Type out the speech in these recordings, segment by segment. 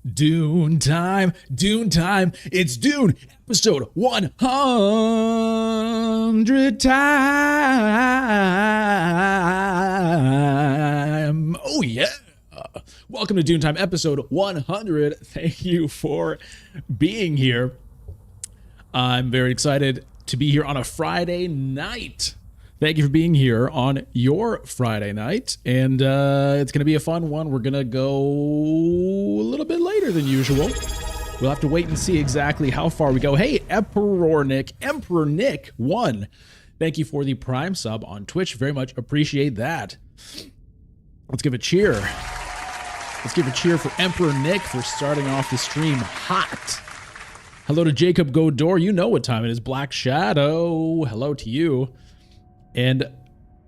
Dune time, it's Dune, episode 100 time. Oh yeah. Welcome to Dune time, episode 100. Thank you for being here. I'm very excited to be here on a Friday night. Thank you for being here on your Friday night, and it's going to be a fun one. We're going to go a little bit later than usual. We'll have to wait and see exactly how far we go. Hey, Emperor Nick 1. Thank you for the Prime sub on Twitch. Very much appreciate that. Let's give a cheer. Let's give a cheer for Emperor Nick for starting off the stream hot. Hello to Jacob Godor. You know what time it is. Black Shadow. Hello to you. And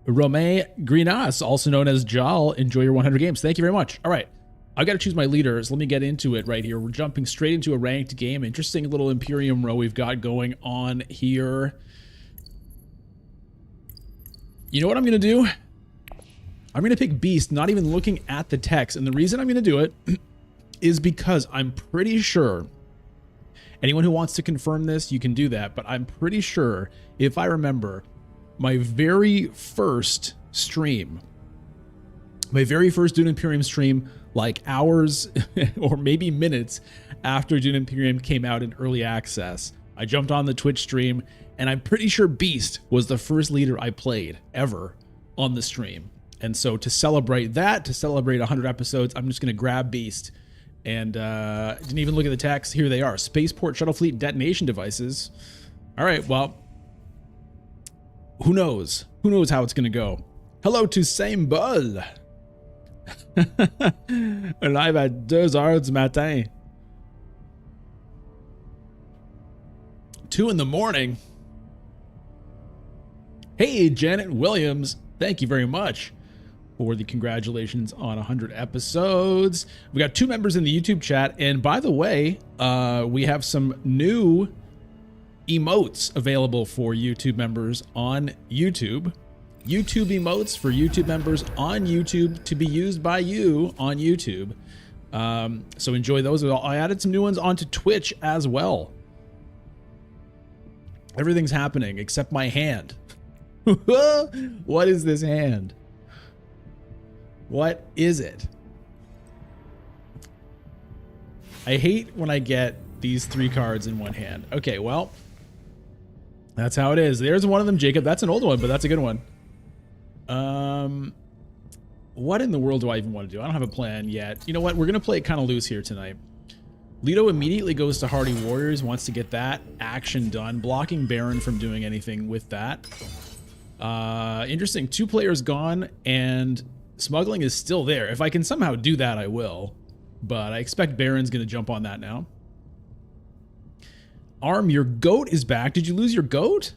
Romain Grinas, also known as Jal, enjoy your 100 games. Thank you very much. All right, I've got to choose my leaders. Let me get into it right here. We're jumping straight into a ranked game. Interesting little Imperium row we've got going on here. You know what I'm going to do? I'm going to pick Beast, not even looking at the text. And the reason I'm going to do it is because I'm pretty sure, anyone who wants to confirm this, you can do that. But I'm pretty sure, if I remember, my very first stream, my very first Dune Imperium stream, like hours or maybe minutes after Dune Imperium came out in early access, I jumped on the Twitch stream, and I'm pretty sure Beast was the first leader I played ever on the stream. And so to celebrate that, to celebrate 100 episodes, I'm just going to grab Beast. And didn't even look at the text. Here they are. Spaceport Shuttle Fleet detonation devices. All right, well, who knows? Who knows how it's going to go? Hello to Same Bull. Live at 2h du matin. 2 in the morning. Hey, Janet Williams. Thank you very much for the congratulations on 100 episodes. We got 2 members in the YouTube chat. And by the way, we have some new emotes available for YouTube members on YouTube. YouTube emotes for YouTube members on YouTube to be used by you on YouTube. So enjoy those. I added some new ones onto Twitch as well. Everything's happening except my hand. What is this hand? What is it? I hate when I get these 3 cards in one hand. Okay, well, that's how it is. There's one of them, Jacob. That's an old one, but that's a good one. What in the world do I even want to do? I don't have a plan yet. You know what? We're going to play it kind of loose here tonight. Leto immediately goes to Hardy Warriors, wants to get that action done, blocking Baron from doing anything with that. Interesting. 2 players gone, and smuggling is still there. If I can somehow do that, I will. But I expect Baron's going to jump on that now. Arm, your goat is back. Did you lose your goat?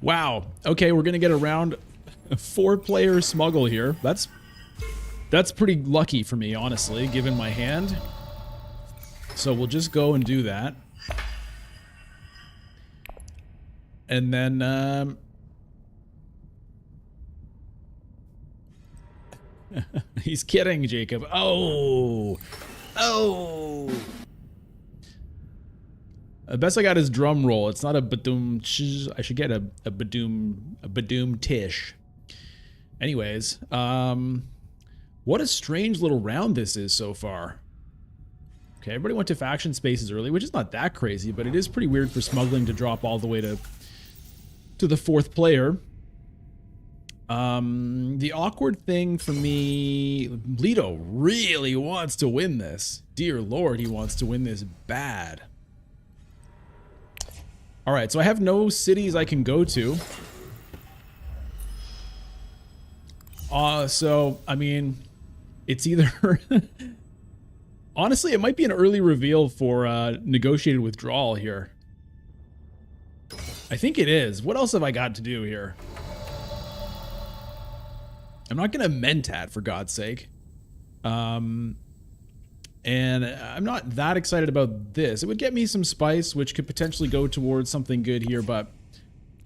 Wow. Okay, we're going to get around a 4-player smuggle here. That's pretty lucky for me, honestly, given my hand. So we'll just go and do that. And then he's kidding, Jacob. Oh. The best I got is drum roll. It's not a badoom. I should get a badoom tish. Anyways, what a strange little round this is so far. Okay, everybody went to faction spaces early, which is not that crazy, but it is pretty weird for smuggling to drop all the way to the 4th player. The awkward thing for me, Leto really wants to win this. Dear Lord, he wants to win this bad. All right, so I have no cities I can go to. So, I mean, it's either... Honestly, it might be an early reveal for negotiated withdrawal here. I think it is. What else have I got to do here? I'm not going to Mentat, for God's sake. And I'm not that excited about this. It would get me some spice, which could potentially go towards something good here, but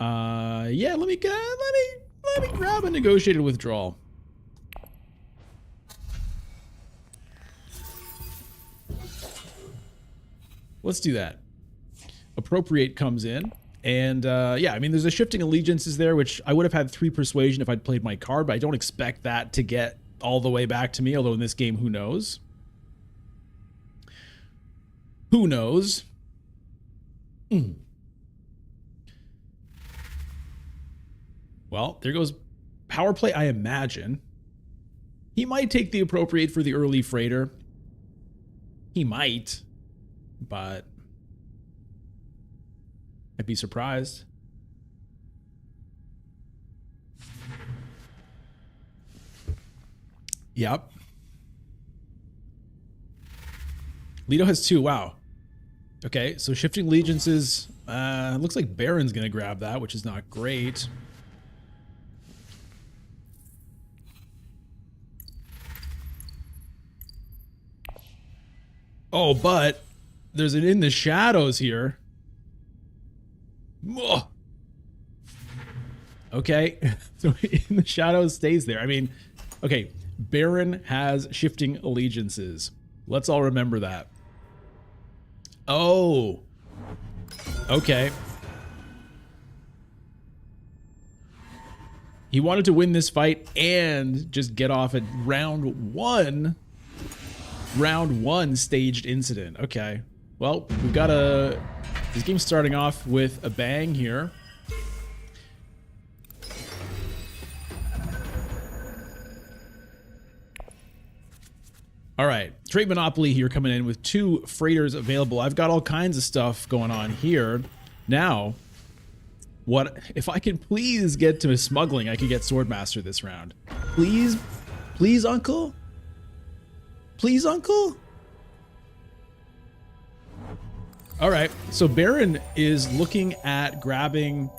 yeah, let me let me grab a negotiated withdrawal. Let's do that. Appropriate comes in. And yeah, I mean, there's a shifting allegiances there, which I would have had 3 persuasion if I'd played my card, but I don't expect that to get all the way back to me, although in this game, who knows? Who knows? Well, there goes power play, I imagine. He might take the appropriate for the early freighter. He might, but I'd be surprised. Yep. Leto has 2. Wow. Okay, so shifting allegiances. Looks like Baron's going to grab that, which is not great. Oh, but there's an in the shadows here. Ugh. Okay, so in the shadows stays there. I mean, okay, Baron has shifting allegiances. Let's all remember that. Oh, okay. He wanted to win this fight and just get off at round 1. Round 1 staged incident. Okay. Well, we've got this game's starting off with a bang here. All right, Trade Monopoly here coming in with 2 freighters available. I've got all kinds of stuff going on here. Now, what if I can please get to smuggling? I could get Swordmaster this round. Please, please, Uncle. Please, Uncle. All right, so Baron is looking at grabbing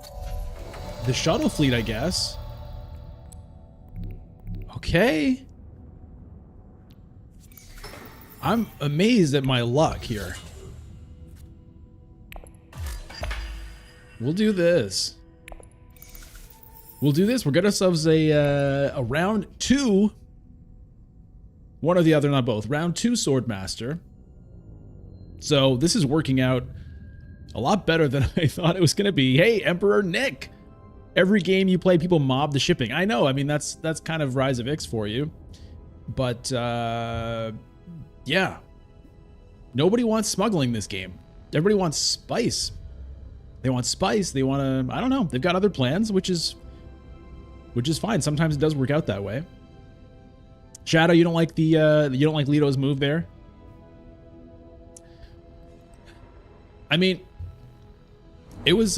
the shuttle fleet, I guess. Okay. I'm amazed at my luck here. We'll do this. We'll do this. We'll get ourselves a round 2. One or the other, not both. Round 2 Swordmaster. So this is working out a lot better than I thought it was going to be. Hey, Emperor Nick. Every game you play, people mob the shipping. I know. I mean, that's kind of Rise of Ix for you. But, yeah. Nobody wants smuggling this game. Everybody wants spice. They want spice. They want to, I don't know. They've got other plans, which is fine. Sometimes it does work out that way. Shadow, you don't like Leto's move there? I mean, it was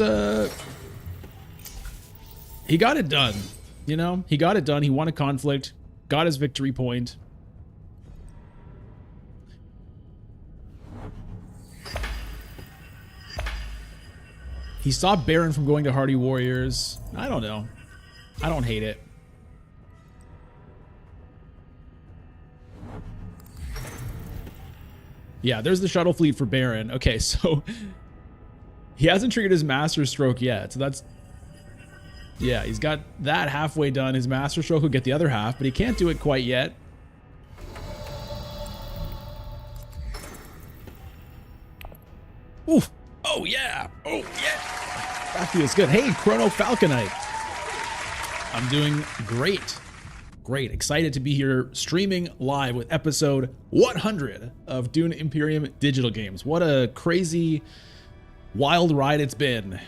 he got it done. You know? He got it done. He won a conflict, got his victory point. He stopped Baron from going to Hardy Warriors. I don't know. I don't hate it. Yeah, there's the shuttle fleet for Baron. Okay, so he hasn't triggered his Master Stroke yet. So that's... Yeah, he's got that halfway done. His Master Stroke will get the other half, but he can't do it quite yet. Oof. Oh, yeah. Oh, yeah. That feels good. Hey, Chrono Falconite. I'm doing great. Great. Excited to be here streaming live with episode 100 of Dune Imperium Digital Games. What a crazy, wild ride it's been.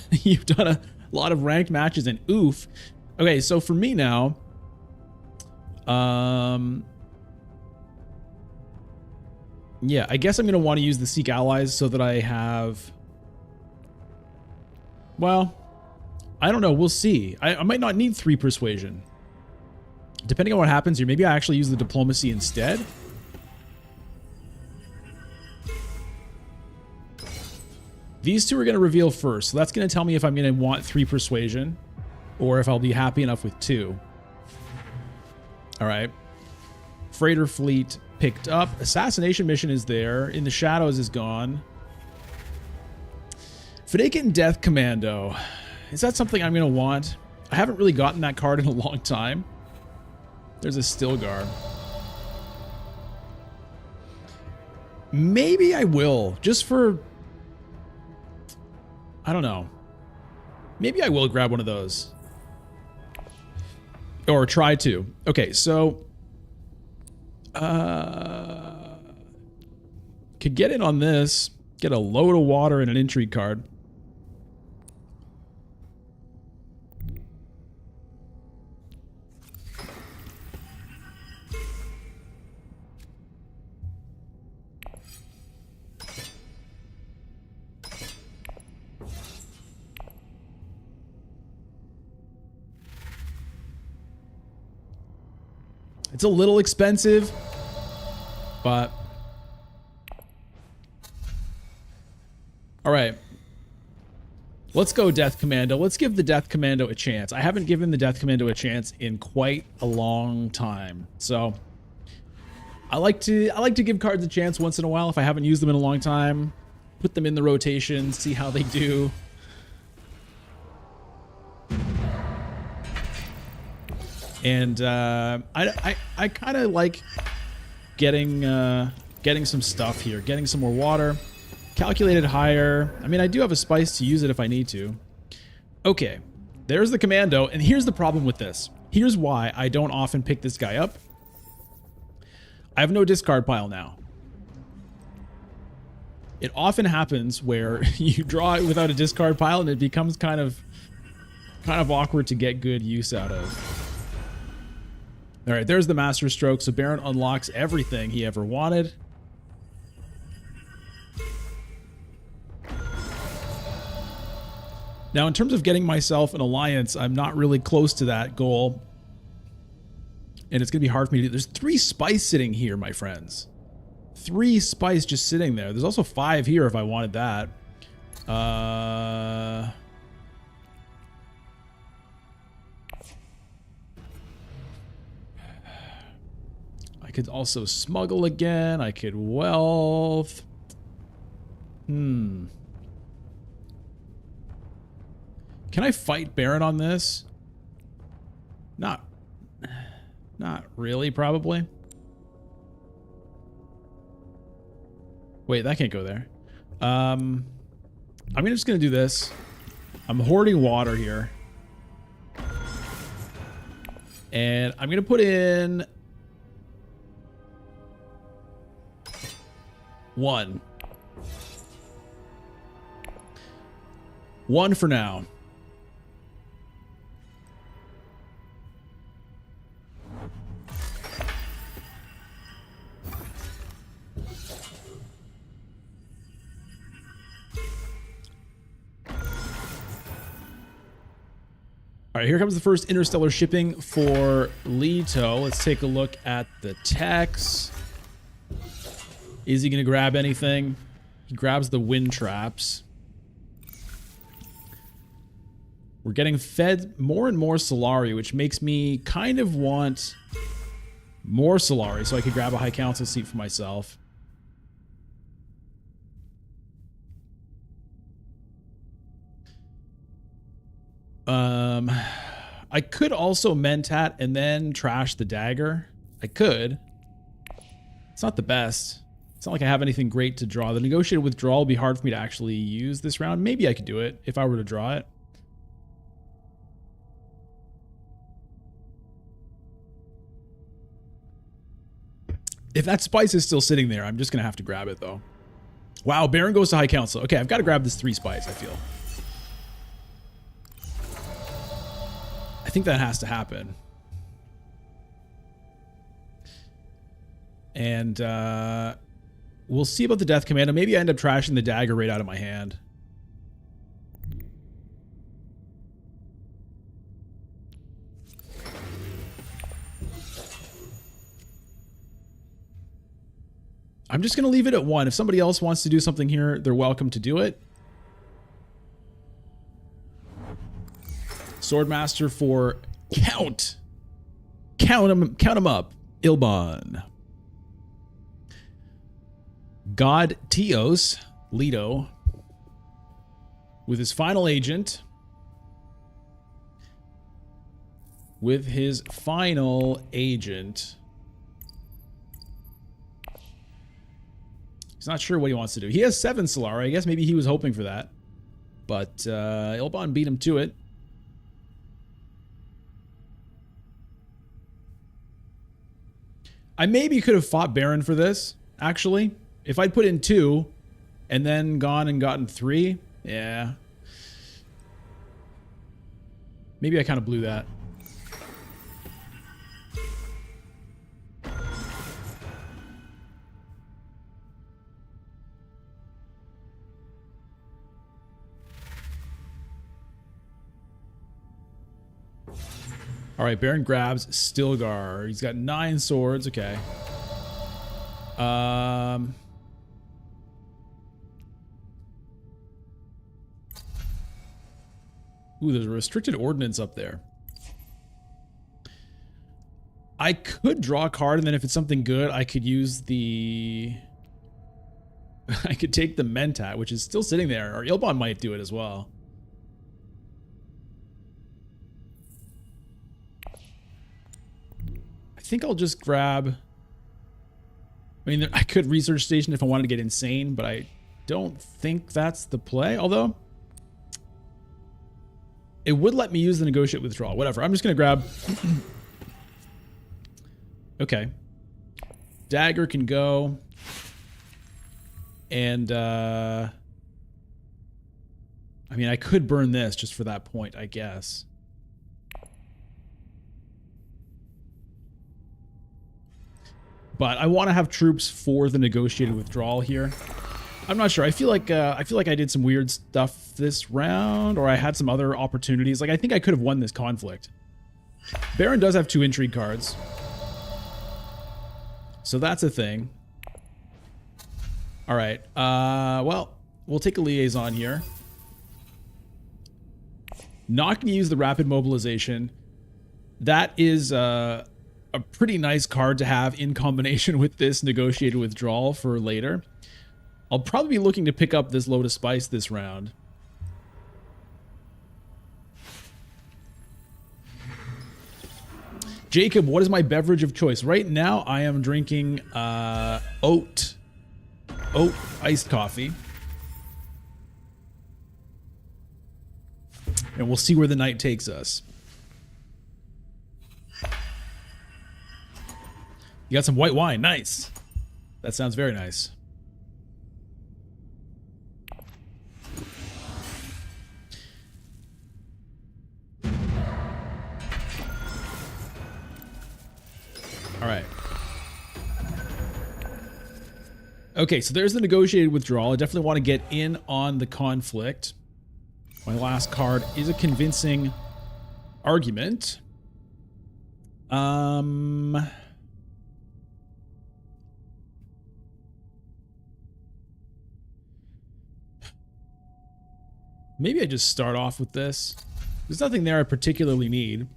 You've done a lot of ranked matches and oof. Okay, so for me now, yeah, I guess I'm going to want to use the Seek Allies so that I have... Well, I don't know. We'll see. I might not need 3 persuasion. Depending on what happens here, maybe I actually use the diplomacy instead. These 2 are going to reveal first, so that's going to tell me if I'm going to want 3 persuasion or if I'll be happy enough with 2. All right. Freighter fleet picked up. Assassination mission is there. In the Shadows is gone. Vacant Death Commando. Is that something I'm going to want? I haven't really gotten that card in a long time. There's a Stilgar. Maybe I will, just for... I don't know. Maybe I will grab one of those. Or try to. Okay, so... could get in on this. Get a load of water and an intrigue card. It's a little expensive, but... All right. Let's go Death Commando. Let's give the Death Commando a chance. I haven't given the Death Commando a chance in quite a long time. So I like to give cards a chance once in a while if I haven't used them in a long time. Put them in the rotation, see how they do. And I kind of like getting some stuff here, getting some more water, calculated higher. I mean, I do have a spice to use it if I need to. Okay, there's the commando, and here's the problem with this. Here's why I don't often pick this guy up. I have no discard pile now. It often happens where you draw it without a discard pile, and it becomes kind of awkward to get good use out of. All right, there's the Master Stroke. So Baron unlocks everything he ever wanted. Now, in terms of getting myself an alliance, I'm not really close to that goal. And it's going to be hard for me to do. There's 3 spice sitting here, my friends. 3 spice just sitting there. There's also 5 here if I wanted that. I could also smuggle again. I could wealth. Can I fight Baron on this? Not really, probably. Wait, that can't go there. I'm just gonna do this. I'm hoarding water here. And I'm gonna put in 1 for now. All right, here comes the first interstellar shipping for Leto. Let's take a look at the text. Is he going to grab anything? He grabs the wind traps. We're getting fed more and more Solari, which makes me kind of want more Solari so I could grab a High Council seat for myself. I could also Mentat and then trash the dagger. I could. It's not the best. It's not like I have anything great to draw. The negotiated withdrawal will be hard for me to actually use this round. Maybe I could do it if I were to draw it. If that spice is still sitting there, I'm just going to have to grab it, though. Wow, Baron goes to High Council. Okay, I've got to grab this 3 spice, I feel. I think that has to happen. And we'll see about the Death Commando. Maybe I end up trashing the dagger right out of my hand. I'm just going to leave it at 1. If somebody else wants to do something here, they're welcome to do it. Swordmaster for Count. Count him up. Ilban. God Teos. Leto. with his final agent. With his final agent. He's not sure what he wants to do. He has 7 Solari. I guess maybe he was hoping for that. But Ilban beat him to it. I maybe could have fought Baron for this, actually. If I'd put in 2 and then gone and gotten 3, yeah. Maybe I kind of blew that. All right, Baron grabs Stilgar. He's got 9 swords. Okay. Ooh, there's a restricted ordnance up there. I could draw a card, and then if it's something good, I could use the... I could take the Mentat, which is still sitting there. Or Ilban might do it as well. I think I'll just grab... I mean, I could Research Station if I wanted to get insane, but I don't think that's the play. Although, it would let me use the Negotiate Withdrawal. Whatever. I'm just going to grab... Okay. Dagger can go. And, I mean, I could burn this just for that point, I guess. But I want to have troops for the negotiated withdrawal here. I'm not sure. I feel like I did some weird stuff this round, or I had some other opportunities. Like, I think I could have won this conflict. Baron does have 2 intrigue cards, so that's a thing. All right. Well, we'll take a liaison here. Not going to use the rapid mobilization. That is a pretty nice card to have in combination with this negotiated withdrawal for later. I'll probably be looking to pick up this Lotus Spice this round. Jacob, what is my beverage of choice? Right now, I am drinking oat iced coffee. And we'll see where the night takes us. You got some white wine. Nice. That sounds very nice. All right. Okay, so there's the negotiated withdrawal. I definitely want to get in on the conflict. My last card is a convincing argument. Maybe I just start off with this. There's nothing there I particularly need.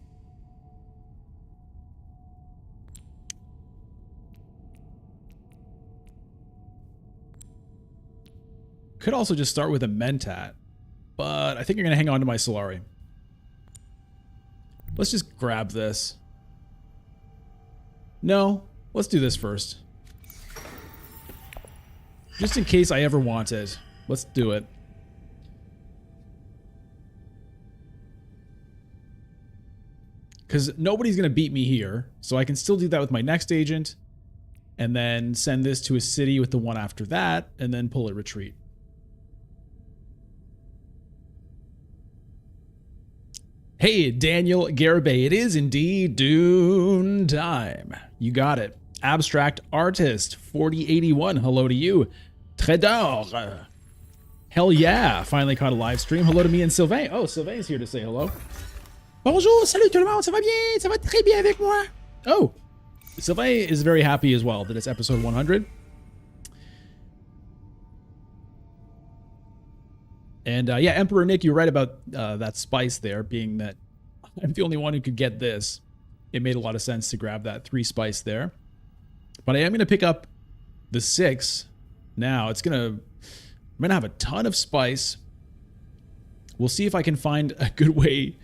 Could also just start with a Mentat, but I think I'm going to hang on to my Solari. Let's just grab this. No, let's do this first. Just in case I ever want it. Let's do it. Because nobody's going to beat me here, so I can still do that with my next agent, and then send this to a city with the one after that, and then pull a retreat. Hey, Daniel Garibay, it is indeed Dune time. You got it. Abstract Artist, 4081, hello to you. Trédor, hell yeah, finally caught a live stream. Hello to me and Sylvain. Oh, Sylvain's here to say hello. Bonjour, salut tout le monde, ça va bien? Ça va très bien avec moi. Oh, Sylvain is very happy as well that it's episode 100. And yeah, Emperor Nick, you're right about that spice there, being that I'm the only one who could get this. It made a lot of sense to grab that 3 spice there. But I am going to pick up the 6 now. I'm going to have a ton of spice. We'll see if I can find a good way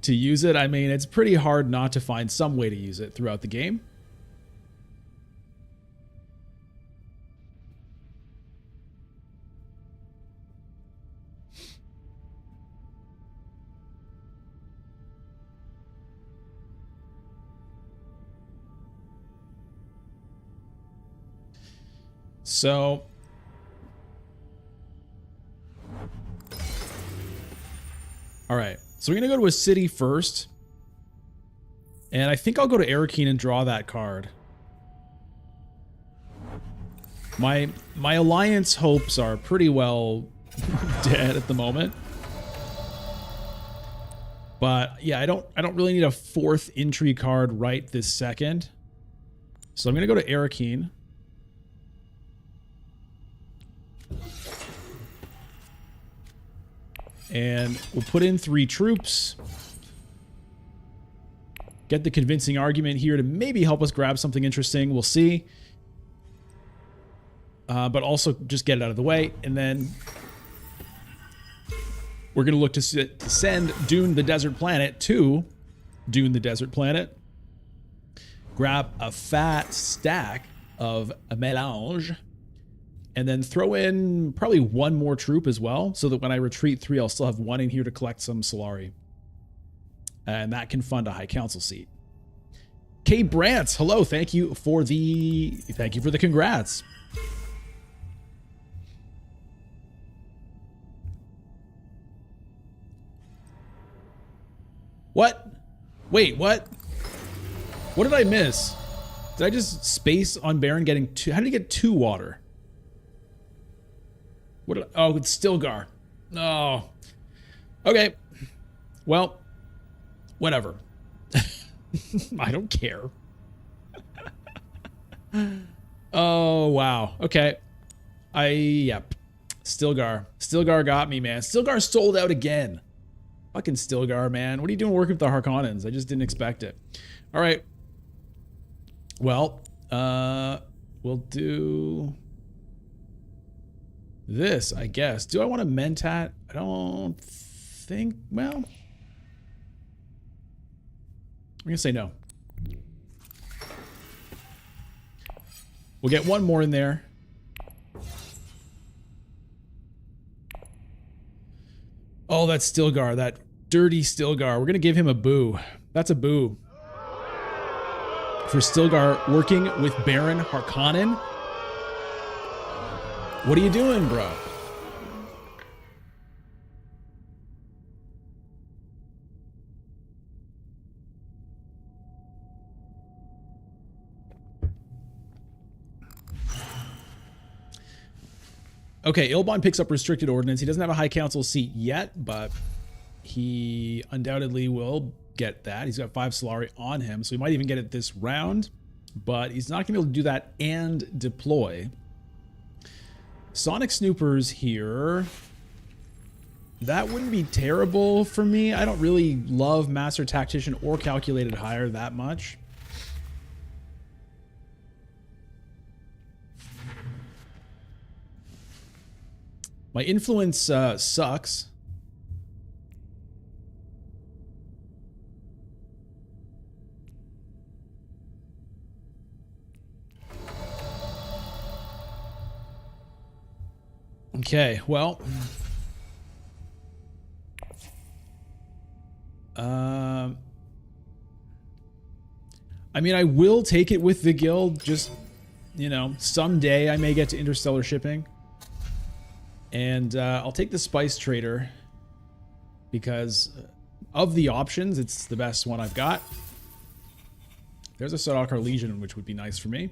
to use it. I mean, it's pretty hard not to find some way to use it throughout the game. So all right, so we're gonna go to a city first, and I think I'll go to Arakeen and draw that card. My alliance hopes are pretty well dead at the moment, but yeah, I don't really need a 4th entry card right this second, so I'm gonna go to Arakeen. And we'll put in 3 troops. Get the convincing argument here to maybe help us grab something interesting. We'll see. But also just get it out of the way. And then we're going to look to send Dune the Desert Planet to Dune the Desert Planet. Grab a fat stack of a mélange. And then throw in probably 1 more troop as well, so that when I retreat 3, I'll still have 1 in here to collect some Solari. And that can fund a High Council seat. K. Brantz, hello, thank you for the congrats. What? Wait, what? What did I miss? Did I just space on Baron getting 2? How did he get 2 water? Oh, it's Stilgar. Oh. Okay. Well, whatever. I don't care. Oh, wow. Okay. Yep. Stilgar. Stilgar got me, man. Stilgar sold out again. Fucking Stilgar, man. What are you doing working with the Harkonnens? I just didn't expect it. All right. Well, we'll do this, I guess. Do I want to Mentat? I don't think, well, I'm gonna say no. We'll get 1 more in there. Oh, that's Stilgar, that dirty Stilgar. We're gonna give him a boo. That's a boo. For Stilgar working with Baron Harkonnen. What are you doing, bro? Okay, Ilban picks up restricted ordnance. He doesn't have a High Council seat yet, but he undoubtedly will get that. He's got 5 Solari on him, so he might even get it this round, but he's not going to be able to do that and deploy. Sonic Snoopers here. That wouldn't be terrible for me. I don't really love Master Tactician or Calculated Hire that much. My influence sucks. Okay, well. I mean, I will take it with the guild. Just, you know, someday I may get to interstellar shipping. And I'll take the Spice Trader because of the options, it's the best one I've got. There's a Sardaukar Legion, which would be nice for me.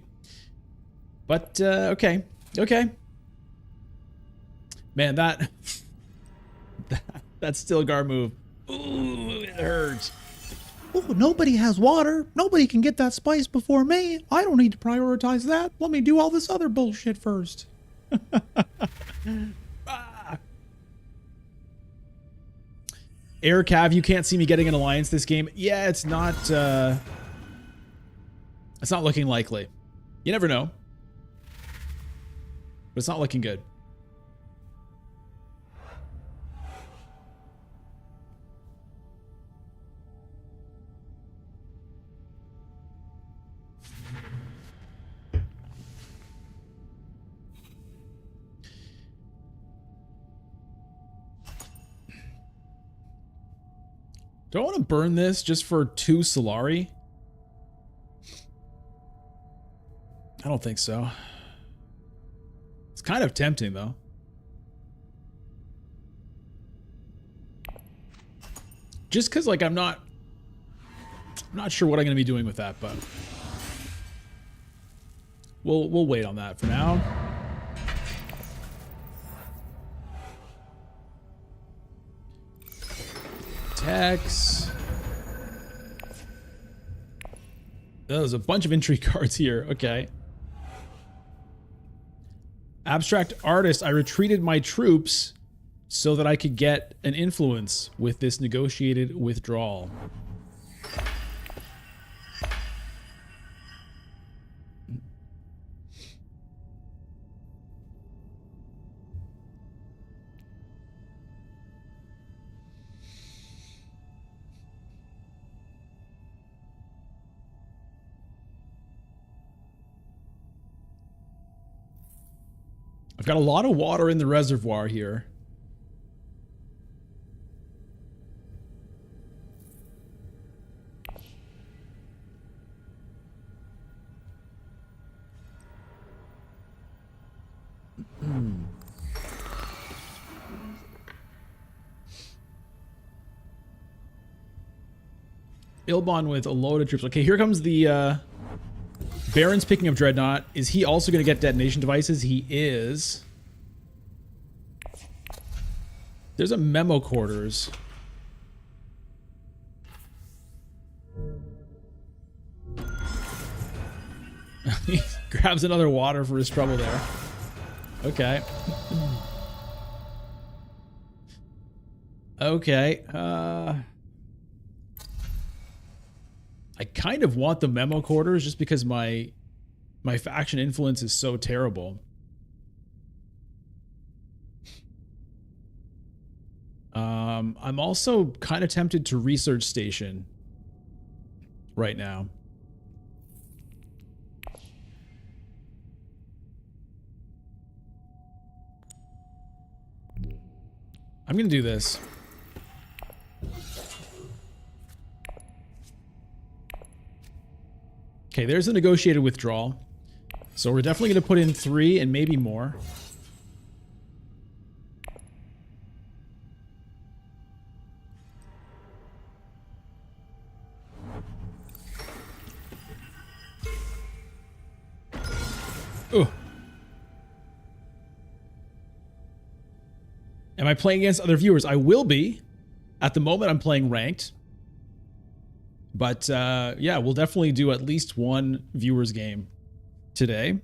But, okay. Okay. Man, that Stilgar move. Ooh, it hurts. Oh, nobody has water. Nobody can get that spice before me. I don't need to prioritize that. Let me do all this other bullshit first. Air Cav, you can't see me getting an alliance this game. Yeah, it's not looking likely. You never know. But it's not looking good. Do I want to burn this just for 2 Solari? I don't think so. It's kind of tempting, though. Just because, like, I'm not sure what I'm going to be doing with that, but we'll wait on that for now. Text. There's a bunch of intrigue cards here. Okay. Abstract artist. I retreated my troops so that I could get an influence with this negotiated withdrawal. I've got a lot of water in the reservoir here. Ilban with a load of troops. Okay, here comes the Baron's picking up Dreadnought. Is he also going to get detonation devices? He is. There's a memo quarters. He grabs another water for his trouble there. Okay. Okay. I kind of want the memo quarters just because my faction influence is so terrible. I'm also kind of tempted to research station right now. I'm gonna do this. Okay, there's a negotiated withdrawal. So we're definitely going to put in 3 and maybe more. Ooh. Am I playing against other viewers? I will be. At the moment, I'm playing ranked. But, yeah, we'll definitely do at least one viewer's game today.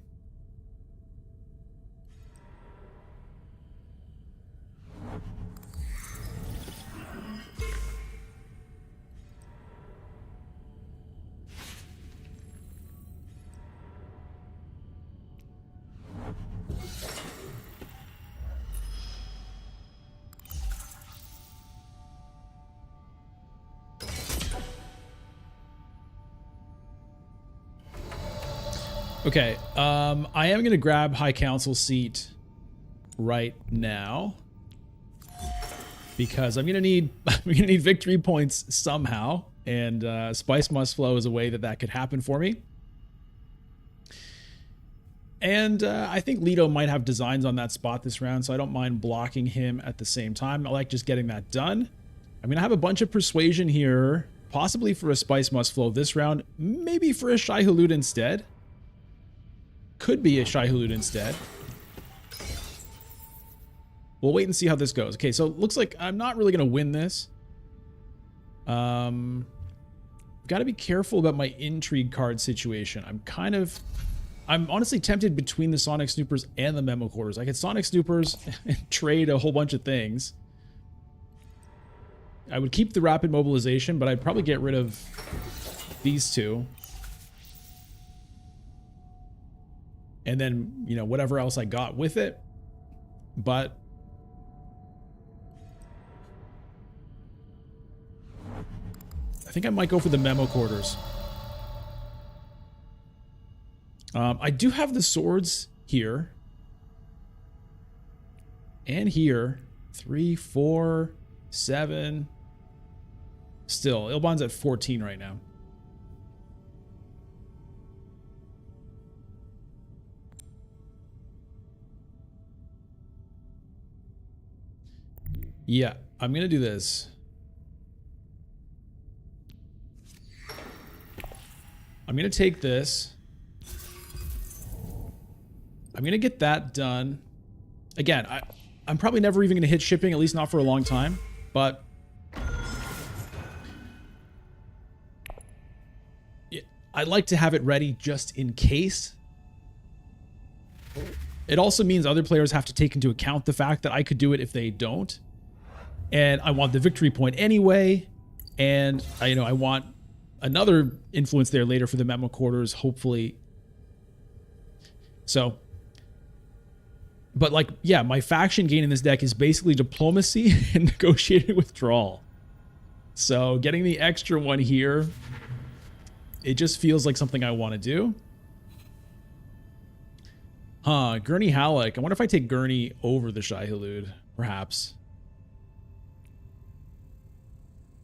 Okay, I am going to grab High Council seat right now because I'm going to need victory points somehow, and Spice Must Flow is a way that could happen for me. And I think Leto might have designs on that spot this round, so I don't mind blocking him at the same time. I like just getting that done. I'm going to have a bunch of persuasion here, possibly for a Spice Must Flow this round, maybe for a Shai Hulud instead. Could be a Shai Hulud instead. We'll wait and see how this goes. Okay, so it looks like I'm not really going to win this. Got to be careful about my intrigue card situation. I'm honestly tempted between the Sonic Snoopers and the Memo Quarters. I could Sonic Snoopers and trade a whole bunch of things. I would keep the Rapid Mobilization, but I'd probably get rid of these two. And then, you know, whatever else I got with it. But I think I might go for the Memo Quarters. I do have the swords here. And here. 3, 4, 7. Still, Ilban's at 14 right now. Yeah, I'm going to do this. I'm going to take this. I'm going to get that done. Again, I'm probably never even going to hit shipping, at least not for a long time. But I'd like to have it ready just in case. It also means other players have to take into account the fact that I could do it if they don't. And I want the victory point anyway. And I want another influence there later for the memo quarters, hopefully. So, but like, yeah, my faction gain in this deck is basically diplomacy and negotiated withdrawal. So getting the extra one here, it just feels like something I want to do. Huh, Gurney Halleck. I wonder if I take Gurney over the Shai-Hulud, perhaps.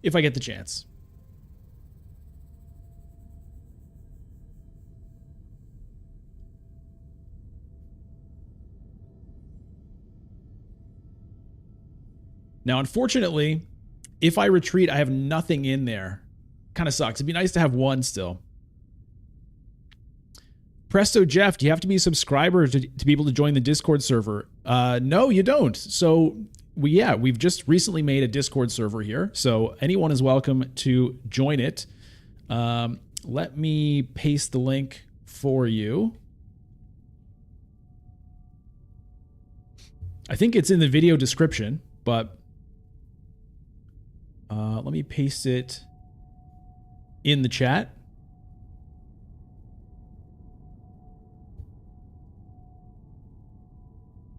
If I get the chance. Now, unfortunately, if I retreat, I have nothing in there. Kind of sucks. It'd be nice to have one still. Presto Jeff, do you have to be a subscriber to be able to join the Discord server? No, you don't. So we've just recently made a Discord server here. So anyone is welcome to join it. Let me paste the link for you. I think it's in the video description, but let me paste it in the chat.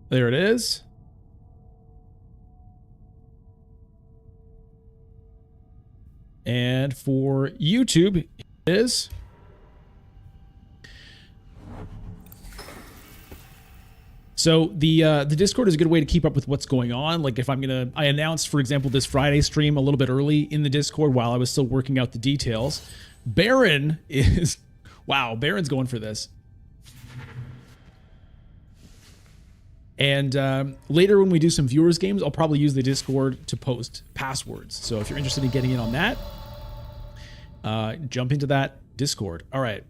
There it is. And for YouTube, it is. So the Discord is a good way to keep up with what's going on. Like if I announced, for example, this Friday stream a little bit early in the Discord while I was still working out the details. Baron is, wow, Baron's going for this. And later when we do some viewers games, I'll probably use the Discord to post passwords. So if you're interested in getting in on that, jump into that Discord. All right.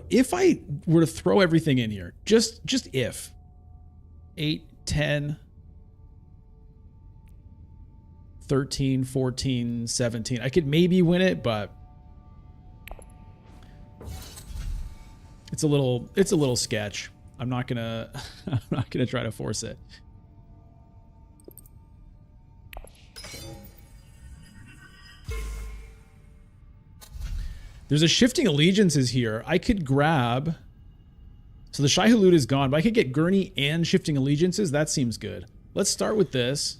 If I were to throw everything in here, just if 8, 10, 13, 14, 17, I could maybe win it, but it's a little sketch. I'm not gonna try to force it. There's a shifting allegiances here. I could grab. So the Shai-Hulud is gone, but I could get Gurney and shifting allegiances. That seems good. Let's start with this.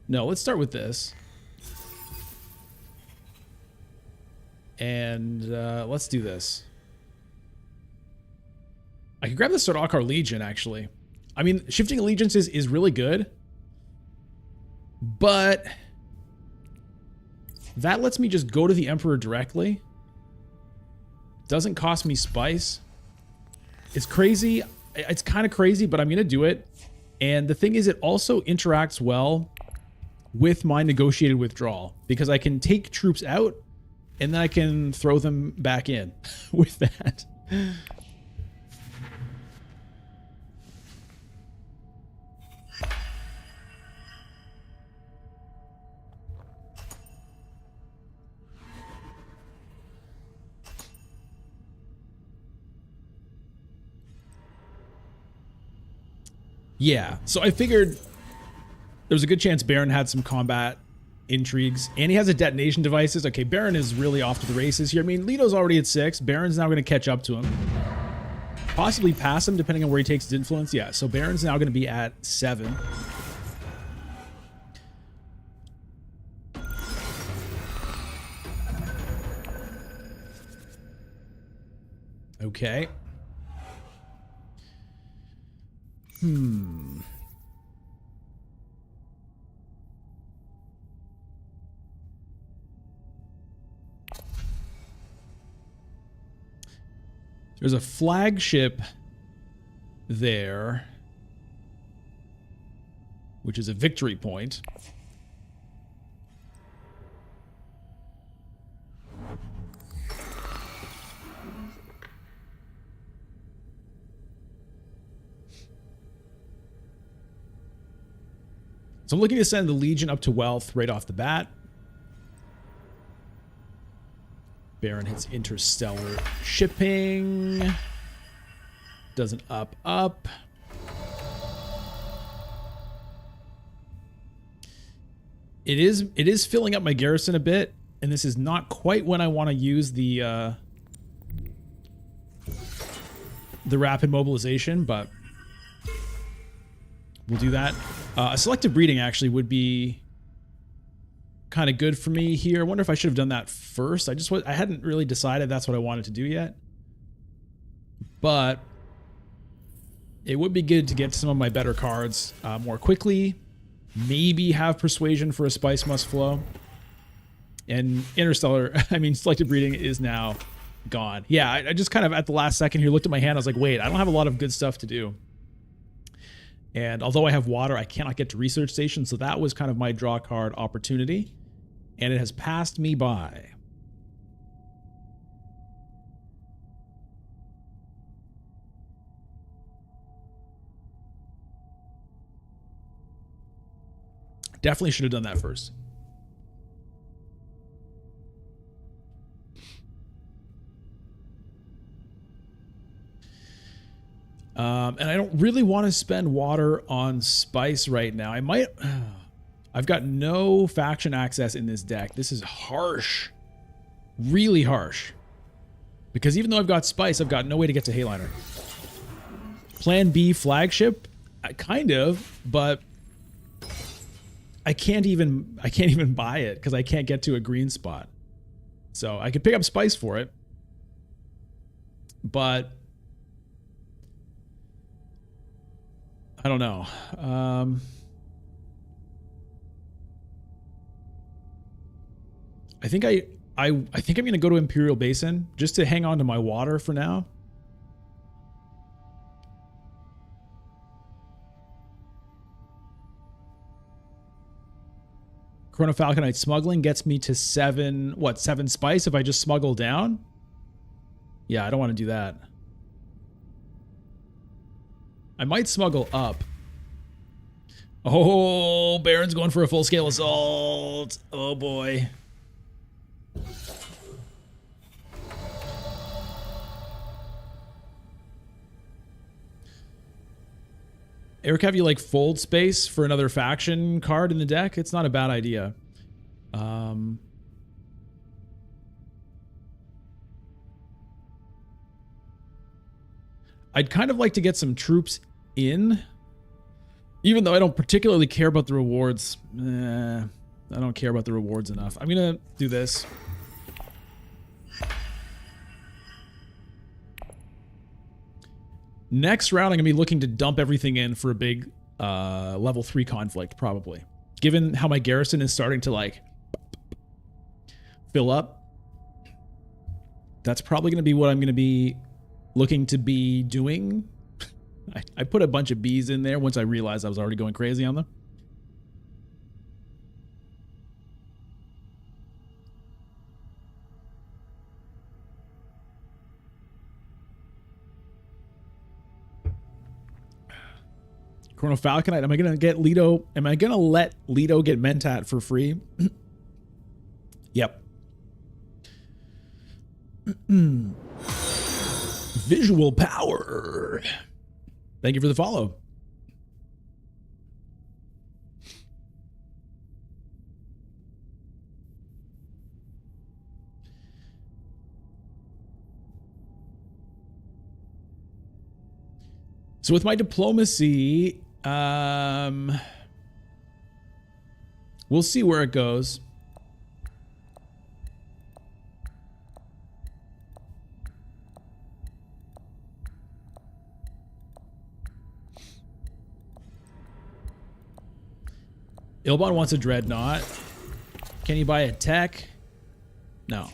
No, let's start with this. And let's do this. I could grab the Sardaukar Legion, actually. I mean, shifting allegiances is really good. But that lets me just go to the Emperor directly. Doesn't cost me spice. It's crazy. It's kind of crazy, but I'm going to do it. And the thing is, it also interacts well with my negotiated withdrawal. Because I can take troops out, and then I can throw them back in with that. Yeah, so I figured there was a good chance Baron had some combat intrigues, and he has a detonation devices. Okay, Baron is really off to the races here. I mean, Leto's already at 6. Baron's now going to catch up to him. Possibly pass him, depending on where he takes his influence. Yeah, so Baron's now going to be at 7. Okay. There's a flagship there, which is a victory point. So I'm looking to send the Legion up to wealth right off the bat. Baron hits interstellar shipping. Does an up. It is filling up my garrison a bit, and this is not quite when I want to use the rapid mobilization, but we'll do that. A selective breeding actually would be kind of good for me here. I wonder if I should have done that first. I hadn't really decided that's what I wanted to do yet. But it would be good to get some of my better cards more quickly. Maybe have persuasion for a spice must flow. And interstellar, I mean, selective breeding is now gone. Yeah, I just kind of at the last second here looked at my hand. I was like, wait, I don't have a lot of good stuff to do. And although I have water, I cannot get to research station. So that was kind of my draw card opportunity. And it has passed me by. Definitely should have done that first. And I don't really want to spend water on spice right now. I might... I've got no faction access in this deck. This is harsh. Really harsh. Because even though I've got spice, I've got no way to get to Helena. Plan B flagship? Kind of, but... I can't even buy it because I can't get to a green spot. So I could pick up spice for it. But... I don't know. I think I'm going to go to Imperial Basin just to hang on to my water for now. Chronofalconite smuggling gets me to 7 spice if I just smuggle down? Yeah, I don't want to do that. I might smuggle up. Oh, Baron's going for a full-scale assault. Oh, boy. Eric, have you like fold space for another faction card in the deck? It's not a bad idea. I'd kind of like to get some troops in, even though I don't particularly care about the rewards. I don't care about the rewards enough. I'm gonna do this. Next round, I'm going to be looking to dump everything in for a big level 3 conflict, probably. Given how my garrison is starting to, like, fill up, that's probably going to be what I'm going to be looking to be doing. I put a bunch of bees in there once I realized I was already going crazy on them. Chronofalconite, am I going to get Leto? Am I going to let Leto get Mentat for free? Yep. Visual power. Thank you for the follow. So with my diplomacy, we'll see where it goes. Ilban wants a dreadnought. Can you buy a tech? No.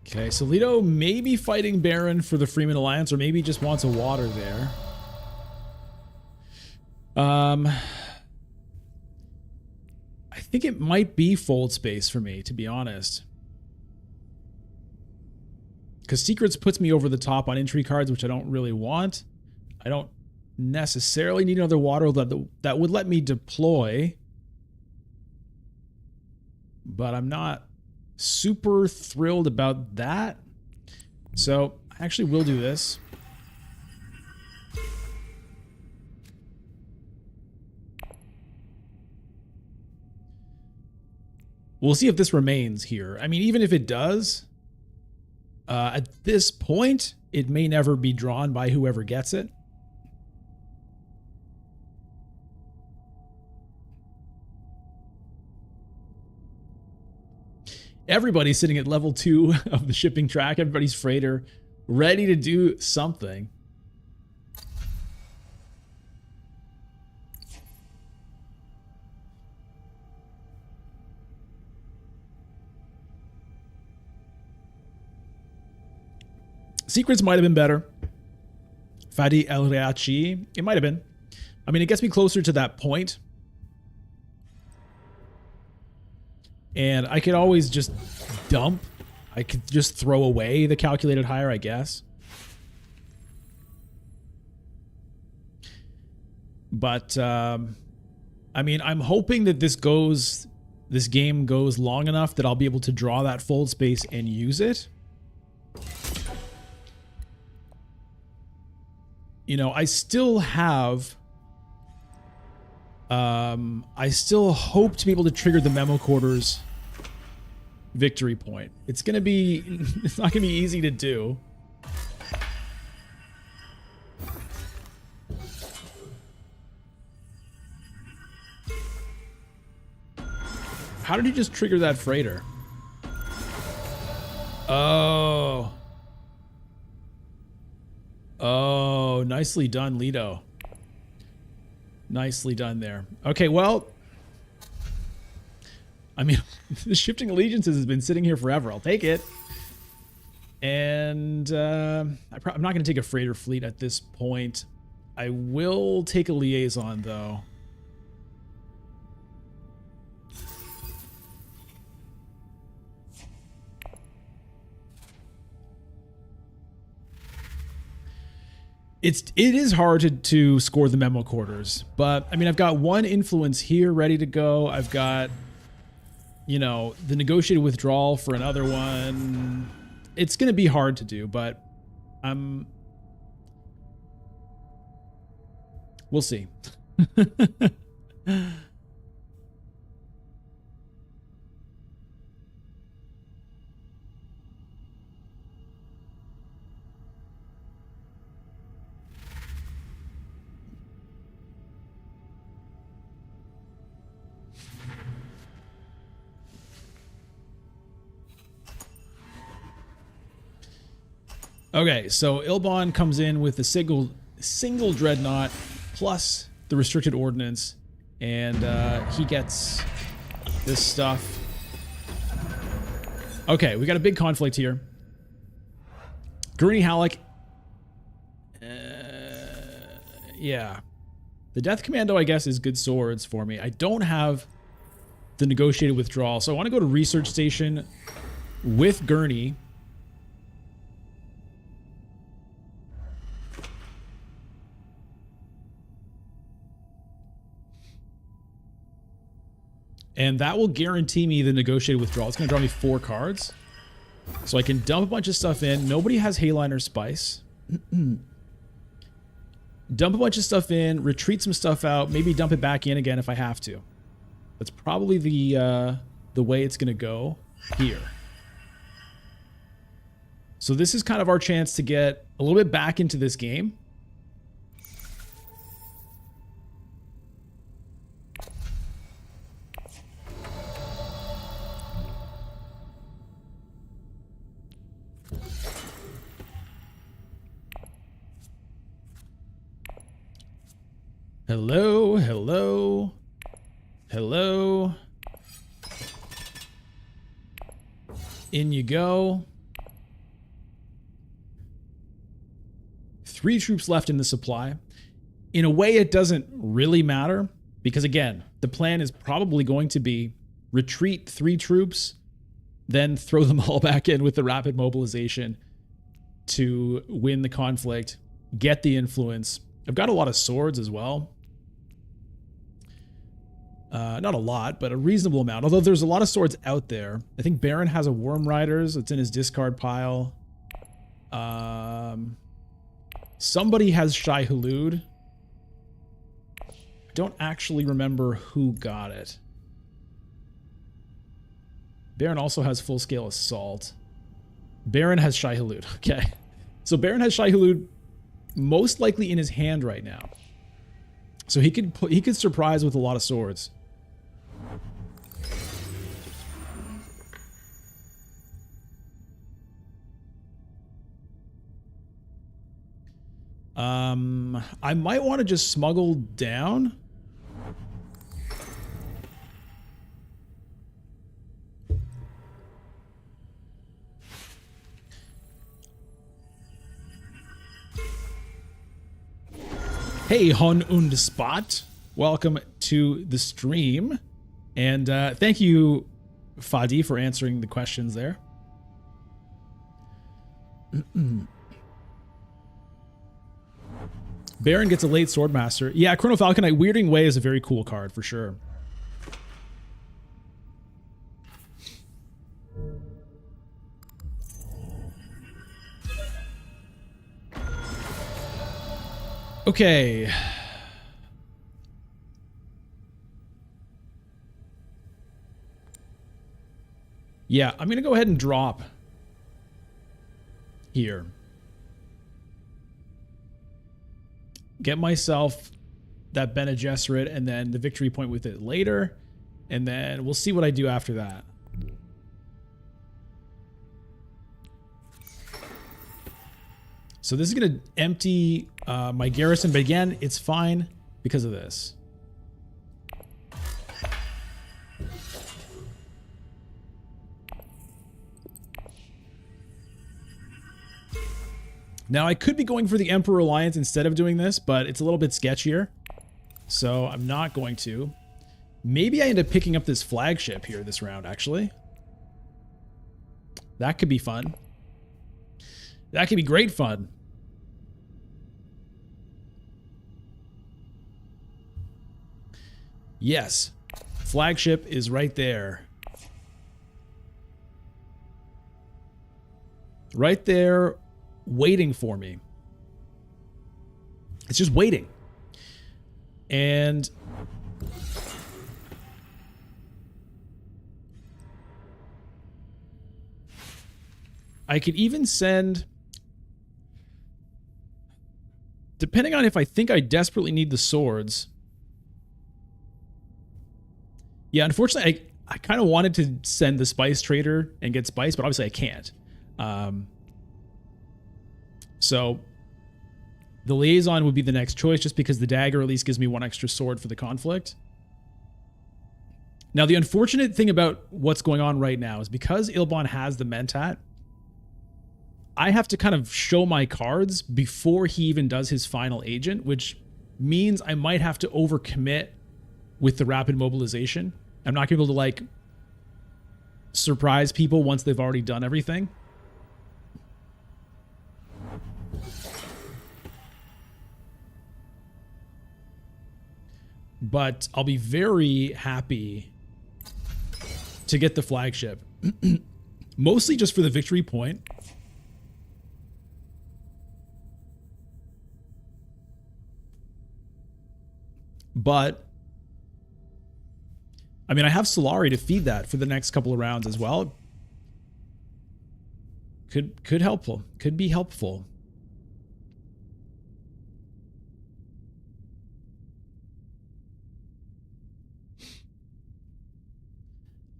Okay, so Leto may be fighting Baron for the Freeman Alliance, or maybe just wants a water there. I think it might be fold space for me, to be honest. Because Secrets puts me over the top on entry cards, which I don't really want. I don't necessarily need another water that would let me deploy. But I'm not super thrilled about that. So I actually will do this. We'll see if this remains here. I mean, even if it does, at this point, it may never be drawn by whoever gets it. Everybody's sitting at level 2 of the shipping track. Everybody's freighter, ready to do something. Secrets might have been better. Fadi El Reachi, it might have been. I mean, it gets me closer to that point. And I could always just dump. I could just throw away the calculated hire, I guess. But, I mean, I'm hoping that this game goes long enough that I'll be able to draw that fold space and use it. You know, I still have... I still hope to be able to trigger the Memo Quarters victory point. It's not gonna be easy to do. How did he just trigger that freighter? Oh. Oh, nicely done, Leto. Nicely done there. Okay, well, I mean, the Shifting Allegiances has been sitting here forever. I'll take it. And I'm not going to take a freighter fleet at this point. I will take a liaison, though. It is hard to score the Memo Quarters, but I mean, I've got one influence here ready to go. I've got, you know, the negotiated withdrawal for another one. It's going to be hard to do, but we'll see. Okay, so Ilban comes in with a single dreadnought plus the restricted ordnance, and he gets this stuff. Okay, we got a big conflict here. Gurney Halleck. Yeah. The Death Commando, I guess, is good swords for me. I don't have the negotiated withdrawal, so I want to go to Research Station with Gurney. And that will guarantee me the negotiated withdrawal. It's going to draw me 4 cards. So I can dump a bunch of stuff in. Nobody has Hayline or Spice. Dump a bunch of stuff in, retreat some stuff out, maybe dump it back in again if I have to. That's probably the way it's going to go here. So this is kind of our chance to get a little bit back into this game. Hello, hello, hello. In you go. 3 troops left in the supply. In a way, it doesn't really matter because, again, the plan is probably going to be retreat 3 troops, then throw them all back in with the rapid mobilization to win the conflict, get the influence. I've got a lot of swords as well. Not a lot, but a reasonable amount. Although there's a lot of swords out there. I think Baron has a Worm Riders. It's in his discard pile. Somebody has Shai Hulud. I don't actually remember who got it. Baron also has full-scale assault. Baron has Shai Hulud. Okay. So Baron has Shai Hulud most likely in his hand right now. So he could surprise with a lot of swords. I might want to just smuggle down. Hey, Hon und Spot. Welcome to the stream. And thank you, Fadi, for answering the questions there. Baron gets a late Swordmaster. Yeah, Chrono Falconite, Weirding Way is a very cool card for sure. Okay. Yeah, I'm going to go ahead and drop here. Get myself that Bene Gesserit and then the victory point with it later. And then we'll see what I do after that. So this is going to empty my garrison, but again, it's fine because of this. Now, I could be going for the Emperor Alliance instead of doing this, but it's a little bit sketchier. So I'm not going to. Maybe I end up picking up this flagship here this round, actually. That could be fun. That could be great fun. Yes, flagship is right there. Right there, waiting for me. It's just waiting. And I could even send, depending on if I think I desperately need the swords. Yeah, unfortunately, I kind of wanted to send the Spice Trader and get Spice, but obviously I can't. So the Liaison would be the next choice just because the dagger at least gives me 1 extra sword for the conflict. Now, the unfortunate thing about what's going on right now is because Ilban has the Mentat, I have to kind of show my cards before he even does his final agent, which means I might have to overcommit with the rapid mobilization. I'm not going to be able to, like, surprise people once they've already done everything. But I'll be very happy to get the flagship. Mostly just for the victory point. But I mean, I have Solari to feed that for the next couple of rounds as well. Could helpful. Could be helpful.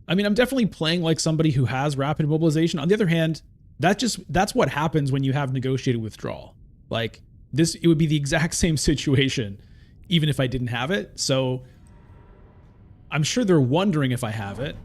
I mean, I'm definitely playing like somebody who has rapid mobilization. On the other hand, that's what happens when you have negotiated withdrawal. Like this, it would be the exact same situation even if I didn't have it. So I'm sure they're wondering if I have it.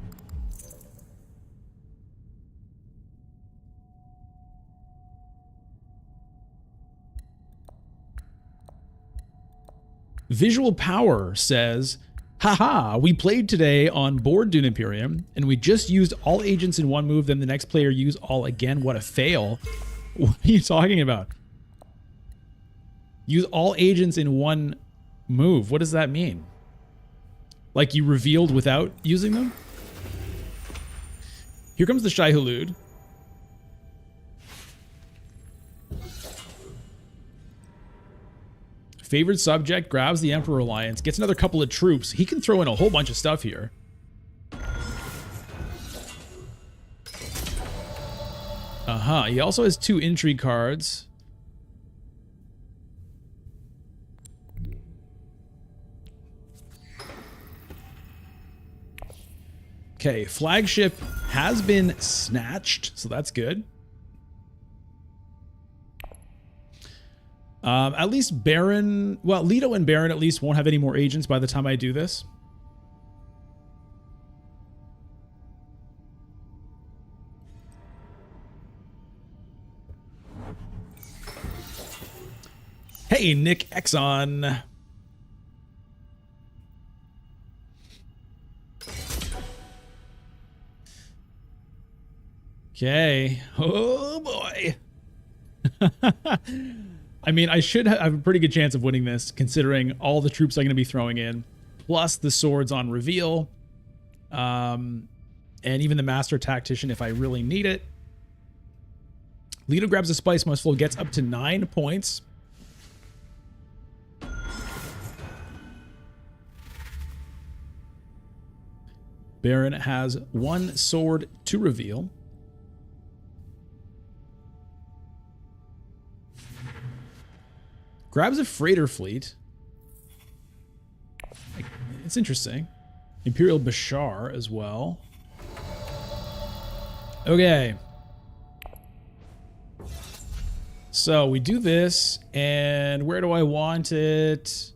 Visual Power says, haha, we played today on board Dune Imperium, and we just used all agents in one move, then the next player used all again. What a fail. What are you talking about? Use all agents in one move. What does that mean? Like you revealed without using them? Here comes the Shai Hulud. Favored subject grabs the Emperor Alliance, gets another couple of troops. He can throw in a whole bunch of stuff here. He also has 2 intrigue cards. Okay, flagship has been snatched, so that's good. At least Baron, well, Leto and Baron at least won't have any more agents by the time I do this. Hey, Nick Exxon. Okay. Oh, boy. I mean, I should have a pretty good chance of winning this, considering all the troops I'm going to be throwing in, plus the swords on reveal, and even the Master Tactician if I really need it. Leto grabs a Spice Must Flow, gets up to 9 points. Baron has 1 sword to reveal. Grabs a freighter fleet. It's interesting. Imperial Bashar as well. Okay. So we do this, and where do I want it?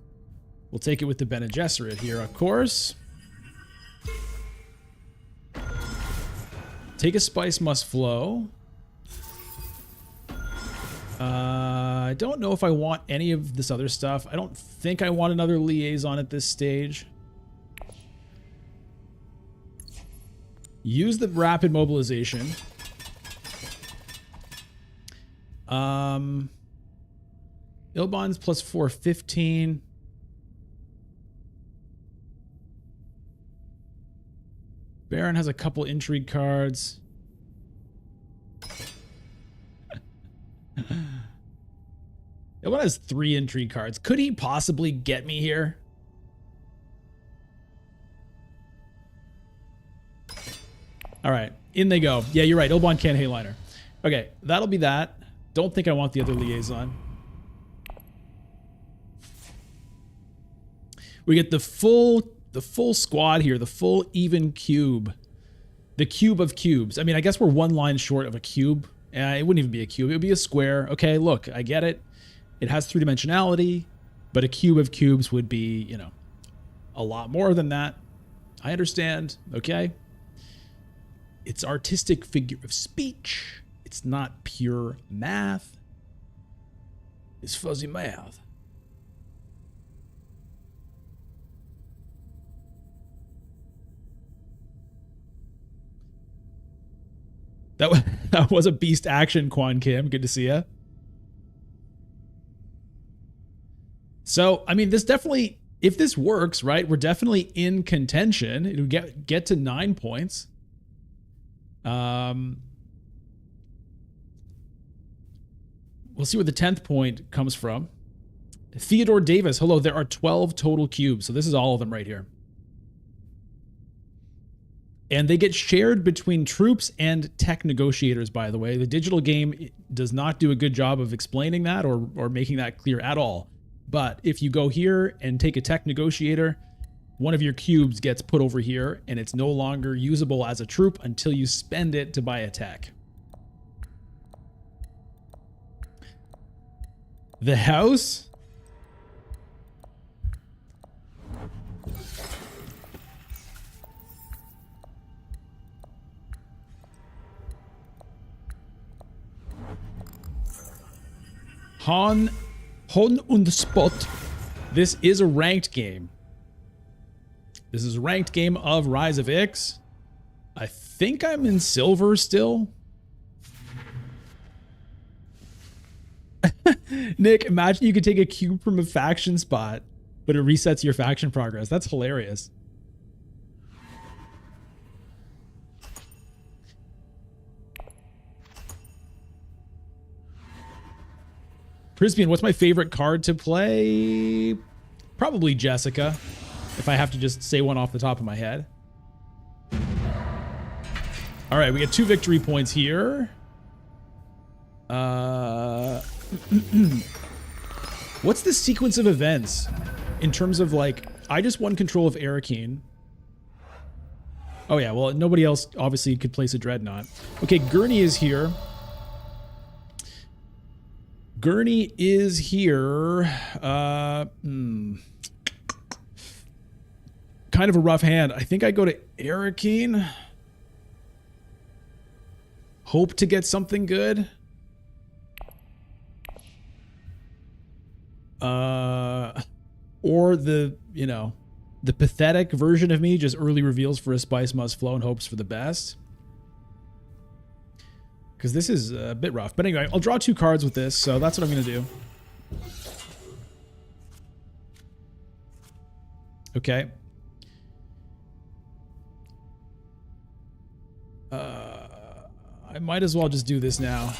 We'll take it with the Bene Gesserit here, of course. Take a Spice Must Flow. I don't know if I want any of this other stuff. I don't think I want another liaison at this stage. Use the rapid mobilization. Ilban's plus 415. Baron has a couple intrigue cards. Ilban has 3 intrigue cards. Could he possibly get me here? All right, in they go. Yeah, you're right. Ilban can't Hayliner. Okay, that'll be that. Don't think I want the other liaison. We get the full squad here, the full even cube. The cube of cubes. I mean, I guess we're 1 line short of a cube. It wouldn't even be a cube. It would be a square. Okay, look, I get it. It has 3-dimensionality, but a cube of cubes would be, you know, a lot more than that. I understand, okay? It's artistic figure of speech. It's not pure math. It's fuzzy math. That was a beast action, Quan Kim. Good to see ya. So, I mean, this definitely, if this works, right, we're definitely in contention. It'll get to 9 points. We'll see where the 10th point comes from. Theodore Davis, hello, there are 12 total cubes, so this is all of them right here. And they get shared between troops and tech negotiators, by the way. The digital game does not do a good job of explaining that or making that clear at all. But if you go here and take a tech negotiator, one of your cubes gets put over here, and it's no longer usable as a troop until you spend it to buy a tech. The house? Hon und Spot. This is a ranked game. This is a ranked game of Rise of Ix. I think I'm in silver still. Nick, imagine you could take a cube from a faction spot, but it resets your faction progress. That's hilarious. Prispian, what's my favorite card to play? Probably Jessica, if I have to just say one off the top of my head. All right, we get 2 victory points here. What's the sequence of events in terms of, like, I just won control of Arakeen. Oh yeah, well, nobody else obviously could place a Dreadnought. Okay, Gurney is here. Gurney is here. Kind of a rough hand. I think I go to Arakeen. Hope to get something good. Or the, you know, the pathetic version of me just early reveals for a spice must flow and hopes for the best. Because this is a bit rough. But anyway, I'll draw 2 cards with this, so that's what I'm going to do. Okay. I might as well just do this now.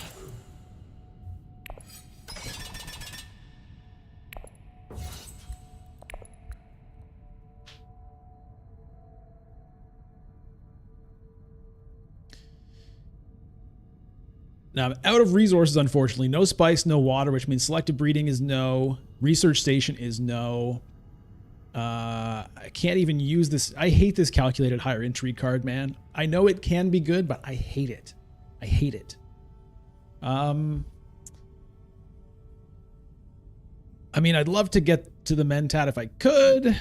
Now, I'm out of resources, unfortunately. No spice, no water, which means selective breeding is no. Research station is no. I can't even use this. I hate this calculated higher intrigue card, man. I know it can be good, but I hate it. I hate it. I mean, I'd love to get to the Mentat if I could.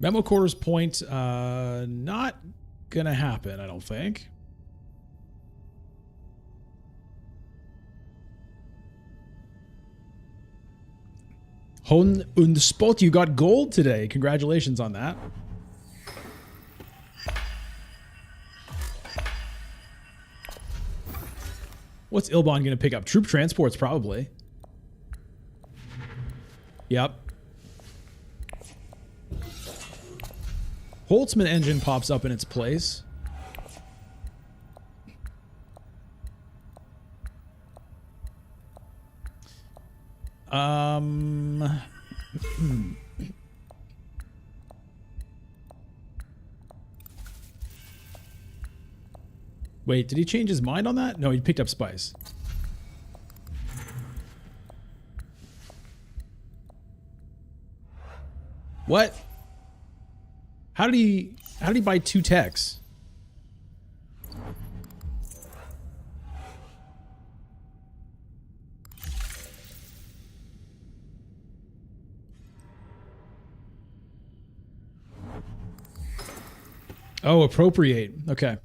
Memo quarters point, not gonna happen, I don't think. Hon und Spot, you got gold today. Congratulations on that. What's Ilban gonna pick up? Troop transports, probably. Yep. Holtzman engine pops up in its place. Wait, did he change his mind on that? No, he picked up spice. What? How did he buy 2 techs? Oh, appropriate. Okay.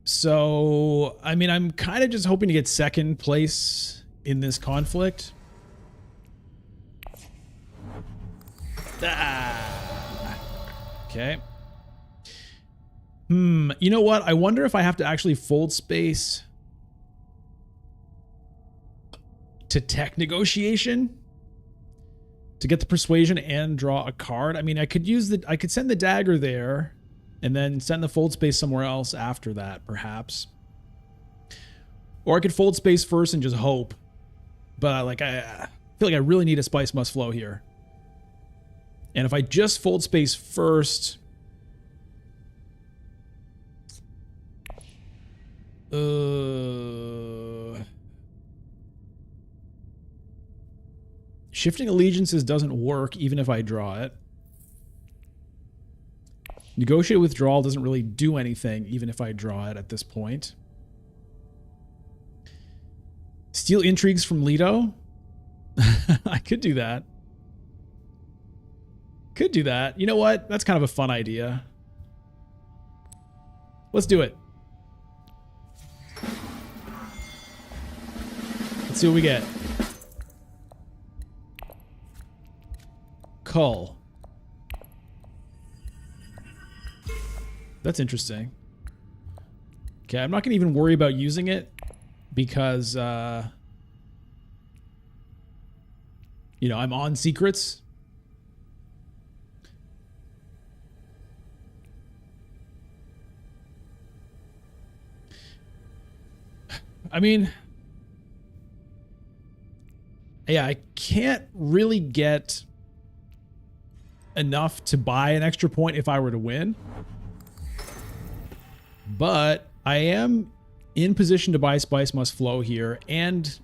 So, I mean, I'm kind of just hoping to get second place in this conflict. Ah. Okay. You know what? I wonder if I have to actually fold space to tech negotiation to get the persuasion and draw a card. I mean, I could send the dagger there and then send the fold space somewhere else after that, perhaps. Or I could fold space first and just hope. But like, I feel like I really need a spice must flow here. And if I just fold space first, shifting allegiances doesn't work even if I draw it. Negotiate withdrawal doesn't really do anything even if I draw it at this point. Steal intrigues from Leto? I could do that. Could do that. You know what? That's kind of a fun idea. Let's do it. Let's see what we get. Cull. That's interesting. Okay, I'm not going to even worry about using it because, you know, I'm on secrets. I mean, yeah, I can't really get enough to buy an extra point if I were to win. But I am in position to buy Spice Must Flow here and,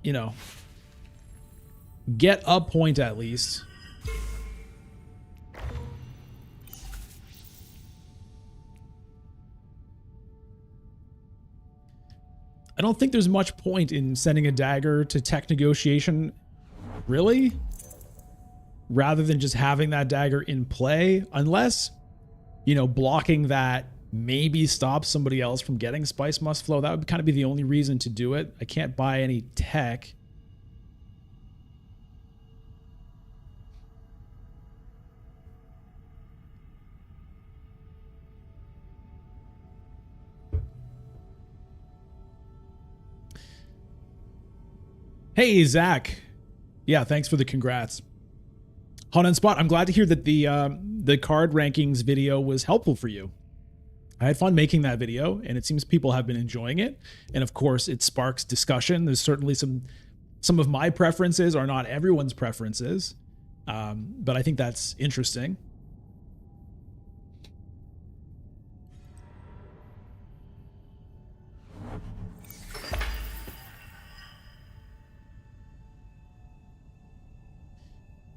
you know, get a point at least. I don't think there's much point in sending a dagger to tech negotiation, really, rather than just having that dagger in play, unless, you know, blocking that maybe stops somebody else from getting Spice Must Flow. That would kind of be the only reason to do it. I can't buy any tech. Hey, Zach. Yeah, thanks for the congrats. Hon and Spot, I'm glad to hear that the card rankings video was helpful for you. I had fun making that video, and it seems people have been enjoying it. And of course, it sparks discussion. There's certainly some of my preferences are not everyone's preferences, but I think that's interesting.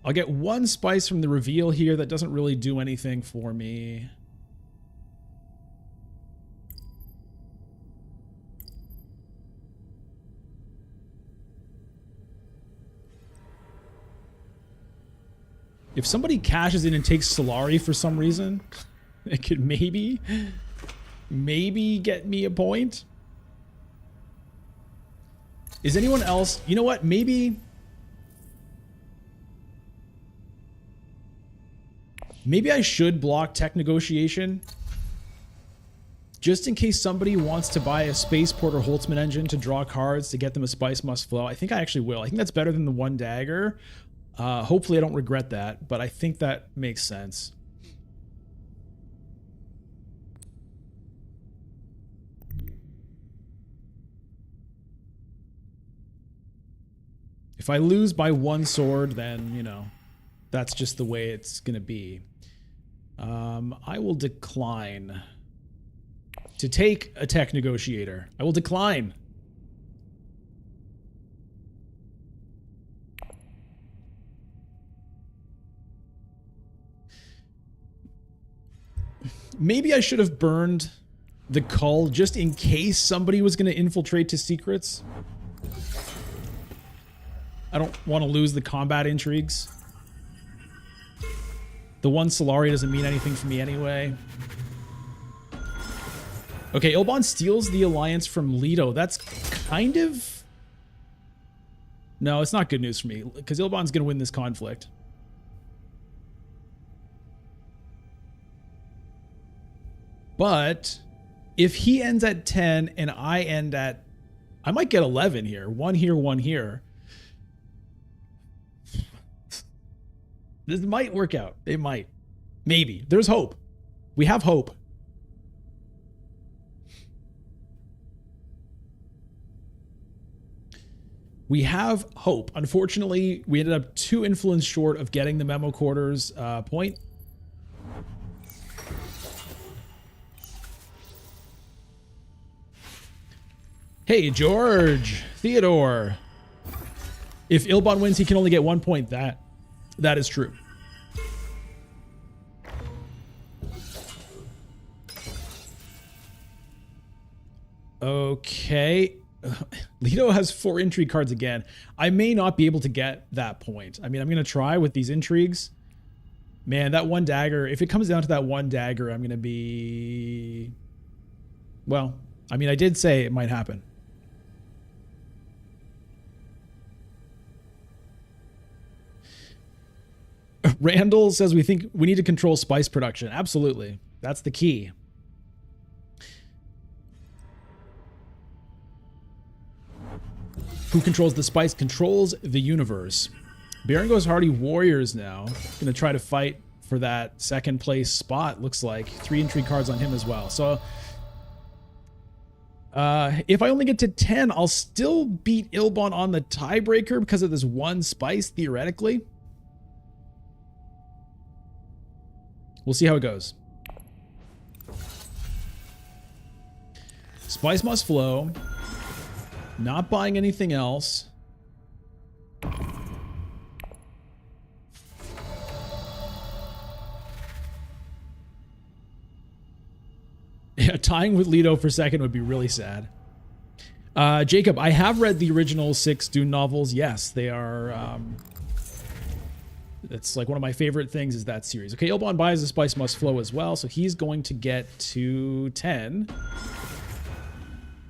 I'll get one spice from the reveal here. That doesn't really do anything for me. If somebody cashes in and takes Solari for some reason, it could maybe get me a point. Is anyone else? You know what? Maybe I should block tech negotiation just in case somebody wants to buy a Spaceport or Holtzman engine to draw cards to get them a Spice Must Flow. I think I actually will. I think that's better than the one dagger. Hopefully I don't regret that, but I think that makes sense. If I lose by one sword, then, you know, that's just the way it's going to be. I will decline to take a tech negotiator. I will decline. Maybe I should have burned the cull just in case somebody was going to infiltrate to secrets. I don't want to lose the combat intrigues. The one Solari doesn't mean anything for me anyway. Okay, Ilban steals the alliance from Leto. That's kind of... No, it's not good news for me, because Ilban's going to win this conflict. But if he ends at 10 and I end at... I might get 11 here. One here, one here. This might work out. It might. Maybe. There's hope. We have hope. We have hope. Unfortunately, we ended up 2 influence short of getting the memo quarters point. Hey, George. Theodore. If Ilban wins, he can only get 1 point. That is true. Okay. Leto has 4 intrigue cards again. I may not be able to get that point. I mean, I'm going to try with these intrigues. Man, that 1 dagger, if it comes down to that 1 dagger, I'm going to be... Well, I mean, I did say it might happen. Randall says we think we need to control spice production. Absolutely. That's the key. Who controls the spice controls the universe. Baron goes Hardy Warriors now. Gonna try to fight for that 2nd place spot, looks like. 3 intrigue cards on him as well. So if I only get to 10, I'll still beat Ilban on the tiebreaker because of this 1 spice, theoretically. We'll see how it goes. Spice must flow. Not buying anything else. Yeah, tying with Leto for 2nd would be really sad. Jacob, I have read the original 6 Dune novels. Yes, they are... it's like one of my favorite things is that series. Okay, Ilban buys the Spice Must Flow as well, so he's going to get to 10.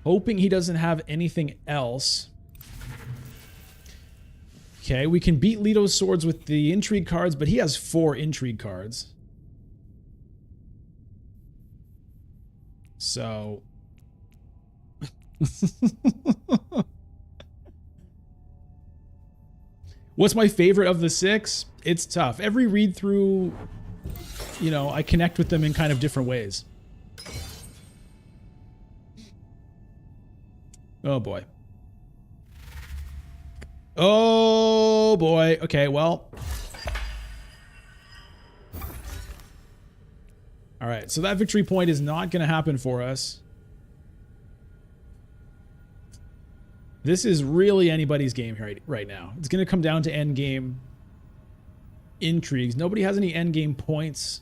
Hoping he doesn't have anything else. Okay, we can beat Leto's swords with the intrigue cards, but he has 4 intrigue cards. So... What's my favorite of the 6? It's tough. Every read through, you know, I connect with them in kind of different ways. Oh boy. Oh boy. Okay, well. All right, so that victory point is not going to happen for us. This is really anybody's game right now. It's going to come down to end game intrigues. Nobody has any end game points.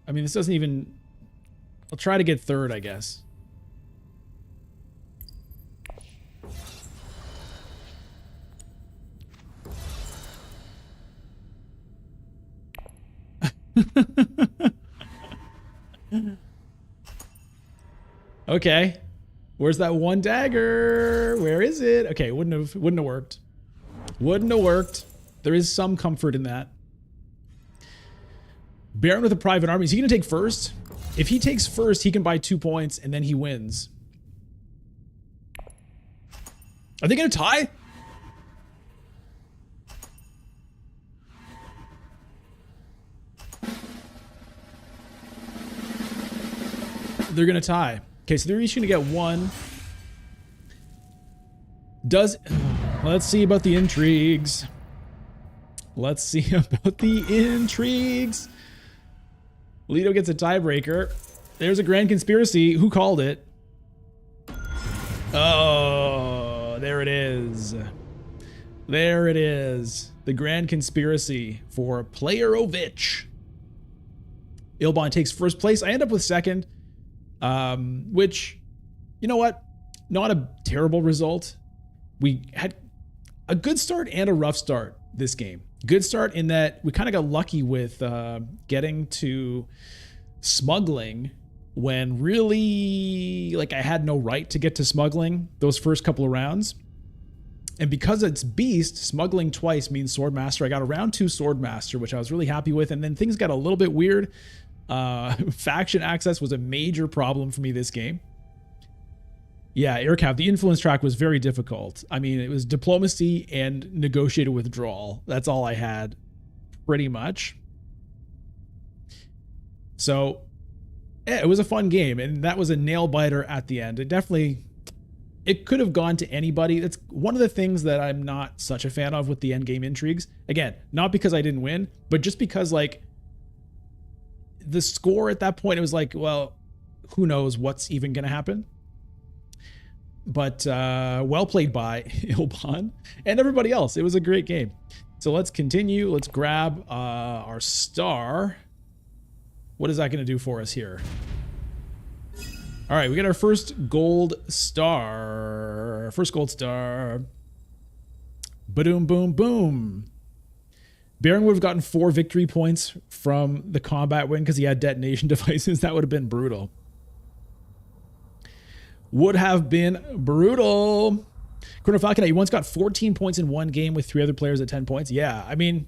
I mean, this doesn't even... I'll try to get 3rd, I guess. Okay. Where's that 1 dagger? Where is it? Okay, wouldn't have worked. Wouldn't have worked. There is some comfort in that. Baron with a private army. Is he going to take first? If he takes first, he can buy 2 points and then he wins. Are they going to tie? They're going to tie. Okay, so they're each going to get 1. Let's see about the intrigues. Let's see about the intrigues. Leto gets a tiebreaker. There's a grand conspiracy. Who called it? Oh, there it is. There it is. The grand conspiracy for Playerovich. Ilban takes first place. I end up with 2nd. Which, you know what? Not a terrible result. We had a good start and a rough start this game. Good start in that we kind of got lucky with getting to smuggling when really, like, I had no right to get to smuggling those first couple of rounds. And because it's Beast, smuggling twice means Swordmaster. I got a round 2 Swordmaster, which I was really happy with. And then things got a little bit weird. Faction access was a major problem for me this game. Yeah, Aircap, the influence track was very difficult. I mean, it was diplomacy and negotiated withdrawal. That's all I had, pretty much. So, yeah, it was a fun game, and that was a nail-biter at the end. It could have gone to anybody. That's one of the things that I'm not such a fan of with the endgame intrigues. Again, not because I didn't win, but just because, like, the score at that point, it was like, well, who knows what's even going to happen. But well played by Ilban and everybody else. It was a great game. So let's continue. Let's grab our star. What is that going to do for us here? All right, we got our first gold star. First gold star. Boom, boom, boom. Baron would have gotten 4 victory points from the combat win because he had detonation devices. That would have been brutal. Would have been brutal. Chrono Falconet, you once got 14 points in one game with 3 other players at 10 points. Yeah, I mean,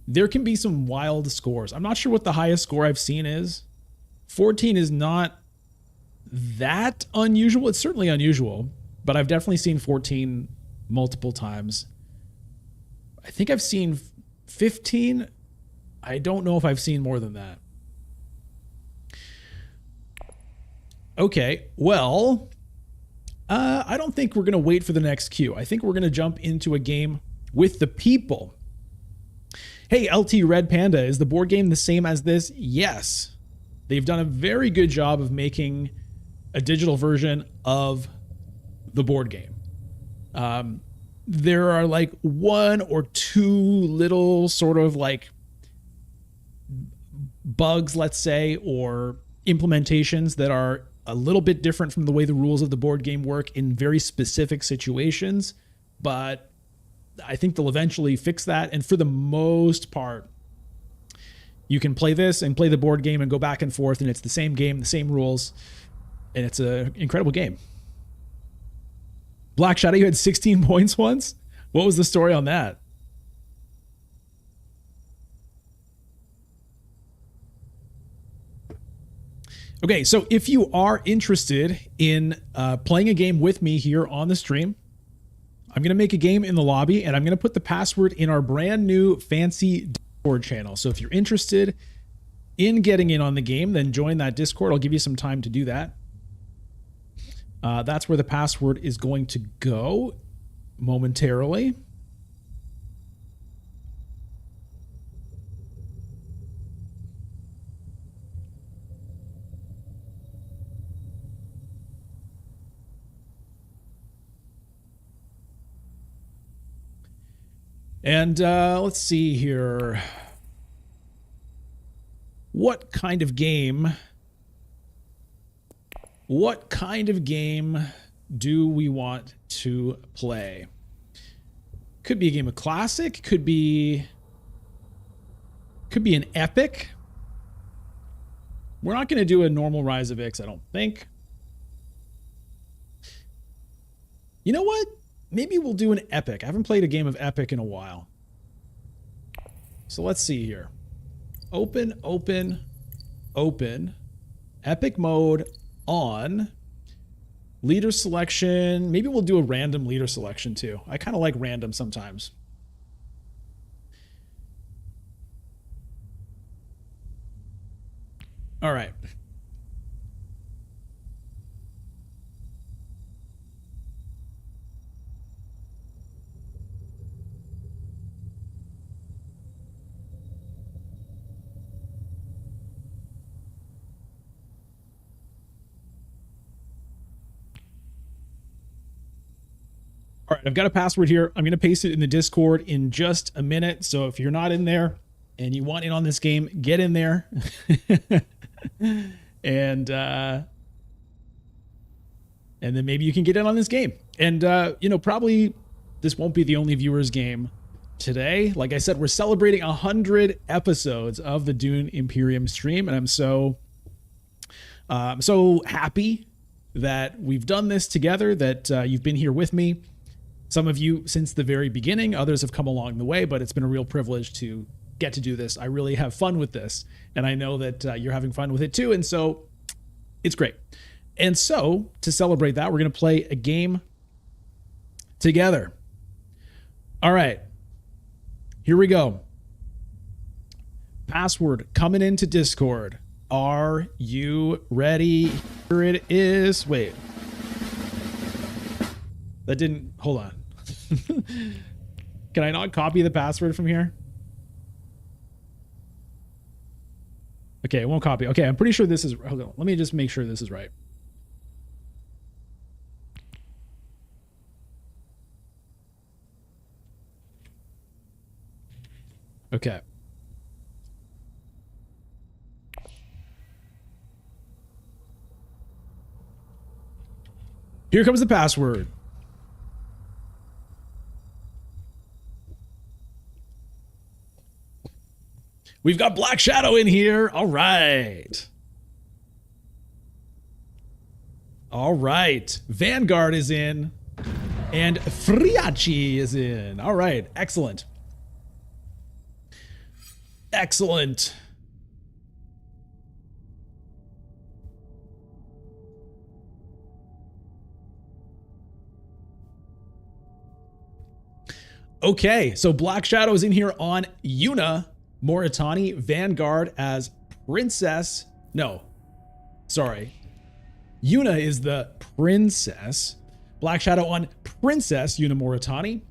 there can be some wild scores. I'm not sure what the highest score I've seen is. 14 is not that unusual. It's certainly unusual, but I've definitely seen 14 multiple times. I think I've seen 15. I don't know if I've seen more than that. Okay, well, I don't think we're going to wait for the next queue. I think we're going to jump into a game with the people. Hey, LT Red Panda, is the board game the same as this? Yes. They've done a very good job of making a digital version of the board game. There are like 1 or 2 little sort of like bugs, let's say, or implementations that are a little bit different from the way the rules of the board game work in very specific situations, but I think they'll eventually fix that. And for the most part, you can play this and play the board game and go back and forth, and it's the same game, the same rules, and it's an incredible game. Black Shadow, you had 16 points once? What was the story on that? Okay, so if you are interested in playing a game with me here on the stream, I'm going to make a game in the lobby, and I'm going to put the password in our brand new fancy Discord channel. So if you're interested in getting in on the game, then join that Discord. I'll give you some time to do that. That's where the password is going to go momentarily. And let's see here. What kind of game do we want to play? Could be a game of classic, could be an epic. We're not going to do a normal Rise of Ix, I don't think. You know what? Maybe we'll do an epic. I haven't played a game of epic in a while. So let's see here. Open. Epic mode on. Leader selection. Maybe we'll do a random leader selection too. I kind of like random sometimes. All right. All right, I've got a password here. I'm going to paste it in the Discord in just a minute. So if you're not in there and you want in on this game, get in there. And then maybe you can get in on this game. And, you know, probably this won't be the only viewers game today. Like I said, we're celebrating 100 episodes of the Dune Imperium stream. And I'm so happy that we've done this together, that you've been here with me. Some of you since the very beginning, others have come along the way, but it's been a real privilege to get to do this. I really have fun with this, and I know that you're having fun with it too, and so it's great. And so, to celebrate that, we're going to play a game together. All right, here we go. Password coming into Discord. Are you ready? Here it is. Wait. That didn't, hold on. Can I not copy the password from here? Okay, it won't copy. Okay, I'm pretty sure this is, hold on. Let me just make sure this is right. Okay. Here comes the password. We've got Black Shadow in here. All right. All right. Vanguard is in. And Friachi is in. All right. Excellent. Excellent. Okay. So Black Shadow is in here on Yuna Moritani, Vanguard as Princess. No. Sorry. Yuna is the princess. Black Shadow on Princess Yuna Moritani,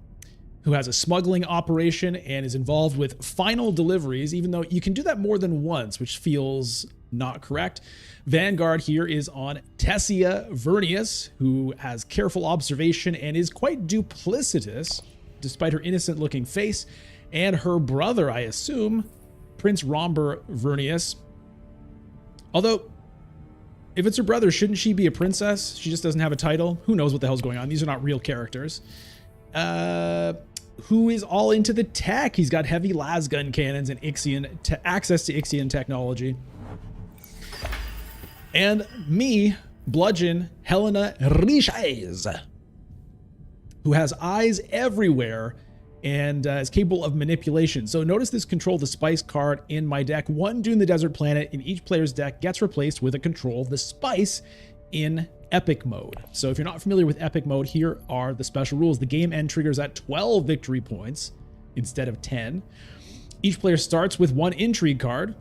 who has a smuggling operation and is involved with final deliveries, even though you can do that more than once, which feels not correct. Vanguard here is on Tessia Vernius, who has careful observation and is quite duplicitous, despite her innocent-looking face, and her brother, I assume, Prince Romber Vernius. Although, if it's her brother, shouldn't she be a princess? She just doesn't have a title. Who knows what the hell's going on? These are not real characters. Who is all into the tech? He's got heavy lasgun cannons and Ixian access to Ixian technology. And me, Bludgeon Helena Riches, who has eyes everywhere and is capable of manipulation. So notice this Control the Spice card in my deck. One Dune the Desert Planet in each player's deck gets replaced with a Control the Spice in Epic mode. So if you're not familiar with Epic mode, here are the special rules. The game end triggers at 12 victory points instead of 10. Each player starts with 1 intrigue card.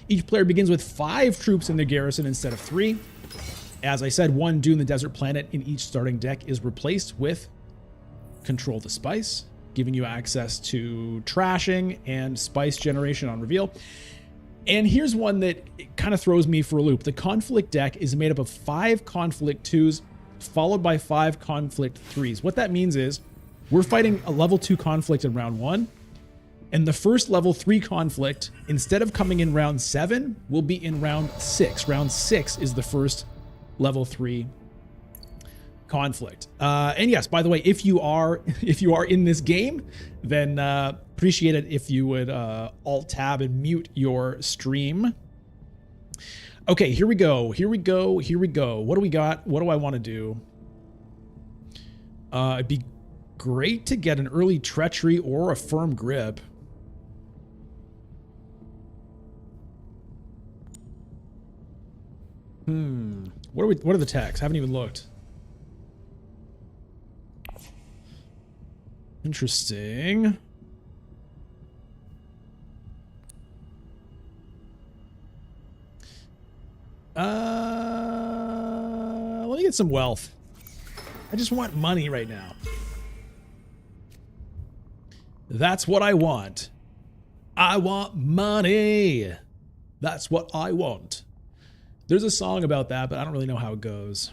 Each player begins with 5 troops in their garrison instead of 3. As I said, 1 Dune the Desert Planet in each starting deck is replaced with Control the Spice, giving you access to trashing and spice generation on reveal. And here's one that kind of throws me for a loop. The conflict deck is made up of 5 conflict 2s followed by 5 conflict 3s. What that means is we're fighting a level 2 conflict in round 1, and the first level 3 conflict, instead of coming in round 7, will be in round 6. Round 6 is the first level 3 conflict. And yes, by the way, if you are in this game, then appreciate it if you would alt tab and mute your stream. Okay, here we go. Here we go. Here we go. What do we got? What do I want to do? It'd be great to get an early treachery or a firm grip. What are the tags? I haven't even looked. Interesting. Let me get some wealth. I just want money right now. That's what I want. I want money. That's what I want. There's a song about that, but I don't really know how it goes.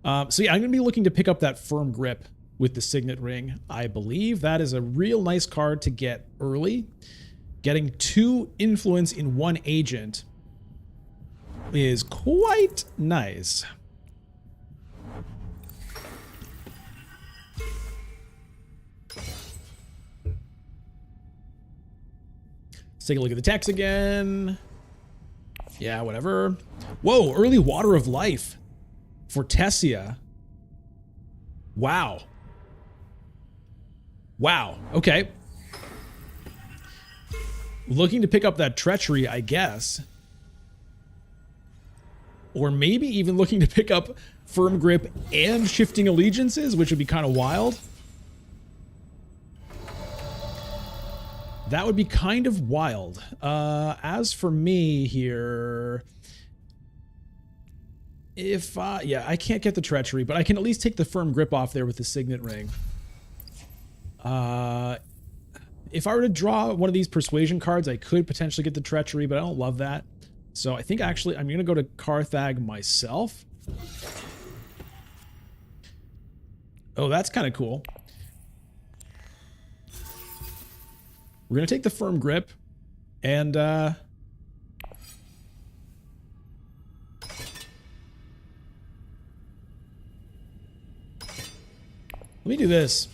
So yeah, I'm going to be looking to pick up that firm grip with the Signet Ring. I believe that is a real nice card to get early. Getting 2 influence in 1 agent is quite nice. Let's take a look at the text again. Yeah, whatever. Whoa, early Water of Life for Tessia. Wow. Wow. Okay. Looking to pick up that treachery, I guess. Or maybe even looking to pick up firm grip and shifting allegiances, which would be kind of wild. That would be kind of wild. As for me here, if yeah, I can't get the treachery, but I can at least take the firm grip off there with the Signet Ring. If I were to draw one of these persuasion cards, I could potentially get the treachery, but I don't love that. So I think actually I'm going to go to Carthag myself. Oh, that's kind of cool. We're going to take the firm grip and Let me do this.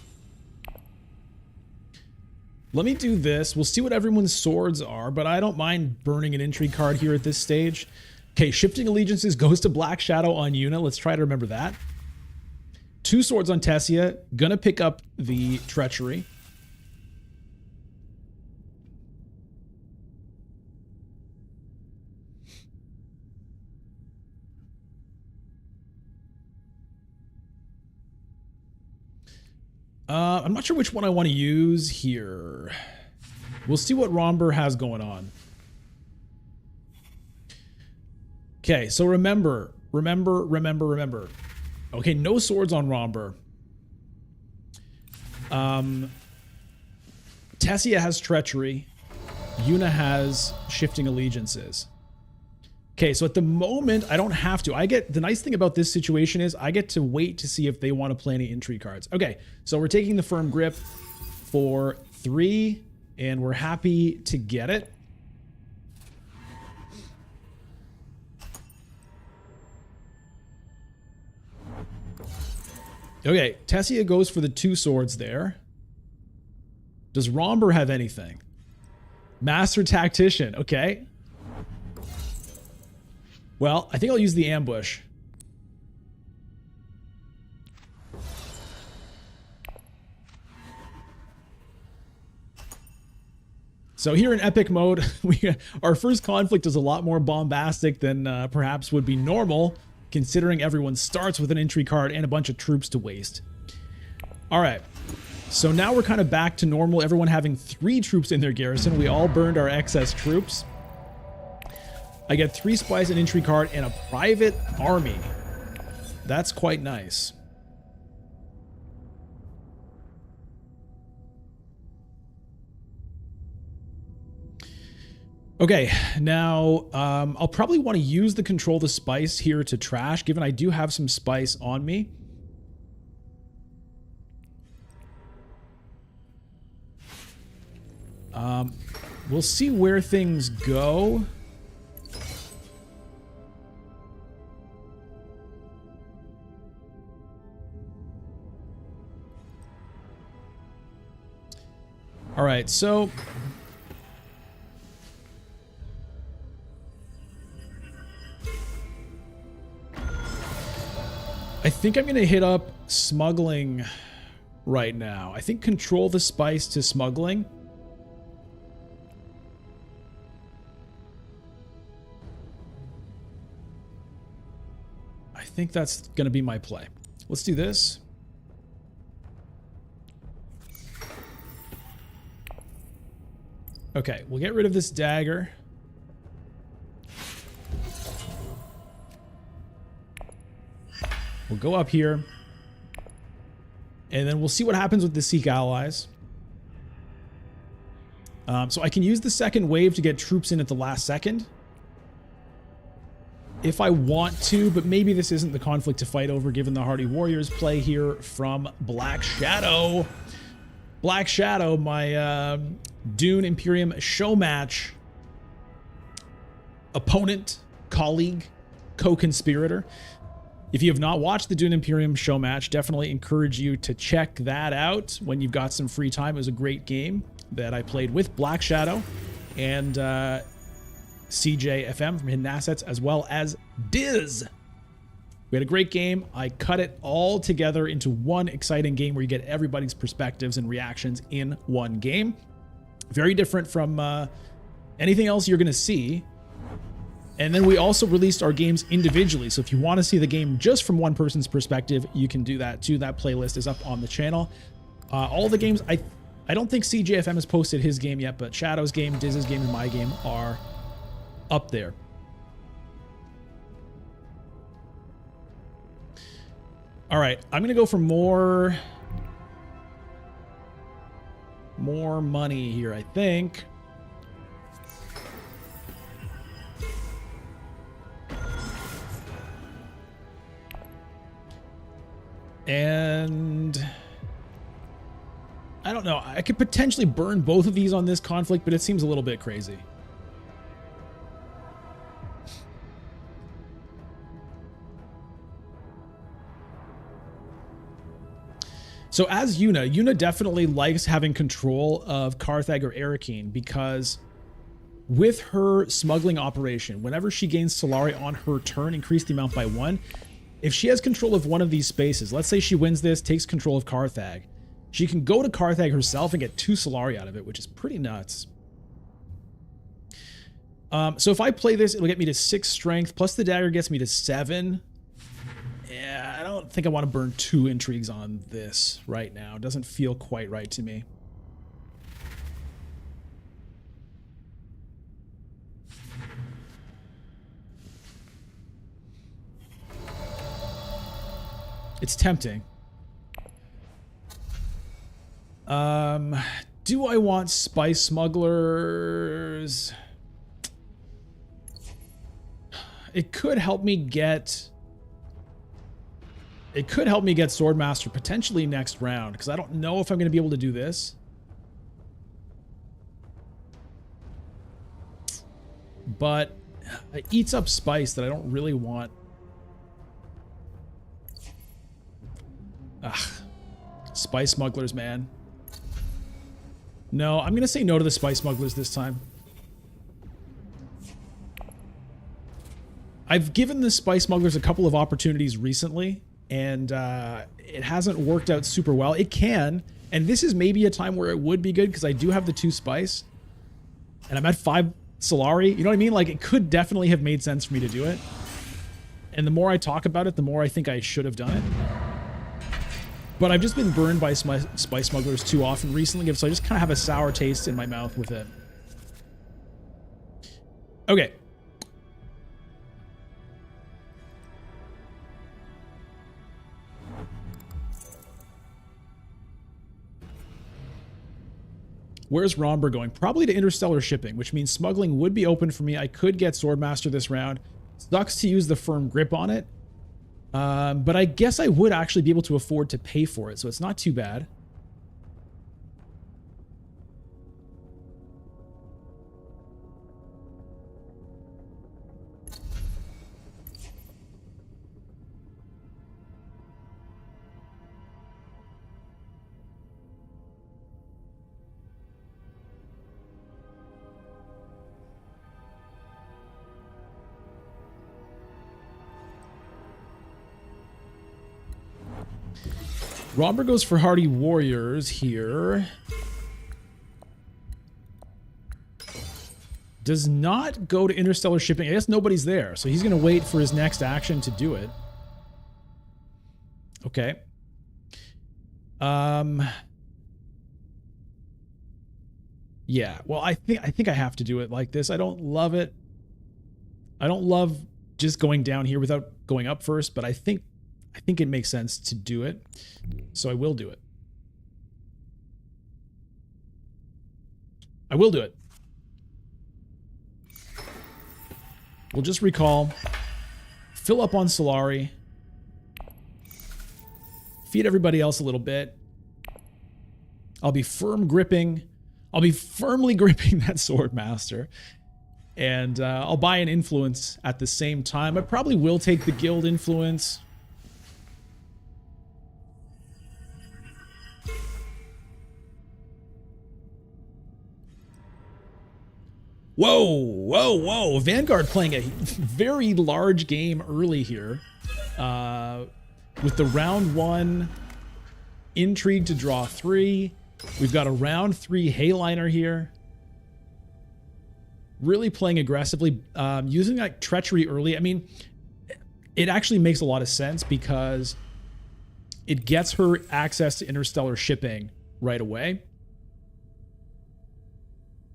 Let me do this. We'll see what everyone's swords are, but I don't mind burning an intrigue card here at this stage. Okay, shifting allegiances goes to Black Shadow on Yuna. Let's try to remember that. 2 swords on Tessia. Gonna pick up the treachery. I'm not sure which one I want to use here. We'll see what Romber has going on. Okay, so remember. Okay, no swords on Romber. Tessia has treachery. Yuna has shifting allegiances. Okay, so at the moment, I don't have to. The nice thing about this situation is I get to wait to see if they want to play any intrigue cards. Okay, so we're taking the firm grip for 3, and we're happy to get it. Okay, Tessia goes for the 2 swords there. Does Romber have anything? Master Tactician, okay. Well, I think I'll use the ambush. So here in epic mode, our first conflict is a lot more bombastic than perhaps would be normal, considering everyone starts with an intrigue card and a bunch of troops to waste. All right, so now we're kind of back to normal, everyone having 3 troops in their garrison. We all burned our excess troops. I get 3 spies, an intrigue card, and a private army. That's quite nice. Okay, now I'll probably want to use the control the spice here to trash, given I do have some spice on me. We'll see where things go. All right, so I think I'm going to hit up smuggling right now. I think control the spice to smuggling. I think that's going to be my play. Let's do this. Okay, we'll get rid of this dagger. We'll go up here. And then we'll see what happens with the Sikh allies. So I can use the second wave to get troops in at the last second, if I want to, but maybe this isn't the conflict to fight over given the Hardy Warriors play here from Black Shadow. Black Shadow, my Dune Imperium show match opponent, colleague, co-conspirator. If you have not watched the Dune Imperium show match, definitely encourage you to check that out when you've got some free time. It was a great game that I played with Black Shadow and CJFM from Hidden Assets, as well as Diz. We had a great game. I cut it all together into one exciting game where you get everybody's perspectives and reactions in one game. Very different from anything else you're going to see. And then we also released our games individually. So if you want to see the game just from one person's perspective, you can do that too. That playlist is up on the channel. All the games, I don't think CJFM has posted his game yet, but Shadow's game, Diz's game, and my game are up there. All right, I'm gonna go for more money here, I think. And I don't know, I could potentially burn both of these on this conflict, but it seems a little bit crazy. So as Yuna definitely likes having control of Carthag or Arakeen because with her smuggling operation, whenever she gains Solari on her turn, increase the amount by 1. If she has control of one of these spaces, let's say she wins this, takes control of Carthag, she can go to Carthag herself and get 2 Solari out of it, which is pretty nuts. So if I play this, it'll get me to 6 strength, plus the dagger gets me to 7. Yeah, I don't think I want to burn 2 intrigues on this right now. It doesn't feel quite right to me. It's tempting. Do I want spice smugglers? It could help me get... It could help me get Swordmaster potentially next round, because I don't know if I'm going to be able to do this. But it eats up spice that I don't really want. Ugh. Spice smugglers, man. No, I'm going to say no to the spice smugglers this time. I've given the spice smugglers a couple of opportunities recently, and it hasn't worked out super well. It can, and this is maybe a time where it would be good because I do have the 2 spice, and I'm at 5 Solari. You know what I mean? Like, it could definitely have made sense for me to do it. And the more I talk about it, the more I think I should have done it. But I've just been burned by spice smugglers too often recently, so I just kind of have a sour taste in my mouth with it. Okay. Where's Romber going? Probably to interstellar shipping, which means smuggling would be open for me. I could get Swordmaster this round. Sucks to use the firm grip on it. But I guess I would actually be able to afford to pay for it, so it's not too bad. Robert goes for Hardy Warriors here. Does not go to interstellar shipping. I guess nobody's there, so he's going to wait for his next action to do it. Okay. Yeah, well, I think I have to do it like this. I don't love it. I don't love just going down here without going up first, but I think it makes sense to do it, so I will do it. I will do it. We'll just recall, fill up on Solari, feed everybody else a little bit. I'll be firmly gripping that Swordmaster, and I'll buy an influence at the same time. I probably will take the guild influence. Whoa, whoa, whoa. Vanguard playing a very large game early here. With the round 1 intrigue to draw 3. We've got a round 3 Hayliner here. Really playing aggressively. Using like treachery early. I mean, it actually makes a lot of sense because it gets her access to interstellar shipping right away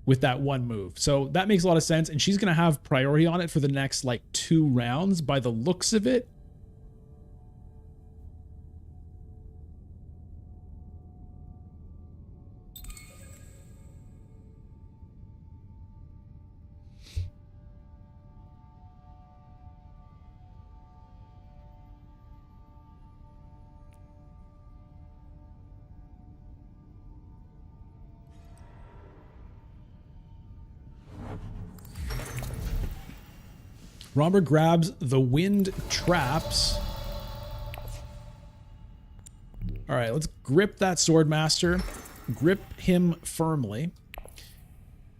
with that one move. So that makes a lot of sense, and she's going to have priority on it for the next like 2 rounds by the looks of it. Robert grabs the wind traps. All right, let's grip that sword master. Grip him firmly.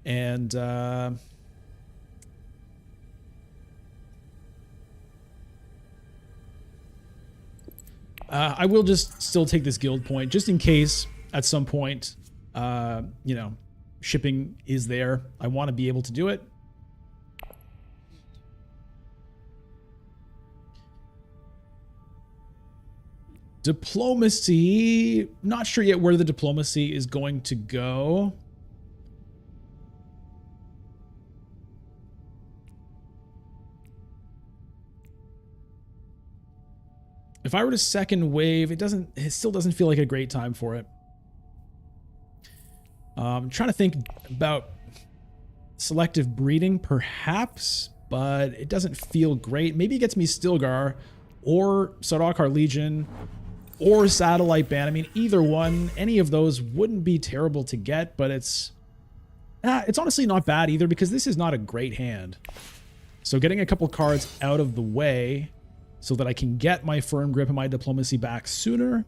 And I will just still take this guild point just in case at some point, you know, shipping is there. I want to be able to do it. Diplomacy, not sure yet where the diplomacy is going to go. If I were to second wave, it still doesn't feel like a great time for it. I'm trying to think about selective breeding, perhaps, but it doesn't feel great. Maybe it gets me Stilgar or Sardaukar Legion or Satellite Ban. I mean, either one, any of those wouldn't be terrible to get, but it's honestly not bad either because this is not a great hand. So getting a couple cards out of the way so that I can get my firm grip and my diplomacy back sooner,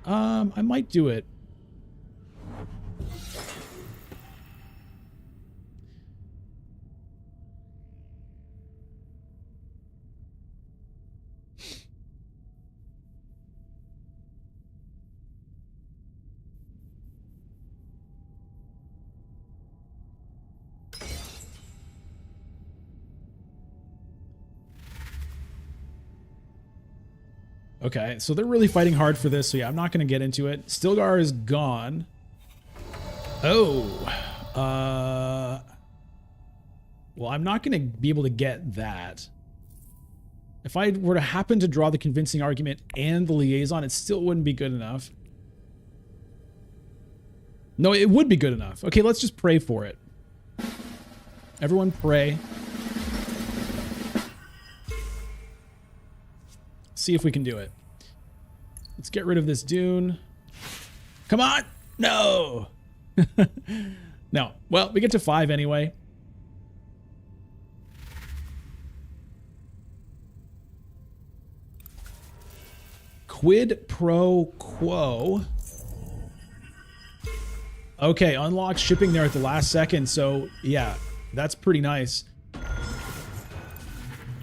I might do it. Okay, so they're really fighting hard for this, so yeah, I'm not going to get into it. Stilgar is gone. Oh. Well, I'm not going to be able to get that. If I were to happen to draw the convincing argument and the liaison, it still wouldn't be good enough. No, it would be good enough. Okay, let's just pray for it. Everyone pray. See if we can do it. Let's get rid of this Dune. Come on! No! No. Well, we get to 5 anyway. Quid pro quo. Okay, unlocked shipping there at the last second, so yeah, that's pretty nice.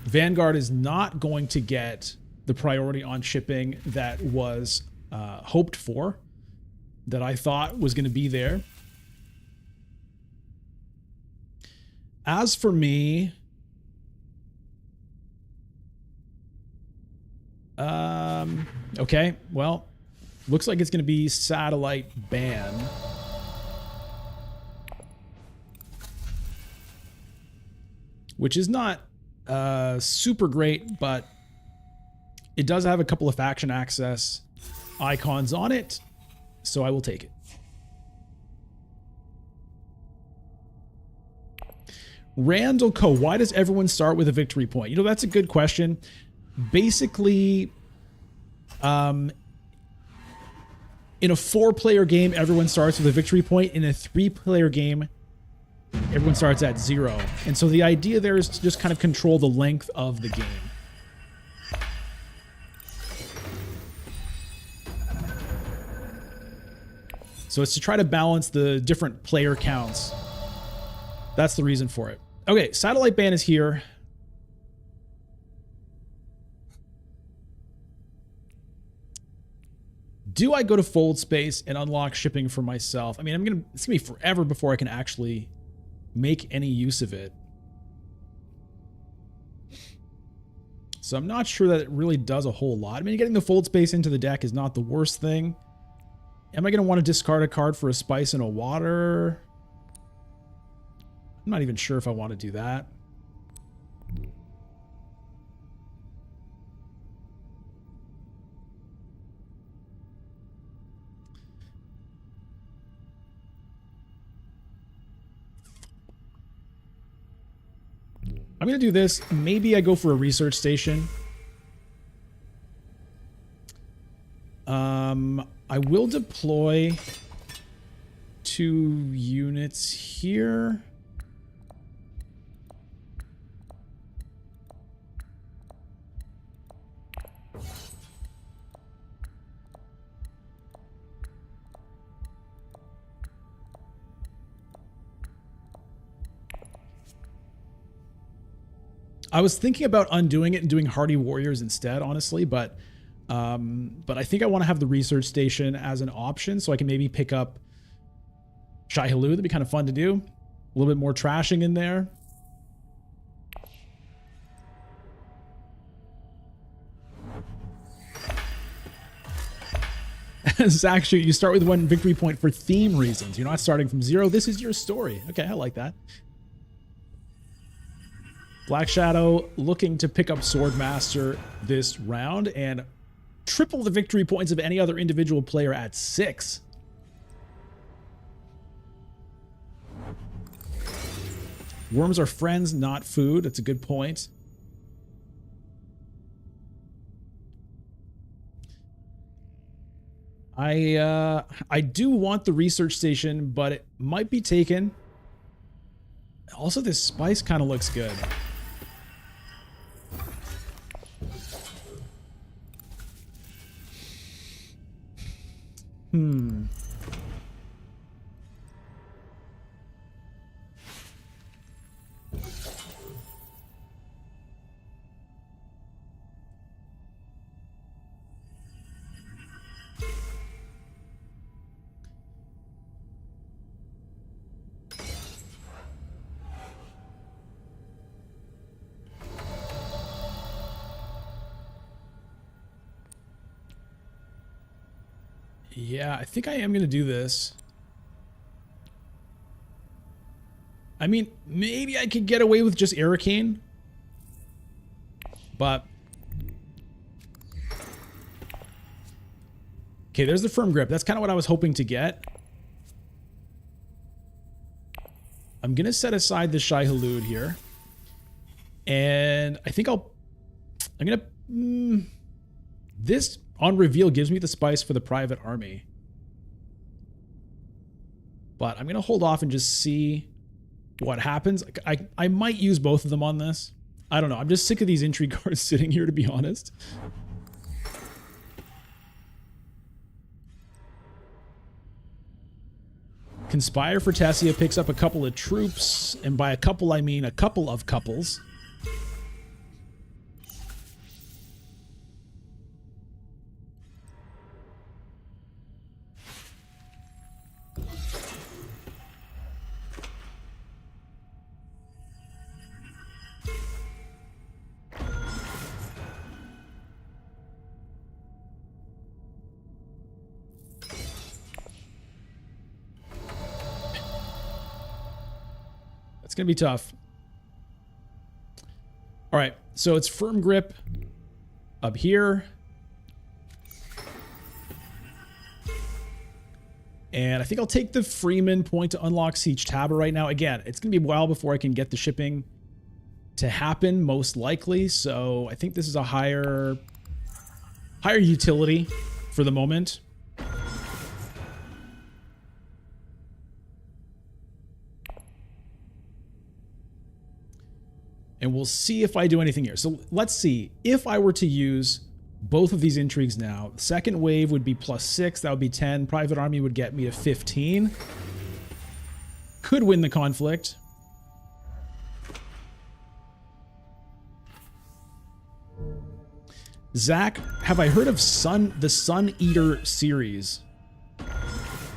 Vanguard is not going to get the priority on shipping that was hoped for, that I thought was going to be there. As for me, okay, well, looks like it's going to be Satellite Ban. Which is not super great, but it does have a couple of faction access icons on it, so I will take it. Randall Co. Why does everyone start with a victory point? You know, that's a good question. Basically, in a 4-player game, everyone starts with a victory point. In a 3-player game, everyone starts at 0. And so the idea there is to just kind of control the length of the game. So it's to try to balance the different player counts. That's the reason for it. Okay, Satellite Ban is here. Do I go to Fold Space and unlock shipping for myself? I mean, it's gonna be forever before I can actually make any use of it. So I'm not sure that it really does a whole lot. I mean, getting the Fold Space into the deck is not the worst thing. Am I going to want to discard a card for a Spice and a Water? I'm not even sure if I want to do that. I'm going to do this. Maybe I go for a research station. I will deploy 2 units here. I was thinking about undoing it and doing Hardy Warriors instead, honestly, but I think I want to have the research station as an option so I can maybe pick up Shai-Hulud. That'd be kind of fun to do. A little bit more trashing in there. Zach, shoot, you start with 1 victory point for theme reasons. You're not starting from 0. This is your story. Okay, I like that. Black Shadow looking to pick up Swordmaster this round and triple the victory points of any other individual player at 6. Worms are friends, not food. That's a good point. I do want the research station, but it might be taken. Also, this spice kind of looks good. Yeah, I think I am going to do this. I mean, maybe I could get away with just Arcane. But... okay, there's the Firm Grip. That's kind of what I was hoping to get. I'm going to set aside the Shai-Hulud here. And I think I'm going to... this... on reveal gives me the spice for the private army. But I'm going to hold off and just see what happens. I might use both of them on this. I don't know. I'm just sick of these intrigue cards sitting here, to be honest. Conspire for Tessia picks up a couple of troops. And by a couple, I mean a couple of couples. It's going to be tough. All right, so it's Firm Grip up here. And I think I'll take the Freeman point to unlock Siege Tabor right now. Again, it's going to be a while before I can get the shipping to happen, most likely. So I think this is a higher utility for the moment. And we'll see if I do anything here. So let's see. If I were to use both of these intrigues now, the second wave would be +6. That would be 10. Private Army would get me to 15. Could win the conflict. Zach, have I heard of the Sun Eater series?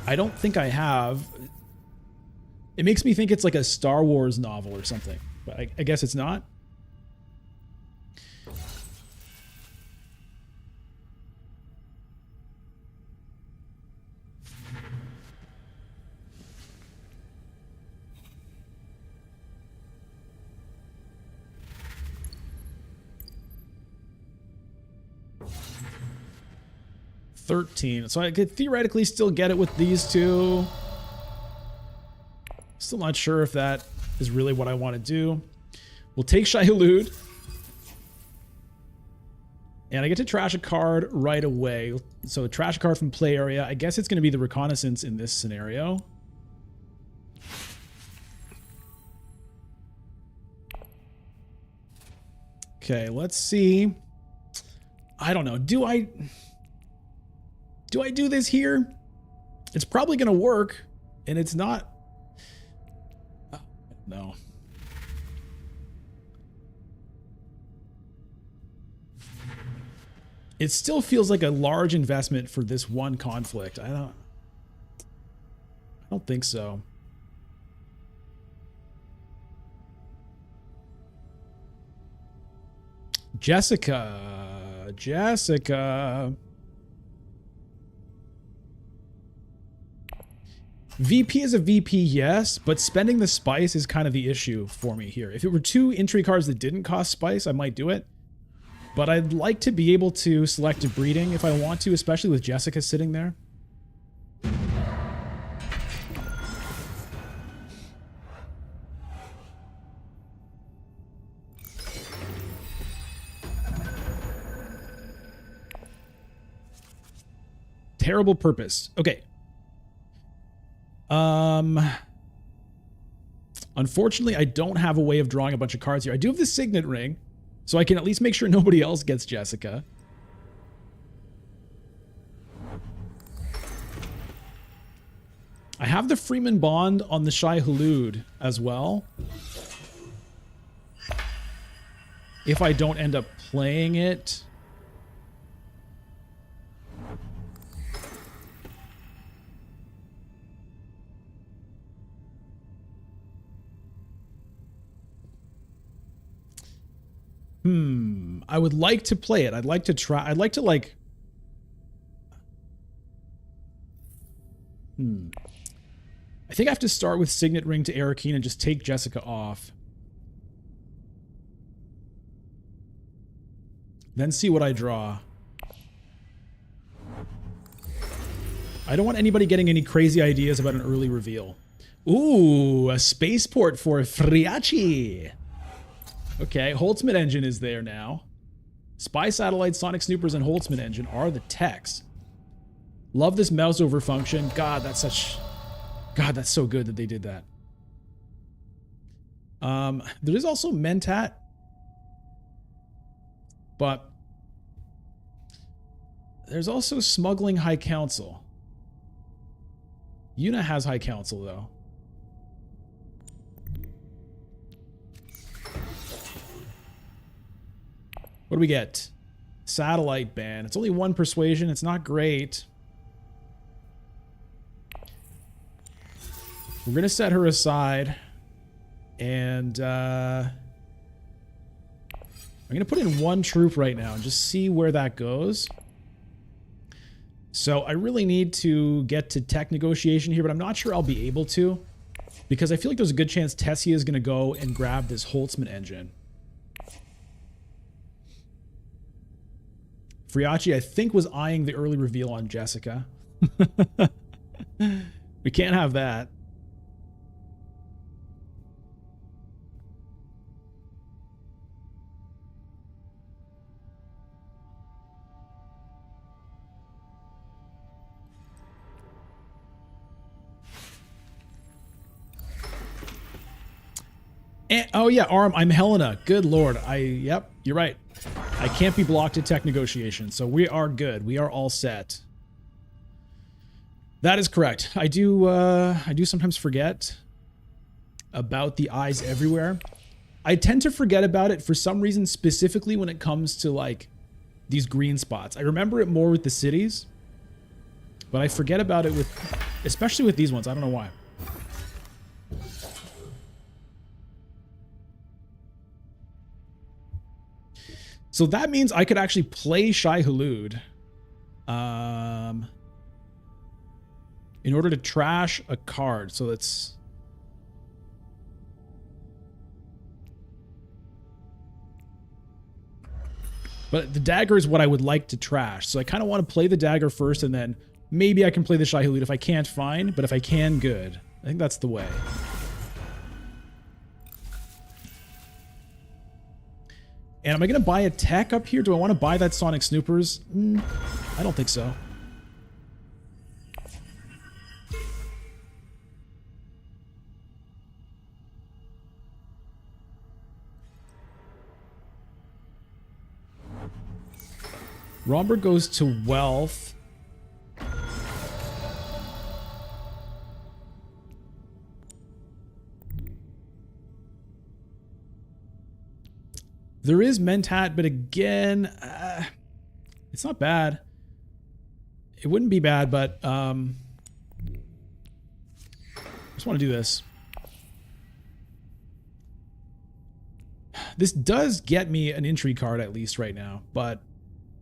I don't think I have. It makes me think it's like a Star Wars novel or something. But I guess it's not. $13. So I could theoretically still get it with these two. Still not sure if that is really what I want to do. We'll take Shai-Hulud. And I get to trash a card right away. So trash a card from play area. I guess it's going to be the reconnaissance in this scenario. Okay, let's see. I don't know. Do I do this here? It's probably going to work. And it's not... no. It still feels like a large investment for this one conflict. I don't think so. Jessica. VP is a VP, yes, but spending the spice is kind of the issue for me here. If it were 2 entry cards that didn't cost spice, I might do it. But I'd like to be able to select a breeding if I want to, especially with Jessica sitting there. Terrible purpose. Okay. Unfortunately, I don't have a way of drawing a bunch of cards here. I do have the Signet Ring, so I can at least make sure nobody else gets Jessica. I have the Freeman Bond on the Shai Hulud as well. If I don't end up playing it. I would like to play it. I'd like to try. I'd like to like... I think I have to start with Signet Ring to Arakeen and just take Jessica off. Then see what I draw. I don't want anybody getting any crazy ideas about an early reveal. Ooh, a spaceport for Friachi. Okay, Holtzman Engine is there now. Spy Satellite, Sonic Snoopers, and Holtzman Engine are the techs. Love this mouse over function. God, that's such... God, that's so good that they did that. There is also Mentat. But there's also Smuggling High Council. Yuna has High Council, though. What do we get? Satellite ban. It's only 1 persuasion. It's not great. We're going to set her aside. And I'm going to put in 1 troop right now and just see where that goes. So I really need to get to tech negotiation here, but I'm not sure I'll be able to. Because I feel like there's a good chance Tessia is going to go and grab this Holtzman engine. Friachi, I think, was eyeing the early reveal on Jessica. We can't have that. And, oh yeah, Arm, I'm Helena. Good lord. Yep, you're right. I can't be blocked at tech negotiation, so we are good. We are all set. That is correct. I do sometimes forget about the eyes everywhere. I tend to forget about it for some reason, specifically when it comes to like these green spots. I remember it more with the cities, but I forget about it with, especially with these ones. I don't know why. So that means I could actually play Shai Hulud in order to trash a card. So that's... But the dagger is what I would like to trash. So I kind of want to play the dagger first, and then maybe I can play the Shai Hulud. If I can't, fine. But if I can, good. I think that's the way. And am I going to buy a tech up here? Do I want to buy that Sonic Snoopers? I don't think so. Romberg goes to Wealth. There is Mentat, but again, It's not bad. It wouldn't be bad, but I just want to do this. This does get me an intrigue card at least right now, but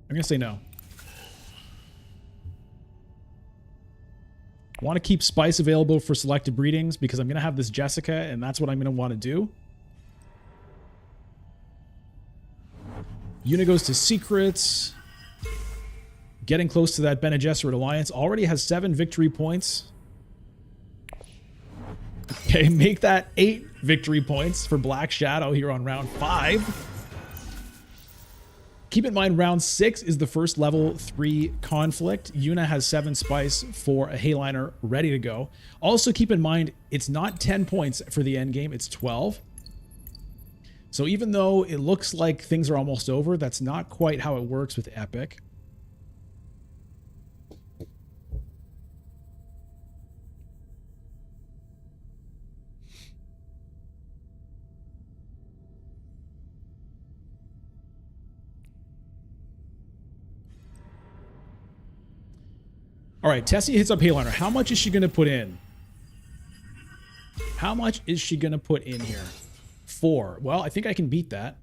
I'm going to say no. I want to keep spice available for selected breedings because I'm going to have this Jessica, and that's what I'm going to want to do. Una goes to secrets. Getting close to that Bene Gesserit alliance. Already has 7 victory points. Okay, make that 8 victory points for Black Shadow here on round 5. Keep in mind, round 6 is the first level 3 conflict. Una has 7 spice for a Helena ready to go. Also keep in mind, it's not 10 points for the end game, it's 12. So even though it looks like things are almost over, that's not quite how it works with Epic. All right, Tessie hits up Helena. How much is she going to put in? How much is she going to put in here? 4. Well, I think I can beat that.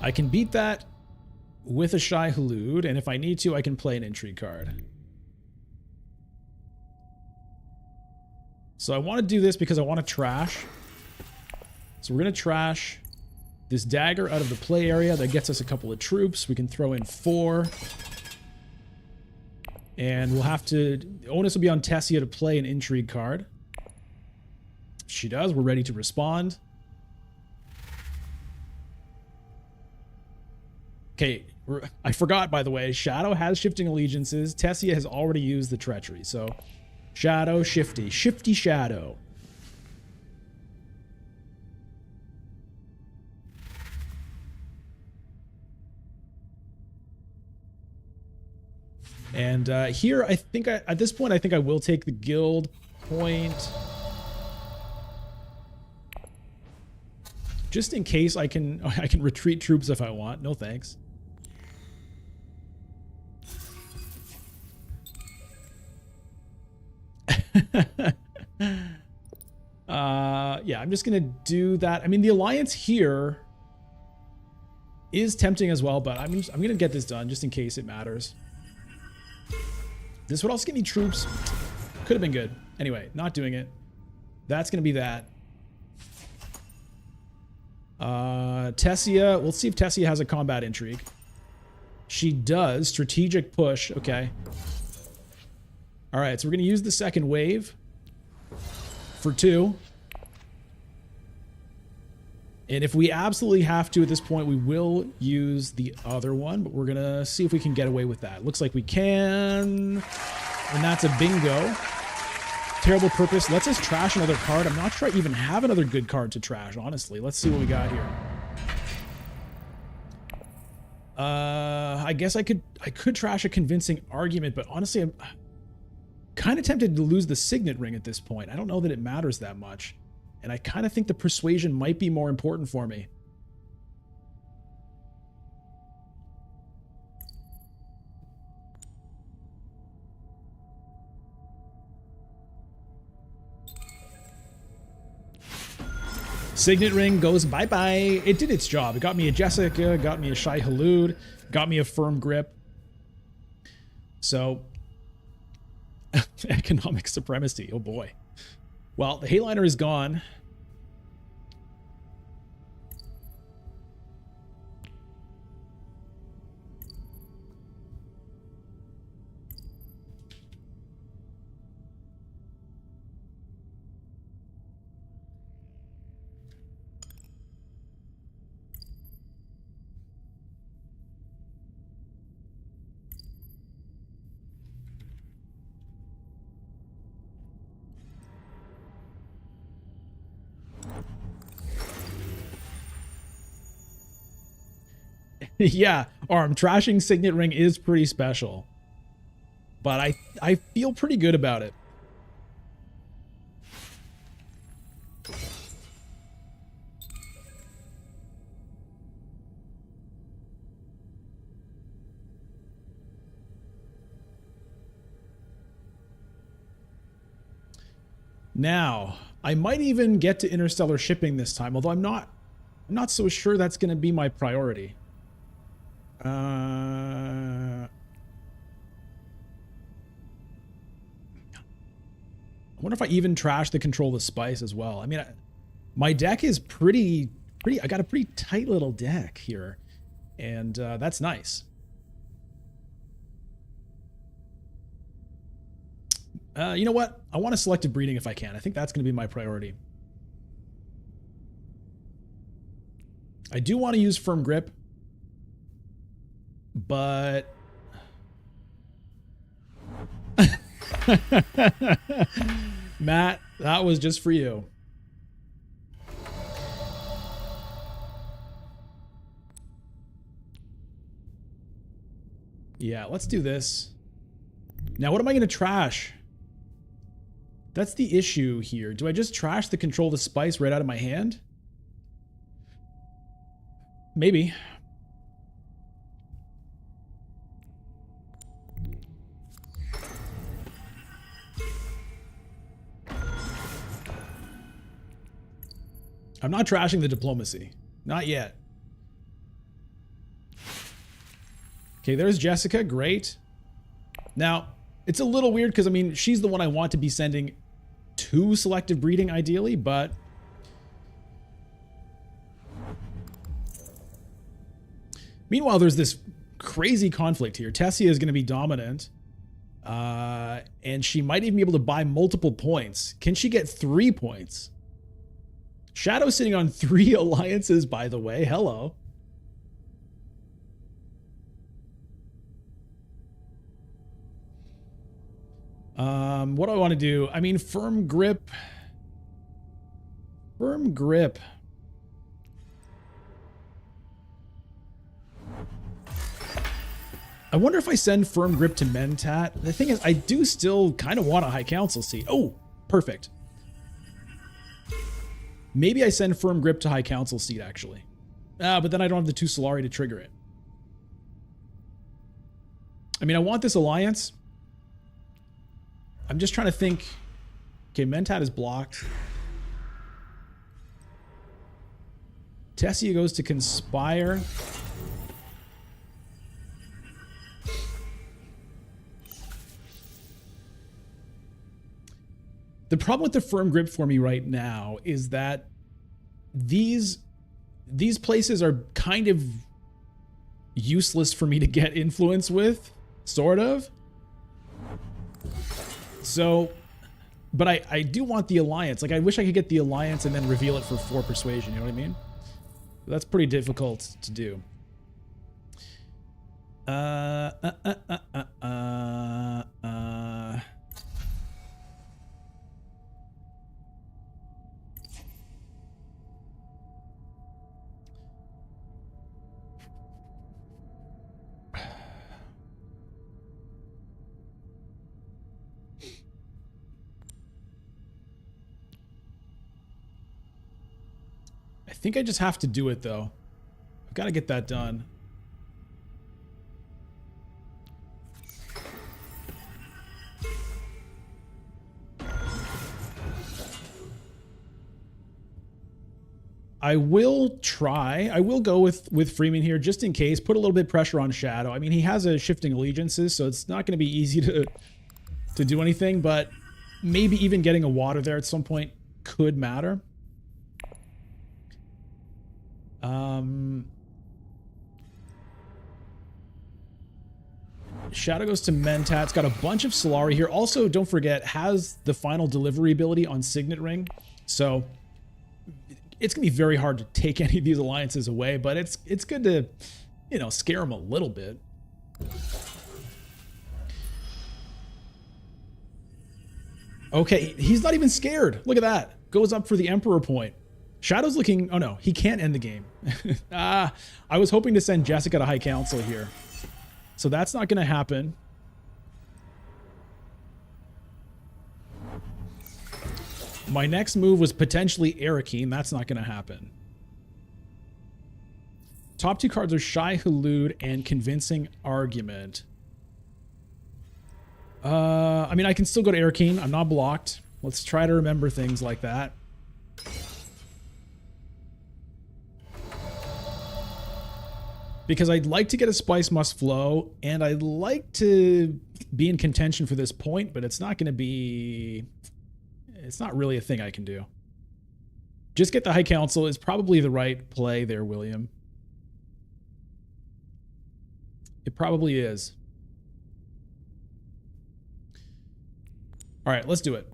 I can beat that with a Shy Halud, and if I need to, I can play an intrigue card. So I want to do this because I want to trash. So we're going to trash this dagger out of the play area. That gets us a couple of troops. We can throw in 4. And we'll have to... The onus will be on Tessia to play an intrigue card. If she does, we're ready to respond. Okay, I forgot, by the way, Shadow has shifting allegiances. Tessia has already used the treachery, so... Shadow, Shifty. Shifty Shadow. And here, I think at this point, I think I will take the guild point. Just in case I can retreat troops if I want. No thanks. Yeah, I'm just gonna do that. I mean, the alliance here is tempting as well, but I'm gonna get this done just in case it matters. This would also give me troops. Could have been good. Anyway, not doing it. That's gonna be that. Tessia. We'll see if Tessia has a combat intrigue. She does. Strategic push. Okay. All right, so we're going to use the second wave for 2. And if we absolutely have to at this point, we will use the other one, but we're going to see if we can get away with that. Looks like we can. And that's a bingo. Terrible purpose. Let's just trash another card. I'm not sure I even have another good card to trash, honestly. Let's see what we got here. I guess I could trash a convincing argument, but honestly, I'm kind of tempted to lose the signet ring at this point. I don't know that it matters that much. And I kind of think the persuasion might be more important for me. Signet ring goes bye-bye. It did its job. It got me a Jessica, got me a Shy Halud, got me a firm grip. So... economic supremacy. Oh boy. Well, the Helena is gone. Yeah, Arm, trashing Signet Ring is pretty special. but I feel pretty good about it. Now, I might even get to interstellar shipping this time, although I'm not so sure that's going to be my priority. I wonder if I even trash the control the spice as well. I mean, my deck is pretty. I got a pretty tight little deck here, and that's nice. You know what? I want a selective breeding if I can. I think that's going to be my priority. I do want to use firm grip, but Matt, that was just for you. Yeah, let's do this. Now, what am I going to trash? That's the issue here. Do I just trash the control the spice right out of my hand? Maybe. I'm not trashing the diplomacy. Not yet. Okay, there's Jessica. Great. Now, it's a little weird because, I mean, she's the one I want to be sending to selective breeding, ideally, but... Meanwhile, there's this crazy conflict here. Tessia is going to be dominant, and she might even be able to buy multiple points. Can she get 3 points? Shadow's sitting on 3 alliances, by the way. Hello. What do I want to do? I mean, firm grip. Firm grip. I wonder if I send firm grip to Mentat. The thing is, I do still kind of want a high council seat. Oh, perfect. Maybe I send firm grip to high council seat, actually. But then I don't have the 2 Solari to trigger it. I mean, I want this alliance. I'm just trying to think. Okay, Mentat is blocked. Tessia goes to Conspire. The problem with the firm grip for me right now is that these places are kind of useless for me to get influence with, sort of. So, but I do want the alliance. Like, I wish I could get the alliance and then reveal it for 4 persuasion, you know what I mean? That's pretty difficult to do. I think I just have to do it, though. I've got to get that done. I will try. I will go with Freeman here just in case. Put a little bit of pressure on Shadow. I mean, he has a shifting allegiances, so it's not going to be easy to do anything, but maybe even getting a water there at some point could matter. Shadow goes to Mentat. It's got a bunch of Solari here. Also, don't forget, has the final delivery ability on Signet Ring. So it's going to be very hard to take any of these alliances away, but it's good to, you know, scare them a little bit. Okay, he's not even scared. Look at that. Goes up for the Emperor point. Shadow's looking... Oh, no. He can't end the game. I was hoping to send Jessica to High Council here. So that's not going to happen. My next move was potentially Arakeen. That's not going to happen. Top 2 cards are Shy Halud and Convincing Argument. I mean, I can still go to Arakeen. I'm not blocked. Let's try to remember things like that. Because I'd like to get a Spice Must Flow, and I'd like to be in contention for this point, but it's not going to be... It's not really a thing I can do. Just get the High Council is probably the right play there, William. It probably is. All right, let's do it.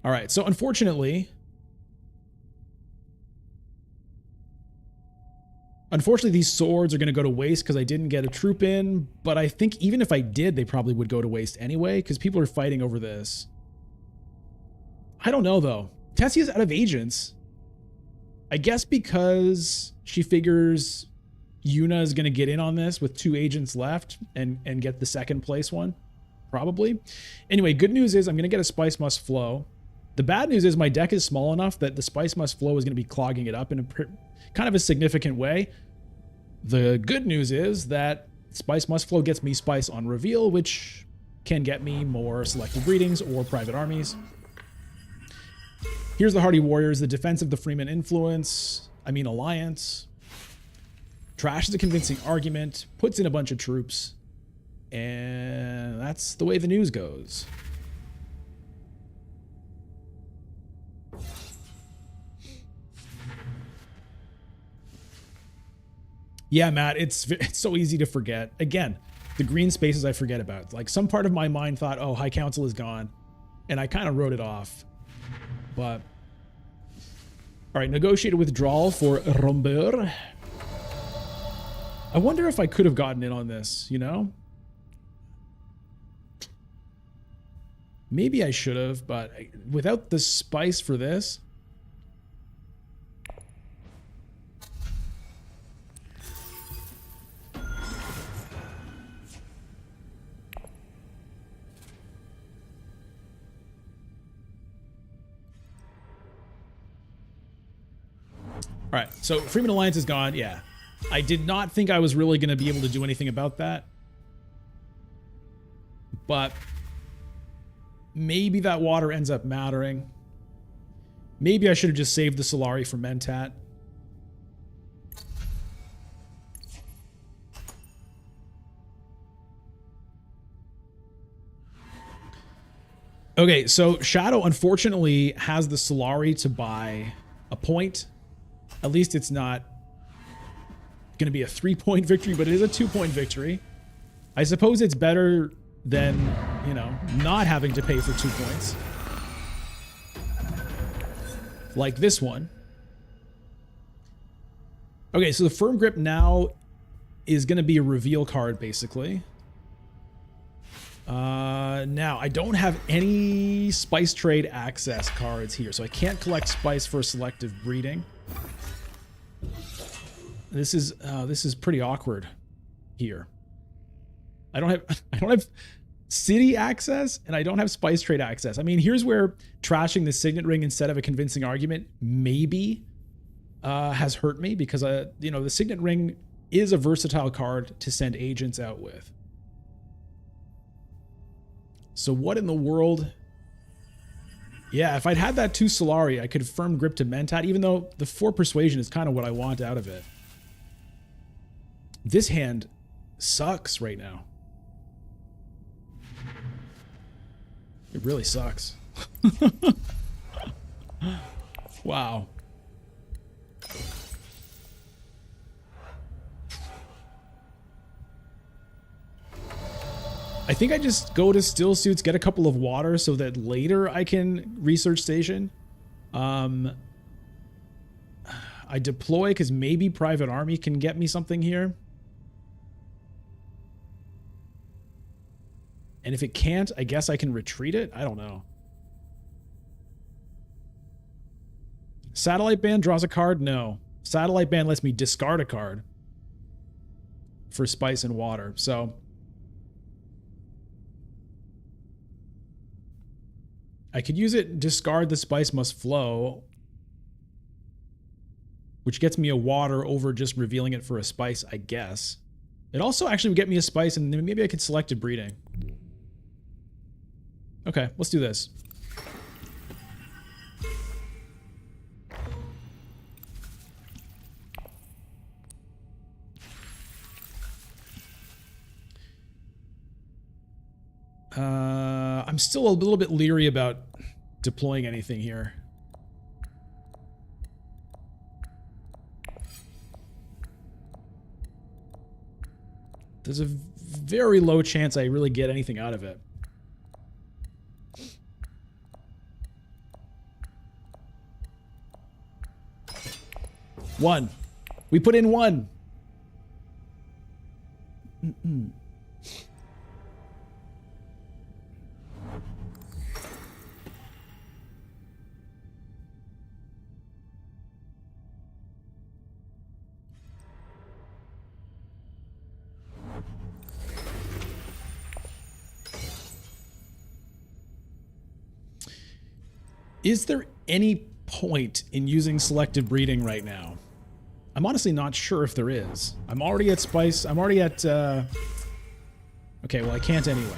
All right, so unfortunately, these swords are going to go to waste because I didn't get a troop in, but I think even if I did, they probably would go to waste anyway because people are fighting over this. I don't know, though. Tessia's out of agents. I guess because she figures Yuna is going to get in on this with 2 agents left and get the second place one, probably. Anyway, good news is I'm going to get a Spice Must Flow. The bad news is my deck is small enough that the Spice Must Flow is going to be clogging it up in a kind of a significant way. The good news is that Spice Must Flow gets me Spice on reveal, which can get me more selective breedings or private armies. Here's the Hardy Warriors, the defense of the Freeman Alliance. Trashes a Convincing Argument, puts in a bunch of troops, and that's the way the news goes. Yeah, Matt, it's so easy to forget. Again, the green spaces I forget about. Like some part of my mind thought, oh, High Council is gone, and I kind of wrote it off. But, all right, negotiated withdrawal for Romber. I wonder if I could have gotten in on this, you know? Maybe I should have, but without the spice for this... All right, so Freeman Alliance is gone. Yeah, I did not think I was really going to be able to do anything about that. But maybe that water ends up mattering. Maybe I should have just saved the Solari for Mentat. Okay, so Shadow unfortunately has the Solari to buy a point. At least it's not going to be a 3-point victory, but it is a 2-point victory. I suppose it's better than, you know, not having to pay for 2 points. Like this one. Okay, so the Firm Grip now is going to be a reveal card, basically. Now, I don't have any Spice Trade access cards here, so I can't collect Spice for selective breeding. This is pretty awkward here. I don't have city access and I don't have Spice Trade access. I mean, here's where trashing the Signet Ring instead of a Convincing Argument maybe has hurt me because you know, the Signet Ring is a versatile card to send agents out with. So what in the world? Yeah, if I'd had that 2 Solari, I could have Firm Grip to Mentat, even though the 4 Persuasion is kind of what I want out of it. This hand sucks right now. It really sucks. Wow. I think I just go to Still Suits, get a couple of water so that later I can Research Station. I deploy because maybe Private Army can get me something here. And if it can't, I guess I can retreat it. I don't know. Satellite Band draws a card? No. Satellite Band lets me discard a card for Spice and Water. So I could use it, discard the spice must flow, which gets me a water over just revealing it for a spice, I guess. It also actually would get me a spice, and then maybe I could select a breeding. Okay, let's do this. I'm still a little bit leery about deploying anything here. There's a very low chance I really get anything out of it. One. We put in one. Is there any point in using selective breeding right now? I'm honestly not sure if there is. I'm already at spice. I'm already at... Okay, well, I can't anyway.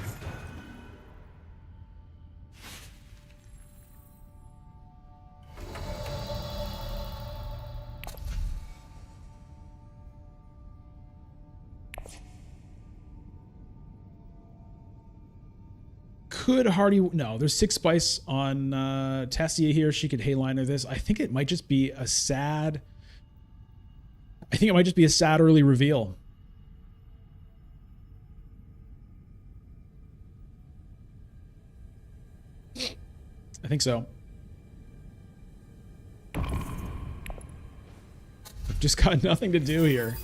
Could Hardy... No, there's 6 spice on Tessia here. She could Helena this. I think it might just be a sad... I think it might just be a sad early reveal. I think so. I've just got nothing to do here.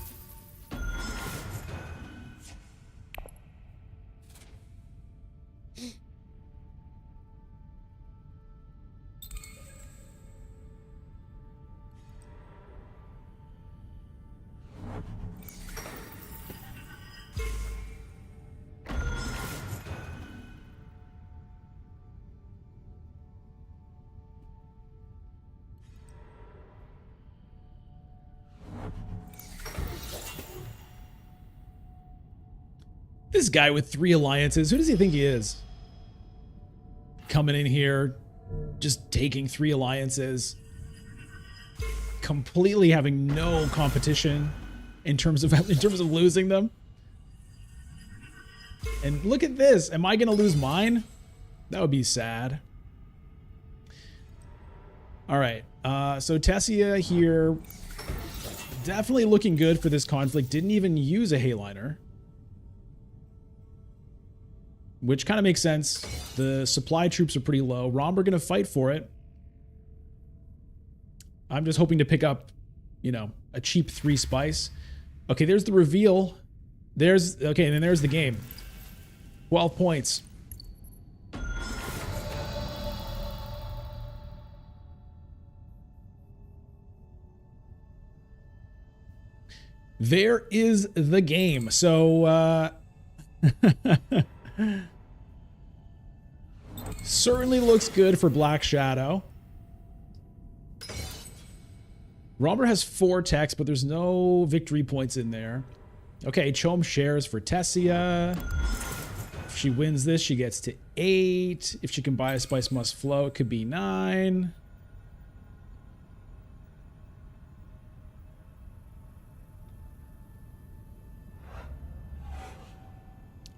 This guy with 3 alliances, who does he think he is? Coming in here, just taking 3 alliances. Completely having no competition in terms of losing them. And look at this. Am I going to lose mine? That would be sad. All right. So Tessia here, definitely looking good for this conflict. Didn't even use a Heliner. Which kind of makes sense. The supply troops are pretty low. Romber going to fight for it. I'm just hoping to pick up, you know, a cheap 3 spice. Okay, there's the reveal. Okay, and then there's the game. 12 points. There is the game. So, certainly looks good for Black Shadow. Romber has 4 techs, but there's no victory points in there. Okay, Chom shares for Tessia. If she wins this, she gets to 8. If she can buy a spice must flow, it could be 9.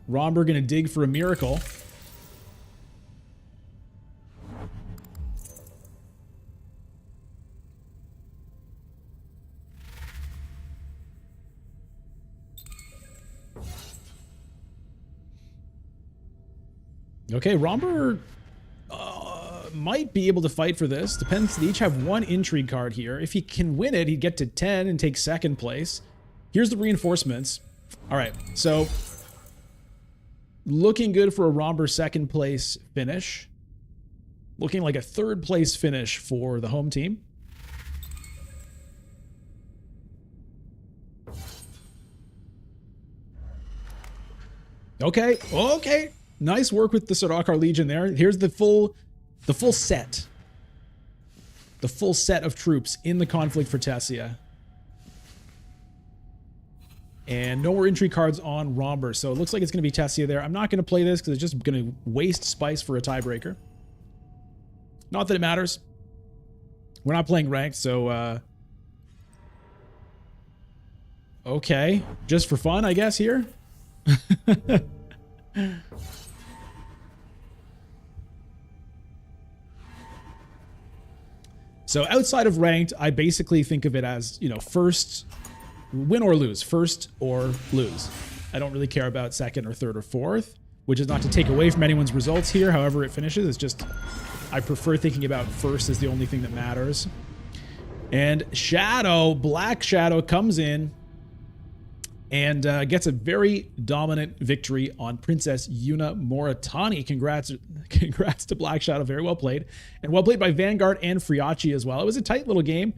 Romber gonna dig for a miracle. Okay, Romber might be able to fight for this. Depends. They each have 1 intrigue card here. If he can win it, he'd get to 10 and take 2nd place. Here's the reinforcements. All right, so looking good for a Romber 2nd place finish. Looking like a 3rd place finish for the home team. Okay, okay. Nice work with the Sardaukar Legion there. Here's the full The full set. The full set of troops in the conflict for Tessia. And no more intrigue cards on Romber. So it looks like it's going to be Tessia there. I'm not going to play this because it's just going to waste spice for a tiebreaker. Not that it matters. We're not playing ranked, so... okay. Just for fun, I guess, here. So outside of ranked, I basically think of it as, you know, first... win or lose, first or lose. I don't really care about second or third or fourth, which is not to take away from anyone's results here, however it finishes. It's just, I prefer thinking about first as the only thing that matters. And Shadow, Black Shadow comes in and gets a very dominant victory on Princess Yuna Moritani. Congrats to Black Shadow, very well played. And well played by Vanguard and Friachi as well. It was a tight little game.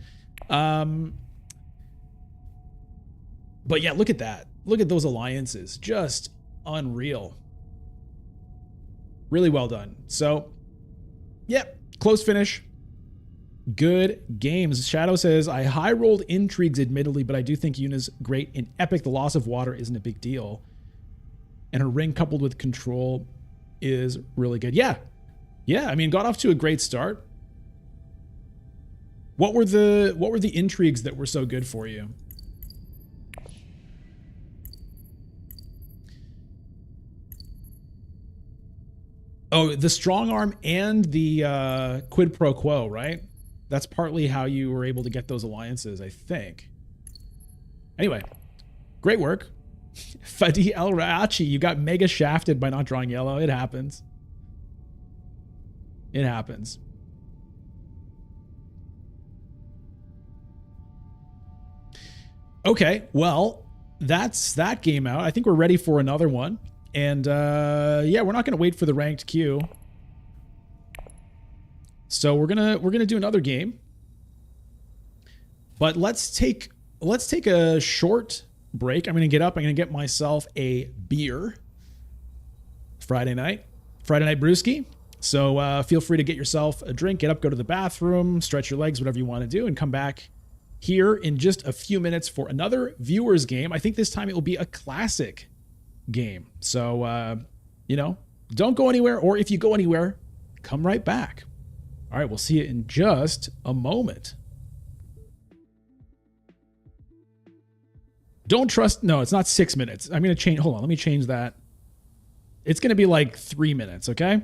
But yeah, look at that. Look at those alliances. Just unreal. Really well done. So, yeah, close finish. Good games. Shadow says, I high rolled intrigues admittedly, but I do think Yuna's great in Epic. The loss of water isn't a big deal. And her ring coupled with control is really good. Yeah. Yeah, I mean, got off to a great start. What were the intrigues that were so good for you? Oh, the strong arm and the quid pro quo, right? That's partly how you were able to get those alliances, I think. Anyway, great work. Fadi El Raachi, you got mega shafted by not drawing yellow. It happens. It happens. Okay, well, that's that game out. I think we're ready for another one. And yeah, we're not going to wait for the ranked queue. So we're gonna do another game. But let's take a short break. I'm gonna get up. I'm gonna get myself a beer. Friday night brewski. So feel free to get yourself a drink. Get up, go to the bathroom, stretch your legs, whatever you want to do, and come back here in just a few minutes for another viewers game. I think this time it will be a classic game. So, you know, don't go anywhere, or if you go anywhere, come right back. All right, we'll see you in just a moment. Don't trust, no, it's not 6 minutes. I'm going to change, hold on, let me change that. It's going to be like 3 minutes, okay?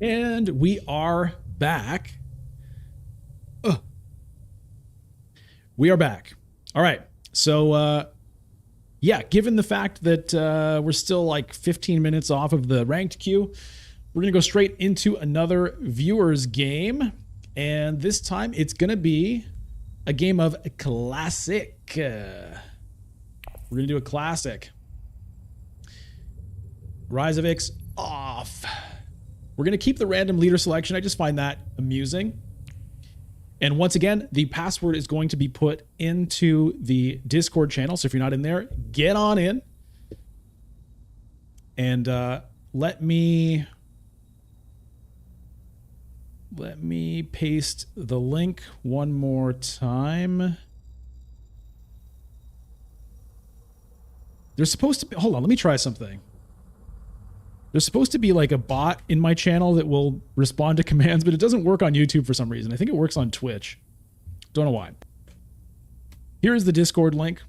And we are back. We are back. All right. So, yeah, given the fact that we're still like 15 minutes off of the ranked queue, we're going to go straight into another viewer's game. And this time it's going to be a game of classic. We're going to do a classic. Rise of Ix off. We're going to keep the random leader selection. I just find that amusing. And once again, the password is going to be put into the Discord channel. So if you're not in there, get on in. And let me paste the link one more time. There's supposed to be, hold on, let me try something. There's supposed to be like a bot in my channel that will respond to commands, but it doesn't work on YouTube for some reason. I think it works on Twitch. Don't know why. Here is the Discord link.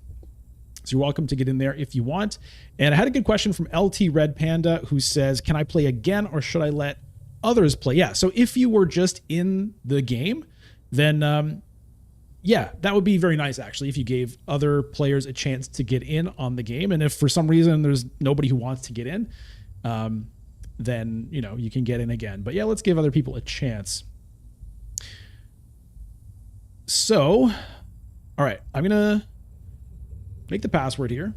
So you're welcome to get in there if you want. And I had a good question from LT Red Panda who says, can I play again or should I let others play? Yeah, so if you were just in the game, then yeah, that would be very nice actually if you gave other players a chance to get in on the game. And if for some reason there's nobody who wants to get in, then, you know, you can get in again. But yeah, let's give other people a chance. So, all right, I'm going to make the password here.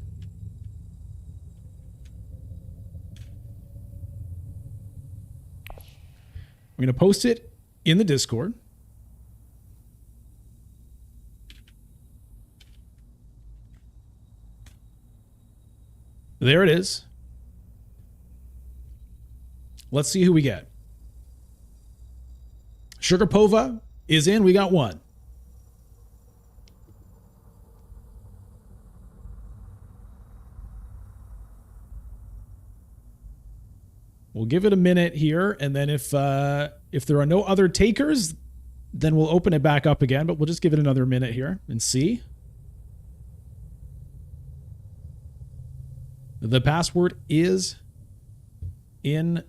I'm going to post it in the Discord. There it is. Let's see who we get. Sugar Pova is in. We got one. We'll give it a minute here, and then if there are no other takers, then we'll open it back up again, but we'll just give it another minute here and see. The password is in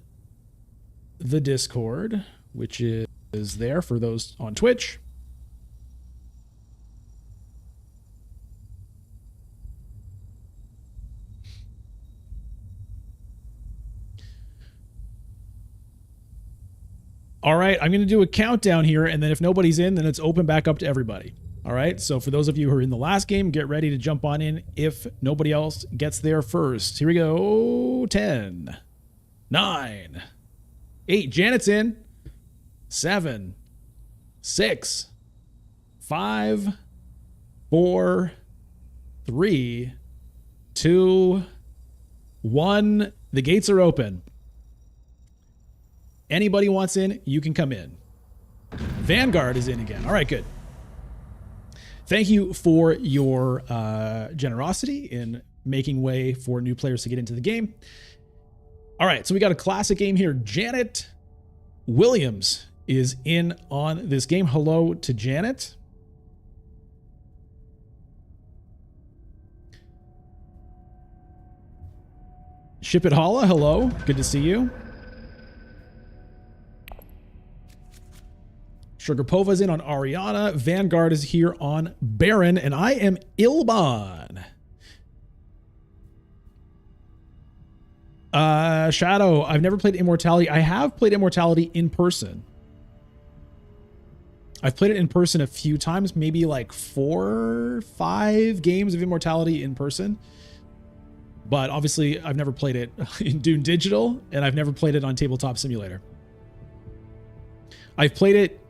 the Discord, which is there for those on Twitch. All right, I'm going to do a countdown here, and then if nobody's in, then it's open back up to everybody. All right, so for those of you who are in the last game, get ready to jump on in if nobody else gets there first. Here we go. 10, 9, 8. Janet's in. 7, 6, 5, 4, 3, 2, 1. The gates are open. Anybody wants in, you can come in. Vanguard is in again. All right, good. Thank you for your generosity in making way for new players to get into the game. All right, so we got a classic game here. Janet Williams is in on this game. Hello to Janet. Ship It Holla, hello. Good to see you. Sugar Pova's in on Ariana. Vanguard is here on Baron, and I am Ilban. Shadow, I've never played Immortality. I have played Immortality in person. I've played it in person a few times, maybe like 4, 5 games of Immortality in person. But obviously, I've never played it in Dune Digital, and I've never played it on Tabletop Simulator. I've played it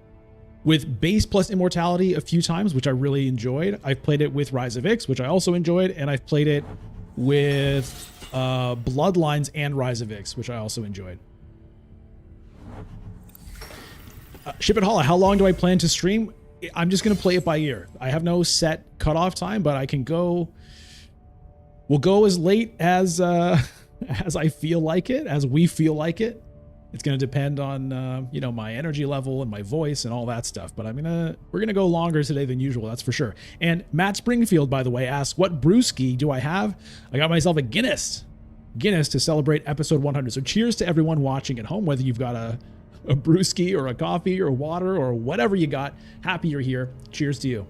with Base plus Immortality a few times, which I really enjoyed. I've played it with Rise of Ix, which I also enjoyed, and I've played it with Bloodlines and Rise of Ix, which I also enjoyed. Ship It Holla, how long do I plan to stream? I'm just going to play it by ear. I have no set cutoff time, but I can go... We'll go as late as I feel like it, as we feel like it. It's going to depend on, you know, my energy level and my voice and all that stuff. But we're going to go longer today than usual. That's for sure. And Matt Springfield, by the way, asks, what brewski do I have? I got myself a Guinness to celebrate episode 100. So cheers to everyone watching at home, whether you've got a a brewski or a coffee or water or whatever you got. Happy you're here. Cheers to you.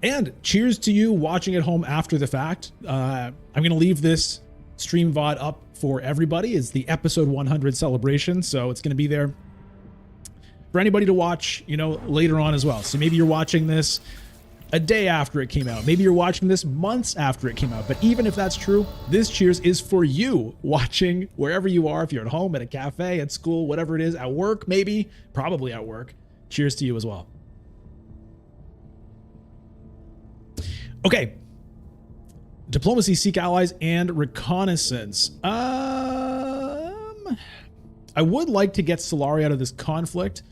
And cheers to you watching at home after the fact. I'm going to leave this stream VOD up for everybody. It's the episode 100 celebration, so it's going to be there for anybody to watch, you know, later on as well. So maybe you're watching this a day after it came out. Maybe you're watching this months after it came out. But even if that's true, this cheers is for you watching wherever you are. If you're at home, at a cafe, at school, whatever it is, at work, maybe, probably at work. Cheers to you as well. Okay. Diplomacy, seek allies, and reconnaissance. I would like to get Solari out of this conflict,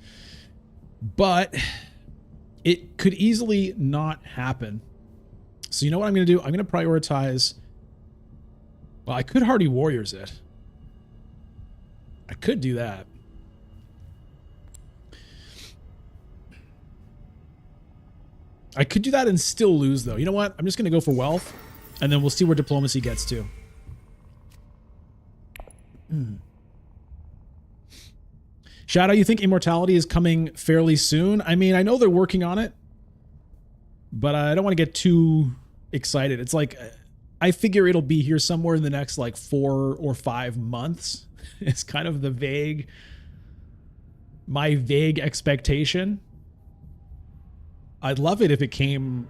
but it could easily not happen. So you know what I'm going to do? I'm going to prioritize... Well, I could Hardy Warriors it. I could do that. I could do that and still lose, though. You know what? I'm just going to go for wealth, and then we'll see where diplomacy gets to. Shadow, you think immortality is coming fairly soon? I mean, I know they're working on it, but I don't want to get too excited. It's like, I figure it'll be here somewhere in the next, like, 4 or 5 months. It's kind of my vague expectation. I'd love it if it came,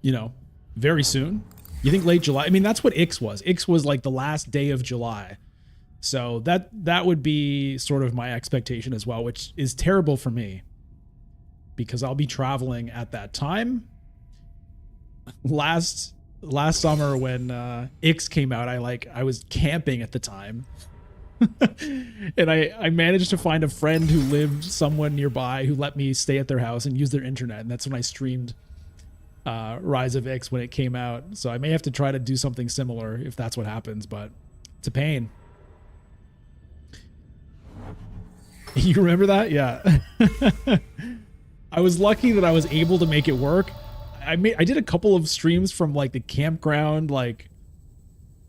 you know, very soon. You think late July? I mean, that's what Ix was. Ix was like the last day of July. So that would be sort of my expectation as well, which is terrible for me because I'll be traveling at that time. Last summer when Ix came out, I was camping at the time. And I managed to find a friend who lived somewhere nearby who let me stay at their house and use their internet, and that's when I streamed Rise of Ix when it came out. So I may have to try to do something similar if that's what happens, but it's a pain. You remember that? Yeah. I was lucky that I was able to make it work. I did a couple of streams from like the campground, like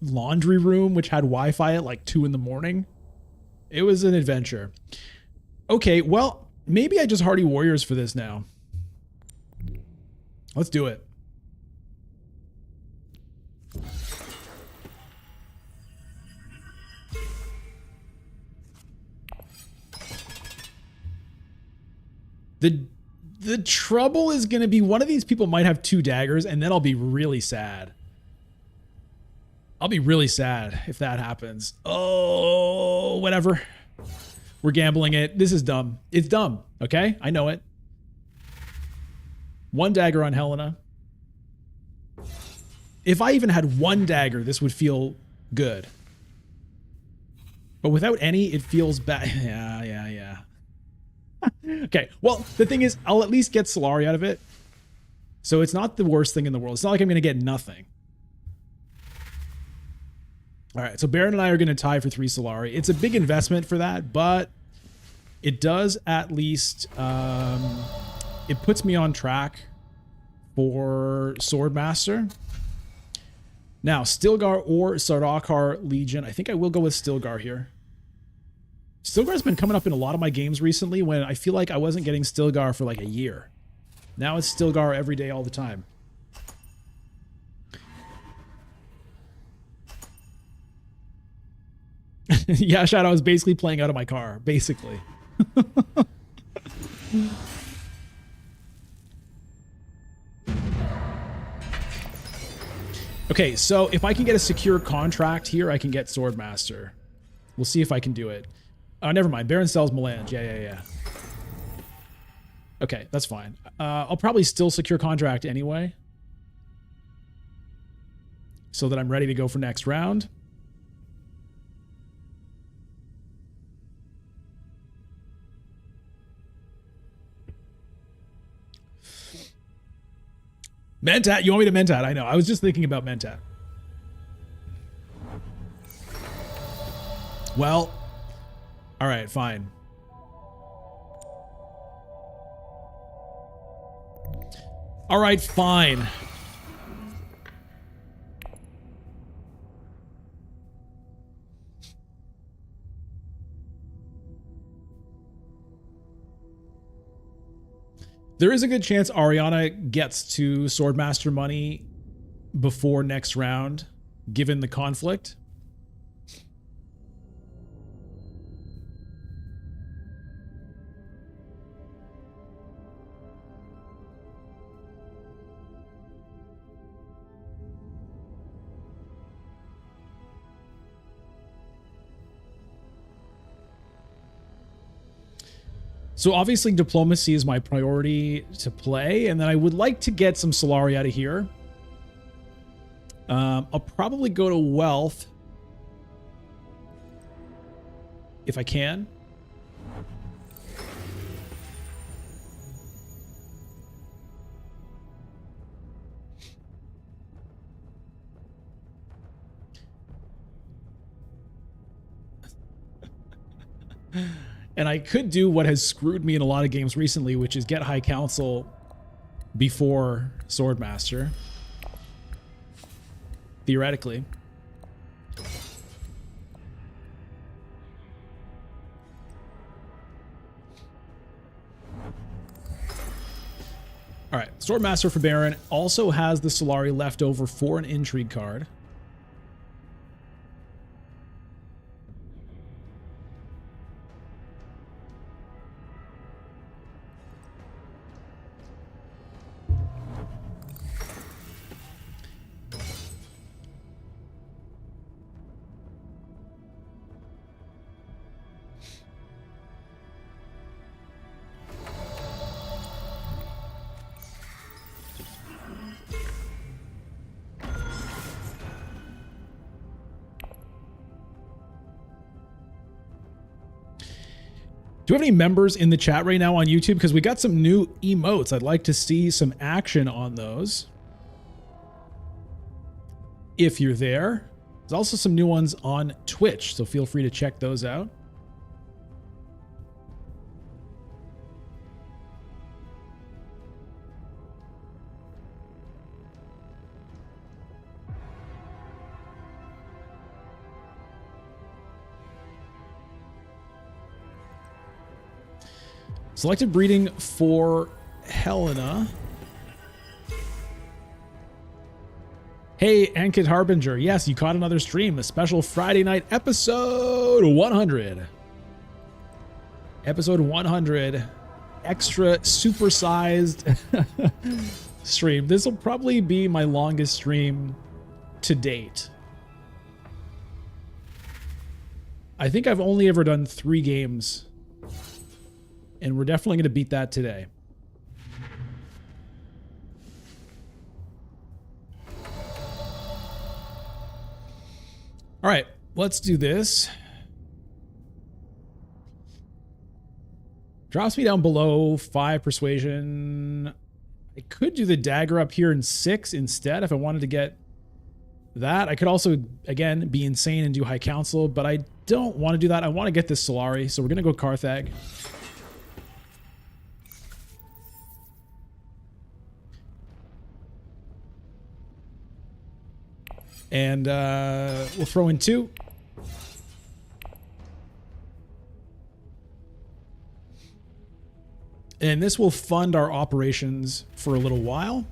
laundry room, which had Wi-Fi at like 2 in the morning. It was an adventure. Okay, well, maybe I just Hardy Warriors for this now. Let's do it. The trouble is going to be one of these people might have 2 daggers, and then I'll be really sad. I'll be really sad if that happens. Oh, whatever. We're gambling it. This is dumb. It's dumb. Okay? I know it. 1 dagger on Helena. If I even had 1 dagger, this would feel good. But without any, it feels bad. Yeah. Okay, well, the thing is, I'll at least get Solari out of it. So it's not the worst thing in the world. It's not like I'm going to get nothing. All right, so Baron and I are going to tie for 3 Solari. It's a big investment for that, but it does at least... it puts me on track for Swordmaster. Now, Stilgar or Sardaukar Legion. I think I will go with Stilgar here. Stilgar's been coming up in a lot of my games recently when I feel like I wasn't getting Stilgar for like a year. Now it's Stilgar every day, all the time. Yeah, Shadow is basically playing out of my car, basically. Okay, so if I can get a secure contract here, I can get Swordmaster. We'll see if I can do it. Oh, never mind. Baron sells Melange. Yeah. Okay, that's fine. I'll probably still secure contract anyway, so that I'm ready to go for next round. Mentat, you want me to Mentat? I know. I was just thinking about Mentat. Well, all right, fine. All right, fine. There is a good chance Ariana gets to Swordmaster money before next round, given the conflict. So obviously diplomacy is my priority to play, and then I would like to get some Solari out of here. I'll probably go to wealth if I can. And I could do what has screwed me in a lot of games recently, which is get High Council before Swordmaster. Theoretically. All right, Swordmaster for Baron also has the Solari left over for an intrigue card. Do we have any members in the chat right now on YouTube? Because we got some new emotes. I'd like to see some action on those. If you're there. There's also some new ones on Twitch, so feel free to check those out. Selected breeding for Helena. Hey, Ankit Harbinger. Yes, you caught another stream. A special Friday night episode 100. Episode 100. Extra supersized stream. This will probably be my longest stream to date. I think I've only ever done 3 games. And we're definitely going to beat that today. All right, let's do this. Drops me down below 5 persuasion. I could do the dagger up here in 6 instead if I wanted to get that. I could also, again, be insane and do High Council, but I don't want to do that. I want to get this Solari, so we're going to go Carthag. And we'll throw in 2. And this will fund our operations for a little while.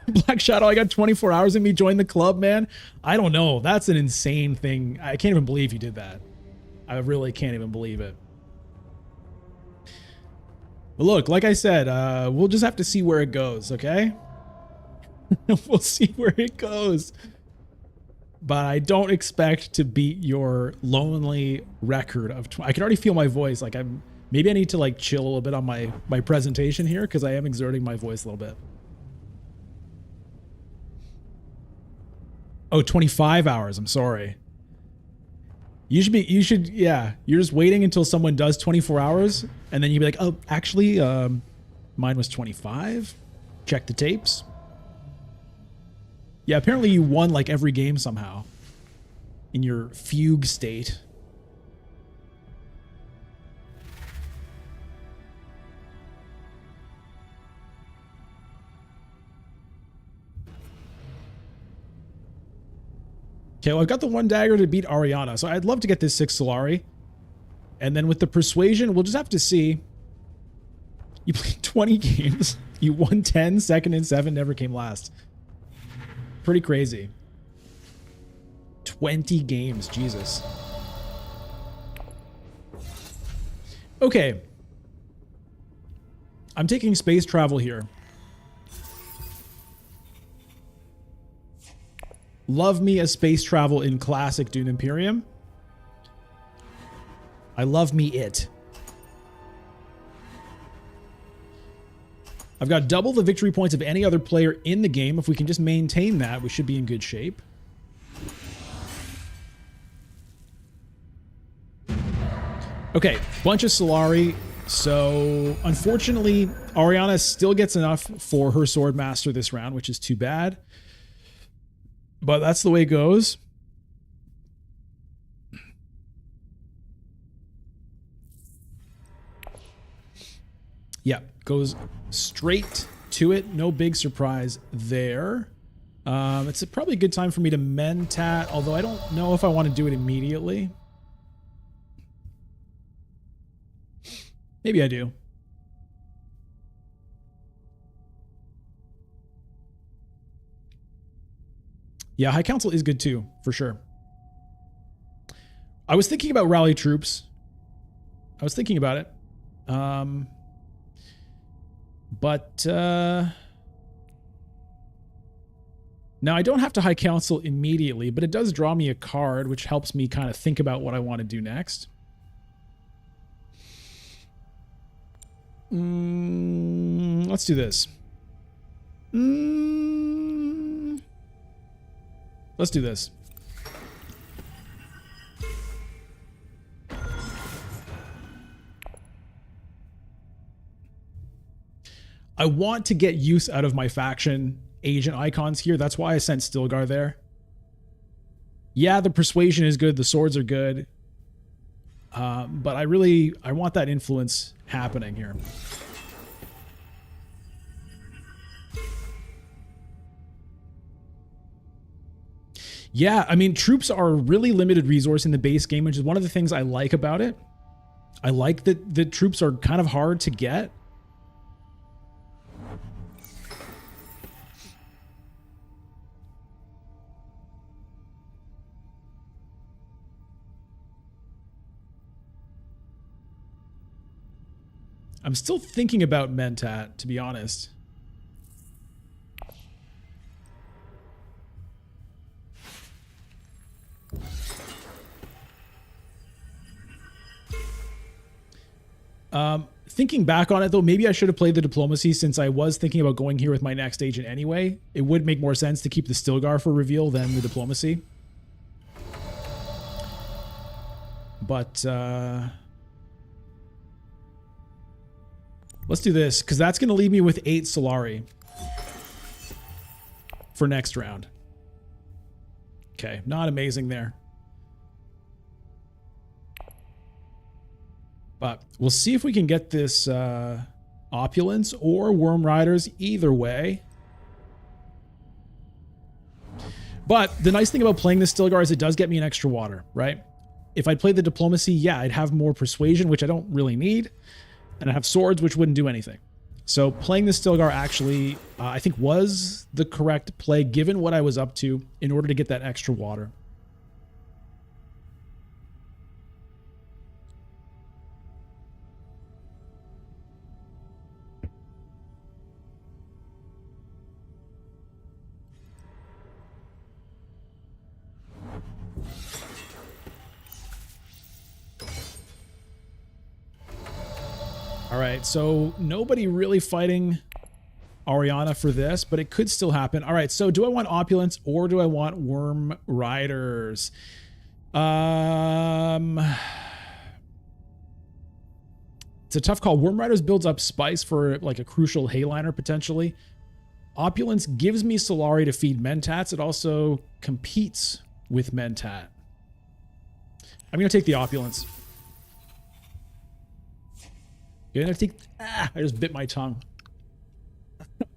Black Shadow, I got 24 hours in me. Join the club, man. I don't know. That's an insane thing. I can't even believe you did that. I really can't even believe it. But look, like I said, we'll just have to see where it goes, okay? We'll see where it goes. But I don't expect to beat your lonely record of... I can already feel my voice. Like maybe I need to like chill a little bit on my presentation here because I am exerting my voice a little bit. Oh, 25 hours. I'm sorry. You should, yeah. You're just waiting until someone does 24 hours, and then you'd be like, oh, actually, mine was 25. Check the tapes. Yeah, apparently you won like every game somehow in your fugue state. Okay, well, I've got the 1 dagger to beat Ariana, so I'd love to get this 6 Solari. And then with the persuasion, we'll just have to see. You played 20 games. You won 10, second and 7, never came last. Pretty crazy. 20 games, Jesus. Okay. I'm taking space travel here. Love me a space travel in classic Dune Imperium. I love me it. I've got double the victory points of any other player in the game. If we can just maintain that, we should be in good shape. Okay, bunch of Solari. So, unfortunately, Ariana still gets enough for her Sword Master this round, which is too bad. But that's the way it goes. Yeah, goes straight to it. No big surprise there. It's probably a good time for me to Mentat, although I don't know if I want to do it immediately. Maybe I do. Yeah, High Council is good too, for sure. I was thinking about rally troops. I was thinking about it. Now I don't have to High Council immediately, but it does draw me a card, which helps me kind of think about what I want to do next. Let's do this. Let's do this. I want to get use out of my faction agent icons here. That's why I sent Stilgar there. Yeah, the persuasion is good. The swords are good. But I want that influence happening here. Yeah, I mean, troops are a really limited resource in the base game, which is one of the things I like about it. I like that the troops are kind of hard to get. I'm still thinking about Mentat, to be honest. Thinking back on it, though, maybe I should have played the diplomacy since I was thinking about going here with my next agent anyway. It would make more sense to keep the Stilgar for reveal than the diplomacy. But, let's do this, because that's going to leave me with 8 Solari for next round. Okay, not amazing there. But we'll see if we can get this Opulence or Worm Riders either way. But the nice thing about playing the Stilgar is it does get me an extra water, right? If I'd played the Diplomacy, yeah, I'd have more Persuasion, which I don't really need. And I have Swords, which wouldn't do anything. So playing the Stilgar actually, I think, was the correct play given what I was up to in order to get that extra water. All right, so nobody really fighting Ariana for this, but it could still happen. All right, so do I want Opulence or do I want Worm Riders? It's a tough call. Worm Riders builds up spice for like a crucial Hayliner potentially. Opulence gives me Solari to feed Mentats. It also competes with Mentat. I'm going to take the Opulence. I just bit my tongue.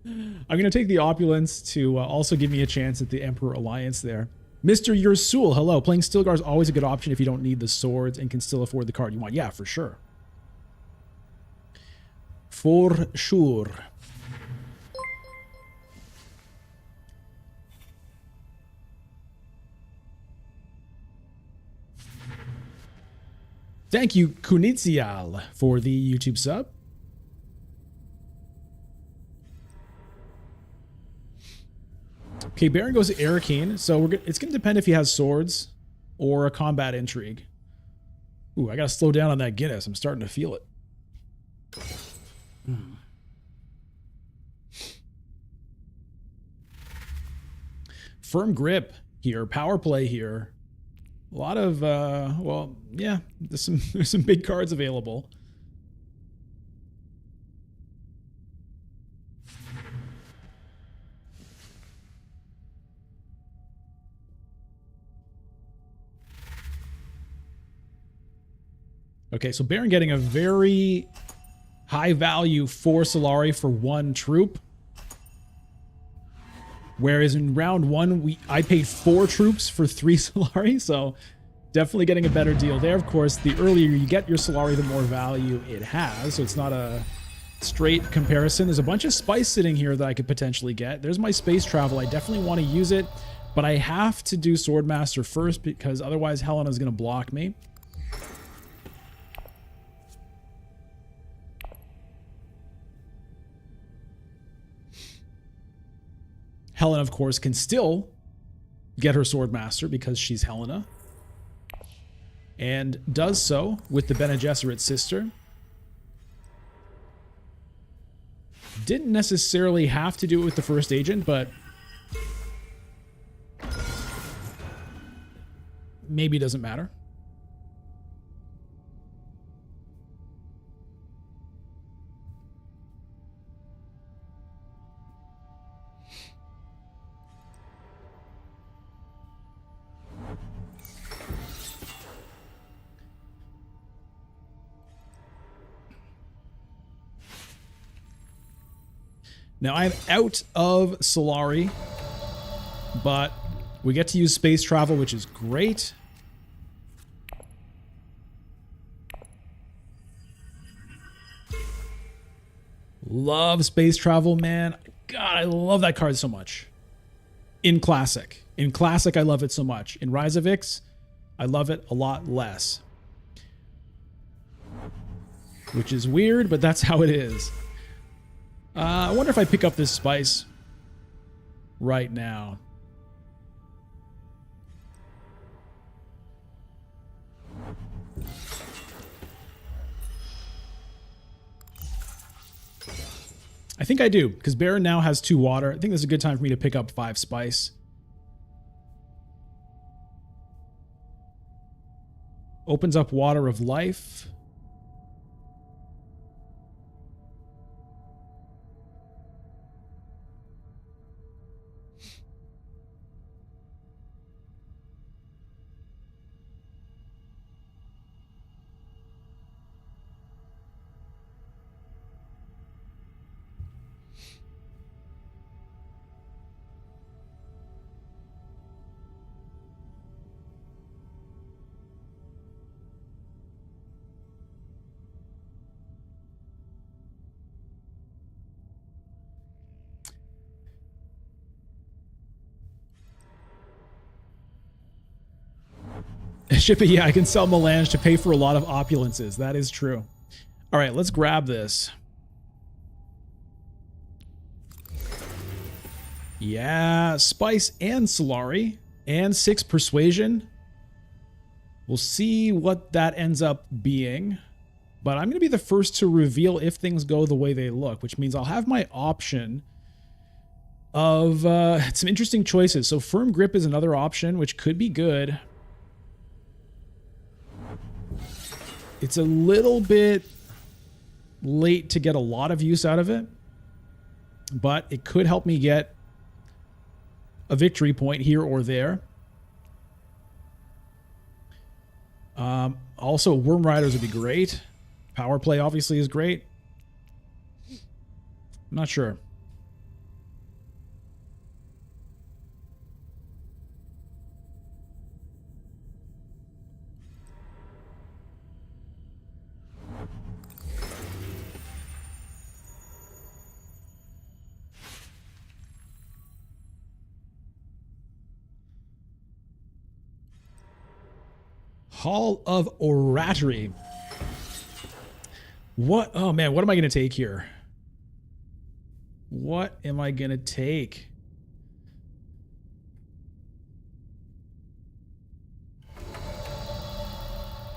I'm going to take the Opulence to also give me a chance at the Emperor Alliance there. Mr. Yersul, hello. Playing Stilgar is always a good option if you don't need the swords and can still afford the card you want. Yeah, for sure. For sure. Thank you, Kunitsial, for the YouTube sub. Okay, Baron goes to Arrakeen, so it's going to depend if he has swords or a combat intrigue. Ooh, I got to slow down on that Guinness. I'm starting to feel it. Firm grip here, power play here. A lot of, well, yeah, there's some big cards available. Okay, so Baron getting a very high value 4 Solari for 1 troop. Whereas in round 1, I paid 4 troops for 3 Solari, so definitely getting a better deal there. Of course, the earlier you get your Solari, the more value it has, so it's not a straight comparison. There's a bunch of spice sitting here that I could potentially get. There's my space travel. I definitely want to use it, but I have to do Swordmaster first because otherwise Helena's going to block me. Helena, of course, can still get her Swordmaster because she's Helena. And does so with the Bene Gesserit sister. Didn't necessarily have to do it with the first agent, but maybe it doesn't matter. Now I'm out of Solari, but we get to use space travel, which is great. Love space travel, man. God, I love that card so much. In Classic. In Classic, I love it so much. In Rise of Ix, I love it a lot less. Which is weird, but that's how it is. I wonder if I pick up this spice right now. I think I do, because Baron now has 2 water. I think this is a good time for me to pick up 5 spice. Opens up Water of Life. Ship it, yeah, I can sell Melange to pay for a lot of opulences. That is true. All right, let's grab this. Yeah, Spice and Solari and 6 Persuasion. We'll see what that ends up being. But I'm going to be the first to reveal if things go the way they look, which means I'll have my option of some interesting choices. So Firm Grip is another option, which could be good. It's a little bit late to get a lot of use out of it, but it could help me get a victory point here or there. Also, Worm Riders would be great. Power play obviously is great. I'm not sure. Hall of Oratory. What? Oh man, what am I going to take here? What am I going to take?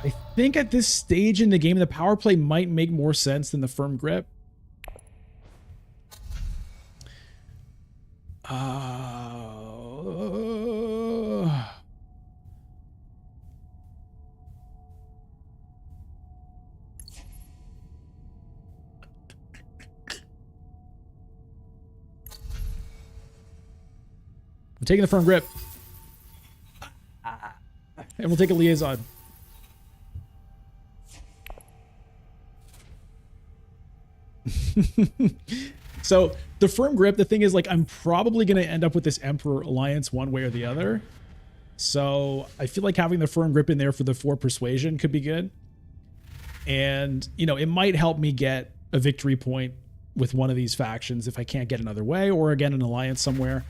I think at this stage in the game, the power play might make more sense than the firm grip. I'm taking the firm grip. And we'll take a liaison. So the firm grip, the thing is, like, I'm probably going to end up with this Emperor Alliance one way or the other. So I feel like having the firm grip in there for the 4 persuasion could be good. And, you know, it might help me get a victory point with one of these factions if I can't get another way, or again, an alliance somewhere.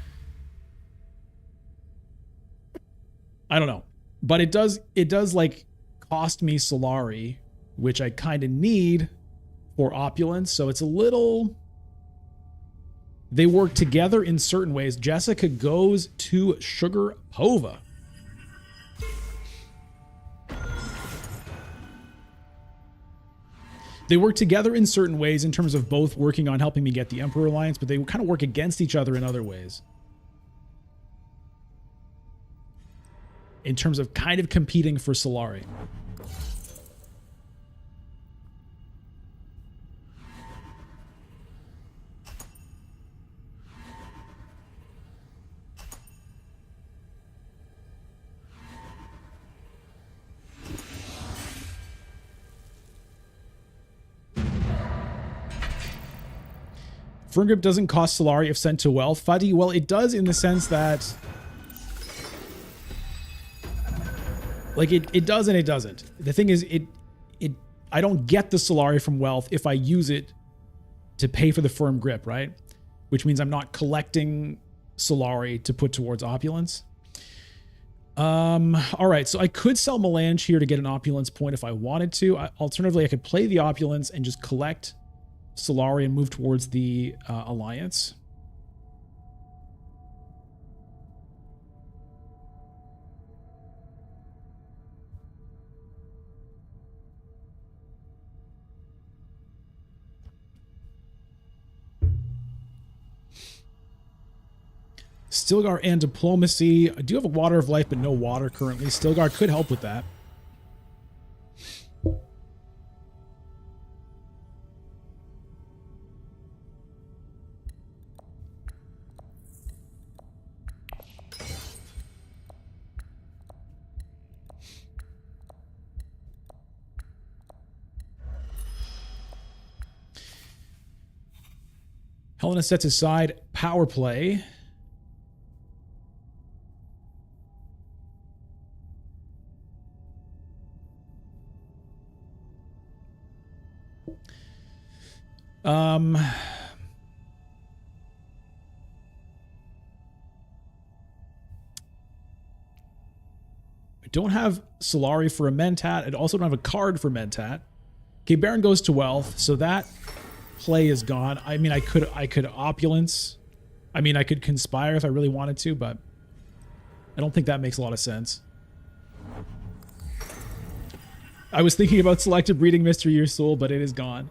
I don't know. But it does like cost me Solari, which I kind of need for opulence. So it's a little... They work together in certain ways. Jessica goes to Sugar Pova. They work together in certain ways in terms of both working on helping me get the Emperor Alliance, but they kind of work against each other in other ways. In terms of kind of competing for Solari. Firm grip doesn't cost Solari if sent to wealth. Fuddy, well, it does in the sense that... Like, it does and it doesn't. The thing is, I don't get the Solari from wealth if I use it to pay for the firm grip, right? Which means I'm not collecting Solari to put towards opulence. All right, so I could sell Melange here to get an opulence point if I wanted to. Alternatively, I could play the opulence and just collect Solari and move towards the alliance. Stilgar and Diplomacy. I do have a Water of Life, but no water currently. Stilgar could help with that. Helena sets aside power play. I don't have Solari for a Mentat. I also don't have a card for Mentat. Okay, Baron goes to wealth, so that play is gone. I mean, I could opulence. I mean, I could conspire if I really wanted to, but I don't think that makes a lot of sense. I was thinking about selective breeding Mystery Year Soul, but it is gone.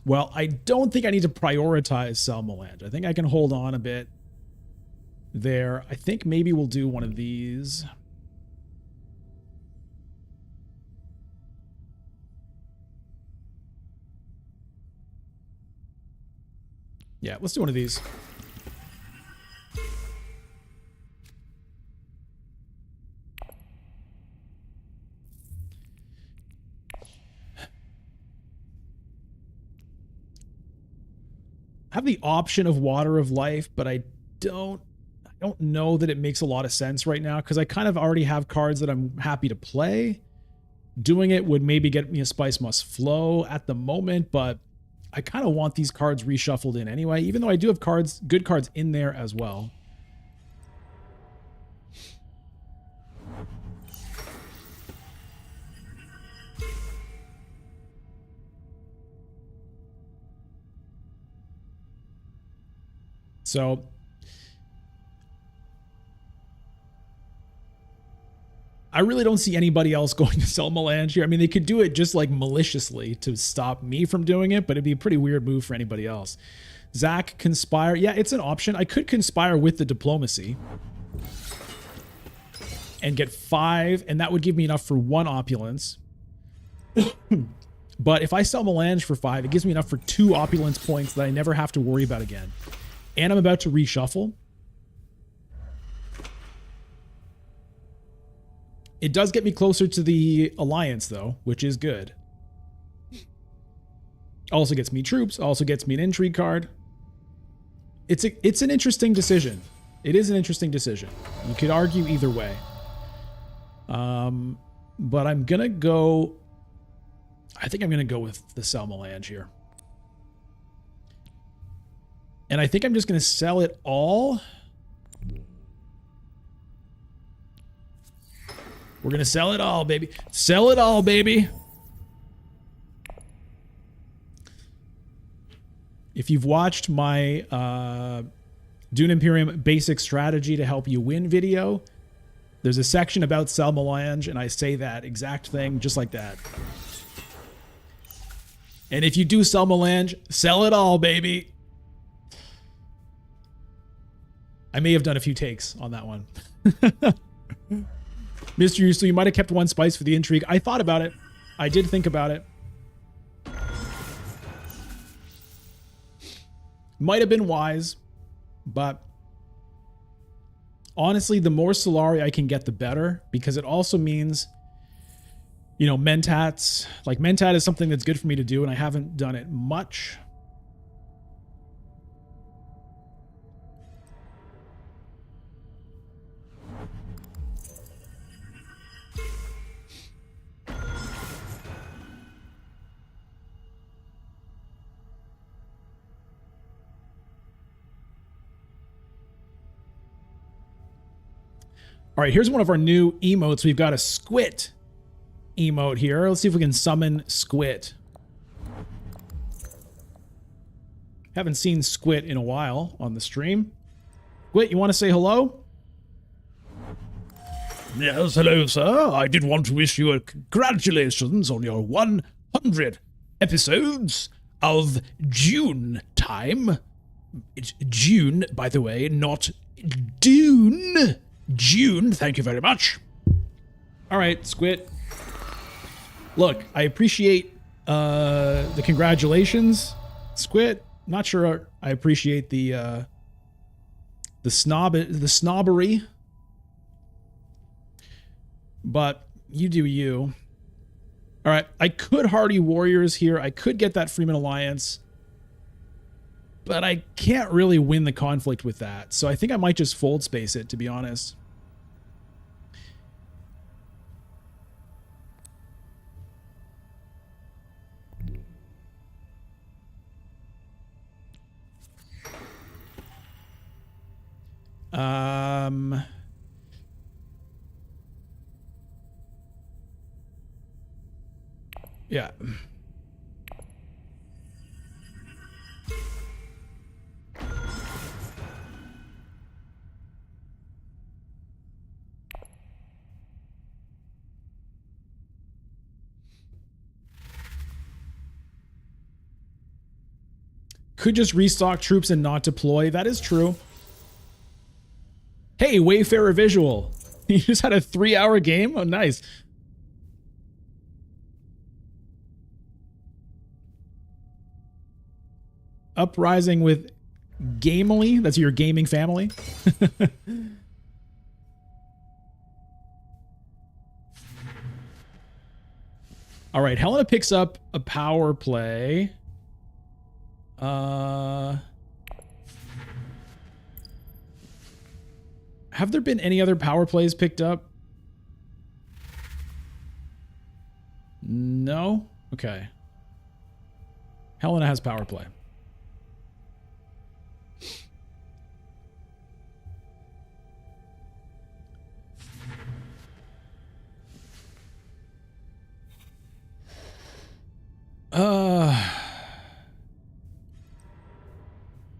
Well, I don't think I need to prioritize Sell Melange. I think I can hold on a bit there. I think maybe we'll do one of these. Yeah, let's do one of these. I have the option of Water of Life, but I don't know that it makes a lot of sense right now because I kind of already have cards that I'm happy to play. Doing it would maybe get me a Spice Must Flow at the moment, but I kind of want these cards reshuffled in anyway, even though I do have cards, good cards in there as well. So I really don't see anybody else going to sell Melange here. I mean, they could do it just like maliciously to stop me from doing it, but it'd be a pretty weird move for anybody else. Zach, Conspire. Yeah, it's an option. I could Conspire with the Diplomacy and get 5, and that would give me enough for 1 Opulence. But if I sell Melange for 5, it gives me enough for 2 Opulence points that I never have to worry about again. And I'm about to reshuffle. It does get me closer to the Alliance, though, which is good. Also gets me troops. Also gets me an intrigue card. It's an interesting decision. It is an interesting decision. You could argue either way. But I'm going to go... I think I'm going to go with the sell Melange here. And I think I'm just going to sell it all. We're going to sell it all, baby. Sell it all, baby. If you've watched my Dune Imperium basic strategy to help you win video, there's a section about sell Melange, and I say that exact thing just like that. And if you do sell Melange, sell it all, baby. I may have done a few takes on that one. Mr. Yusu, you might have kept 1 spice for the intrigue. I thought about it. I did think about it. Might have been wise, but honestly, the more Solari I can get, the better, because it also means, you know, Mentats. Like, Mentat is something that's good for me to do, and I haven't done it much. All right, here's one of our new emotes. We've got a Squit emote here. Let's see if we can summon Squit. Haven't seen Squit in a while on the stream. Squit, you want to say hello? Yes, hello, sir. I did want to wish you a congratulations on your 100 episodes of Dune time. It's June, by the way, not Dune. June, thank you very much. All right, Squit. Look, I appreciate the congratulations, Squit. Not sure I appreciate the snobbery, but you do you. All right, I could Hardy Warriors here. I could get that Freeman Alliance, but I can't really win the conflict with that. So I think I might just fold space it, to be honest. Yeah. Could just restock troops and not deploy. That is true. Hey, Wayfarer Visual. You just had a 3-hour game? Oh, nice. Uprising with Gamely. That's your gaming family. All right, Helena picks up a power play. Have there been any other power plays picked up? No? Okay. Helena has power play.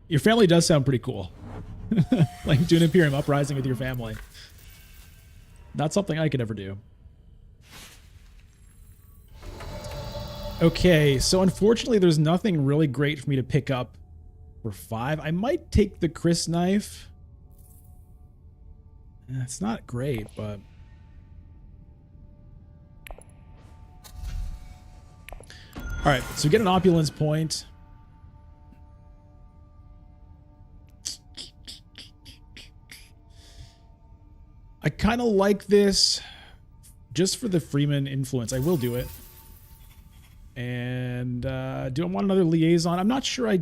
Your family does sound pretty cool. Like Dune Imperium Uprising with your family. Not something I could ever do. Okay, so unfortunately there's nothing really great for me to pick up for 5. I might take the Chris knife. It's not great, but... Alright, so get an opulence point. I kind of like this just for the Freeman influence. I will do it. And do I want another liaison? I'm not sure. I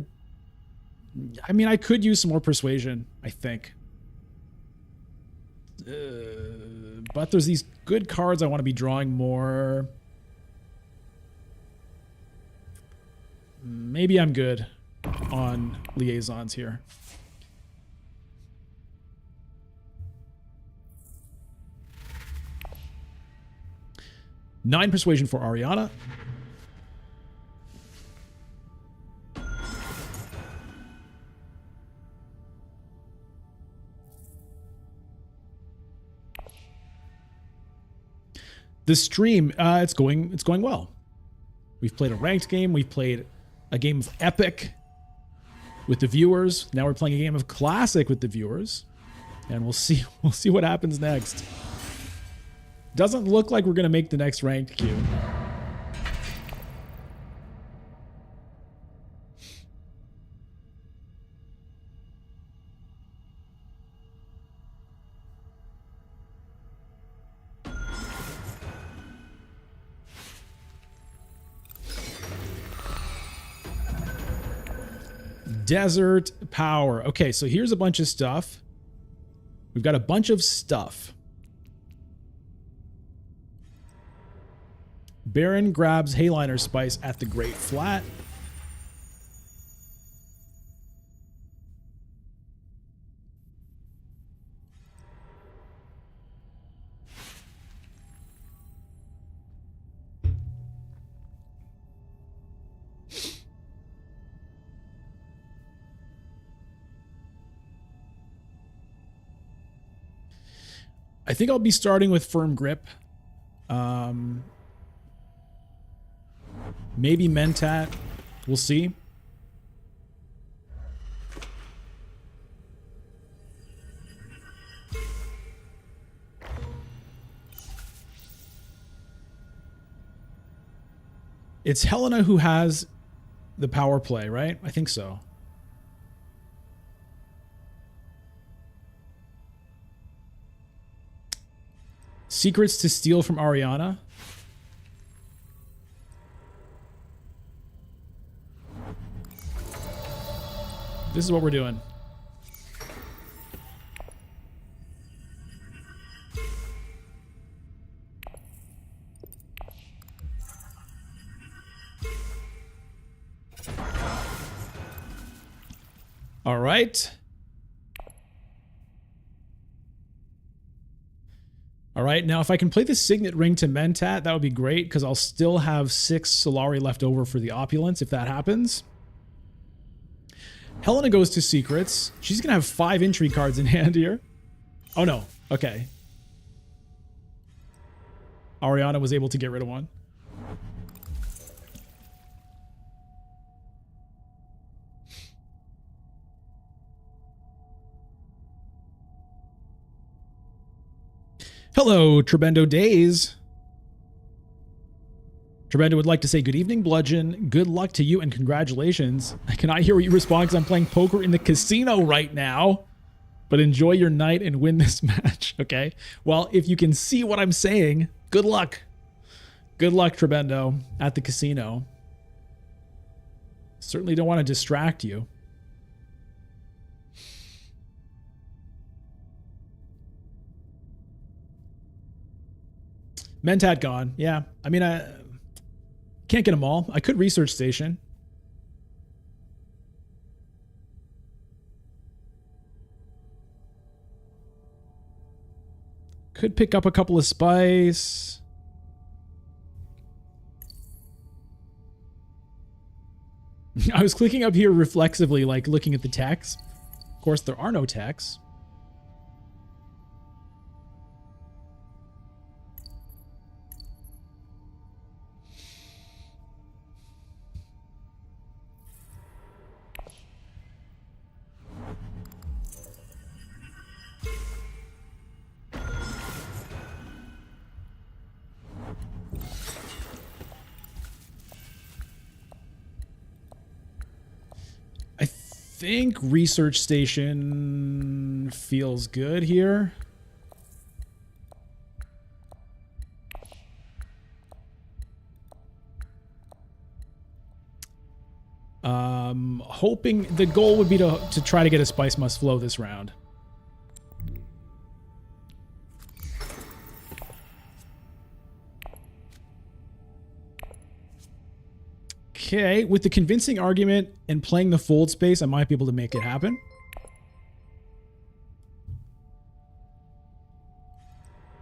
mean, I could use some more persuasion, I think. But there's these good cards I want to be drawing more. Maybe I'm good on liaisons here. Nine persuasion for Ariana. The stream, it's going well. We've played a ranked game. We've played a game of Epic with the viewers. Now we're playing a game of Classic with the viewers, and we'll see what happens next. Doesn't look like we're gonna make the next ranked queue. Desert power. Okay, so here's a bunch of stuff. We've got a bunch of stuff. Baron grabs Hayliner Spice at the Great Flat. I think I'll be starting with Firm Grip. Maybe Mentat. We'll see. It's Helena who has the power play, right? I think so. Secrets to steal from Ariana. This is what we're doing. All right. All right, now if I can play the Signet Ring to Mentat, that would be great, because I'll still have 6 Solari left over for the Opulence if that happens. Helena goes to Secrets. She's going to have 5 Intrigue cards in hand here. Oh, no. Okay. Ariana was able to get rid of one. Hello, Trebendo Days. Trebendo would like to say good evening, Bludgeon. Good luck to you and congratulations. Can I hear what you respond? Because I'm playing poker in the casino right now. But enjoy your night and win this match, okay? Well, if you can see what I'm saying, good luck. Good luck, Trebendo, at the casino. Certainly don't want to distract you. Mentat gone. Yeah. I mean, Can't get them all. I could research station. Could pick up a couple of spice. I was clicking up here reflexively, like looking at the text. Of course, there are no texts. I think research station feels good here. Hoping the goal would be to try to get a spice must flow this round. Okay, with the convincing argument and playing the fold space, I might be able to make it happen.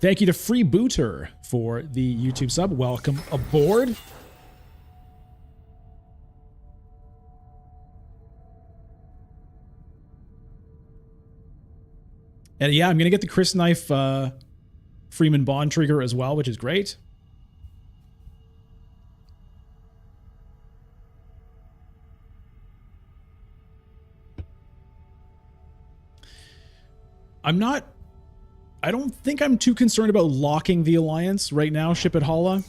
Thank you to Freebooter for the YouTube sub. Welcome aboard. And yeah, I'm going to get the Chris Knife Freeman Bond trigger as well, which is great. I don't think I'm too concerned about locking the alliance right now, Ship at Hala,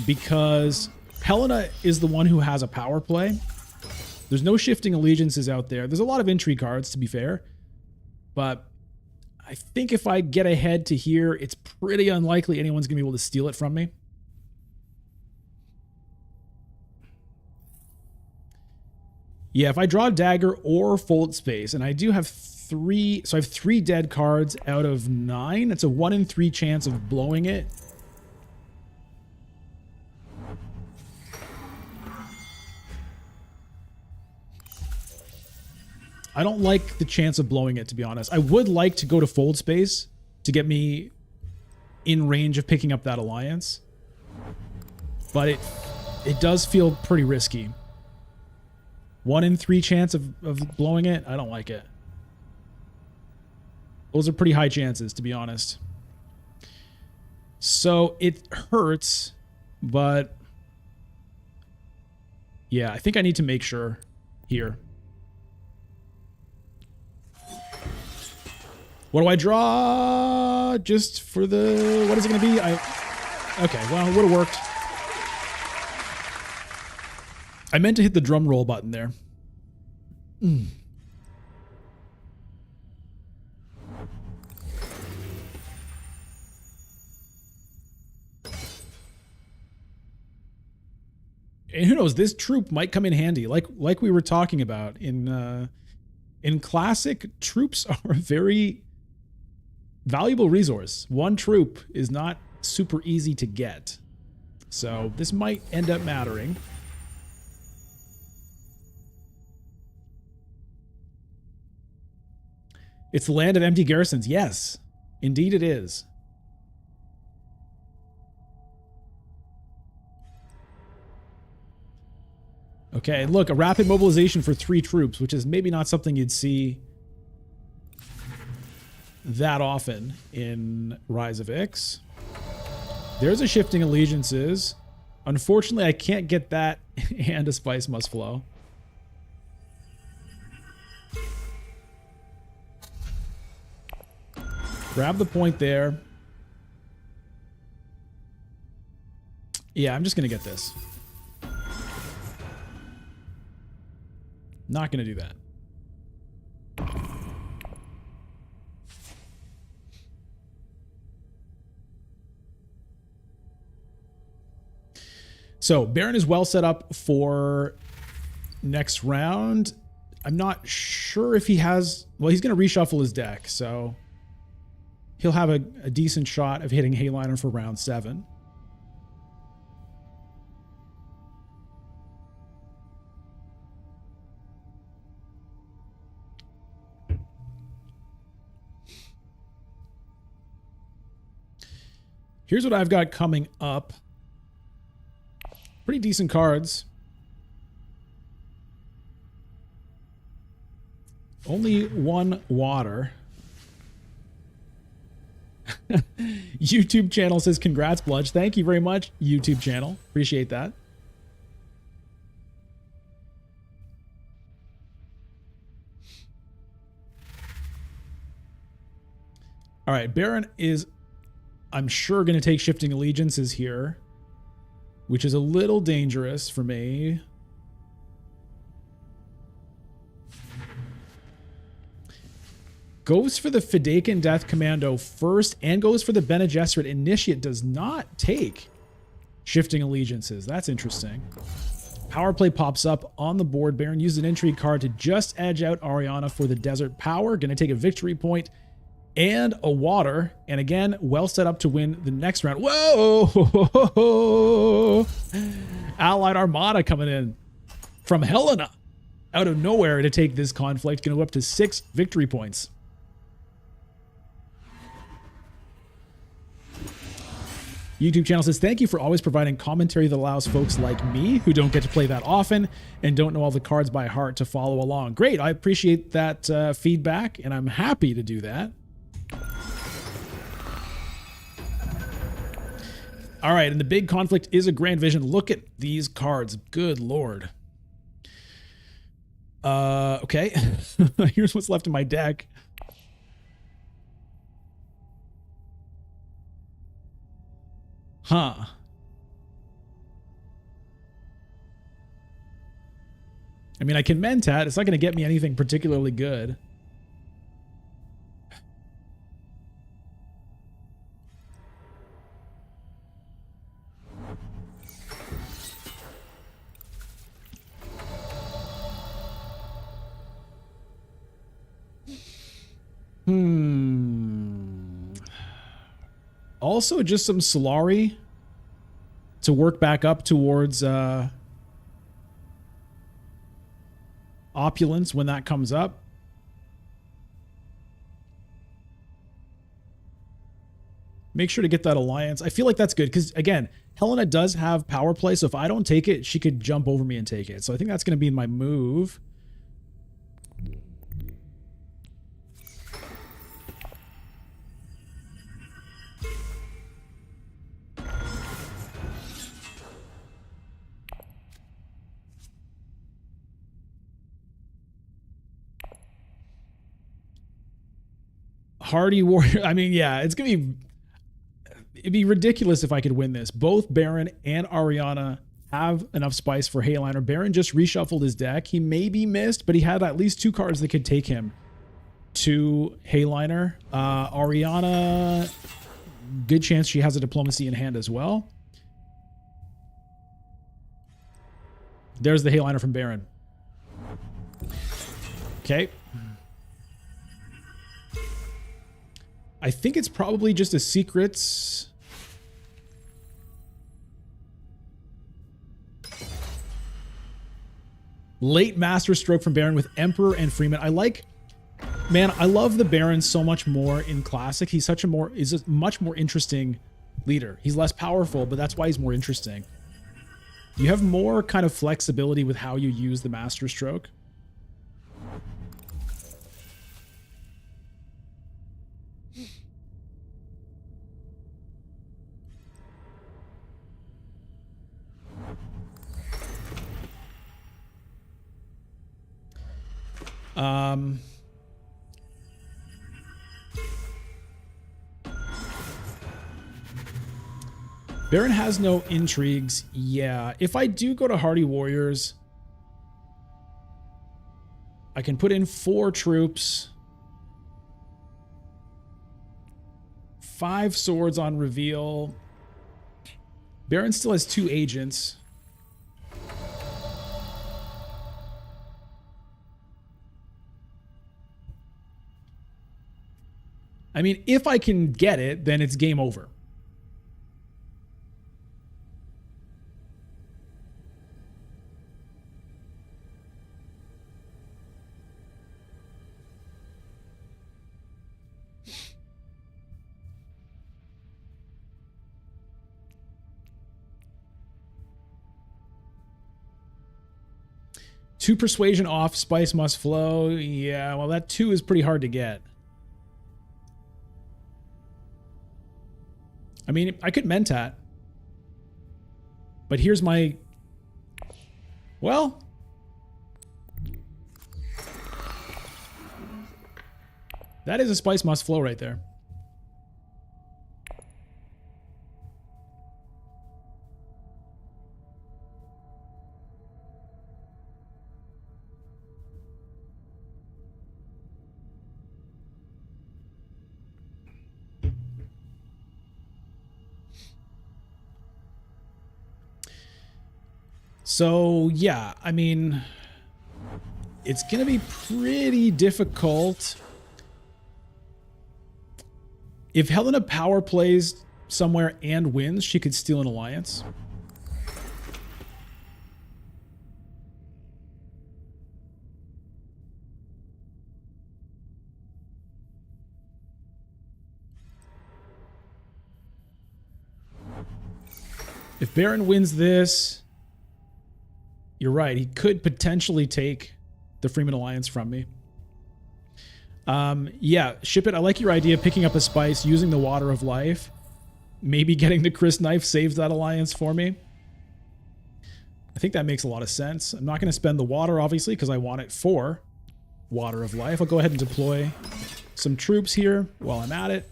because Helena is the one who has a power play. There's no shifting allegiances out there. There's a lot of intrigue cards, to be fair, but I think if I get ahead to here, it's pretty unlikely anyone's going to be able to steal it from me. Yeah, if I draw dagger or fold space, and I do have three, so I have 3 dead cards out of 9. It's a 1 in 3 chance of blowing it. I don't like the chance of blowing it, to be honest. I would like to go to fold space to get me in range of picking up that alliance, but it does feel pretty risky. 1 in 3 chance of blowing it. I don't like it. Those are pretty high chances, to be honest. So it hurts, but yeah, I think I need to make sure here. What do I draw? Just for the... What is it going to be? Okay, well, it would have worked. I meant to hit the drum roll button there. And who knows, this troop might come in handy. Like we were talking about in Classic, troops are a very valuable resource. One troop is not super easy to get. So this might end up mattering. It's the land of empty garrisons. Yes, indeed it is. Okay, look, a rapid mobilization for 3 troops, which is maybe not something you'd see that often in Rise of Ix. There's a shifting allegiances. Unfortunately, I can't get that and a spice must flow. Grab the point there. Yeah, I'm just going to get this. Not going to do that. So Baron is well set up for next round. I'm not sure if he has... Well, he's going to reshuffle his deck, so he'll have a decent shot of hitting Helena for round 7. Here's what I've got coming up. Pretty decent cards. Only one water. YouTube channel says congrats, Bludge. Thank you very much, YouTube channel. Appreciate that. All right, Baron is, I'm sure, going to take Shifting Allegiances here, which is a little dangerous for me. Goes for the Fidakan Death Commando first and goes for the Bene Gesserit Initiate. Does not take Shifting Allegiances. That's interesting. Power play pops up on the board. Baron uses an intrigue card to just edge out Ariana for the Desert Power. Going to take a victory point and a water. And again, well set up to win the next round. Whoa! Allied Armada coming in from Helena out of nowhere to take this conflict. Going to go up to 6 victory points. YouTube channel says, thank you for always providing commentary that allows folks like me who don't get to play that often and don't know all the cards by heart to follow along. Great. I appreciate that feedback, and I'm happy to do that. All right, and the big conflict is a Grand Vision. Look at these cards. Good Lord. Okay. Here's what's left in my deck. Huh. I mean, I can Mentat. It's not going to get me anything particularly good. Also, just some Solari to work back up towards Opulence when that comes up. Make sure to get that Alliance. I feel like that's good because, again, Helena does have power play, so if I don't take it, she could jump over me and take it. So I think that's going to be my move. Hardy Warrior. I mean, yeah, it's going to be... It'd be ridiculous if I could win this. Both Baron and Ariana have enough spice for Helena. Baron just reshuffled his deck. He maybe missed, but he had at least 2 cards that could take him to Helena. Ariana, good chance she has a Diplomacy in hand as well. There's the Helena from Baron. Okay. I think it's probably just a secrets. Late master stroke from Baron with Emperor and Freeman. I love the Baron so much more in Classic. He's a much more interesting leader. He's less powerful, but that's why he's more interesting. You have more kind of flexibility with how you use the master stroke. Baron has no intrigues. Yeah, if I do go to Hardy Warriors, I can put in 4 troops, 5 swords on reveal. Baron still has 2 agents. I mean, if I can get it, then it's game over. 2 persuasion off, spice must flow. Yeah, well, that 2 is pretty hard to get. I mean, I could mentat. But here's my... Well... That is a spice must flow right there. So, yeah, I mean, it's going to be pretty difficult. If Helena power plays somewhere and wins, she could steal an alliance. If Baron wins this... You're right. He could potentially take the Freeman Alliance from me. Yeah, ship it. I like your idea of picking up a spice, using the Water of Life. Maybe getting the Chris Knife saves that alliance for me. I think that makes a lot of sense. I'm not going to spend the water, obviously, because I want it for Water of Life. I'll go ahead and deploy some troops here while I'm at it.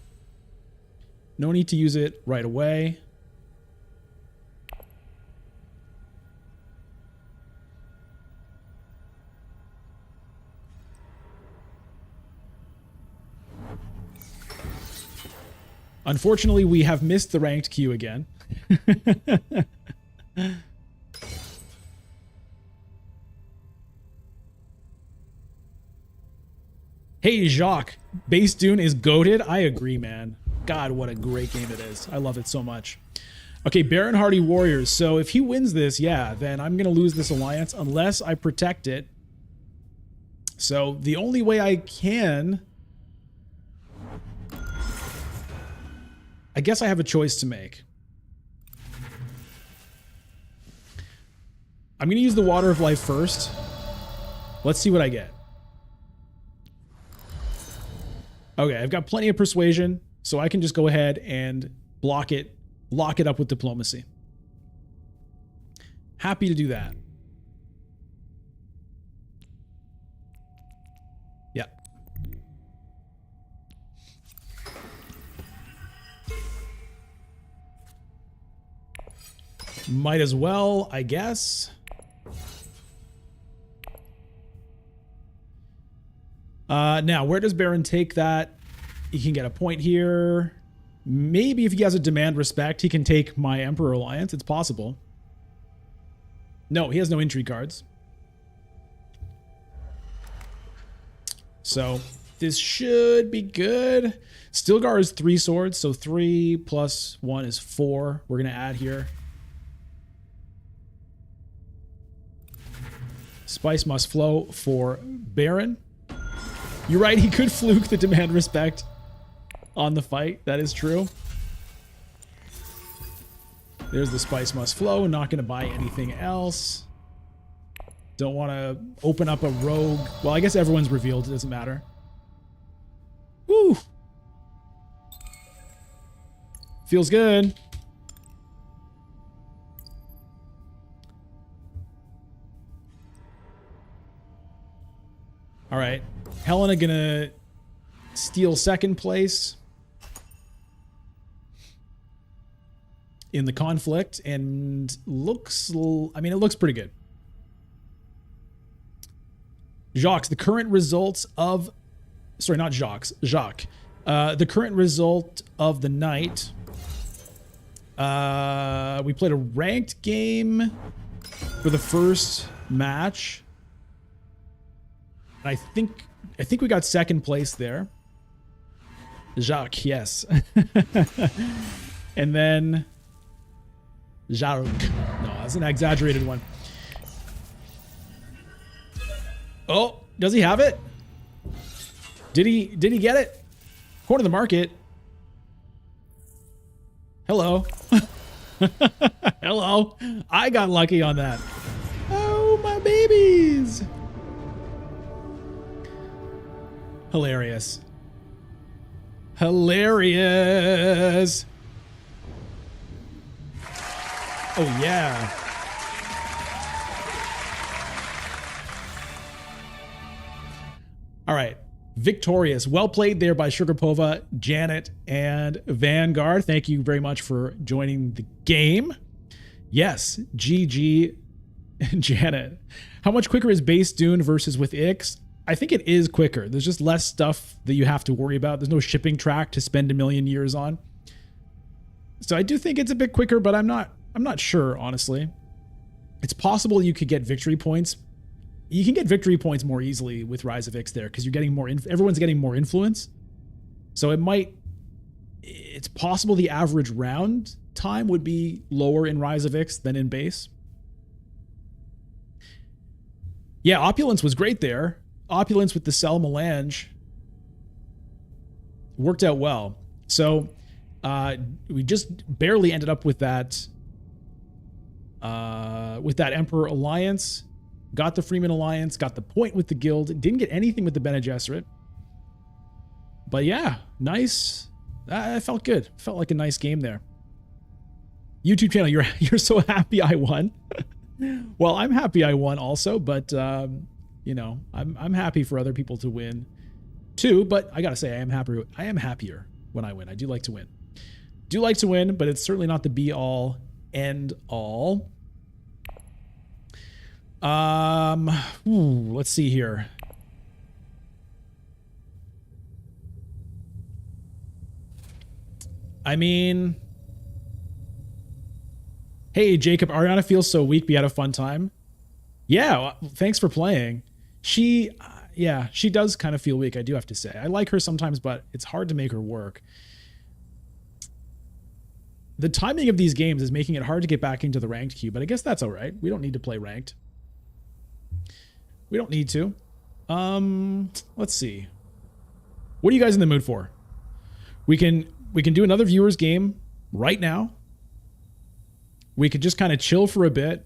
No need to use it right away. Unfortunately, we have missed the ranked queue again. Hey, Jacques. Base Dune is goated. I agree, man. God, what a great game it is. I love it so much. Okay, Baron Hardy Warriors. So if he wins this, yeah, then I'm going to lose this alliance unless I protect it. So the only way I can... I guess I have a choice to make. I'm going to use the Water of Life first. Let's see what I get. Okay, I've got plenty of persuasion, so I can just go ahead and block it, lock it up with diplomacy. Happy to do that. Yeah. Might as well, I guess. Now, where does Baron take that? He can get a point here. Maybe if he has a demand respect, he can take my Emperor Alliance. It's possible. No, he has no intrigue cards. So this should be good. Stilgar is 3 swords, so 3 plus 1 is 4. We're going to add here. Spice must flow for Baron. You're right, he could fluke the demand respect on the fight. That is true. There's the spice must flow. Not going to buy anything else. Don't want to open up a rogue. Well, I guess everyone's revealed. It doesn't matter. Woo! Feels good. All right. Helena gonna steal second place in the conflict and looks, I mean, it looks pretty good. Jacques, the current results of, sorry, not Jacques, Jacques. The current result of the night. We played a ranked game for the first match. I think we got second place there. Jacques, yes. And then Jacques. No, that's an exaggerated one. Oh, does he have it? Did he get it? Corner of the market. Hello. Hello. I got lucky on that. Oh, my babies. Hilarious. Hilarious. Oh, yeah. All right. Victorious. Well played there by Sugarpova, Janet, and Vanguard. Thank you very much for joining the game. Yes, GG, Janet. How much quicker is base Dune versus with Ix? I think it is quicker. There's just less stuff that you have to worry about. There's no shipping track to spend a million years on. So I do think it's a bit quicker, but I'm not sure, honestly. It's possible you could get victory points. You can get victory points more easily with Rise of Ix there because you're getting more. Everyone's getting more influence. So it's possible the average round time would be lower in Rise of Ix than in base. Yeah, Opulence was great there. Opulence with the Cell Melange worked out well. So we just barely ended up with that Emperor Alliance. Got the Freeman Alliance, got the point with the Guild, didn't get anything with the Bene Gesserit. But yeah, nice. I felt good. Felt like a nice game there. YouTube channel, you're so happy I won. Well, I'm happy I won also, but you know, I'm happy for other people to win too. But I gotta say, I am happier when I win. I do like to win. Do like to win, but it's certainly not the be all end all. Let's see here. I mean, hey, Jacob, Ariana feels so weak, but you had a fun time. Yeah, well, thanks for playing. She does kind of feel weak, I do have to say. I like her sometimes, but it's hard to make her work. The timing of these games is making it hard to get back into the ranked queue, but I guess that's all right. We don't need to play ranked. We don't need to. Let's see. What are you guys in the mood for? We can do another viewers game right now. We could just kind of chill for a bit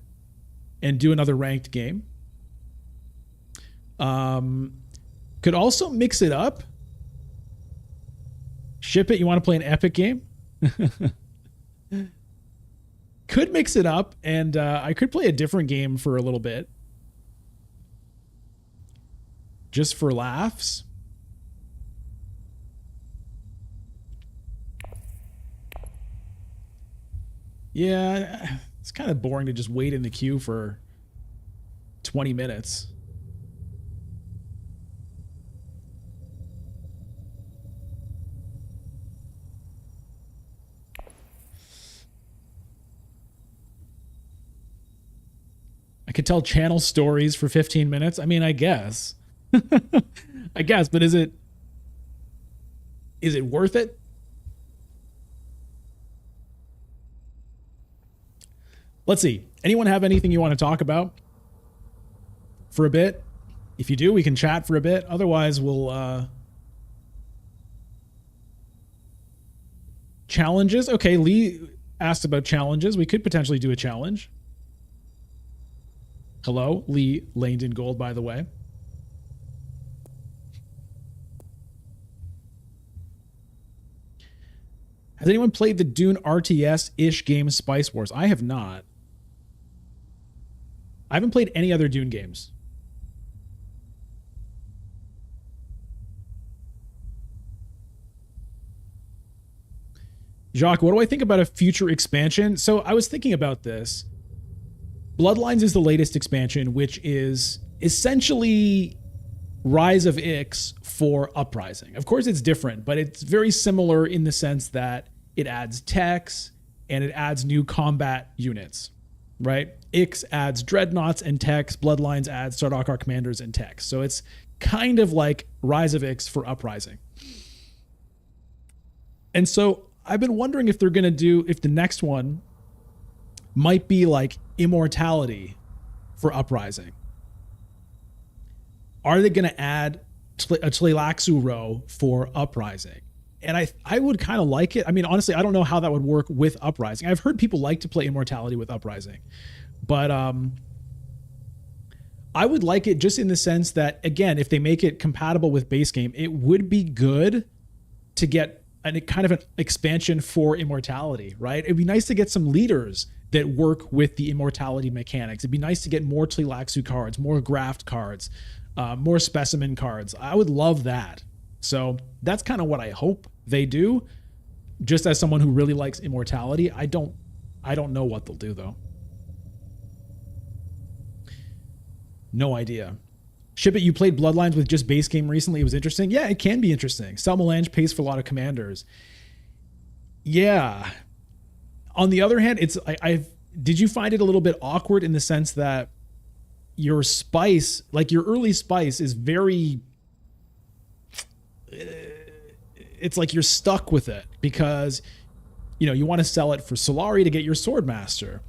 and do another ranked game. Could also mix it up. Ship it. You want to play an epic game? Could mix it up, and I could play a different game for a little bit. Just for laughs. Yeah, it's kind of boring to just wait in the queue for 20 minutes. I could tell channel stories for 15 minutes. I mean, I guess. I guess, but is it worth it? Let's see. Anyone have anything you want to talk about for a bit? If you do, we can chat for a bit. Otherwise, we'll challenges. Okay, Lee asked about challenges. We could potentially do a challenge. Hello, Lee Langdon Gold, by the way. Has anyone played the Dune RTS-ish game Spice Wars? I have not. I haven't played any other Dune games. Jacques, what do I think about a future expansion? So I was thinking about this. Bloodlines is the latest expansion, which is essentially Rise of Ix for Uprising. Of course, it's different, but it's very similar in the sense that it adds techs and it adds new combat units, right? Ix adds dreadnoughts and techs. Bloodlines adds Sardaukar commanders and techs. So it's kind of like Rise of Ix for Uprising. And so I've been wondering if they're going to do, if the next one might be like Immortality for Uprising. Are they going to add a Tleilaxu row for Uprising? And I would kind of like it. I mean, honestly, I don't know how that would work with Uprising. I've heard people like to play Immortality with Uprising. But I would like it just in the sense that, again, if they make it compatible with base game, it would be good to get a kind of an expansion for immortality, right? It'd be nice to get some leaders that work with the immortality mechanics. It'd be nice to get more Tleilaxu cards, more Graft cards, more Specimen cards. I would love that. So that's kind of what I hope they do. Just as someone who really likes immortality, I don't know what they'll do though. No idea. Ship It, you played Bloodlines with just base game recently. It was interesting. Yeah, it can be interesting. Selmelange pays for a lot of commanders. Yeah. On the other hand, it's did you find it a little bit awkward in the sense that your spice, like your early spice, is very, it's like you're stuck with it because, you know, you want to sell it for Solari to get your Swordmaster,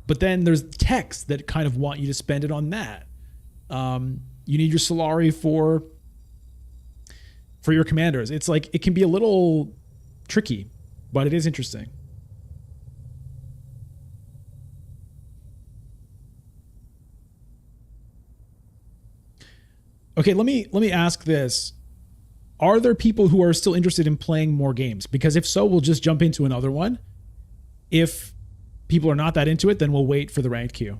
but then there's techs that kind of want you to spend it on that. You need your Solari for your commanders. It's like, it can be a little tricky, but it is interesting. Okay, let me ask this. Are there people who are still interested in playing more games? Because if so, we'll just jump into another one. If people are not that into it, then we'll wait for the ranked queue.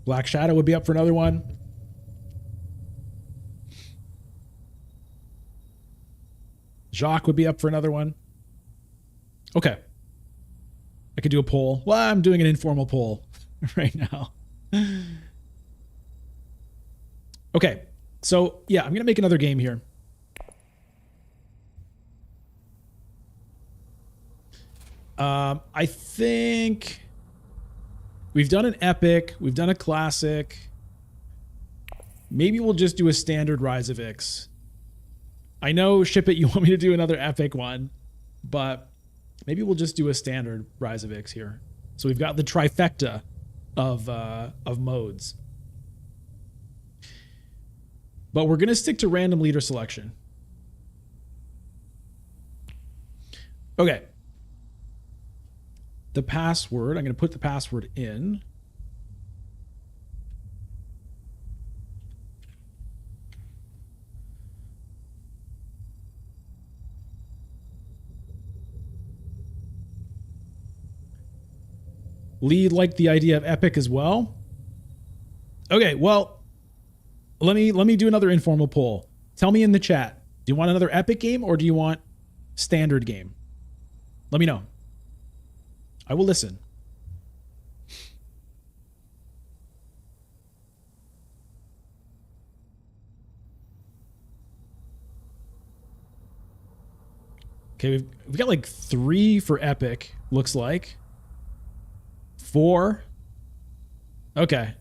Black Shadow would be up for another one. Jacques would be up for another one. Okay. I could do a poll. Well, I'm doing an informal poll right now. Okay. So, yeah, I'm going to make another game here. I think we've done an epic. We've done a classic. Maybe we'll just do a standard Rise of Ix. I know, Ship It, you want me to do another epic one, but maybe we'll just do a standard Rise of Ix here. So we've got the trifecta of modes. But we're going to stick to random leader selection. Okay. The password, I'm going to put the password in. Lee liked the idea of epic as well. Okay, well, let me do another informal poll. Tell me in the chat, do you want another epic game or do you want standard game? Let me know. I will listen. Okay, we've got like 3 for epic, looks like. 4. Okay.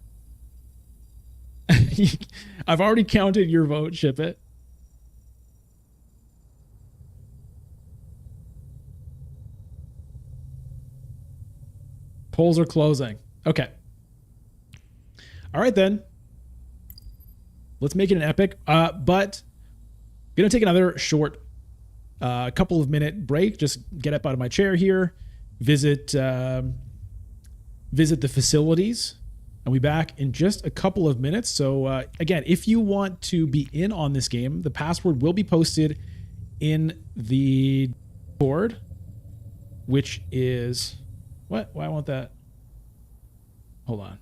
I've already counted your vote, Ship It. Polls are closing. Okay. All right, then. Let's make it an epic. But I'm going to take another short couple of minute break. Just get up out of my chair here. Visit the facilities. I'll be back in just a couple of minutes. So again, if you want to be in on this game, the password will be posted in the board, which is what? Why I want that? Hold on.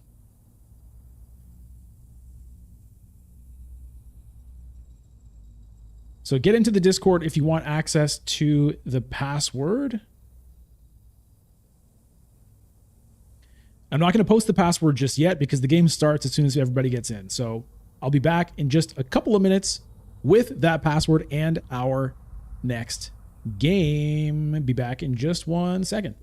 So get into the Discord if you want access to the password. I'm not going to post the password just yet because the game starts as soon as everybody gets in. So I'll be back in just a couple of minutes with that password and our next game. Be back in just 1 second.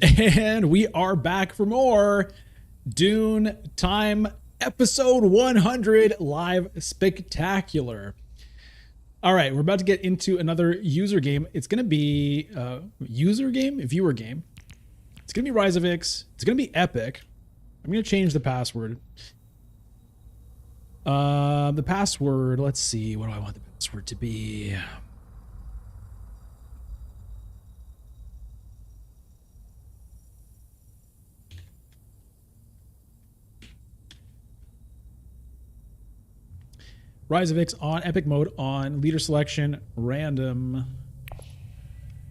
And we are back for more Dune Time episode 100 live spectacular. All right, we're about to get into another user game. It's going to be viewer game. It's going to be Rise of Ix. It's going to be epic. I'm going to change the password. The password, let's see. What do I want the password to be? Rise of Ix on epic mode on leader selection random.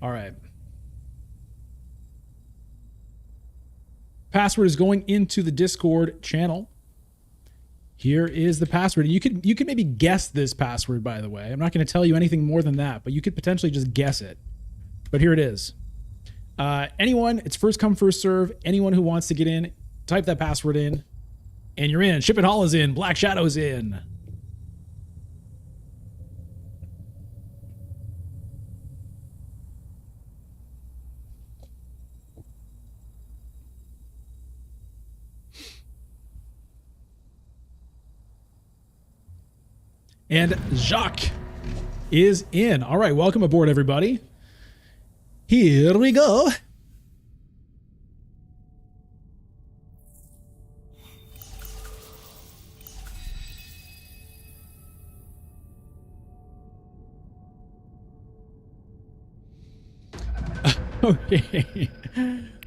All right. Password is going into the Discord channel. Here is the password. You could maybe guess this password, by the way. I'm not going to tell you anything more than that, but you could potentially just guess it. But here it is. Anyone, it's first come, first serve. Anyone who wants to get in, type that password in, and you're in. Ship It Hall is in. Black Shadow's in. And Jacques is in. All right, welcome aboard, everybody. Here we go. Okay.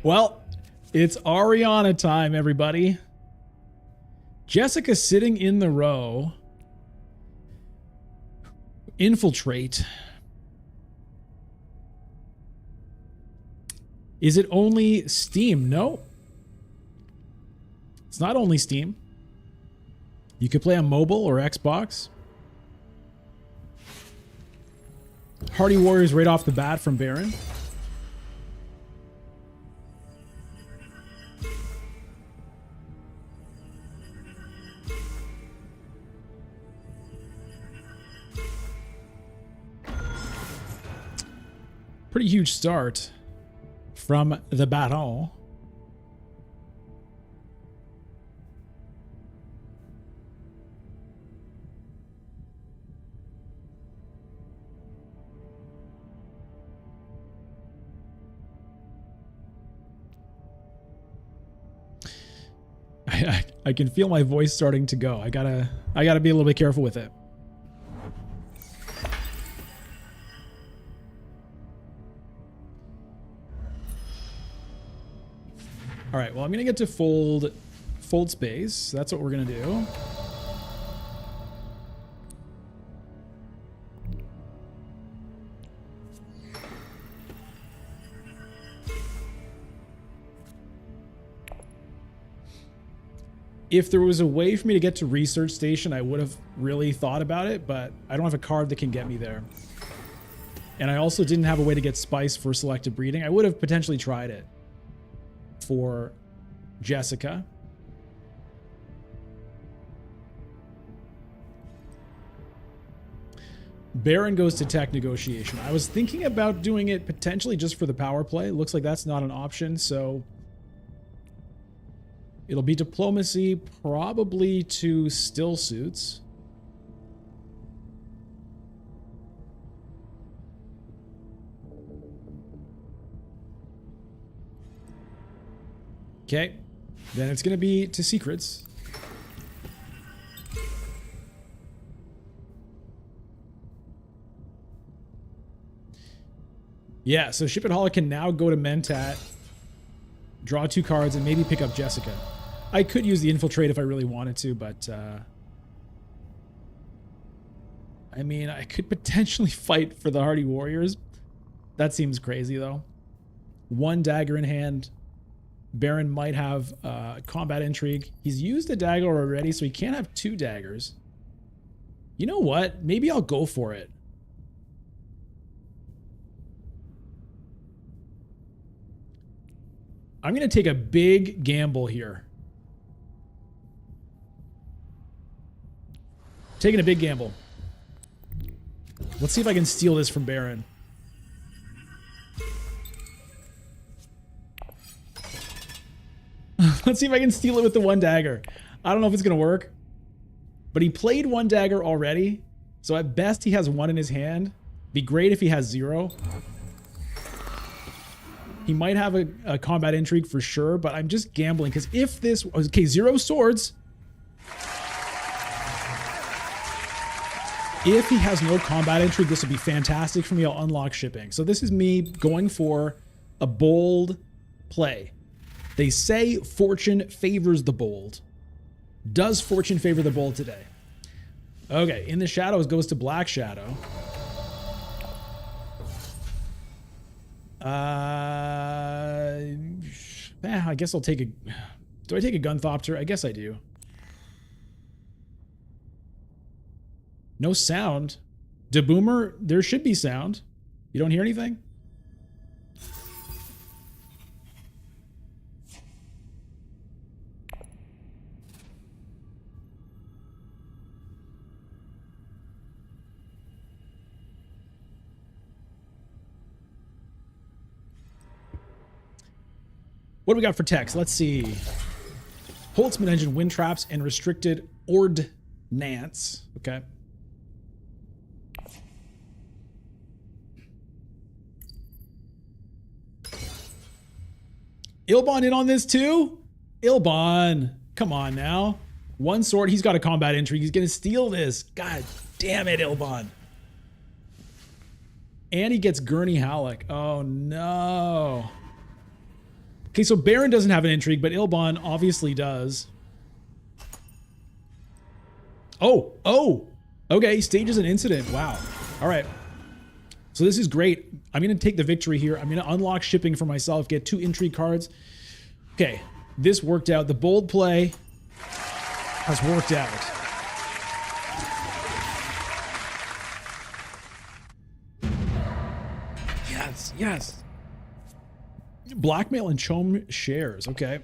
Well, it's Ariana time, everybody. Jessica sitting in the row. Infiltrate. Is it only Steam? No. It's not only Steam. You could play on mobile or Xbox. Hardy Warriors right off the bat from Baron. Pretty huge start from the Baron. I can feel my voice starting to go. I gotta be a little bit careful with it. All right, well, I'm going to get to fold space. That's what we're going to do. If there was a way for me to get to research station, I would have really thought about it, but I don't have a card that can get me there. And I also didn't have a way to get spice for selective breeding. I would have potentially tried it for Jessica. Baron goes to tech negotiation. I was thinking about doing it potentially just for the power play. Looks like that's not an option, so it'll be diplomacy, probably to still suits. Okay, then it's going to be to secrets. Yeah, so Ship It Hall can now go to Mentat, draw 2 cards, and maybe pick up Jessica. I could use the Infiltrate if I really wanted to, but I mean, I could potentially fight for the Hardy Warriors. That seems crazy, though. 1 dagger in hand. Baron might have combat intrigue. He's used a dagger already, so he can't have 2 daggers. You know what? Maybe I'll go for it. I'm going to take a big gamble here. Taking a big gamble. Let's see if I can steal this from Baron. Let's see if I can steal it with the one dagger. I don't know if it's going to work. But he played one dagger already. So at best, he has one in his hand. Be great if he has 0. He might have a combat intrigue for sure, but I'm just gambling because if this... Okay, 0 swords. If he has no combat intrigue, this would be fantastic for me. I'll unlock shipping. So this is me going for a bold play. They say fortune favors the bold. Does fortune favor the bold today? Okay, in the shadows goes to Black Shadow. I guess I'll take a... Do I take a Gunthopter? I guess I do. No sound. DeBoomer, there should be sound. You don't hear anything? What do we got for text? Let's see. Holtzman engine, wind traps, and restricted ordnance. Okay. Ilban in on this too? Ilban, come on now. One sword, he's got a combat intrigue. He's gonna steal this. God damn it, Ilban. And he gets Gurney Halleck. Oh no. Okay, so Baron doesn't have an intrigue, but Ilban obviously does. Oh, okay, stages an incident. Wow. All right. So this is great. I'm going to take the victory here. I'm going to unlock shipping for myself, get 2 intrigue cards. Okay, this worked out. The bold play has worked out. Yes, yes. Blackmail and Chom shares. Okay.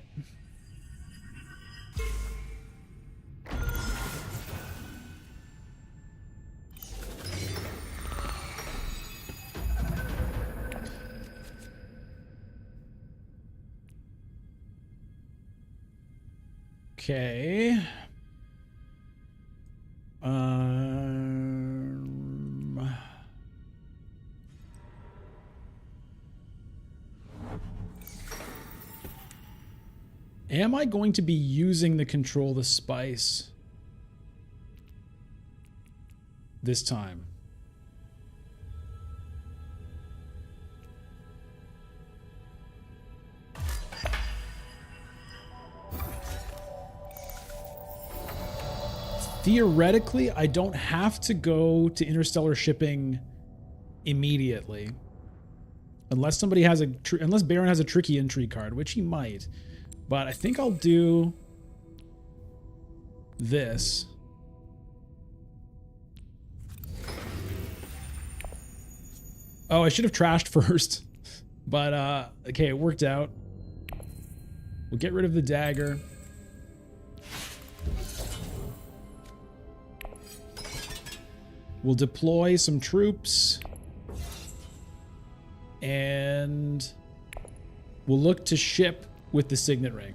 Okay. Am I going to be using the control the spice this time? Theoretically, I don't have to go to interstellar shipping immediately. Unless somebody has unless Baron has a tricky intrigue card, which he might. But I think I'll do this. Oh, I should have trashed first. But, okay, it worked out. We'll get rid of the dagger. We'll deploy some troops. And we'll look to ship with the signet ring.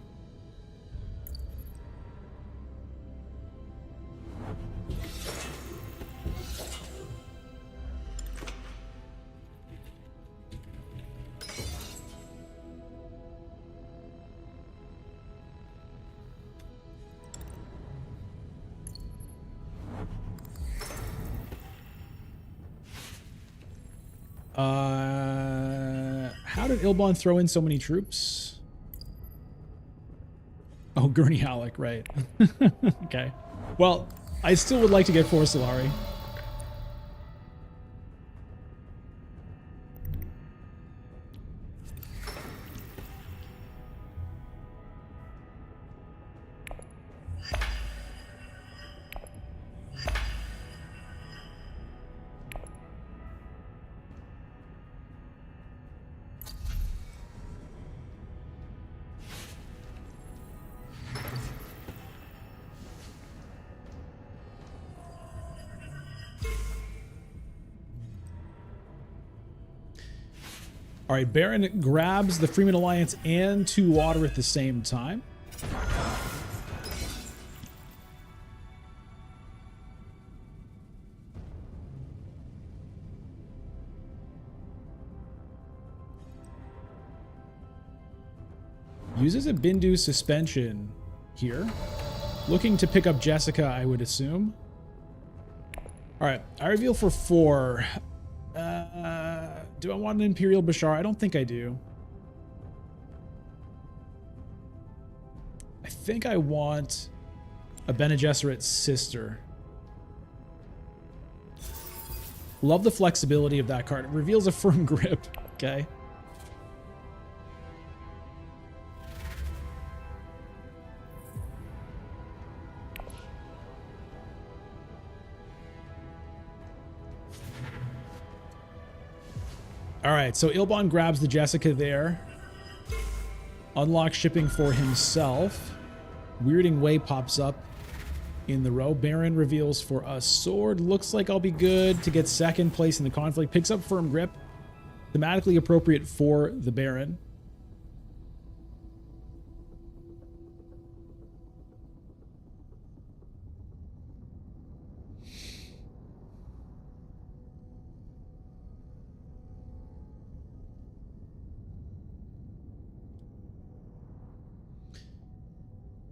How did Ilban throw in so many troops? Oh, Gurney Halleck, right. Okay. Well, I still would like to get 4 Solari. All right, Baron grabs the Freeman Alliance and 2 water at the same time. Uses a Bindu suspension here. Looking to pick up Jessica, I would assume. Alright, I reveal for 4. Do I want an Imperial Bashar? I don't think I do. I think I want a Bene Gesserit's sister. Love the flexibility of that card. It reveals a firm grip. Okay. All right, so Ilban grabs the Jessica there. Unlocks shipping for himself. Weirding Way pops up in the row. Baron reveals for a sword. Looks like I'll be good to get second place in the conflict. Picks up firm grip. Thematically appropriate for the Baron.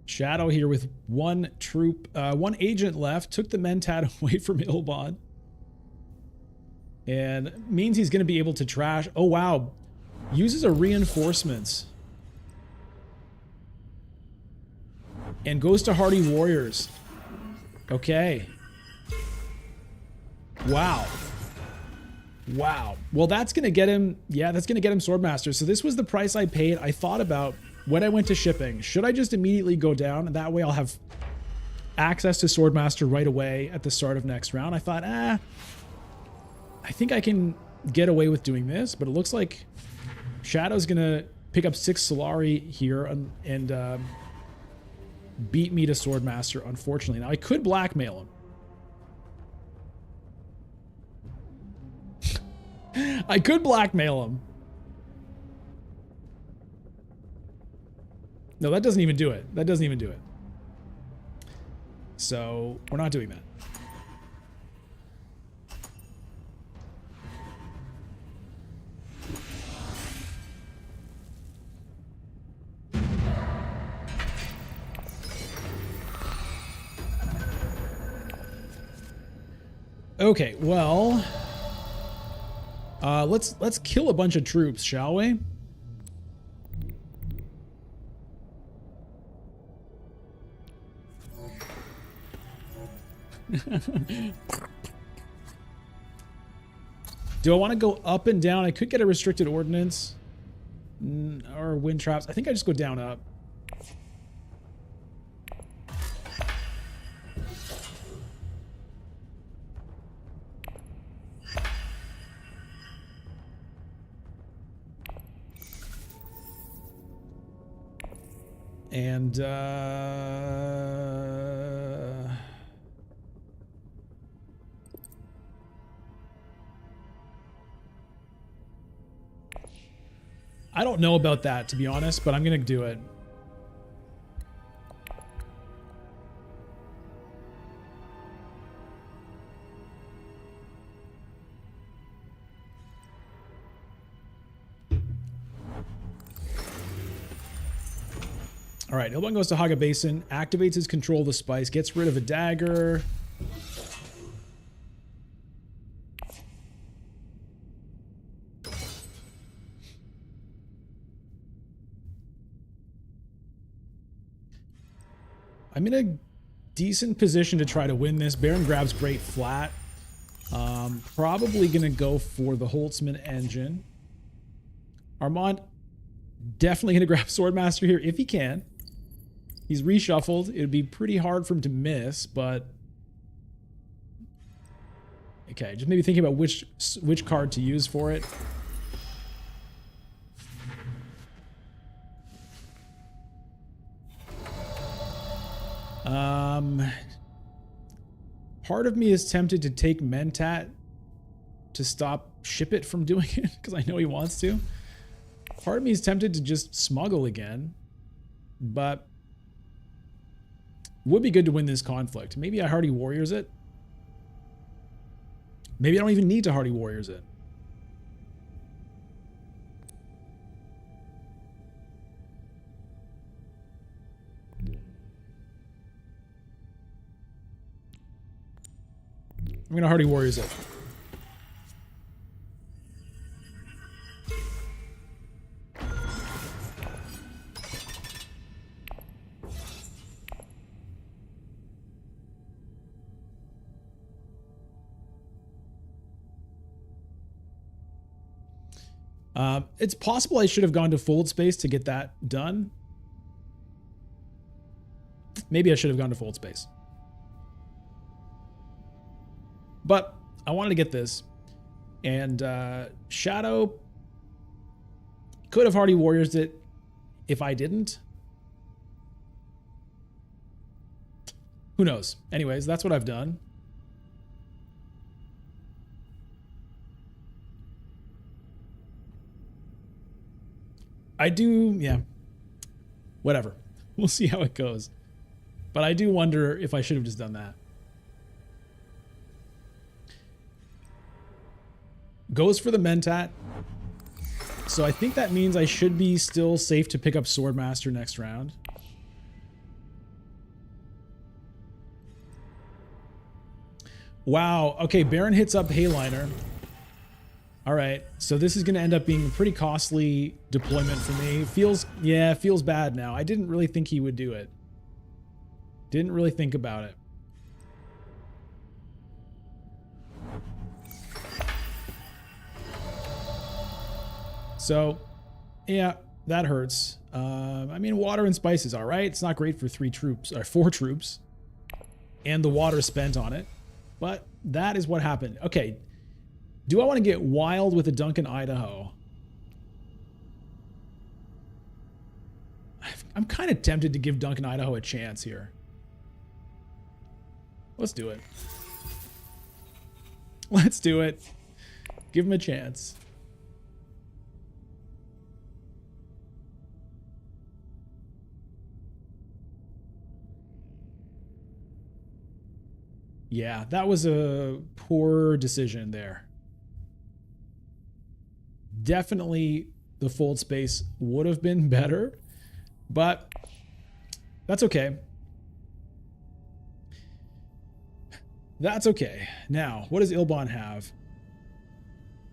Shadow here with one agent left. Took the Mentat away from Ilban. And means he's going to be able to trash. Oh, wow. Uses a reinforcements. And goes to Hardy Warriors. Okay. Wow. Wow. Well, that's going to get him... Yeah, that's going to get him Swordmaster. So this was the price I paid. I thought about... when I went to shipping, should I just immediately go down? And that way I'll have access to Swordmaster right away at the start of next round. I thought, I think I can get away with doing this, but it looks like Shadow's going to pick up 6 Solari here and beat me to Swordmaster, unfortunately. Now, I could blackmail him. I could blackmail him. No, that doesn't even do it. That doesn't even do it. So, we're not doing that. Okay, well, let's kill a bunch of troops, shall we? Do I want to go up and down? I could get a restricted ordnance or wind traps. I think I just go down up. And I don't know about that, to be honest, but I'm going to do it. All right, Ilban goes to Haga Basin, activates his control of the spice, gets rid of a dagger. I'm in a decent position to try to win this. Baron grabs great flat. Probably going to go for the Holtzman engine. Armand definitely going to grab Swordmaster here if he can. He's reshuffled. It would be pretty hard for him to miss, but... Okay, just maybe thinking about which card to use for it. Part of me is tempted to take Mentat to stop Ship It from doing it, because I know he wants to. Part of me is tempted to just smuggle again, but would be good to win this conflict. Maybe I Hardy Warriors it. Maybe I don't even need to Hardy Warriors it. I'm gonna Hardy Warriors it. It's possible I should have gone to fold space to get that done. Maybe I should have gone to fold space. But I wanted to get this. And Shadow could have Hardy Warriors it if I didn't. Who knows? Anyways, that's what I've done. I do, yeah. Whatever. We'll see how it goes. But I do wonder if I should have just done that. Goes for the Mentat. So I think that means I should be still safe to pick up Swordmaster next round. Wow. Okay, Baron hits up Hayliner. All right, so this is going to end up being a pretty costly deployment for me. Feels bad now. I didn't really think he would do it. Didn't really think about it. So, yeah, that hurts. I mean, water and spice is all right. It's not great for 4 troops, and the water spent on it. But that is what happened. Okay. Do I want to get wild with a Duncan Idaho? I'm kind of tempted to give Duncan Idaho a chance here. Let's do it. Let's do it. Give him a chance. Yeah, that was a poor decision there. Definitely the fold space would have been better, but that's okay. That's okay. Now, what does Ilban have?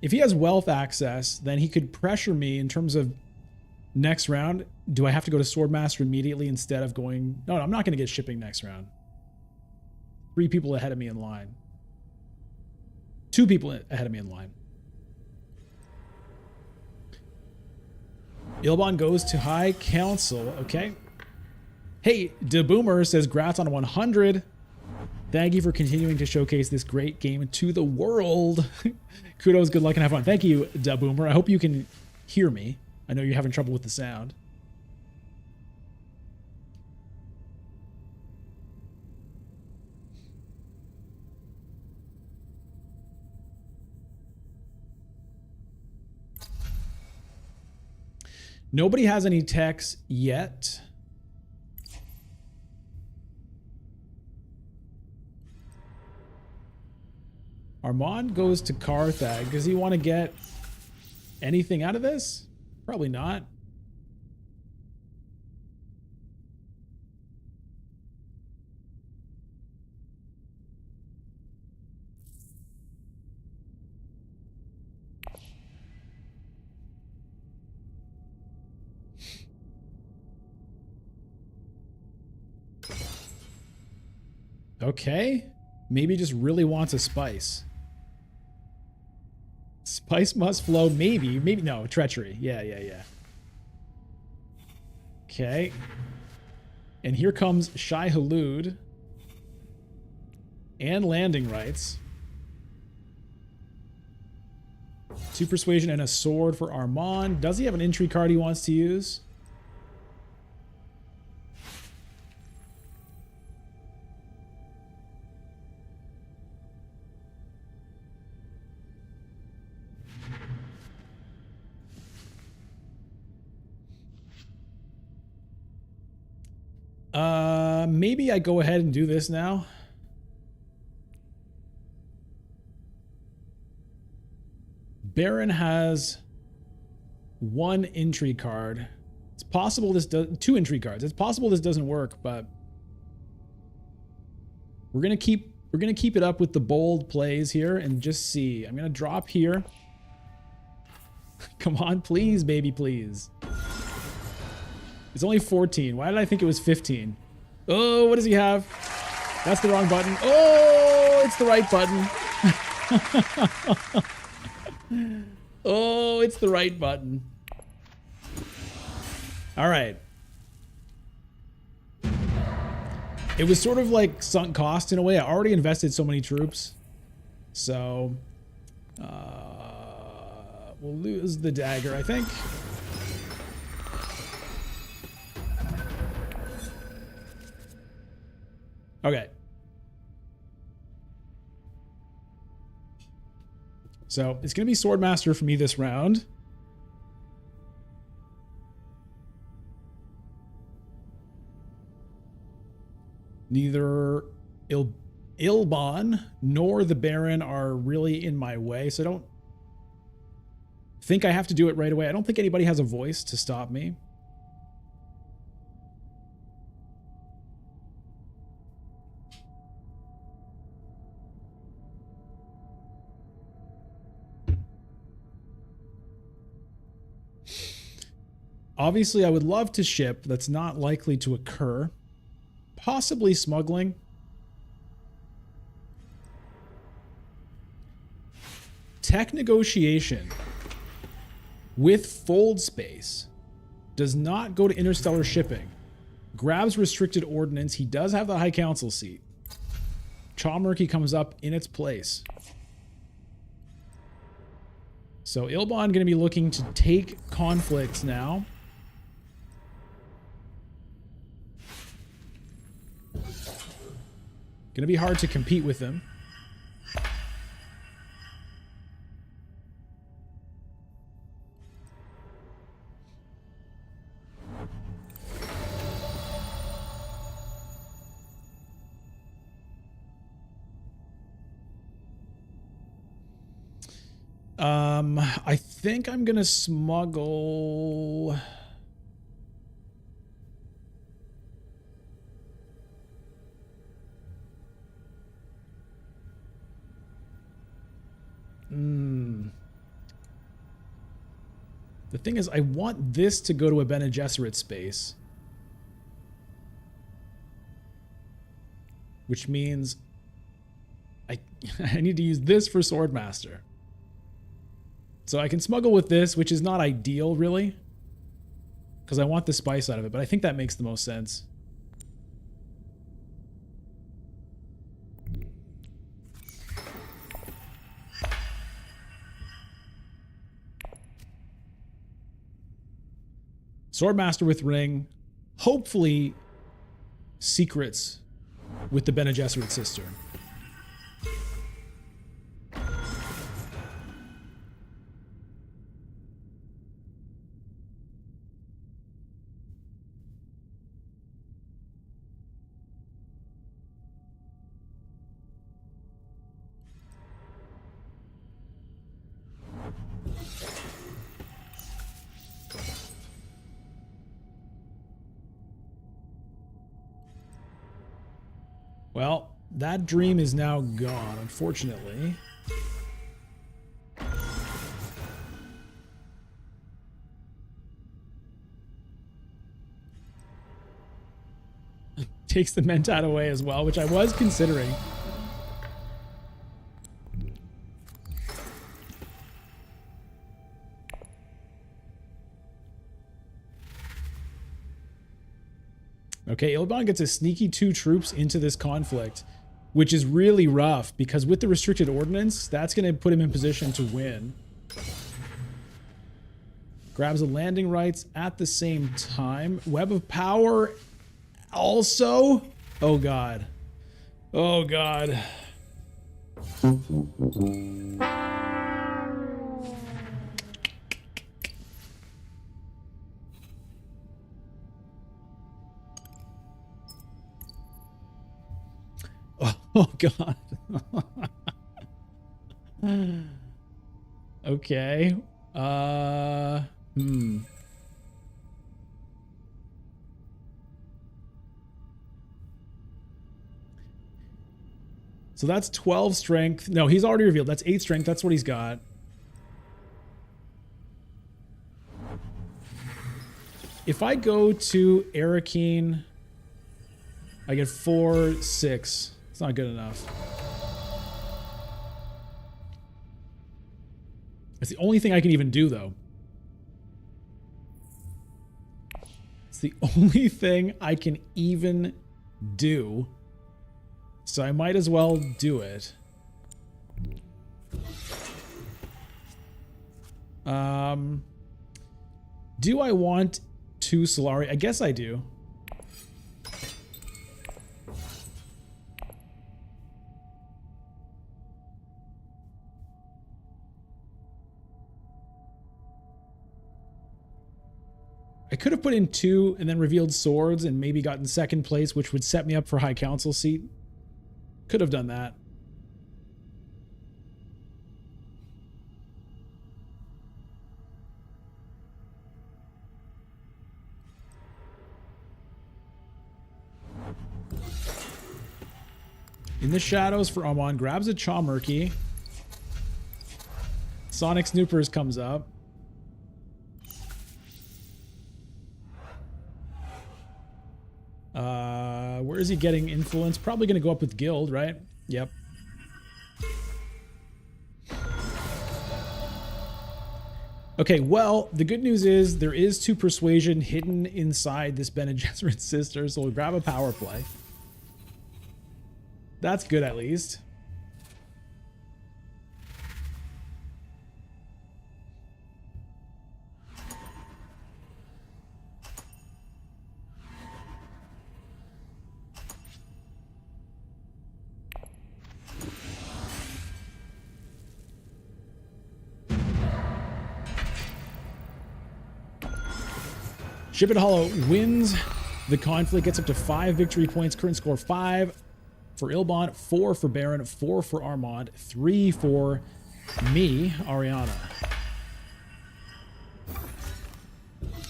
If he has wealth access, then he could pressure me in terms of next round. Do I have to go to Swordmaster immediately instead of going... No, I'm not going to get shipping next round. 3 people ahead of me in line. 2 people ahead of me in line. Ilban goes to High Council. Okay. Hey, DeBoomer says, "Grats on 100. Thank you for continuing to showcase this great game to the world." Kudos, good luck, and have fun. Thank you, DeBoomer. I hope you can hear me. I know you're having trouble with the sound. Nobody has any techs yet. Armand goes to Carthag. Does he want to get anything out of this? Probably not. Okay. Maybe just really wants a spice. Spice must flow. Maybe. No, treachery. Yeah. Okay. And here comes Shai Hulud. And landing rights. 2 persuasion and a sword for Armand. Does he have an intrigue card he wants to use? Maybe I go ahead and do this now. Baron has 1 intrigue card. It's possible this does 2 intrigue cards. It's possible this doesn't work, but we're gonna keep We're going to keep it up with the bold plays here and just see. I'm going to drop here. Come on, please, baby, please. It's only 14. Why did I think it was 15? Oh, what does he have? That's the wrong button. Oh, it's the right button. Oh, it's the right button. All right. It was sort of like sunk cost in a way. I already invested so many troops. So, we'll lose the dagger, I think. Okay. So, it's going to be Swordmaster for me this round. Neither Ilban nor the Baron are really in my way, so I don't think I have to do it right away. I don't think anybody has a voice to stop me. Obviously, I would love to ship. That's not likely to occur. Possibly smuggling. Tech negotiation with fold space does not go to interstellar shipping. Grabs restricted ordnance. He does have the High Council seat. Chomurky comes up in its place. So Ilban going to be looking to take conflicts now. Gonna be hard to compete with them. I think I'm gonna smuggle... The thing is, I want this to go to a Bene Gesserit space. Which means I need to use this for Swordmaster. So I can smuggle with this, which is not ideal, really. Because I want the spice out of it, but I think that makes the most sense. Swordmaster with ring, hopefully secrets with the Bene Gesserit sister. Well, that dream is now gone, unfortunately. Takes the Mentat away as well, which I was considering. Okay, Ilban gets a sneaky 2 troops into this conflict, which is really rough because with the restricted ordnance, that's going to put him in position to win. Grabs the landing rights at the same time. Web of Power also. Oh, God. Oh, God. Oh, God. Okay. So that's 12 strength. No, he's already revealed. That's 8 strength. That's what he's got. If I go to Arakeen, I get 4, 6. It's not good enough. It's the only thing I can even do, though. It's the only thing I can even do. So I might as well do it. Do I want 2 Solari? I guess I do. I could have put in 2 and then revealed swords and maybe gotten 2nd place, which would set me up for High Council seat. Could have done that. In the shadows for Armand, grabs a Chawmurky. Sonic Snoopers comes up. Where is he getting influence? Probably going to go up with Guild, right? Yep. Okay, well, the good news is there is 2 Persuasion hidden inside this Bene Gesserit sister, so we'll grab a power play. That's good, at least. Ship It Hollow wins the conflict, gets up to 5 victory points, current score 5 for Ilban, 4 for Baron, 4 for Armand, 3 for me, Ariana.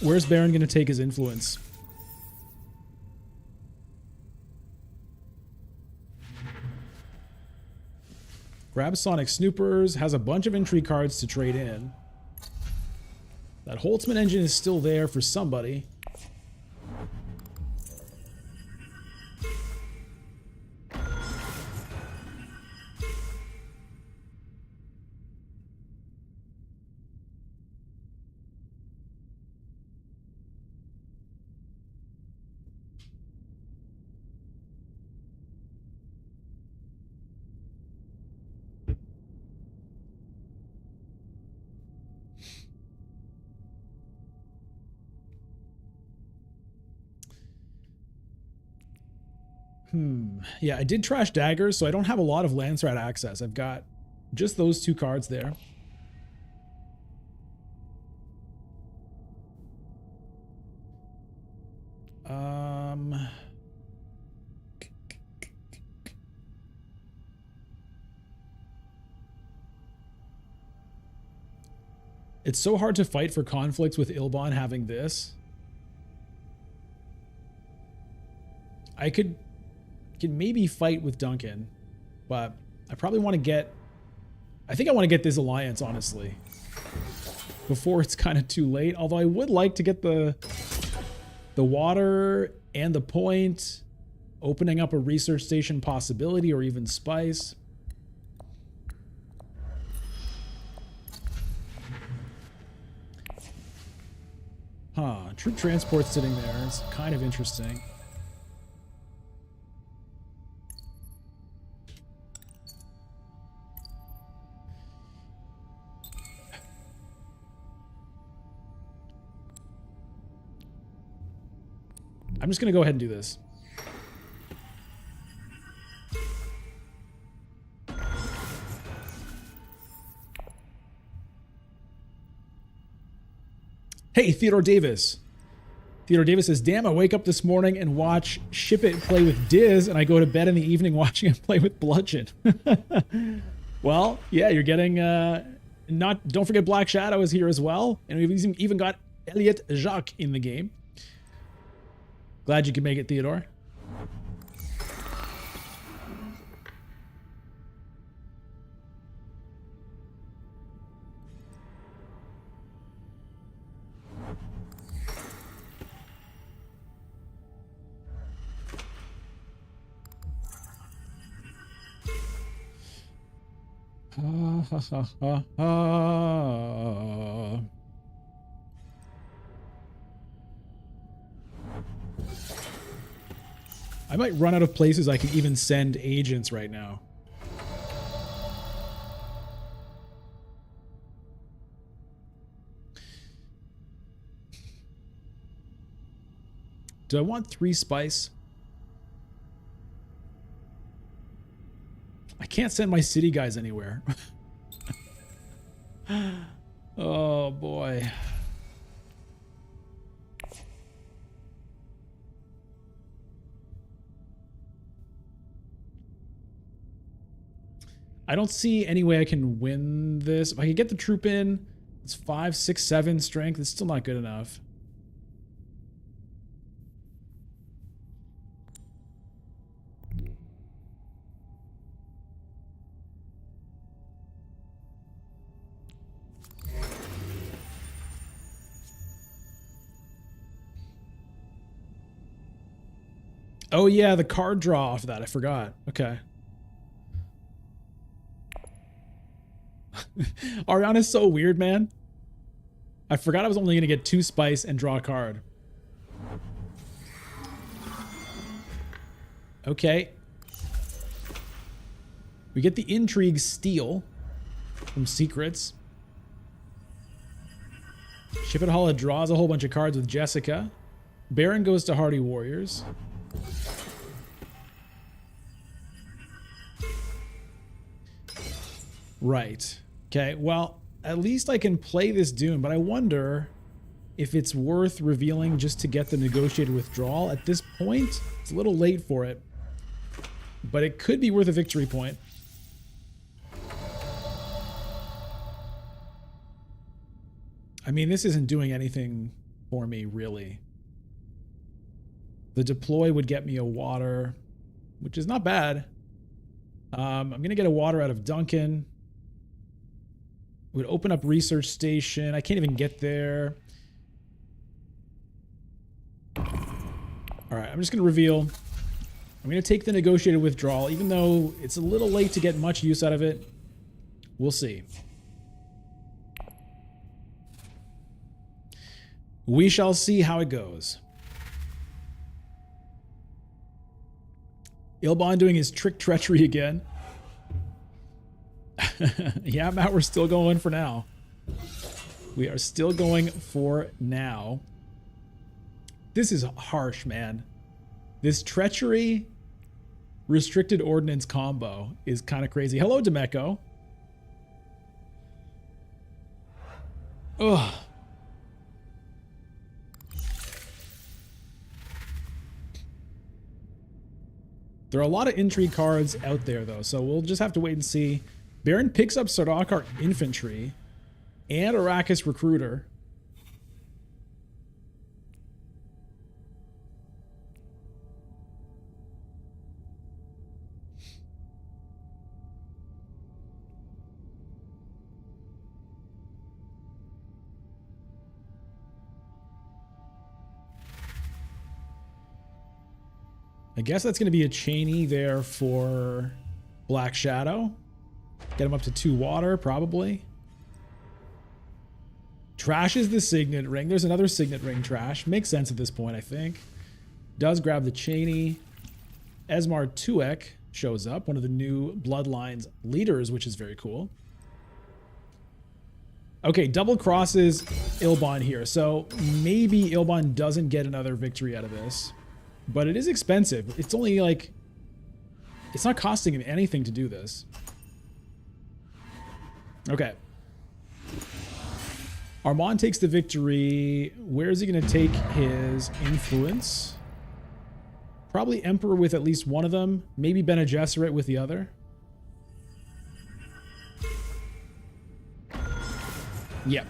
Where's Baron going to take his influence? Grabs Sonic Snoopers, has a bunch of intrigue cards to trade in. That Holtzman engine is still there for somebody. Yeah, I did trash daggers, so I don't have a lot of Lancerat access. I've got just those 2 cards there. It's so hard to fight for conflicts with Ilban having this. I could maybe fight with Duncan, but I probably want to get... I think I want to get this alliance, honestly, before it's kind of too late. Although I would like to get the water and the point, opening up a research station possibility, or even spice. Troop transport sitting there. It's kind of interesting. I'm just going to go ahead and do this. Hey, Theodore Davis. Theodore Davis says, damn, I wake up this morning and watch Ship It play with Diz, and I go to bed in the evening watching him play with Bludgeon. Well, yeah, you're getting... don't forget Black Shadow is here as well. And we've even got Elliot Jacques in the game. Glad you could make it, Theodore. Ha, ha, ha, ha, ha. I might run out of places I can even send agents right now. Do I want 3 spice? I can't send my city guys anywhere. Oh boy. I don't see any way I can win this. If I could get the troop in, it's 5, 6, 7 strength. It's still not good enough. Oh yeah, the card draw off of that. I forgot. Okay. Ariana's so weird, man. I forgot I was only going to get 2 spice and draw a card. Okay. We get the intrigue steal from secrets. Shippenhalla draws a whole bunch of cards with Jessica. Baron goes to Hardy Warriors. Right. Okay, well, at least I can play this Dune, but I wonder if it's worth revealing just to get the negotiated withdrawal. At this point, it's a little late for it, but it could be worth a victory point. I mean, this isn't doing anything for me, really. The deploy would get me a water, which is not bad. I'm going to get a water out of Duncan. It would open up research station. I can't even get there. All right, I'm just going to reveal. I'm going to take the negotiated withdrawal, even though it's a little late to get much use out of it. We'll see. We shall see how it goes. Ilban doing his trick treachery again. Yeah, Matt, we're still going for now. We are still going for now. This is harsh, man. This treachery restricted ordnance combo is kind of crazy. Hello, Demeco. Ugh. There are a lot of intrigue cards out there, though, so we'll just have to wait and see. Baron picks up Sardaukar Infantry and Arrakis Recruiter. I guess that's going to be a Cheney there for Black Shadow. Get him up to 2 water, probably. Trashes the Signet Ring. There's another Signet Ring trash. Makes sense at this point, I think. Does grab the Cheney. Esmar Tuek shows up, one of the new Bloodlines leaders, which is very cool. Okay, double crosses Ilban here. So maybe Ilban doesn't get another victory out of this. But it is expensive. It's only like... It's not costing him anything to do this. Okay. Armand takes the victory. Where is he going to take his influence? Probably Emperor with at least one of them. Maybe Bene Gesserit with the other. Yep.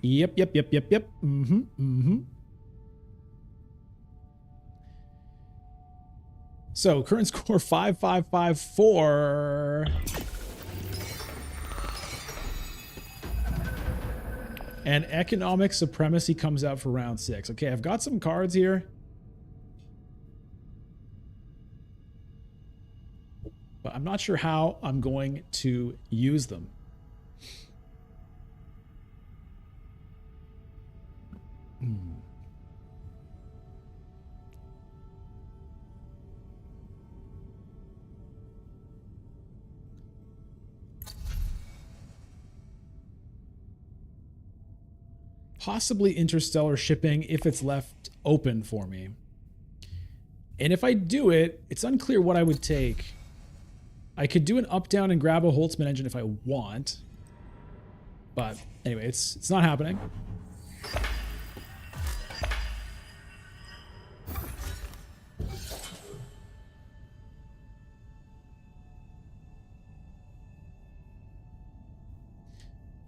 Yep. So, current score 5554. And economic supremacy comes out for round 6. Okay, I've got some cards here. but I'm not sure how I'm going to use them. Possibly interstellar shipping if it's left open for me. And if I do it, it's unclear what I would take. I could do an up down and grab a Holtzman engine if I want. But anyway, it's not happening.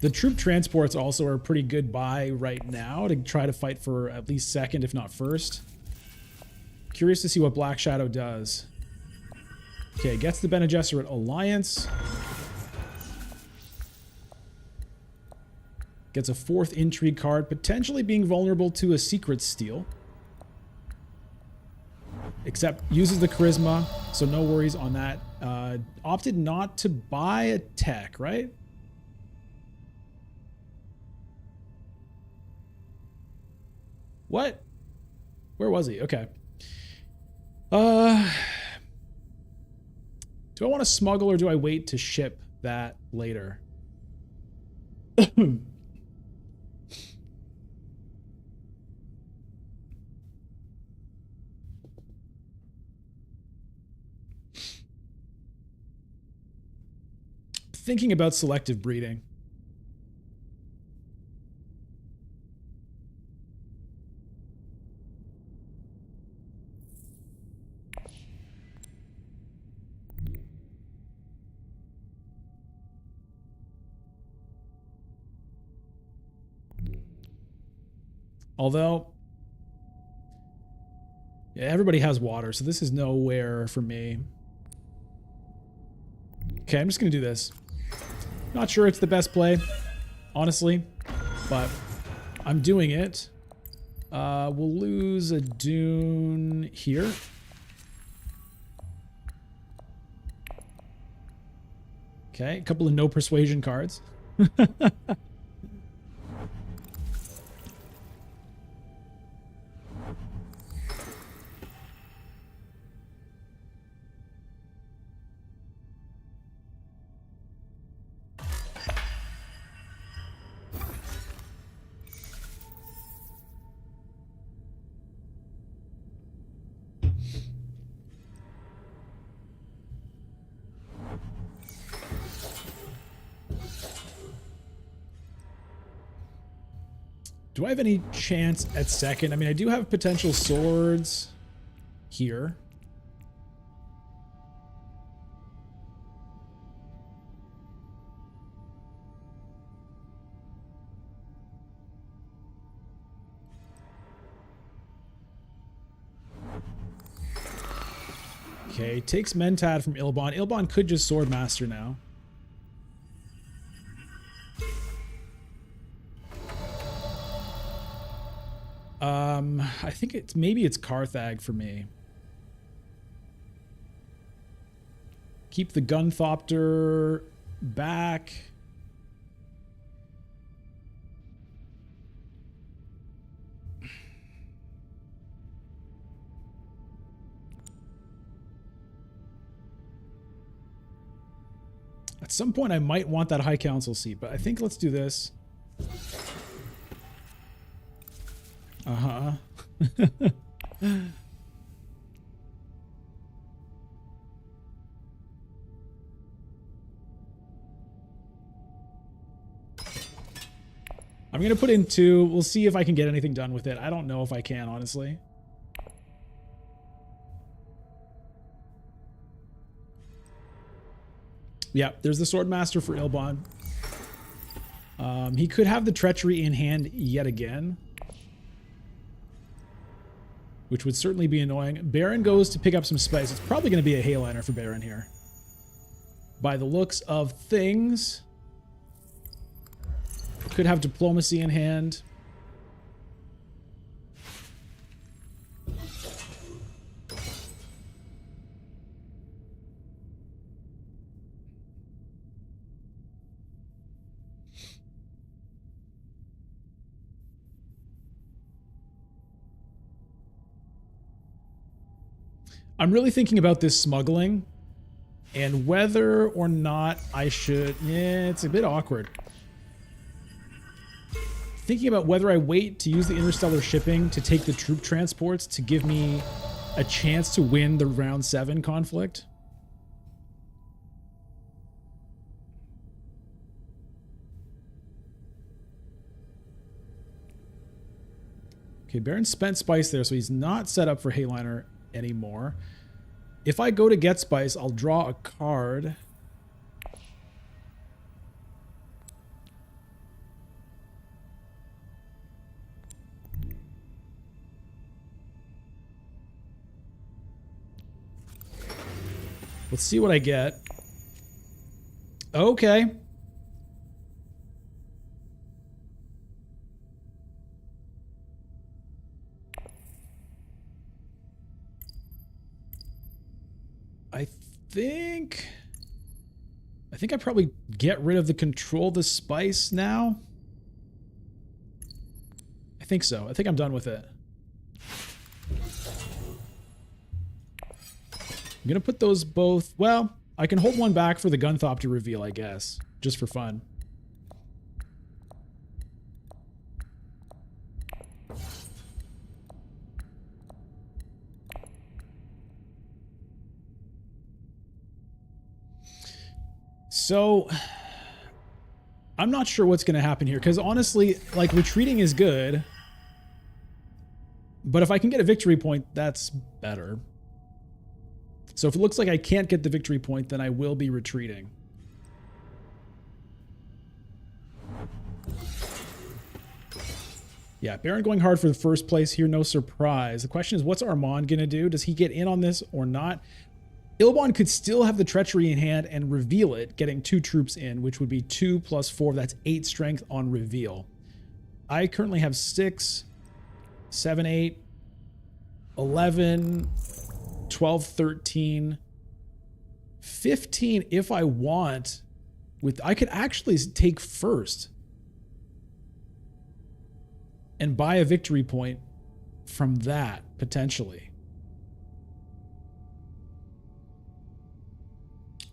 The troop transports also are a pretty good buy right now to try to fight for at least second, if not first. Curious to see what Black Shadow does. Okay, gets the Bene Gesserit Alliance. Gets a 4th intrigue card, potentially being vulnerable to a secret steal. Except uses the charisma, so no worries on that. Opted not to buy a tech, right? What? Where was he? Okay. Do I want to smuggle or do I wait to ship that later? Thinking about selective breeding. Although, yeah, everybody has water, so this is nowhere for me. Okay, I'm just going to do this. Not sure it's the best play, honestly, but I'm doing it. We'll lose a Dune here. Okay, a couple of no persuasion cards. Do I have any chance at second? I mean, I do have potential swords here. Okay, takes Mentad from Ilban. Ilban could just Swordmaster now. I think maybe it's Carthag for me. Keep the Gunthopter back. At some point I might want that High Council seat, but I think let's do this. Uh-huh. I'm going to put in 2. We'll see if I can get anything done with it. I don't know if I can, honestly. Yeah, there's the Swordmaster for Ilban. He could have the Treachery in hand yet again, which would certainly be annoying. Baron goes to pick up some spice. It's probably going to be a Hayliner for Baron here, by the looks of things. Could have Diplomacy in hand. I'm really thinking about this smuggling and whether or not I should... Yeah, it's a bit awkward. Thinking about whether I wait to use the interstellar shipping to take the troop transports to give me a chance to win the round 7 conflict. Okay, Baron spent spice there, so he's not set up for Helena anymore. If I go to get spice, I'll draw a card. Let's see what I get. Okay. I think I probably get rid of the control the spice now. I think so. I think I'm done with it. I'm gonna put those both... Well, I can hold one back for the Gunthopter reveal, I guess. Just for fun. So, I'm not sure what's going to happen here, because honestly, like, retreating is good. But if I can get a victory point, that's better. So if it looks like I can't get the victory point, then I will be retreating. Yeah, Baron going hard for the first place here, no surprise. The question is, what's Armand going to do? Does he get in on this or not? Ilban could still have the treachery in hand and reveal it, getting 2 troops in, which would be 2 plus 4. That's 8 strength on reveal. I currently have 6, 7, 8, 11, 12, 13, 15 if I want. I could actually take first and buy a victory point from that, potentially.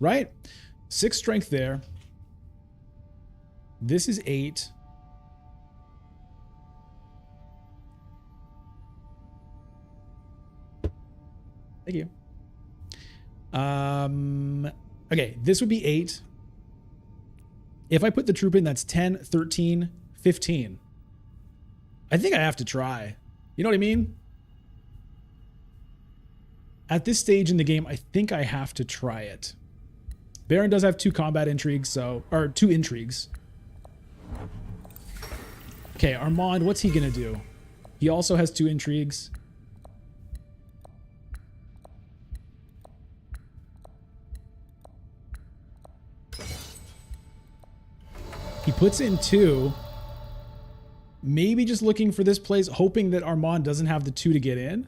Right? 6 strength there. This is 8. Thank you. Okay, this would be 8. If I put the troop in, that's 10, 13, 15. I think I have to try. You know what I mean? At this stage in the game, I think I have to try it. Baron does have 2 combat intrigues, or 2 intrigues. Okay, Armand, what's he gonna do? He also has 2 intrigues. He puts in 2. Maybe just looking for this place, hoping that Armand doesn't have the 2 to get in.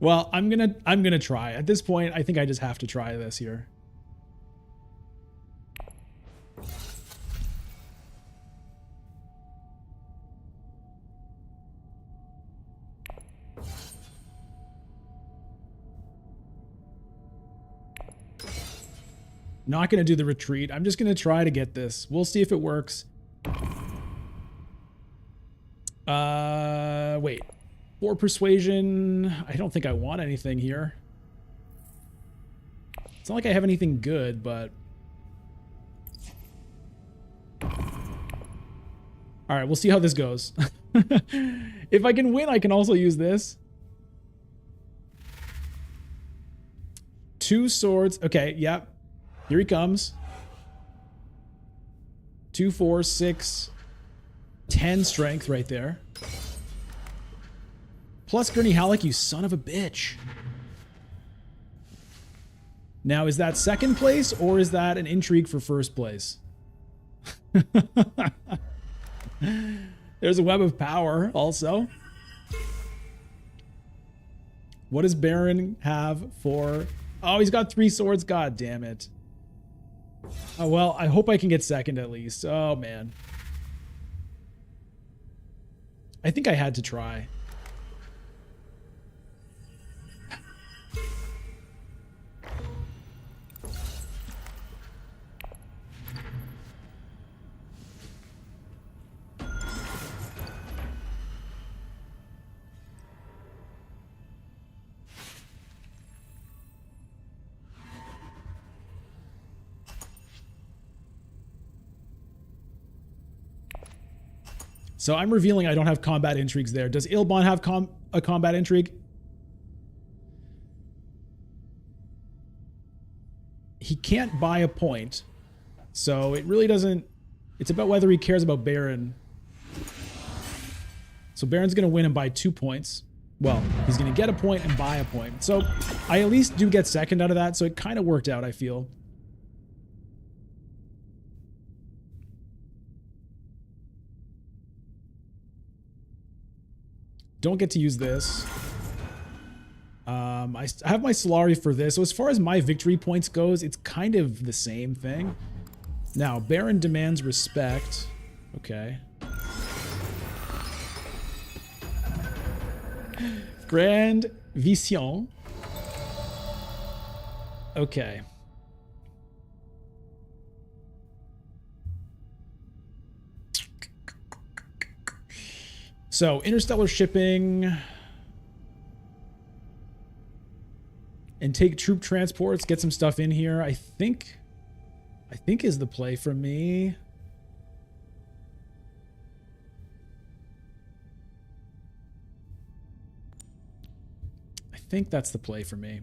Well, I'm gonna try. At this point, I think I just have to try this here. Not gonna do the retreat. I'm just gonna try to get this. We'll see if it works. Wait. 4 persuasion. I don't think I want anything here. It's not like I have anything good, but... Alright, we'll see how this goes. If I can win, I can also use this. 2 swords. Okay, yep. Here he comes. 2, 4, 6, 10 strength right there. Plus Gurney Halleck, you son of a bitch. Now, is that second place or is that an intrigue for first place? There's a web of power also. What does Baron have for... Oh, he's got 3 swords. God damn it. Oh, well, I hope I can get second at least. Oh, man. I think I had to try. So I'm revealing I don't have combat intrigues there. Does Ilban have a combat intrigue? He can't buy a point. So it really doesn't... It's about whether he cares about Baron. So Baron's going to win and buy 2 points. Well, he's going to get a point and buy a point. So I at least do get second out of that. So it kind of worked out, I feel. Don't get to use this. I have my Solari for this. So as far as my victory points goes, it's kind of the same thing. Now, Baron demands respect. Okay. Grand Vision. Okay. So, interstellar shipping and take troop transports, get some stuff in here. I think is the play for me. I think that's the play for me.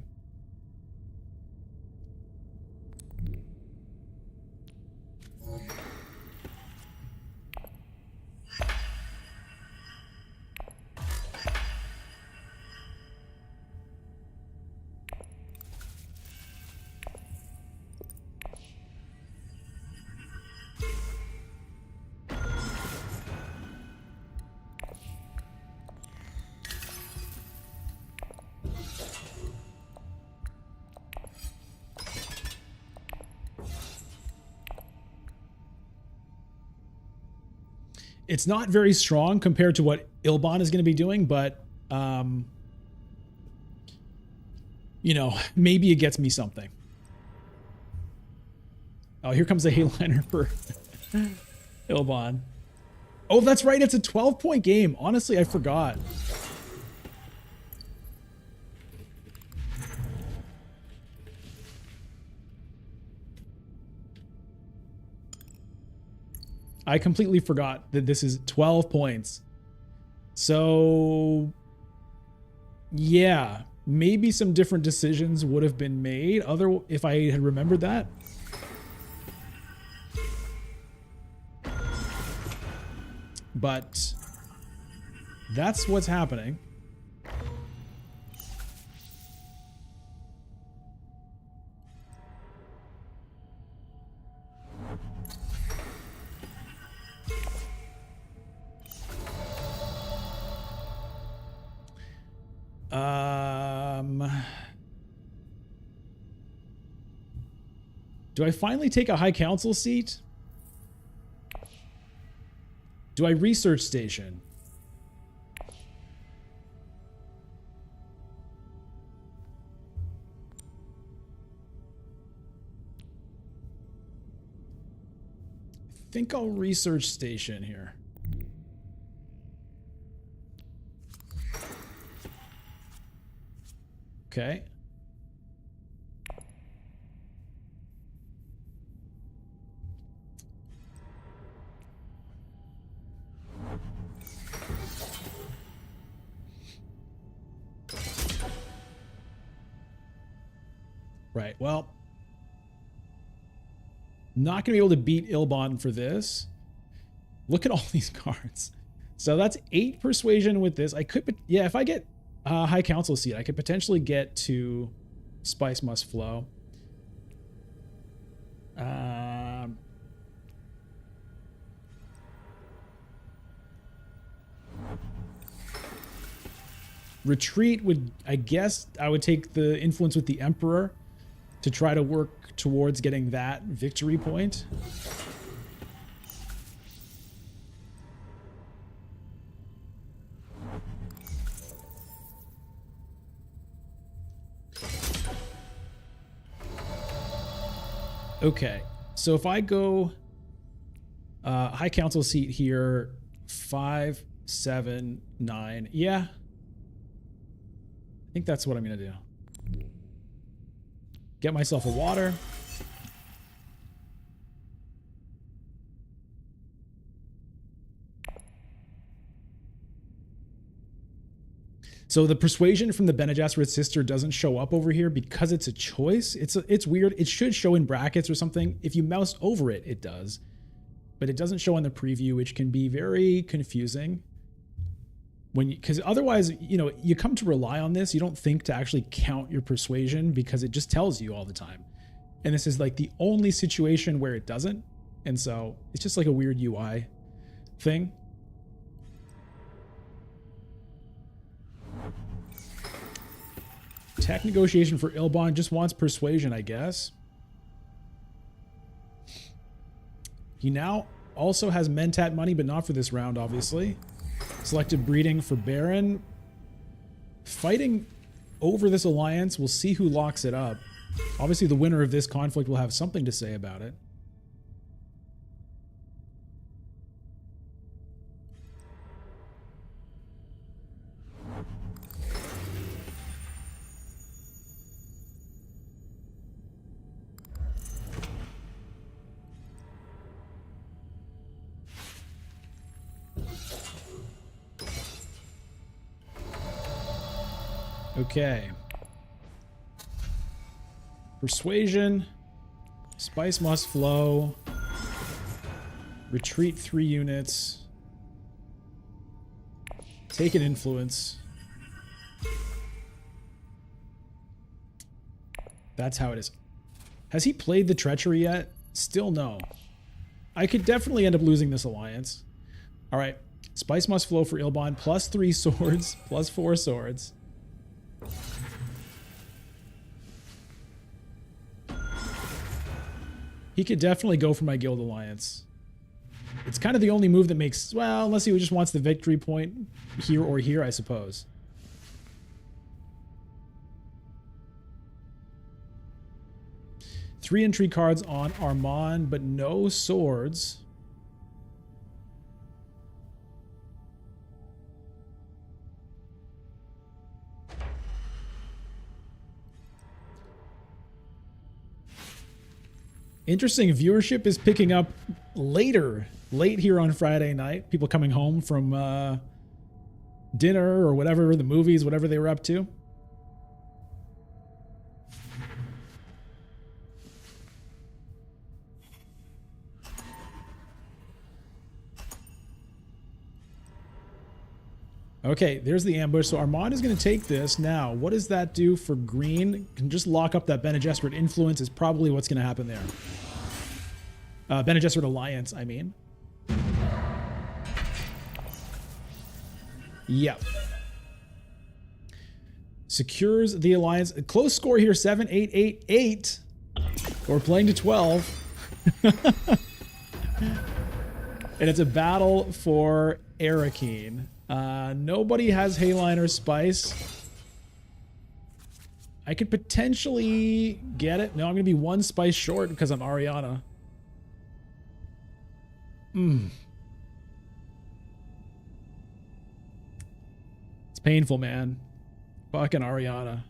It's not very strong compared to what Ilban is going to be doing, but, you know, maybe it gets me something. Oh, here comes a Helena for Ilban. Oh, that's right. It's a 12-point game. Honestly, I forgot. I completely forgot that this is 12 points. So, yeah, maybe some different decisions would have been made if I had remembered that. But that's what's happening. Do I finally take a High Council seat? Do I research station? I think I'll research station here. Okay. Right, well, not going to be able to beat Ilban for this. Look at all these cards. So that's 8 persuasion with this. I could, yeah, if I get a High Council seat, I could potentially get to Spice Must Flow. Retreat would, I guess, I would take the influence with the Emperor to try to work towards getting that victory point. Okay, so if I go High Council seat here, 5, 7, 9, yeah. I think that's what I'm gonna do. Get myself a water. So the persuasion from the Bene Gesserit's sister doesn't show up over here because it's a choice. It's weird. It should show in brackets or something. If you mouse over it, it does. But it doesn't show in the preview, which can be very confusing. Because otherwise, you know, you come to rely on this. You don't think to actually count your persuasion because it just tells you all the time. And this is like the only situation where it doesn't. And so it's just like a weird UI thing. Tech negotiation for Ilban just wants persuasion, I guess. He now also has Mentat money, but not for this round, obviously. Selected breeding for Baron. Fighting over this alliance. We'll see who locks it up. Obviously, the winner of this conflict will have something to say about it. Okay. Persuasion. Spice must flow. Retreat 3 units. Take an influence. That's how it is. Has he played the treachery yet? Still no. I could definitely end up losing this alliance. All right. Spice must flow for Ilban. Plus 3 swords. Plus 4 swords. He could definitely go for my guild alliance. It's kind of the only move that makes... Well, unless he just wants the victory point here or here, I suppose. Three entry cards on Armand, but no swords. Interesting. Viewership is picking up late here on Friday night. People coming home from dinner or whatever, the movies, whatever they were up to. Okay, there's the ambush. So Armand is going to take this. Now, what does that do for green? Can just lock up that Bene Gesserit influence is probably what's going to happen there. Bene Gesserit alliance, I mean. Yep. Secures the alliance. A close score here, 7, 8, 8, 8. We're playing to 12. And it's a battle for Arakeen. Nobody has Hayline or Spice. I could potentially get it. No, I'm going to be 1 Spice short because I'm Ariana. It's painful, man. Fucking Ariana.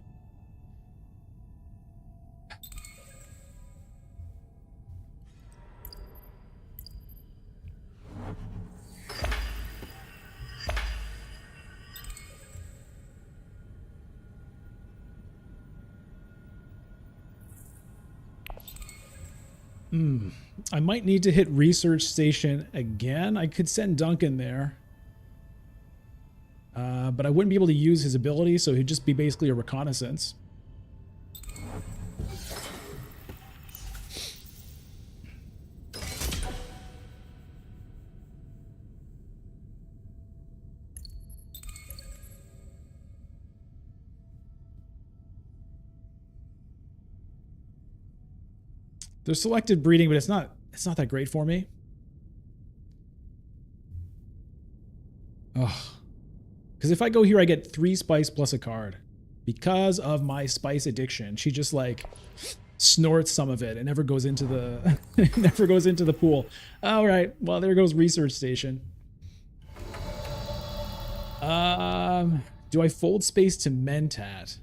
I might need to hit research station again. I could send Duncan there. But I wouldn't be able to use his ability, so he'd just be basically a reconnaissance. There's selected breeding, but it's not that great for me. Ugh. Because if I go here, I get 3 spice plus a card. Because of my spice addiction. She just like snorts some of it and never goes into the never goes into the pool. All right. Well, there goes research station. Do I fold space to Mentat?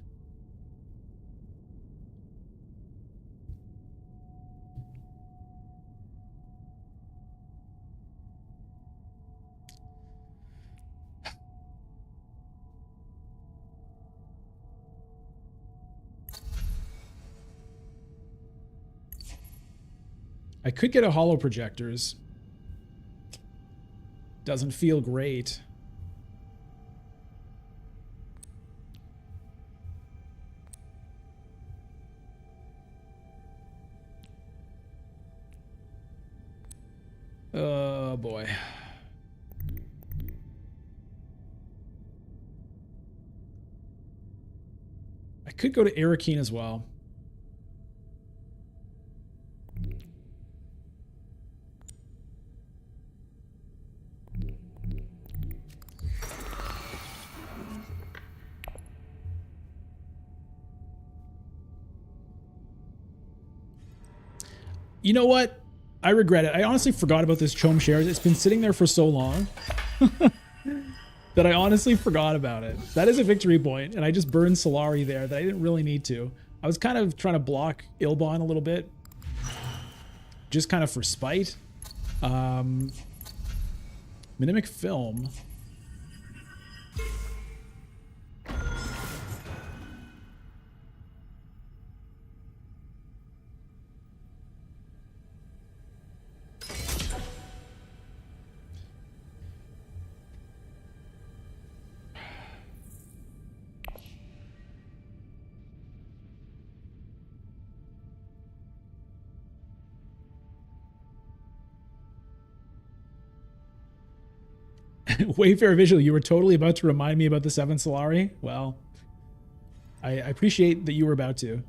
I could get a holo projectors. Doesn't feel great. Oh boy. I could go to Arakeen as well. You know what? I regret it. I honestly forgot about this Chom Shares. It's been sitting there for so long that I honestly forgot about it. That is a victory point, and I just burned Solari there that I didn't really need to. I was kind of trying to block Ilban a little bit, just kind of for spite. Mimic Film. Wayfair Visual, you were totally about to remind me about the 7 Solari? Well, I appreciate that you were about to.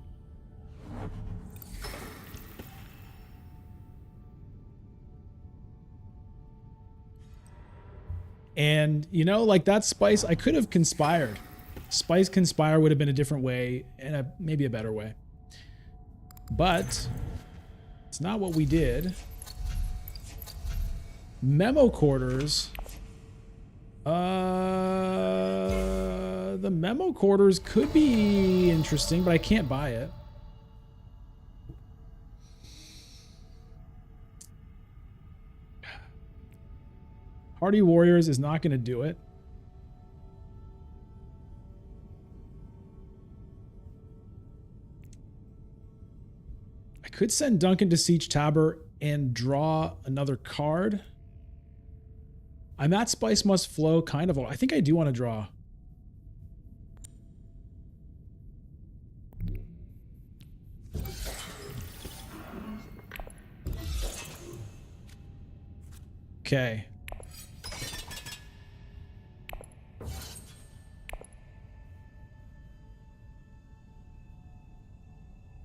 And, you know, like that Spice, I could have conspired. Spice Conspire would have been a different way, and maybe a better way. But it's not what we did. Memo Quarters... the memo quarters could be interesting, but I can't buy it. Hardy Warriors is not going to do it. I could send Duncan to Siege Tabor and draw another card. I'm at Spice Must Flow, kind of. I think I do want to draw. Okay.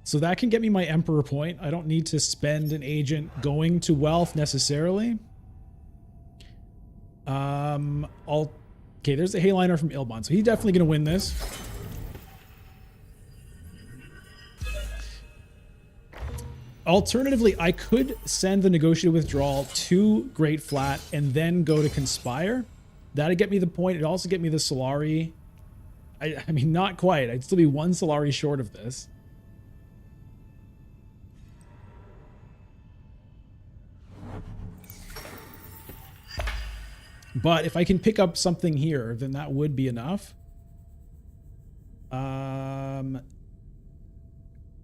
So that can get me my Emperor point. I don't need to spend an agent going to wealth necessarily. Okay, there's a Hayliner from Ilban, so he's definitely going to win this. Alternatively, I could send the Negotiated Withdrawal to Great Flat and then go to Conspire. That'd get me the point. It'd also get me the Solari. I mean, not quite. I'd still be 1 Solari short of this. But if I can pick up something here, then that would be enough.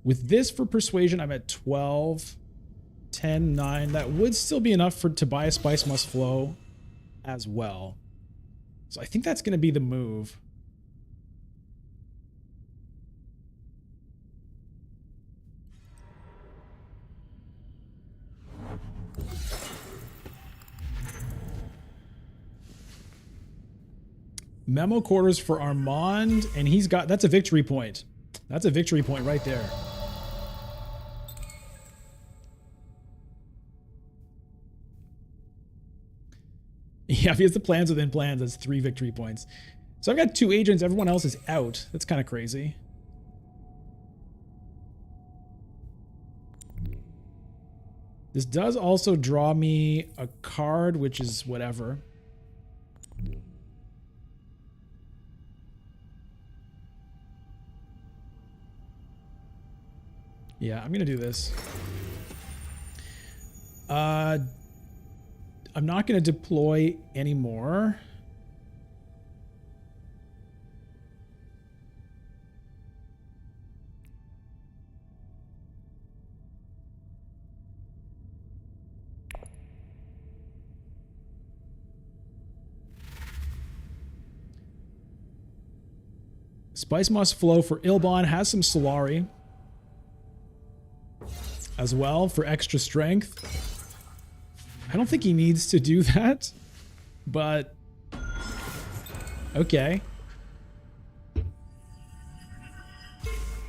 With this for Persuasion, I'm at 12, 10, 9. That would still be enough to buy a Spice Must Flow as well. So I think that's going to be the move. Memo Quarters for Armand, and he's got, that's a victory point. That's a victory point right there. Yeah, if he has the plans within plans, that's 3 victory points. So I've got 2 agents, everyone else is out. That's kind of crazy. This does also draw me a card, which is whatever. Yeah, I'm going to do this. I'm not going to deploy anymore. Spice must flow for Ilban. Has some Solari as well for extra strength. I don't think he needs to do that, but okay.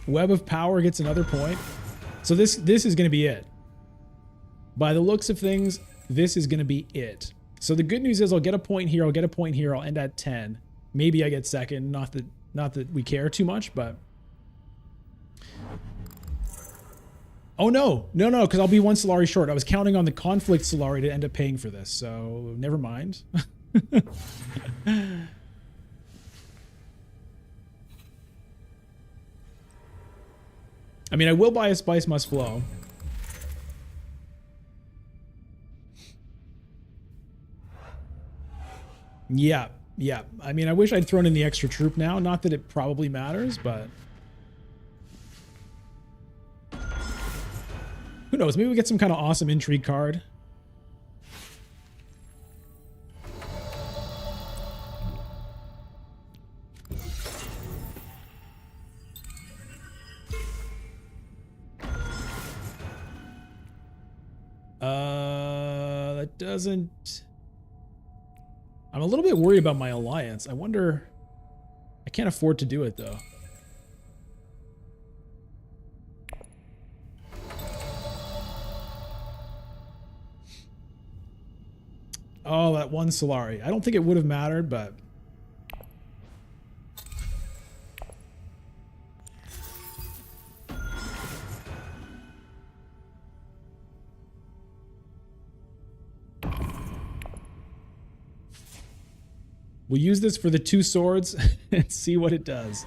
Web of Power gets another point. So this is going to be it. By the looks of things, this is going to be it. So the good news is I'll get a point here, I'll get a point here, I'll end at 10. Maybe I get second, not that we care too much, but oh no, because I'll be one Solari short. I was counting on the conflict Solari to end up paying for this, so never mind. I mean, I will buy a Spice Must Flow. Yeah. I mean, I wish I'd thrown in the extra troop now. Not that it probably matters, but who knows? Maybe we get some kind of awesome intrigue card. That doesn't... I'm a little bit worried about my alliance. I wonder... I can't afford to do it, though. Oh, that one Solari. I don't think it would have mattered, but... we'll use this for the 2 swords and see what it does.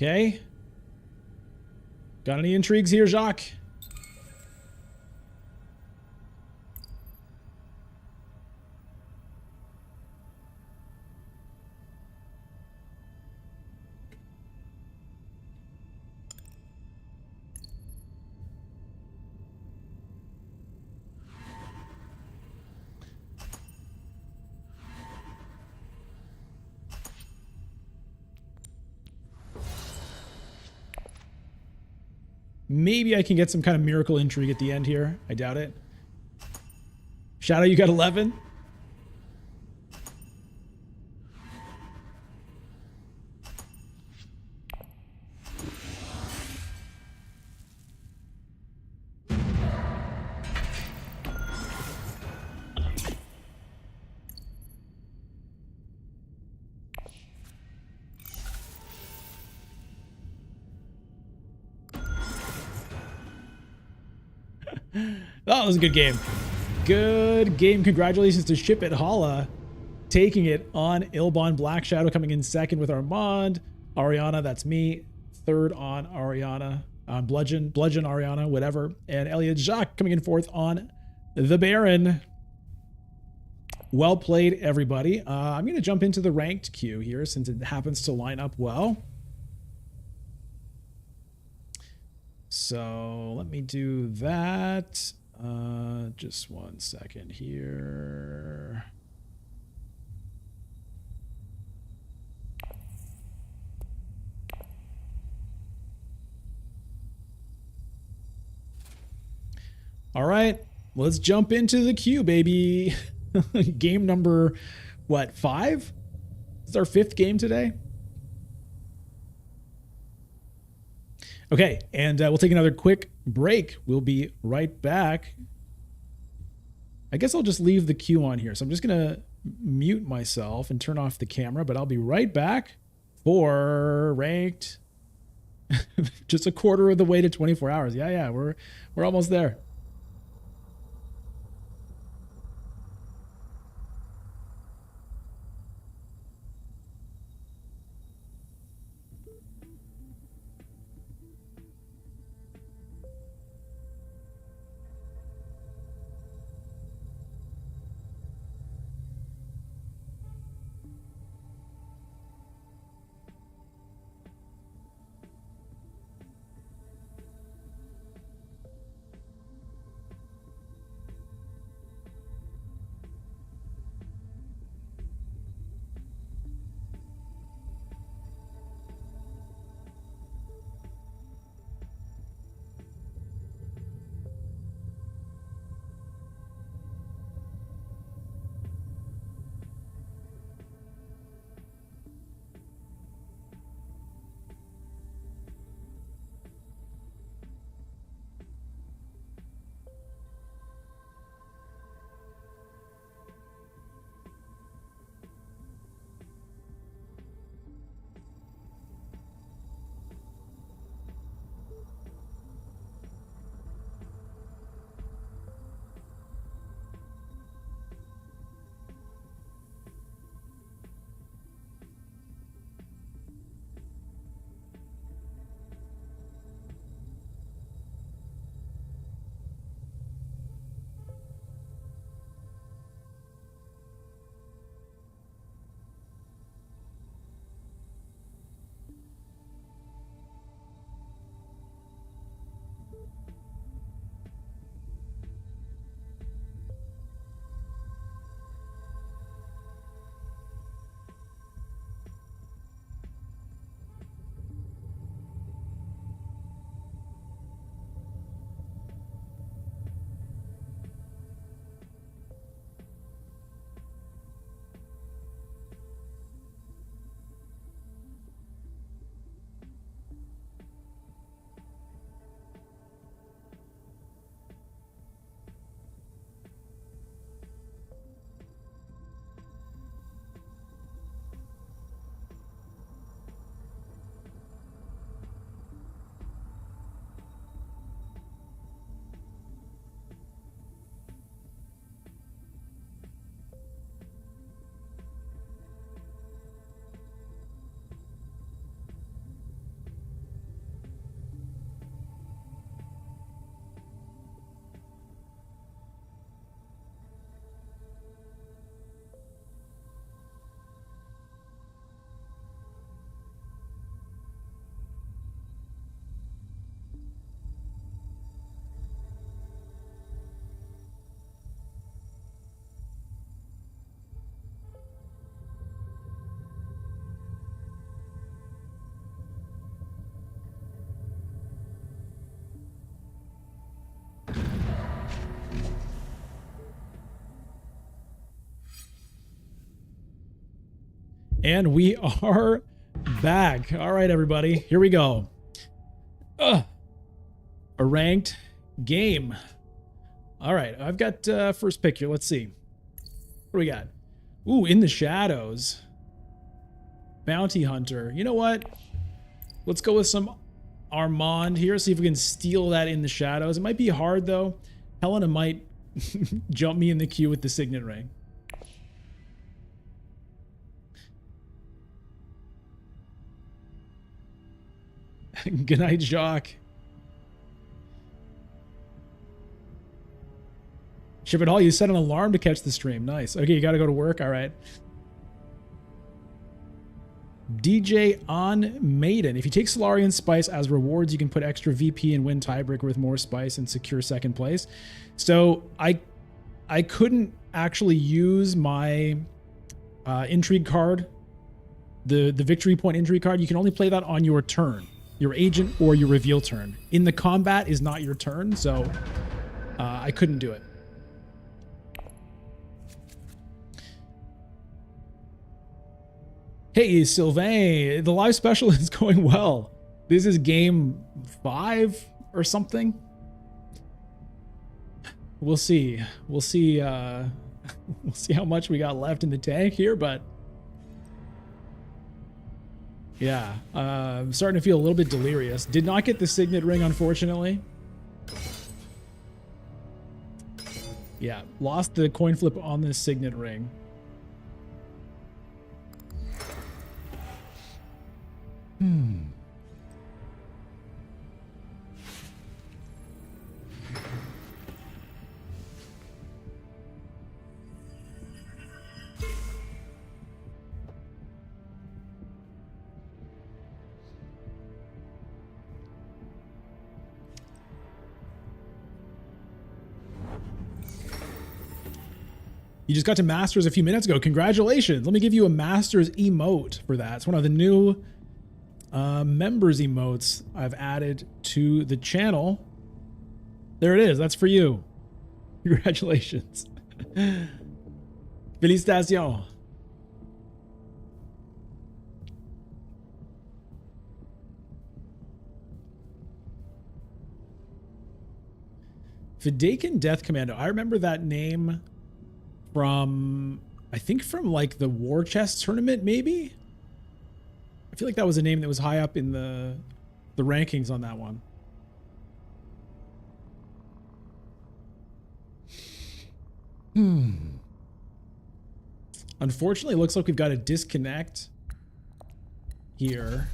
Okay. Got any intrigues here, Jacques? Maybe I can get some kind of miracle intrigue at the end here. I doubt it. Shadow, you got 11? Oh, that was a good game. Good game. Congratulations to Ship It Hala taking it on Ilban. Black Shadow coming in second with Armand. Ariana, that's me. Third on Ariana. Bludgeon Ariana, whatever. And Elliot Jacques coming in fourth on the Baron. Well played, everybody. I'm going to jump into the ranked queue here since it happens to line up well. So let me do that. Just 1 second here. All right, let's jump into the queue, baby. Game number, what, 5? This is our 5th game today. Okay, and we'll take another quick break. We'll be right back. I guess I'll just leave the queue on here. So I'm just going to mute myself and turn off the camera, but I'll be right back for ranked Just a quarter of the way to 24 hours. Yeah, we're almost there. And we are back. All right, everybody, here we go. A ranked game. All right, I've got first pick here. Let's see. What do we got? Ooh, In the Shadows. Bounty Hunter. You know what? Let's go with some Armand here. See if we can steal that In the Shadows. It might be hard, though. Helena might jump me in the queue with the Signet Ring. Good night, Jacques. Ship it all. You set an alarm to catch the stream. Nice. Okay, you got to go to work. All right. DJ on Maiden. If you take Solarian Spice as rewards, you can put extra VP and win tiebreaker with more spice and secure second place. So I couldn't actually use my intrigue card, the victory point intrigue card. You can only play that on your turn, your agent or your reveal turn. In the combat is not your turn, so I couldn't do it. Hey, Sylvain, the live special is going well. This is game 5 or something. We'll see. We'll see. We'll see how much we got left in the tank here, but Yeah, I'm starting to feel a little bit delirious. Did not get the signet ring, unfortunately. Yeah, lost the coin flip on the signet ring. You just got to Masters a few minutes ago. Congratulations. Let me give you a Masters emote for that. It's one of the new members emotes I've added to the channel. There it is. That's for you. Congratulations. Félicitations. Vidaken Death Commando. I remember that name from, I think from like the War Chest tournament, maybe? I feel like that was a name that was high up in the rankings on that one. Unfortunately, it looks like we've got a disconnect here.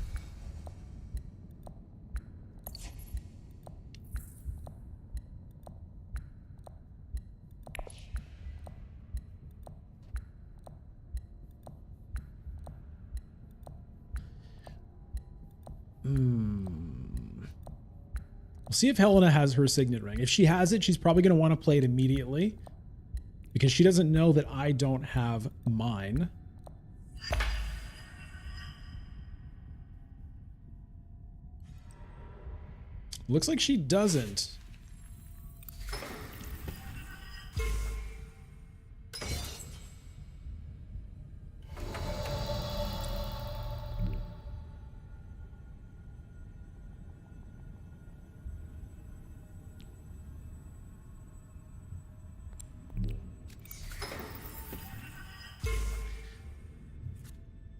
We'll see if Helena has her signet ring. If she has it, she's probably going to want to play it immediately because she doesn't know that I don't have mine. Looks like she doesn't.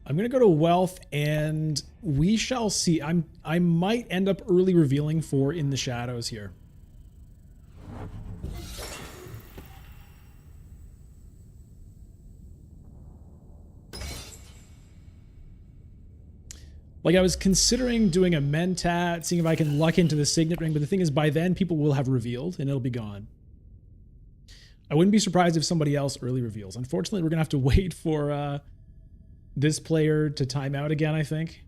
I'm going to go to wealth and we shall see. I might end up early revealing for In the Shadows here. Like I was considering doing a mentat, seeing if I can luck into the signet ring, but the thing is by then people will have revealed and it'll be gone. I wouldn't be surprised if somebody else early reveals. Unfortunately, we're going to have to wait for this player to time out again, I think.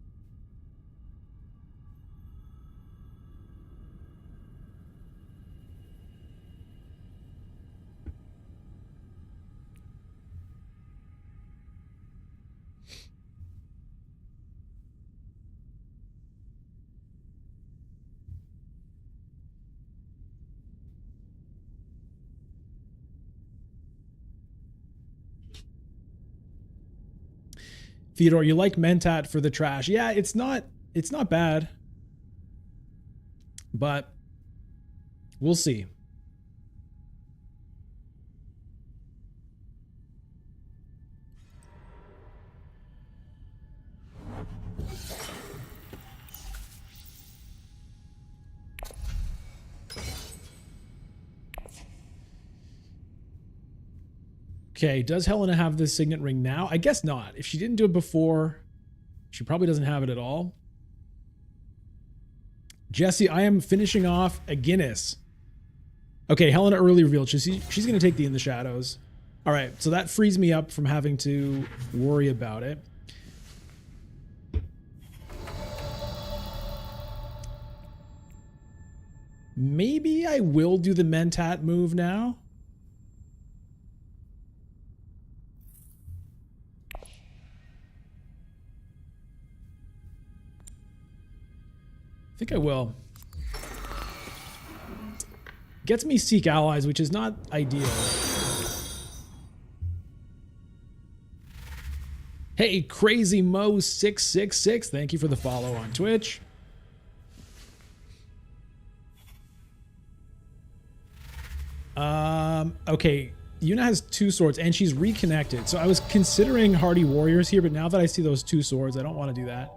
Theodore, you like mentat for the trash. Yeah, it's not bad. But we'll see. Okay, does Helena have this signet ring now? I guess not. If she didn't do it before, she probably doesn't have it at all. Jesse, I am finishing off a Guinness. Okay, Helena early revealed. She's going to take the In the Shadows. All right, so that frees me up from having to worry about it. Maybe I will do the mentat move now. I think I will. Gets me Seek Allies, which is not ideal. Hey, Crazy Mo 666, thank you for the follow on Twitch. Okay, Yuna has 2 swords and she's reconnected. So I was considering Hardy Warriors here, but now that I see those 2 swords, I don't want to do that.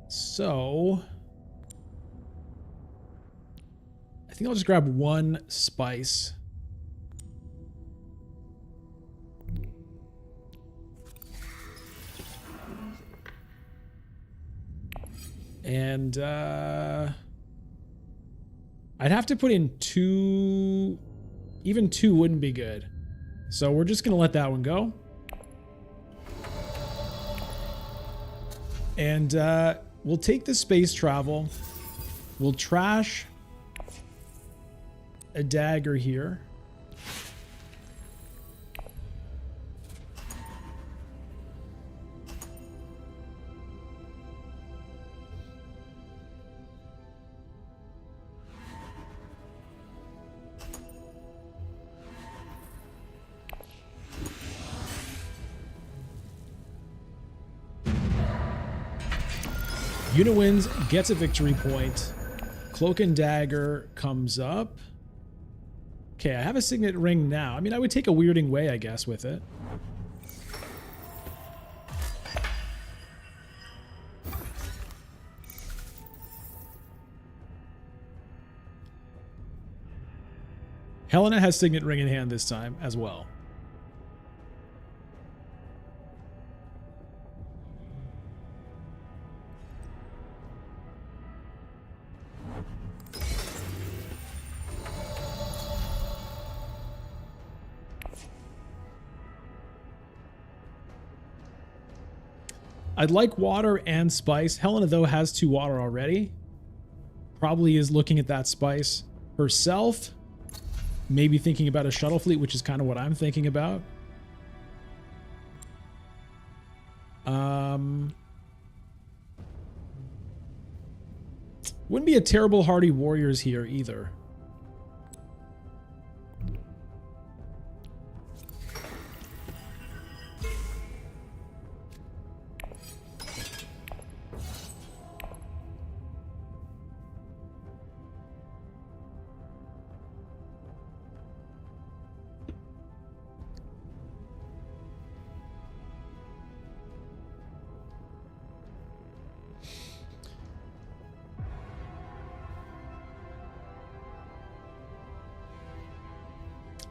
So I think I'll just grab one spice. And I'd have to put in 2. Even 2 wouldn't be good. So we're just going to let that one go. And we'll take the space travel. We'll trash a dagger here. Unit wins, gets a victory point. Cloak and Dagger comes up. Okay, I have a signet ring now. I mean, I would take a weirding way, I guess, with it. Helena has signet ring in hand this time as well. I'd like water and spice. Helena, though, has 2 water already. Probably is looking at that spice herself. Maybe thinking about a shuttle fleet, which is kind of what I'm thinking about. Wouldn't be a terrible hardy warriors here either.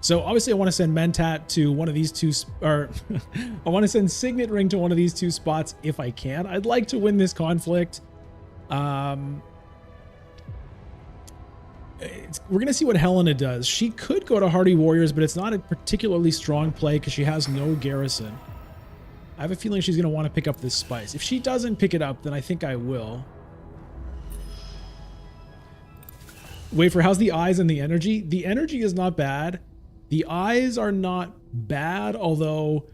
So obviously I want to send Mentat to one of these 2, or I want to send Signet Ring to one of these 2 spots if I can. I'd like to win this conflict. We're going to see what Helena does. She could go to Hardy Warriors, but it's not a particularly strong play because she has no garrison. I have a feeling she's going to want to pick up this spice. If she doesn't pick it up, then I think I will. Wait for how's the eyes and the energy? The energy is not bad. The eyes are not bad, although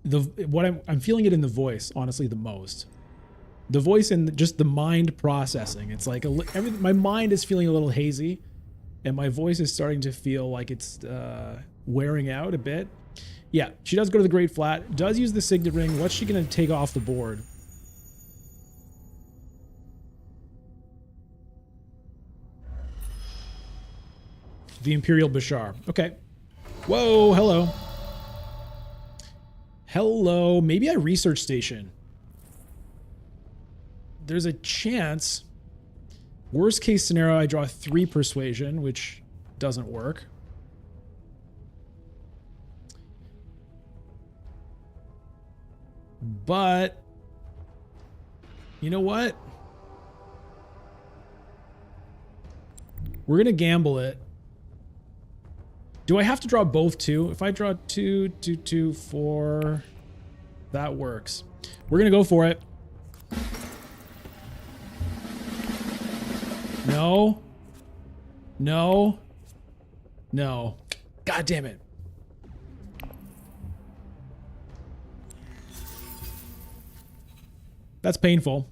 I'm feeling it in the voice, honestly, the most. The voice and just the mind processing. It's like my mind is feeling a little hazy, and my voice is starting to feel like it's wearing out a bit. Yeah, she does go to the Great Flat, does use the Signet Ring. What's she going to take off the board? The Imperial Bashar. Okay. Whoa, hello. Hello. Maybe I research station. There's a chance. Worst case scenario, I draw 3 persuasion, which doesn't work. But you know what? We're going to gamble it. Do I have to draw both 2? If I draw 2, 2, 2, 4, that works. We're going to go for it. No. No. No. God damn it. That's painful.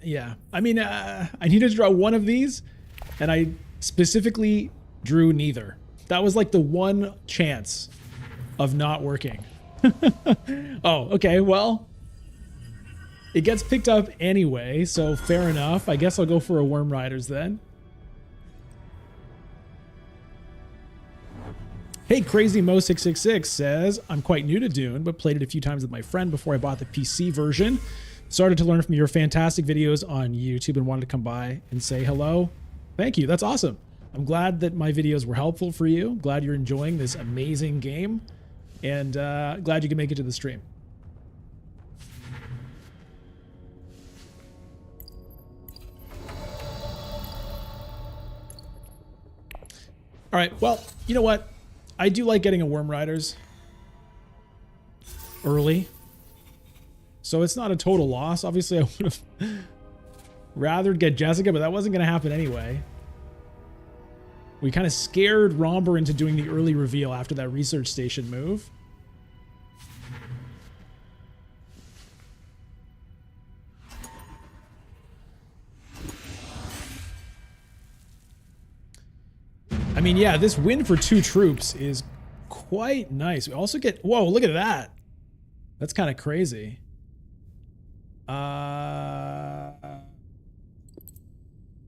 Yeah. I mean, I needed to draw one of these, and I specifically drew neither. That was like the one chance of not working. Oh, okay. Well, It gets picked up anyway, so fair enough. I guess I'll go for a Worm Riders then. Hey, Crazy Mo 666 says, I'm quite new to Dune, but played it a few times with my friend before I bought the PC version. Started to learn from your fantastic videos on YouTube and wanted to come by and say hello. Thank you. That's awesome. I'm glad that my videos were helpful for you. I'm glad you're enjoying this amazing game, and glad you can make it to the stream. All right, well, you know what? I do like getting a Worm Riders early, so it's not a total loss. Obviously, I would have rather get Jessica, but that wasn't going to happen anyway. We kind of scared Romber into doing the early reveal after that research station move. I mean, yeah, this win for 2 troops is quite nice. We also get... Whoa, look at that. That's kind of crazy. I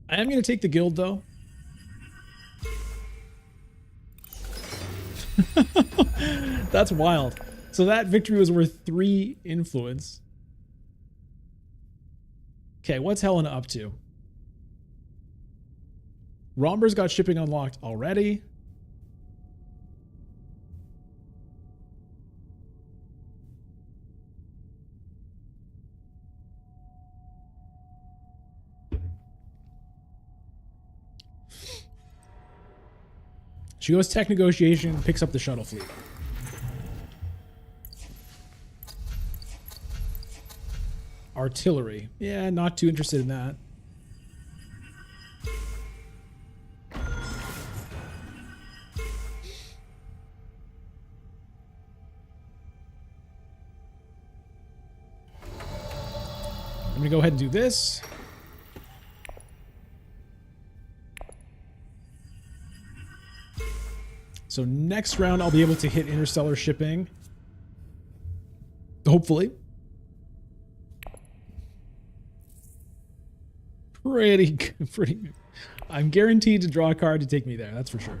am going to take the guild, though. That's wild. So that victory was worth 3 influence. Okay, what's Helena up to? Romber's got shipping unlocked already. She goes tech negotiation, picks up the shuttle fleet. Artillery. Yeah, not too interested in that. I'm gonna go ahead and do this. So next round, I'll be able to hit interstellar shipping. Hopefully. Pretty good, pretty good. I'm guaranteed to draw a card to take me there, that's for sure.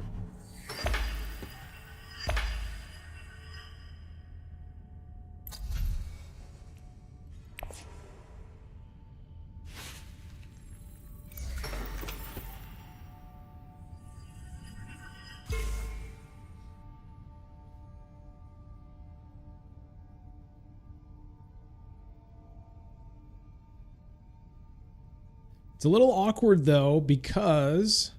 It's a little awkward, though, because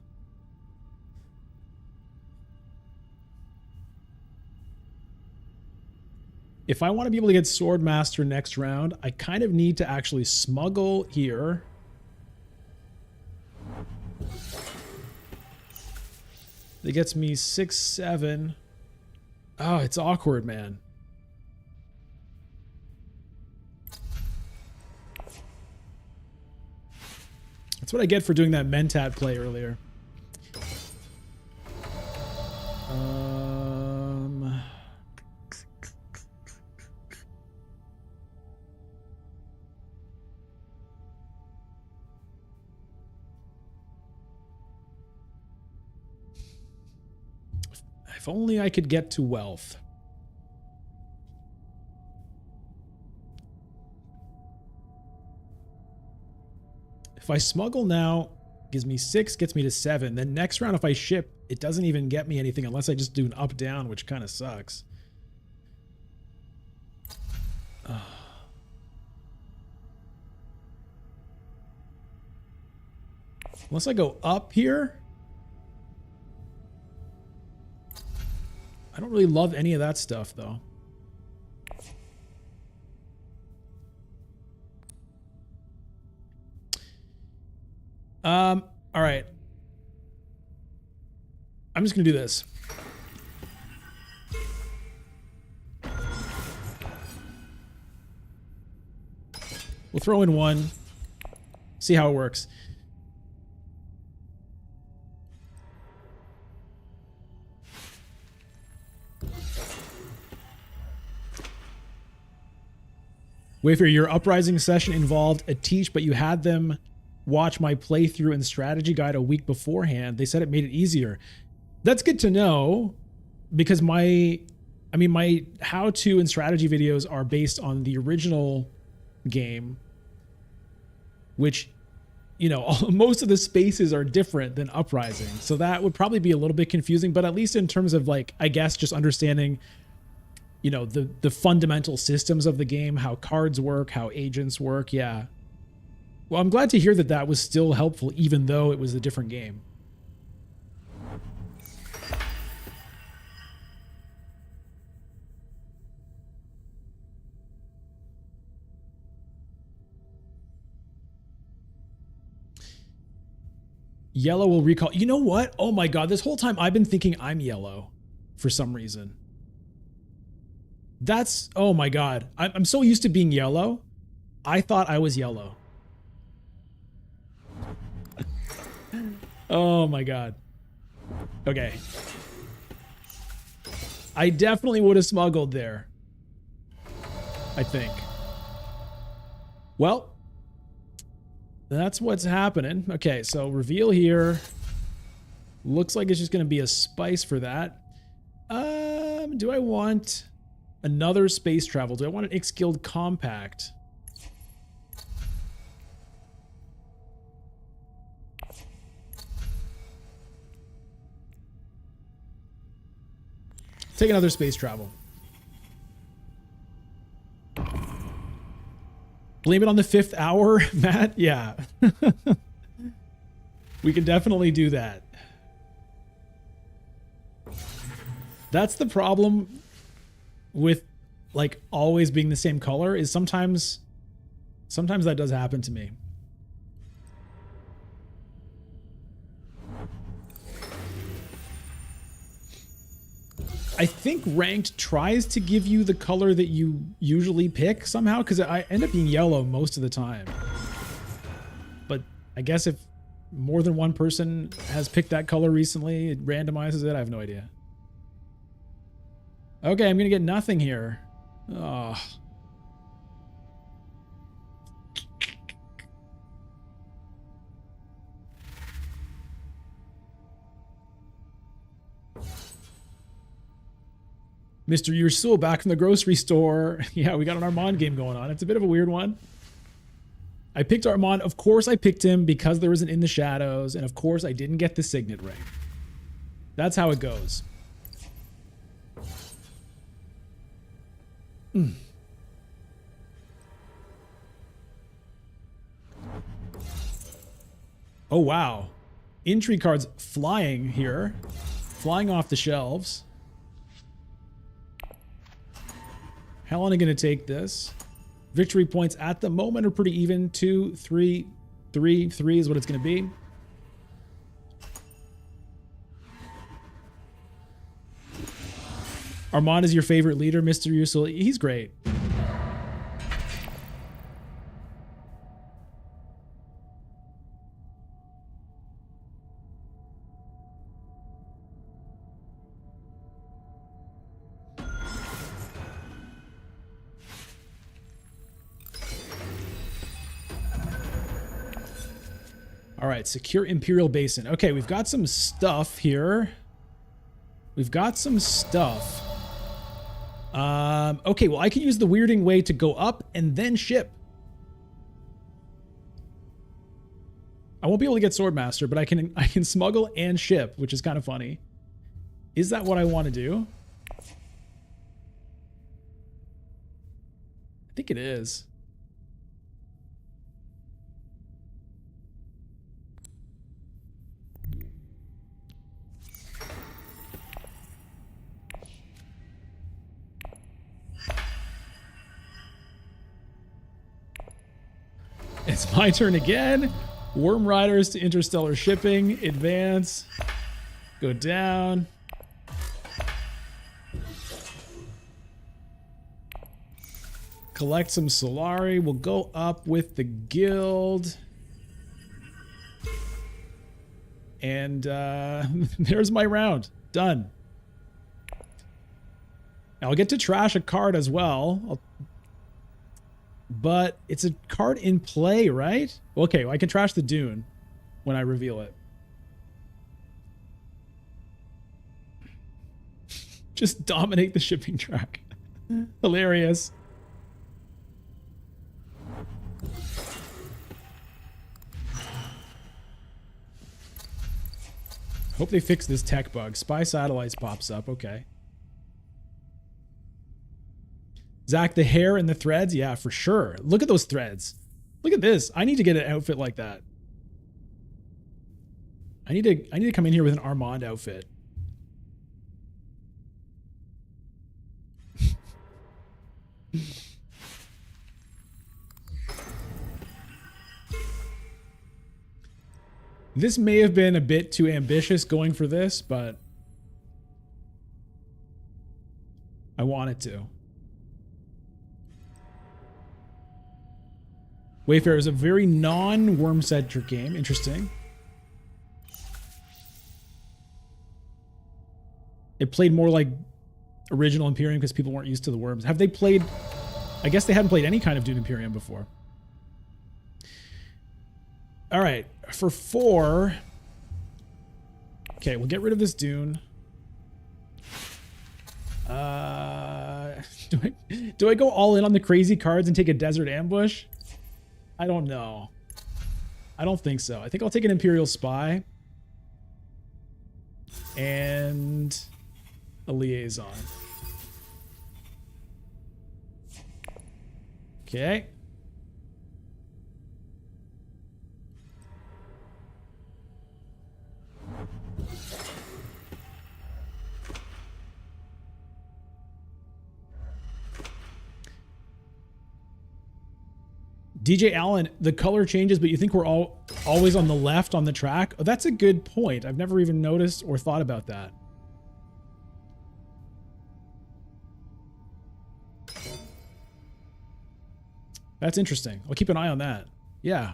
if I want to be able to get Swordmaster next round, I kind of need to actually smuggle here. That gets me 6, 7. Oh, it's awkward, man. That's what I get for doing that Mentat play earlier. If only I could get to wealth. If I smuggle now, gives me 6, gets me to 7. Then next round, if I ship, it doesn't even get me anything unless I just do an up-down, which kind of sucks. Unless I go up here. I don't really love any of that stuff, though. All right. I'm just gonna do this. We'll throw in 1. See how it works. Wayfair, your Uprising session involved a teach, but you had them watch my playthrough and strategy guide a week beforehand. They said it made it easier. That's good to know, because my how-to and strategy videos are based on the original game, which, you know, most of the spaces are different than Uprising. So that would probably be a little bit confusing, but at least in terms of, like, I guess just understanding, you know, the fundamental systems of the game, how cards work, how agents work. Yeah. Well, I'm glad to hear that that was still helpful, even though it was a different game. Yellow will recall. You know what? Oh my God. This whole time I've been thinking I'm yellow for some reason. That's, oh my God. I'm so used to being yellow. I thought I was yellow. Oh my God. Okay. I definitely would have smuggled there, I think. Well, that's what's happening. Okay, so reveal here. Looks like it's just going to be a spice for that. Do I want another space travel? Do I want an X-Guild compact? Take another space travel. Blame it on the 5th hour, Matt? Yeah. We can definitely do that. That's the problem with, like, always being the same color, is sometimes that does happen to me. I think ranked tries to give you the color that you usually pick somehow, because I end up being yellow most of the time. But I guess if more than one person has picked that color recently, it randomizes it. I have no idea. Okay, I'm going to get nothing here. Oh. Mr. You're still back from the grocery store. Yeah, we got an Armand game going on. It's a bit of a weird one. I picked Armand. Of course I picked him because there was an In the Shadows. And of course I didn't get the Signet Ring. That's how it goes. Oh, wow. Intrigue cards flying here. Flying off the shelves. Helena going to take this. Victory points at the moment are pretty even. 2, 3, 3, 3 is what it's going to be. Armand is your favorite leader, Mr. Usul. He's great. All right, secure Imperial Basin. Okay, we've got some stuff here. We've got some stuff. Okay, well, I can use the weirding way to go up and then ship. I won't be able to get Swordmaster, but I can smuggle and ship, which is kind of funny. Is that what I want to do? I think it is. It's my turn again. Worm Riders to Interstellar Shipping. Advance. Go down. Collect some Solari. We'll go up with the guild. And there's my round. Done. I'll get to trash a card as well. but it's a card in play, right? Okay, well, I can trash the Dune when I reveal it. Just dominate the shipping track. Hilarious. Hope they fix this tech bug. Spy satellites pops up. Okay. Zach, the hair and the threads? Yeah, for sure. Look at those threads. Look at this. I need to get an outfit like that. I need to come in here with an Armand outfit. This may have been a bit too ambitious going for this, but I wanted to. Wayfarer is a very non-worm-centric game. Interesting. It played more like original Imperium because people weren't used to the worms. Have they played... I guess they hadn't played any kind of Dune Imperium before. All right. For 4... Okay, we'll get rid of this Dune. Do I go all in on the crazy cards and take a Desert Ambush? I don't know. I don't think so. I think I'll take an Imperial Spy. And a Liaison. Okay. DJ Allen, the color changes, but you think we're always on the left on the track? Oh, that's a good point. I've never even noticed or thought about that. That's interesting. I'll keep an eye on that. Yeah.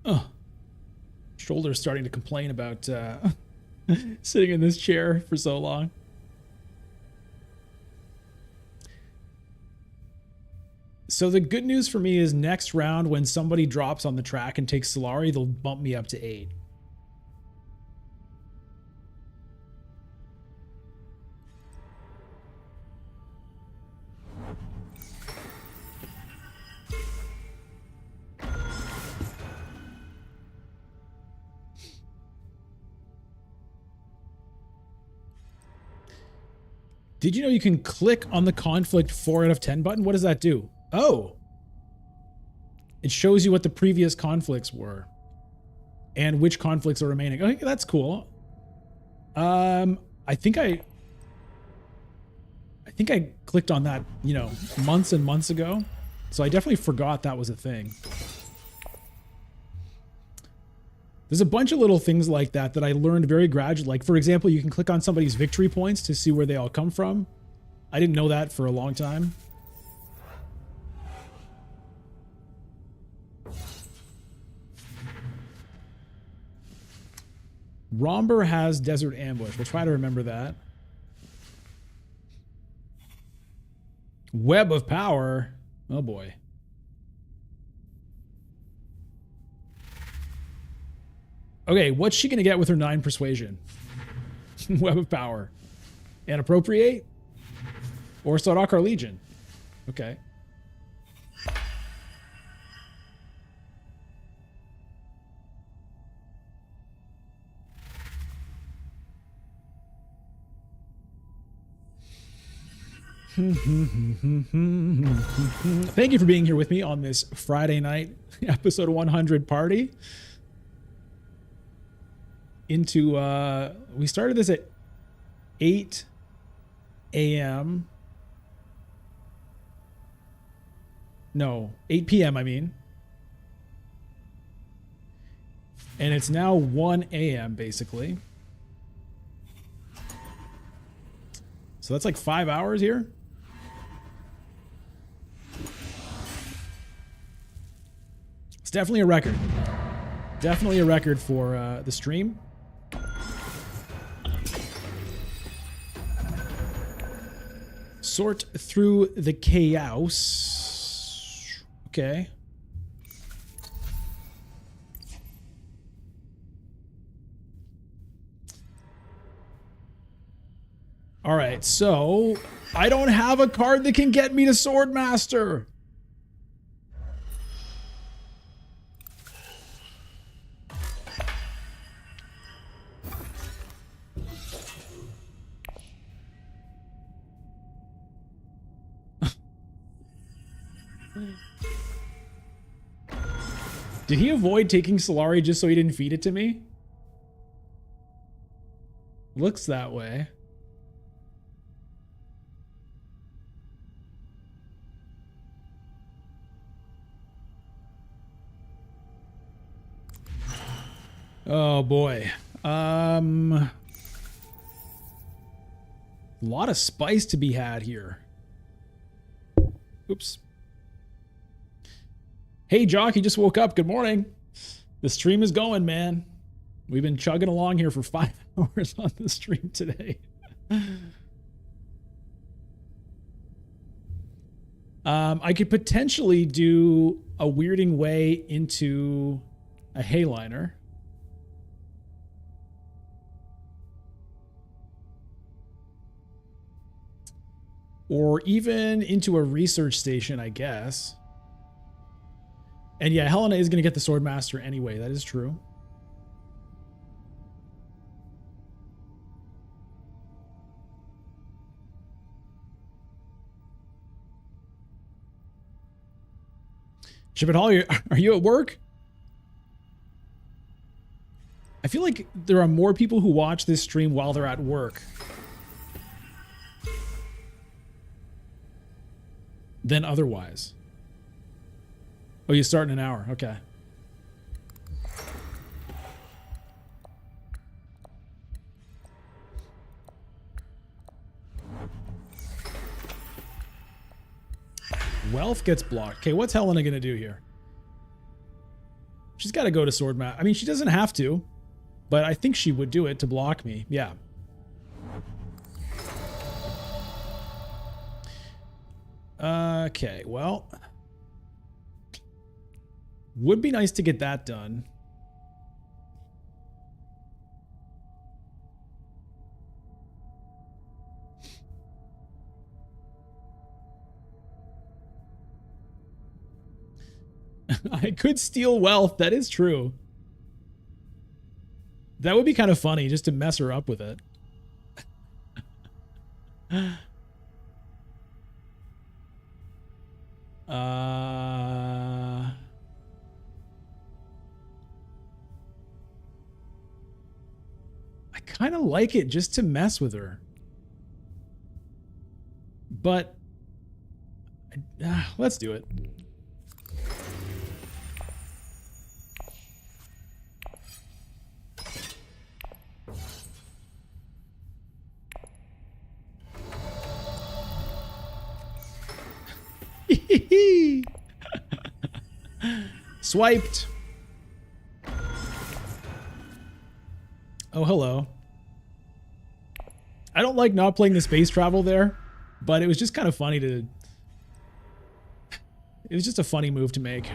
Oh. Shoulder's starting to complain about sitting in this chair for so long. So the good news for me is next round when somebody drops on the track and takes Solari, they'll bump me up to 8. Did you know you can click on the conflict 4 out of 10 button? What does that do? Oh. It shows you what the previous conflicts were and which conflicts are remaining. Okay, that's cool. I think I clicked on that, you know, months and months ago. So I definitely forgot that was a thing. There's a bunch of little things like that that I learned very gradually. Like, for example, you can click on somebody's victory points to see where they all come from. I didn't know that for a long time. Romber has Desert Ambush. We'll try to remember that. Web of Power. Oh, boy. Okay, what's she going to get with her 9 persuasion? Web of Power. And Appropriate? Or Sardaukar Legion? Okay. Thank you for being here with me on this Friday night episode 100 party. Into we started this at 8 a.m. No, 8 p.m. I mean. And it's now 1 a.m. basically. So that's like 5 hours here. It's definitely a record. Definitely a record for the stream. Sort through the chaos. Okay. All right, so I don't have a card that can get me to Swordmaster. Did he avoid taking Solari just so he didn't feed it to me? Looks that way. Oh boy. A lot of spice to be had here. Oops. Hey, Jock, you just woke up. Good morning. The stream is going, man. We've been chugging along here for 5 hours on the stream today. I could potentially do a weirding way into a Hayliner. Or even into a research station, I guess. And yeah, Helena is going to get the Swordmaster anyway. That is true. Shipit Hall, are you at work? I feel like there are more people who watch this stream while they're at work than otherwise. Oh, you start in an hour. Okay. Wealth gets blocked. Okay, what's Helena going to do here? She's got to go to Swordmaster. I mean, she doesn't have to, but I think she would do it to block me. Yeah. Okay, well, would be nice to get that done. I could steal wealth. That is true. That would be kind of funny just to mess her up with it. I kind of like it just to mess with her. But let's do it. Swiped. Oh, hello. I don't like not playing the space travel there, but it was just kind of funny to... It was just a funny move to make.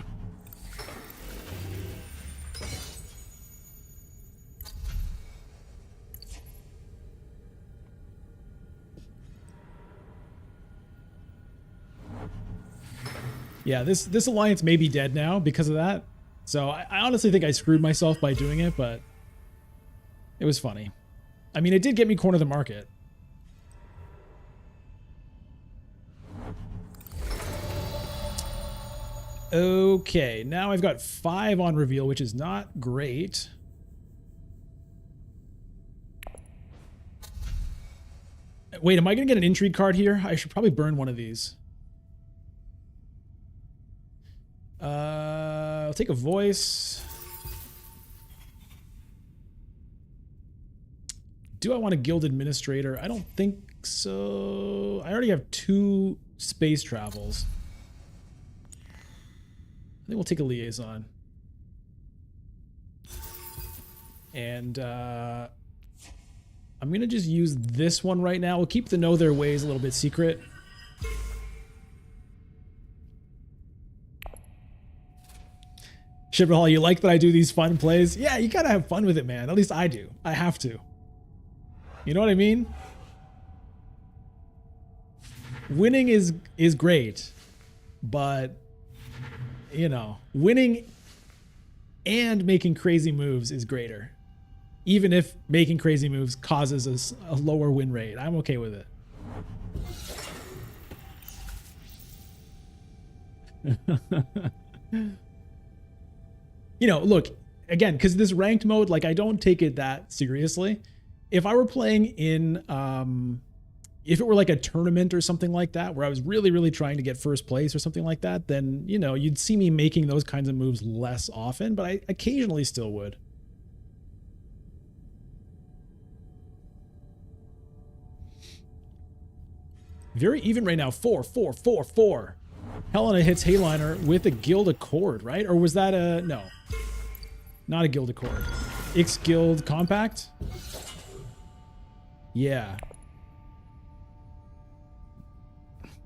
Yeah, this alliance may be dead now because of that. So I honestly think I screwed myself by doing it, but it was funny. I mean, it did get me corner of the market. Okay, now I've got 5 on reveal, which is not great. Wait, am I going to get an intrigue card here? I should probably burn one of these. I'll take a voice. Do I want a guild administrator? I don't think so. I already have 2 space travels. I think we'll take a liaison. And I'm going to just use this one right now. We'll keep the know their ways a little bit secret. Shipperhall, you like that I do these fun plays? Yeah, you gotta have fun with it, man. At least I do. I have to. You know what I mean? Winning is great, but you know, winning and making crazy moves is greater. Even if making crazy moves causes us a lower win rate, I'm okay with it. You know, look, again, because this ranked mode, like, I don't take it that seriously. If I were playing in, if it were like a tournament or something like that, where I was really, really trying to get first place or something like that, then, you know, you'd see me making those kinds of moves less often, but I occasionally still would. Very even right now. 4, 4, 4, 4. Helena hits Hayliner with a Guild Accord, right? Or was that a... No. Not a Guild Accord. X Guild Compact? Yeah.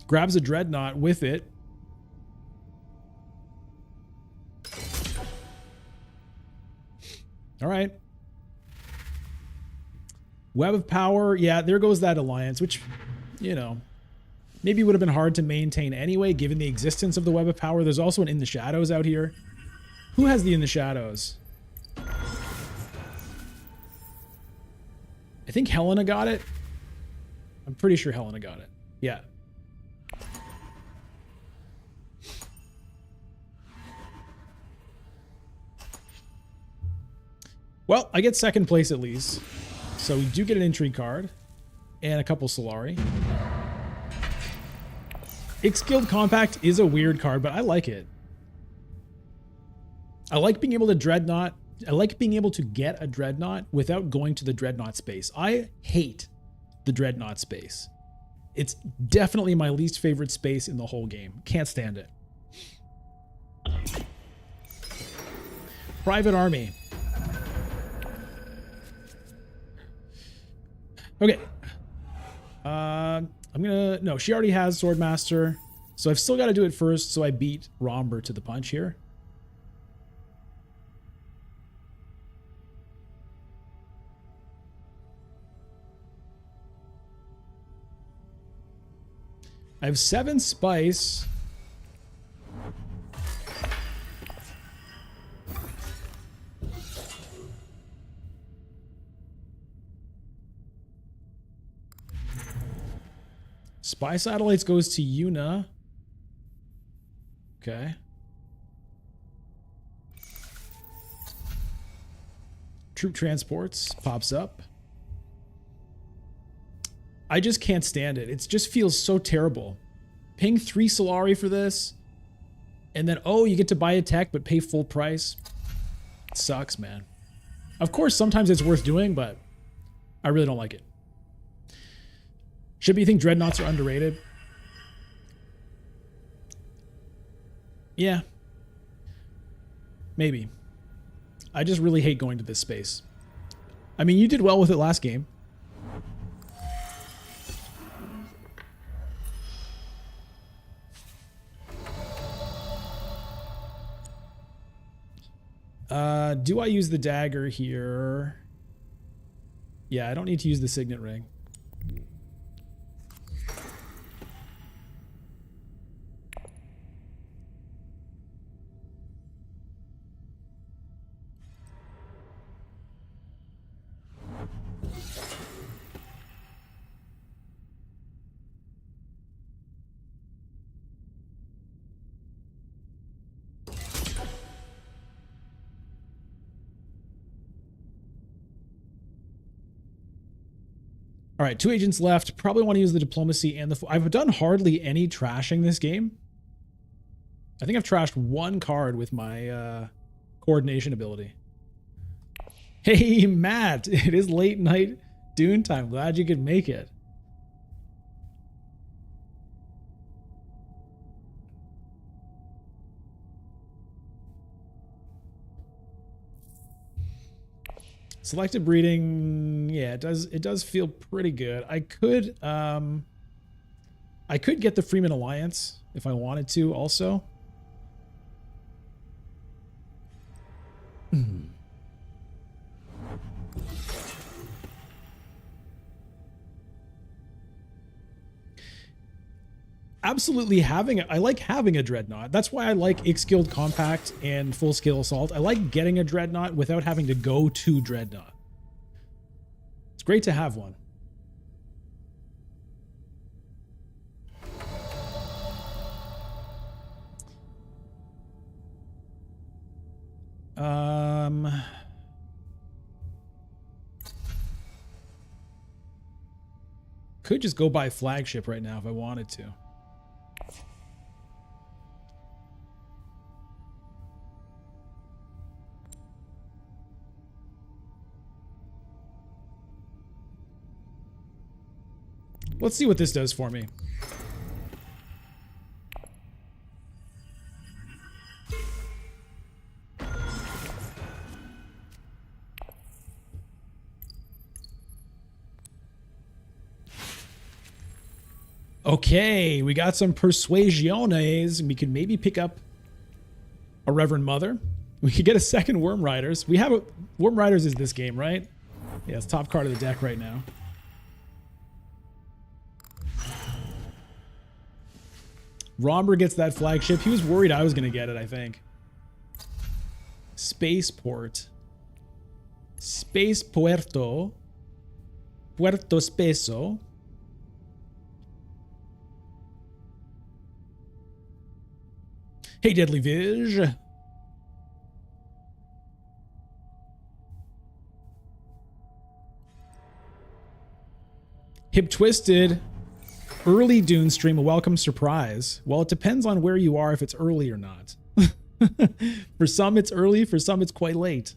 Grabs a Dreadnought with it. All right. Web of Power. Yeah, there goes that alliance, which, you know... maybe would have been hard to maintain anyway, given the existence of the Web of Power. There's also an In the Shadows out here. Who has the In the Shadows? I think Helena got it. I'm pretty sure Helena got it. Yeah. Well, I get second place at least. So we do get an intrigue card. And a couple Solari. X Guild Compact is a weird card, but I like it. I like being able to Dreadnought. I like being able to get a Dreadnought without going to the Dreadnought space. I hate the Dreadnought space. It's definitely my least favorite space in the whole game. Can't stand it. Private Army. Okay. I'm gonna... no, she already has Swordmaster. So I've still got to do it first, so I beat Romber to the punch here. I have 7 spice. Spy Satellites goes to Yuna. Okay. Troop Transports pops up. I just can't stand it. It just feels so terrible. Paying 3 Solari for this. And then, oh, you get to buy a tech but pay full price. It sucks, man. Of course, sometimes it's worth doing, but I really don't like it. Should you think Dreadnoughts are underrated? Yeah. Maybe. I just really hate going to this space. I mean, you did well with it last game. Do I use the dagger here? Yeah, I don't need to use the signet ring. All right, 2 agents left. Probably want to use the diplomacy and the... I've done hardly any trashing this game. I think I've trashed 1 card with my coordination ability. Hey, Matt. It is late night Dune time. Glad you could make it. Selective breeding, yeah, it does feel pretty good. I could get the Freeman Alliance if I wanted to also. Absolutely I like having a dreadnought. That's why I like Ix-Guild Compact and Full Scale Assault. I like getting a dreadnought without having to go to dreadnought. It's great to have one. Could just go buy flagship right now if I wanted to. Let's see what this does for me. Okay, we got some persuasiones. We could maybe pick up a Reverend Mother. We could get a second Worm Riders. We have a Worm Riders is this game, right? Yeah, it's top card of the deck right now. Romber gets that flagship. He was worried I was going to get it, I think. Spaceport. Space Puerto. Puerto Speso. Hey, Deadly Viz. Hip Twisted. Early Dune stream, a welcome surprise. Well, it depends on where you are if it's early or not. For some it's early, for some it's quite late.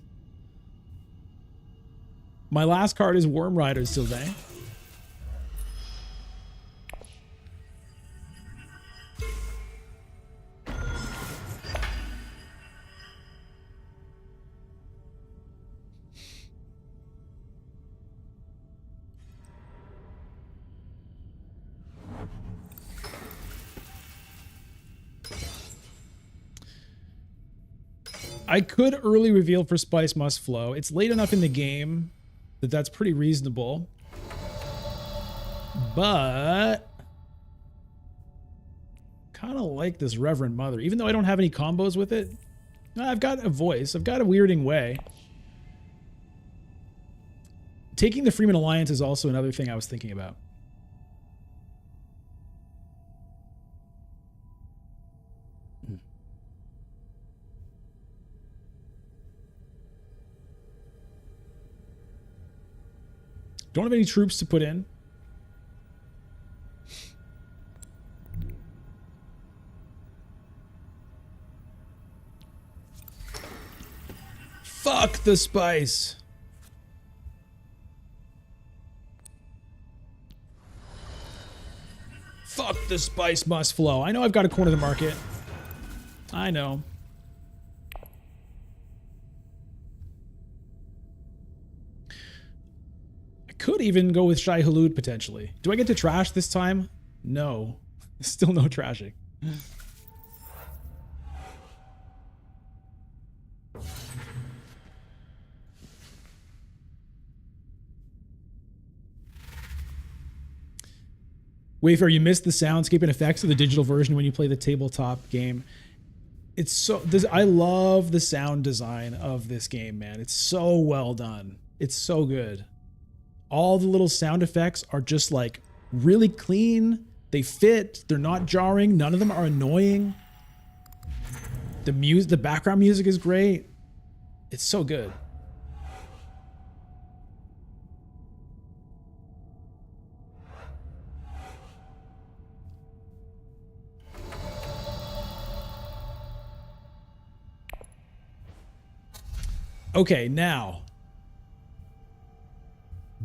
My last card is Worm Riders today. I could early reveal for Spice Must Flow. It's late enough in the game that that's pretty reasonable. But kind of like this Reverend Mother. Even though I don't have any combos with it, I've got a voice. I've got a weirding way. Taking the Freeman Alliance is also another thing I was thinking about. Don't have any troops to put in. Fuck the spice. Fuck the spice must flow. I know I've got to corner the market. I know. Could even go with Shai Hulud potentially. Do I get to trash this time? No. Still no trashing. Wayfair, you missed the soundscape and effects of the digital version when you play the tabletop game. It's so I love the sound design of this game, man. It's so well done. It's so good. All the little sound effects are just like really clean. They fit. They're not jarring. None of them are annoying. The background music is great. It's so good. Okay, now.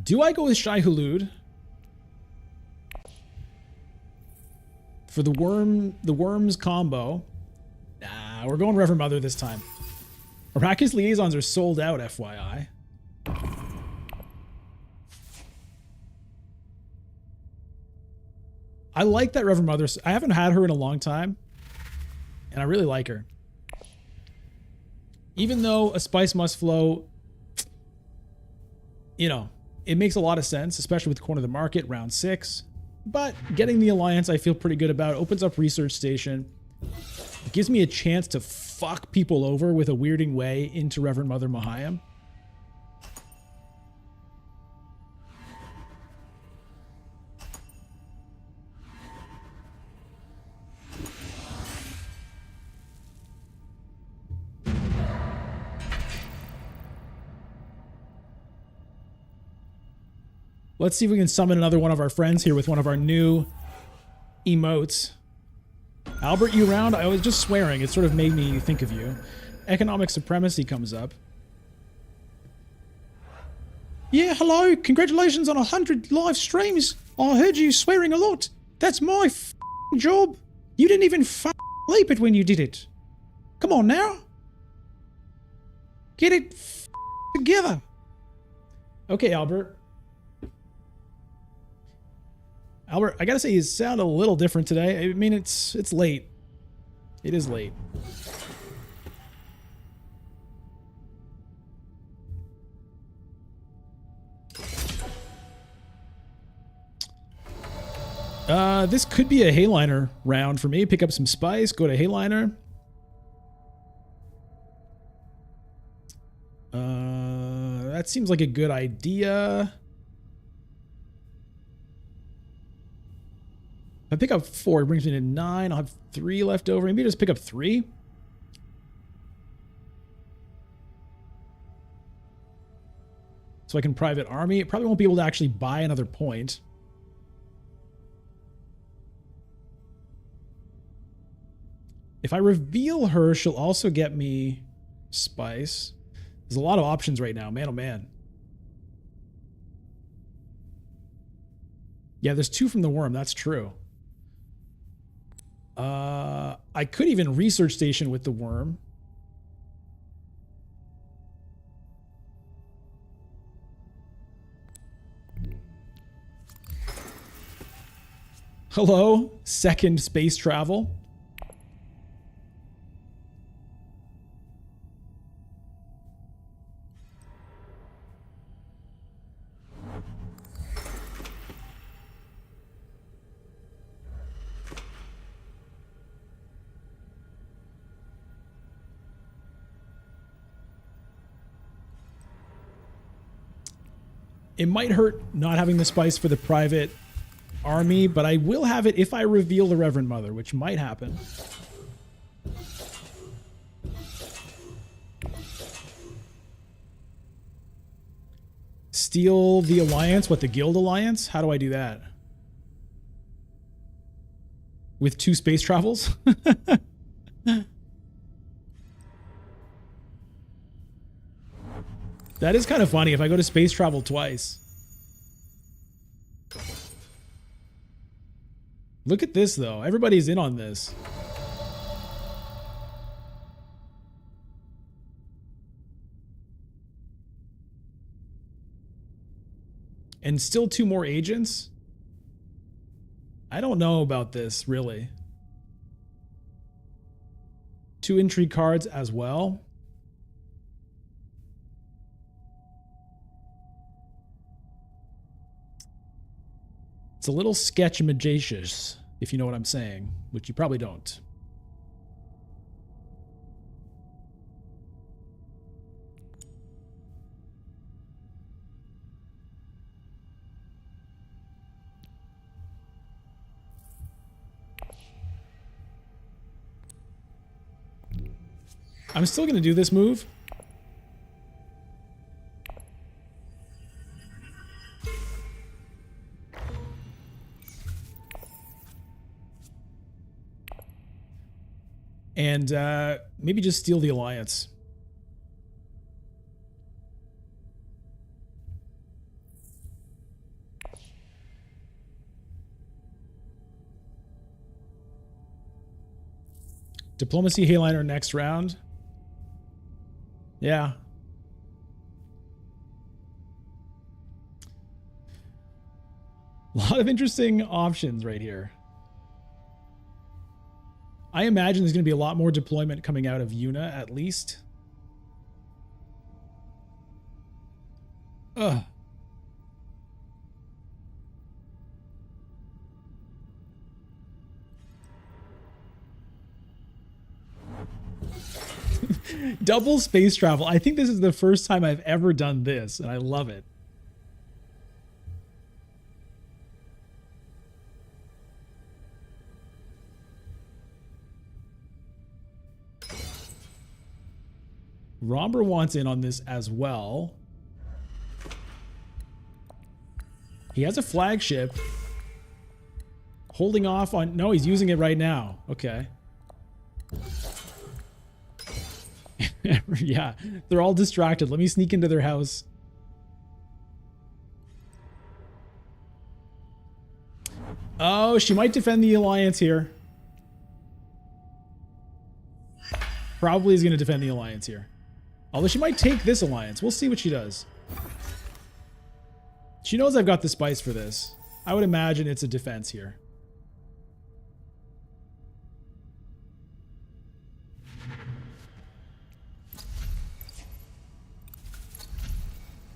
Do I go with Shai Hulud for the worms combo? Nah, we're going Reverend Mother this time. Arrakis liaisons are sold out, FYI. I like that Reverend Mother. I haven't had her in a long time, and I really like her. Even though a spice must flow, you know, it makes a lot of sense, especially with Corner of the Market, round 6. But getting the Alliance, I feel pretty good about. It opens up Research Station. It gives me a chance to fuck people over with a weirding way into Reverend Mother Mahayam. Let's see if we can summon another one of our friends here with one of our new emotes. Albert, you round? I was just swearing. It sort of made me think of you. Economic supremacy comes up. Yeah, hello. Congratulations on 100 live streams. I heard you swearing a lot. That's my f***ing job. You didn't even leap it when you did it. Come on now. Get it together. Okay, Albert. Albert, I gotta say you sound a little different today. I mean, it's late. It is late. This could be a Hayliner round for me. Pick up some spice, go to Hayliner. That seems like a good idea. If I pick up 4, it brings me to 9. I'll have 3 left over. Maybe just pick up 3. So I can private army. It probably won't be able to actually buy another point. If I reveal her, she'll also get me spice. There's a lot of options right now. Man, oh man. Yeah, there's 2 from the worm. That's true. I could even research station with the worm. Hello, second space travel. It might hurt not having the spice for the private army, but I will have it if I reveal the Reverend Mother, which might happen. Steal the Alliance? What, the Guild Alliance? How do I do that? With 2 space travels? That is kind of funny if I go to space travel twice. Look at this, though. Everybody's in on this. And still 2 more agents? I don't know about this, really. 2 intrigue cards as well. It's a little sketch-magacious, if you know what I'm saying, which you probably don't. I'm still going to do this move. And maybe just steal the Alliance. Diplomacy Hayliner next round. Yeah. A lot of interesting options right here. I imagine there's going to be a lot more deployment coming out of Yuna, at least. Ugh. Double space travel. I think this is the first time I've ever done this, and I love it. Romber wants in on this as well. He has a flagship. Holding off on... No, he's using it right now. Okay. Yeah, they're all distracted. Let me sneak into their house. Oh, she might defend the alliance here. Probably is going to defend the alliance here. Although she might take this alliance. We'll see what she does. She knows I've got the spice for this. I would imagine it's a defense here.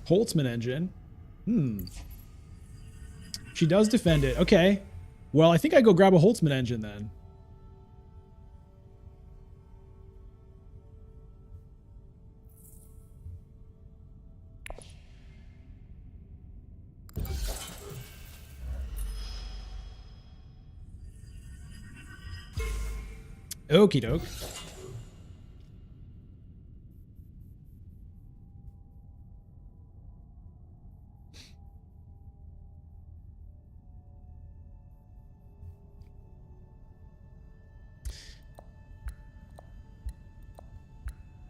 Holtzman engine. She does defend it. Okay. Well, I think I go grab a Holtzman engine then. Okie doke.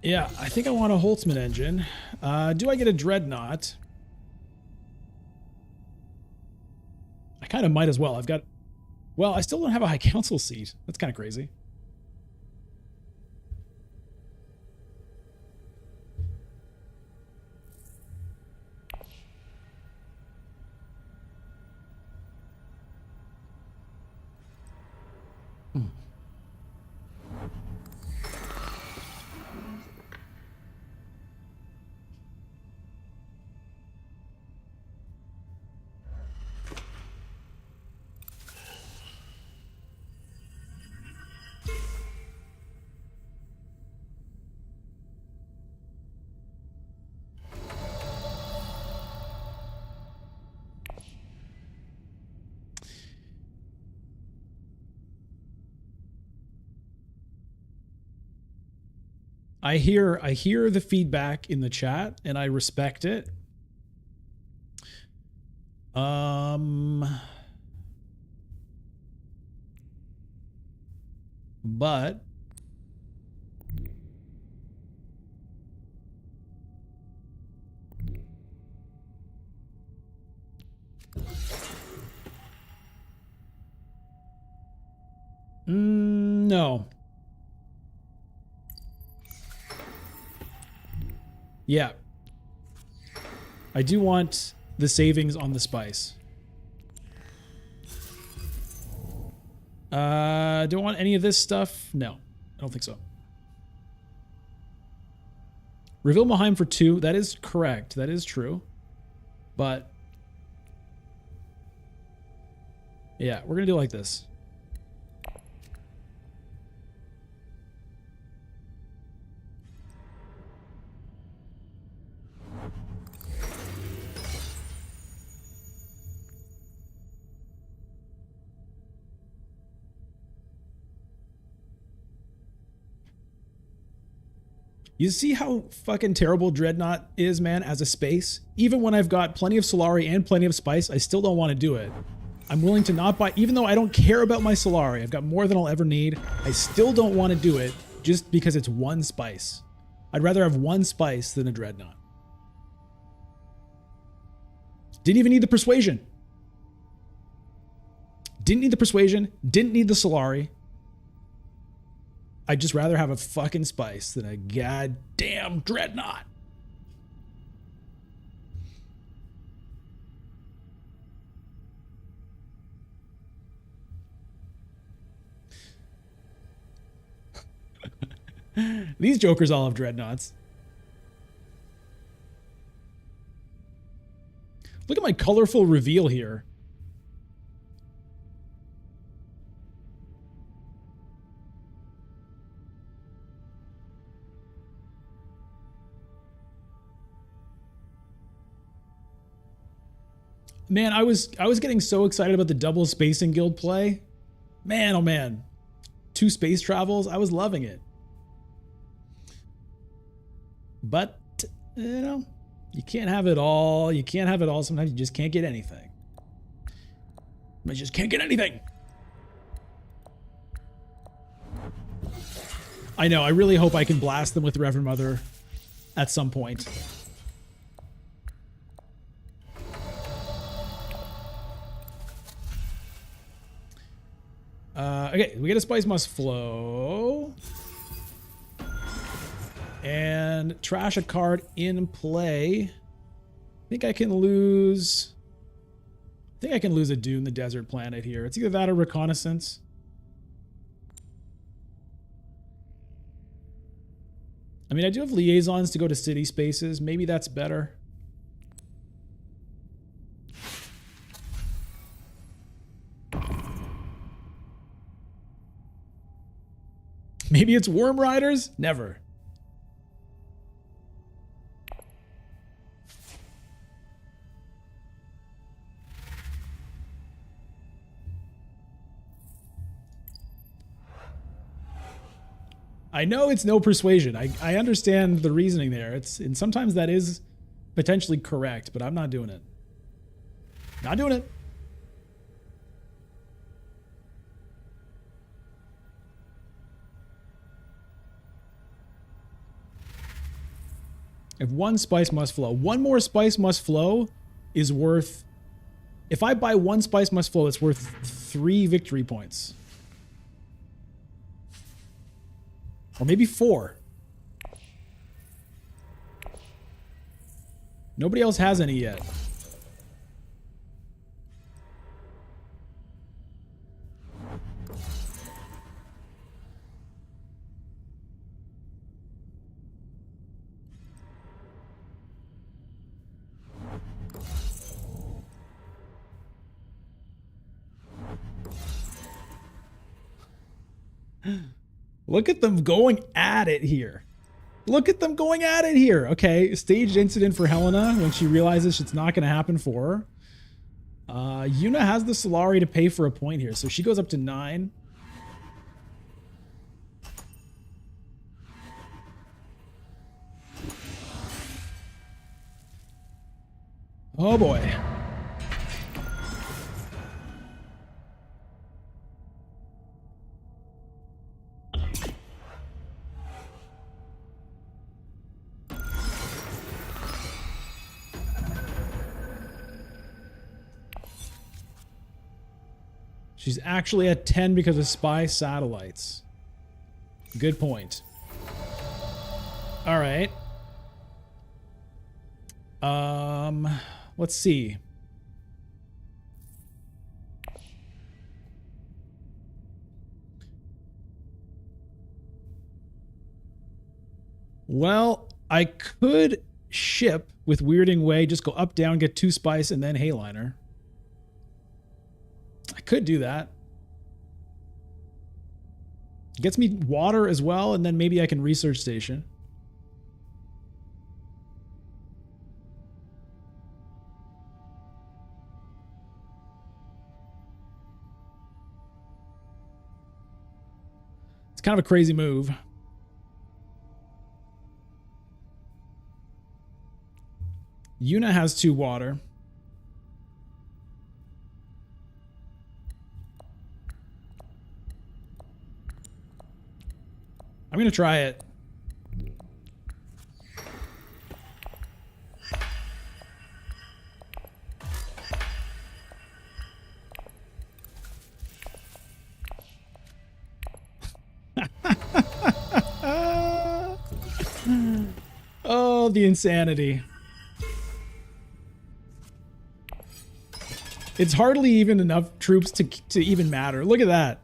Yeah, I think I want a Holtzman engine. Do I get a Dreadnought? I kind of might as well. I've got... Well, I still don't have a High Council seat. That's kind of crazy. I hear the feedback in the chat and I respect it. But no. Yeah. I do want the savings on the spice. Do I want any of this stuff? No, I don't think so. Reveal Maheim for 2. That is correct. That is true. But yeah, we're going to do it like this. You see how fucking terrible Dreadnought is, man, as a space? Even when I've got plenty of Solari and plenty of spice, I still don't want to do it. I'm willing to not buy, even though I don't care about my Solari. I've got more than I'll ever need. I still don't want to do it just because it's one spice. I'd rather have one spice than a Dreadnought. Didn't even need the Persuasion. Didn't need the Persuasion. Didn't need the Solari. I'd just rather have a fucking spice than a goddamn Dreadnought. These jokers all have dreadnoughts. Look at my colorful reveal here. Man, I was getting so excited about the double spacing guild play. Man, oh man. 2 space travels, I was loving it. But, you know, you can't have it all. You can't have it all. Sometimes you just can't get anything. I just can't get anything. I know, I really hope I can blast them with Reverend Mother at some point. Okay, we get a spice must flow. And trash a card in play. I think I can lose a Dune the Desert Planet here. It's either that or Reconnaissance. I mean, I do have liaisons to go to city spaces. Maybe that's better. Maybe it's Worm Riders? Never. I know it's no persuasion. I understand the reasoning there. And sometimes that is potentially correct, but I'm not doing it. Not doing it. If 1 spice must flow, 1 more spice must flow is worth... If I buy 1 spice must flow, it's worth 3 victory points. Or maybe 4. Nobody else has any yet. Look at them going at it here. Look at them going at it here. Okay, staged incident for Helena when she realizes it's not going to happen for her. Yuna has the Solari to pay for a point here, so she goes up to 9. Oh boy. She's actually at 10 because of spy satellites. Good point. All right. Let's see. Well, I could ship with Weirding Way, just go up, down, get 2 spice, and then Hayliner. I could do that. Gets me water as well, and then maybe I can research station. It's kind of a crazy move. Yuna has 2 water. I'm going to try it. Oh, the insanity. It's hardly even enough troops to even matter. Look at that.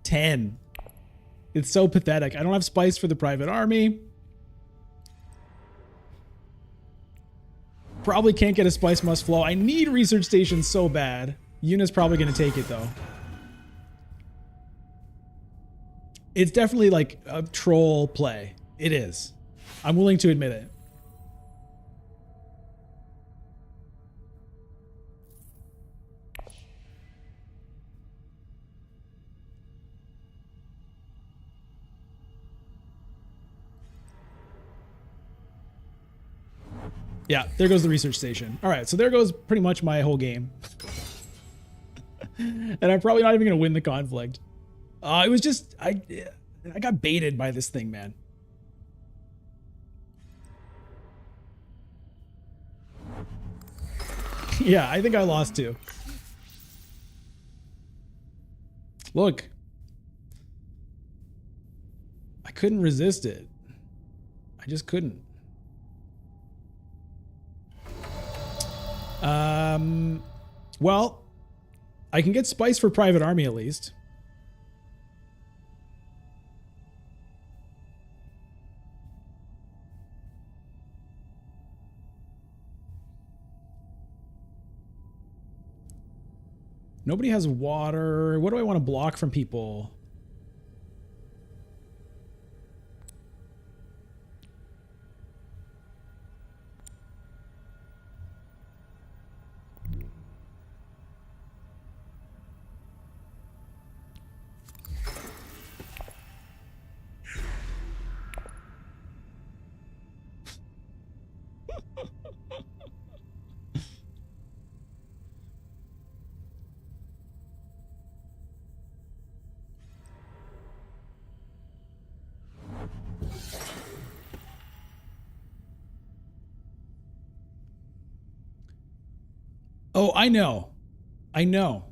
10. It's so pathetic. I don't have spice for the private army. Probably can't get a spice must flow. I need research stations so bad. Yuna's probably going to take it though. It's definitely like a troll play. It is. I'm willing to admit it. Yeah, there goes the research station. All right, so there goes pretty much my whole game. And I'm probably not even going to win the conflict. It was just, I got baited by this thing, man. Yeah, I think I lost too. Look. I couldn't resist it. I just couldn't. Well, I can get spice for private army at least. Nobody has water. What do I want to block from people? Oh, I know. I know.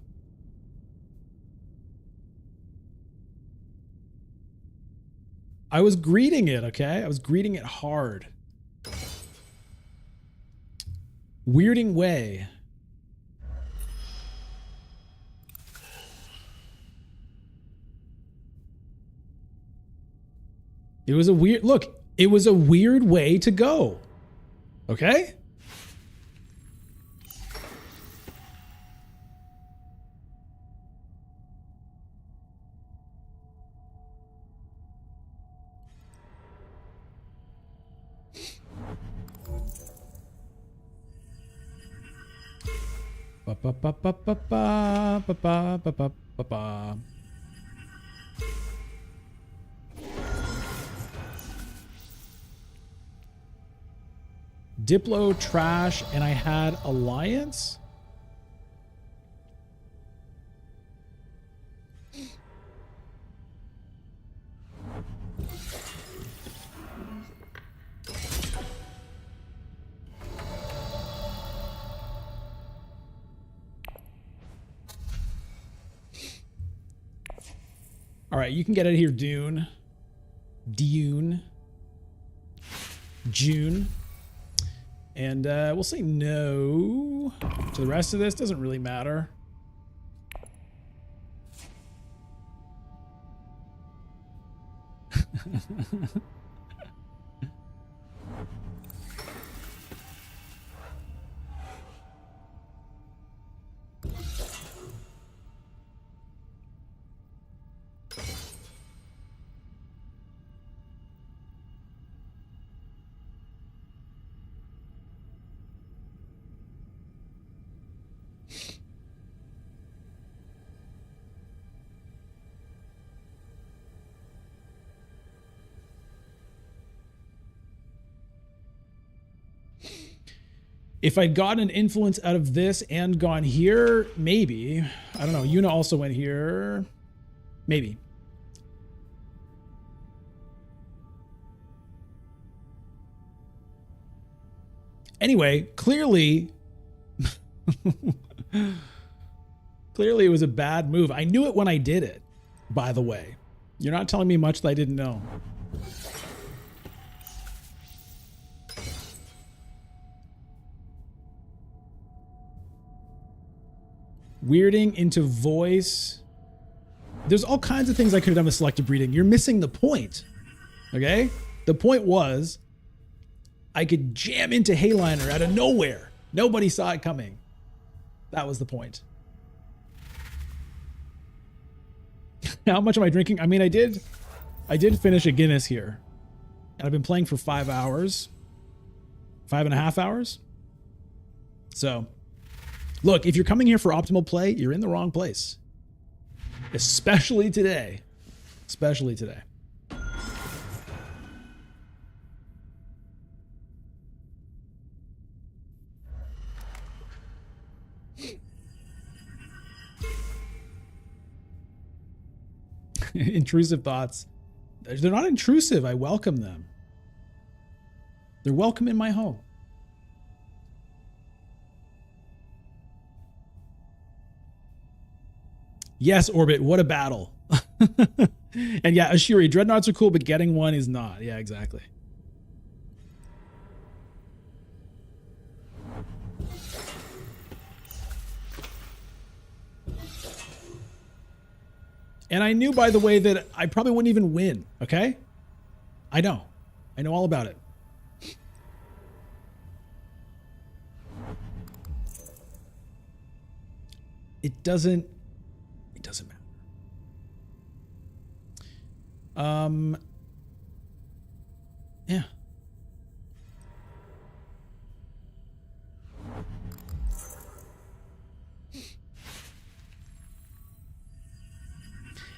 I was greeting it, okay? I was greeting it hard. Weirding way. It was a weird, look, it was a weird way to go. Okay? Ba ba ba ba ba ba ba ba ba ba ba ba. Diplo, trash, and I had alliance. All right, you can get out of here, Dune. June. And we'll say no to the rest of this. Doesn't really matter. If I'd gotten an influence out of this and gone here, maybe. I don't know. Yuna also went here. Maybe. Anyway, clearly... clearly it was a bad move. I knew it when I did it, by the way. You're not telling me much that I didn't know. Weirding into voice. There's all kinds of things I could have done with selective breeding. You're missing the point. Okay? The point was I could jam into Helena out of nowhere. Nobody saw it coming. That was the point. How much am I drinking? I mean, I did finish a Guinness here. And I've been playing for 5 hours. 5.5 hours. So, look, if you're coming here for optimal play, you're in the wrong place. Especially today. Especially today. Intrusive thoughts. They're not intrusive. I welcome them. They're welcome in my home. Yes, Orbit, what a battle. And yeah, Ashiri, dreadnoughts are cool, but getting one is not. Yeah, exactly. And I knew, by the way, that I probably wouldn't even win, okay? I know. I know all about it. It doesn't matter. Yeah.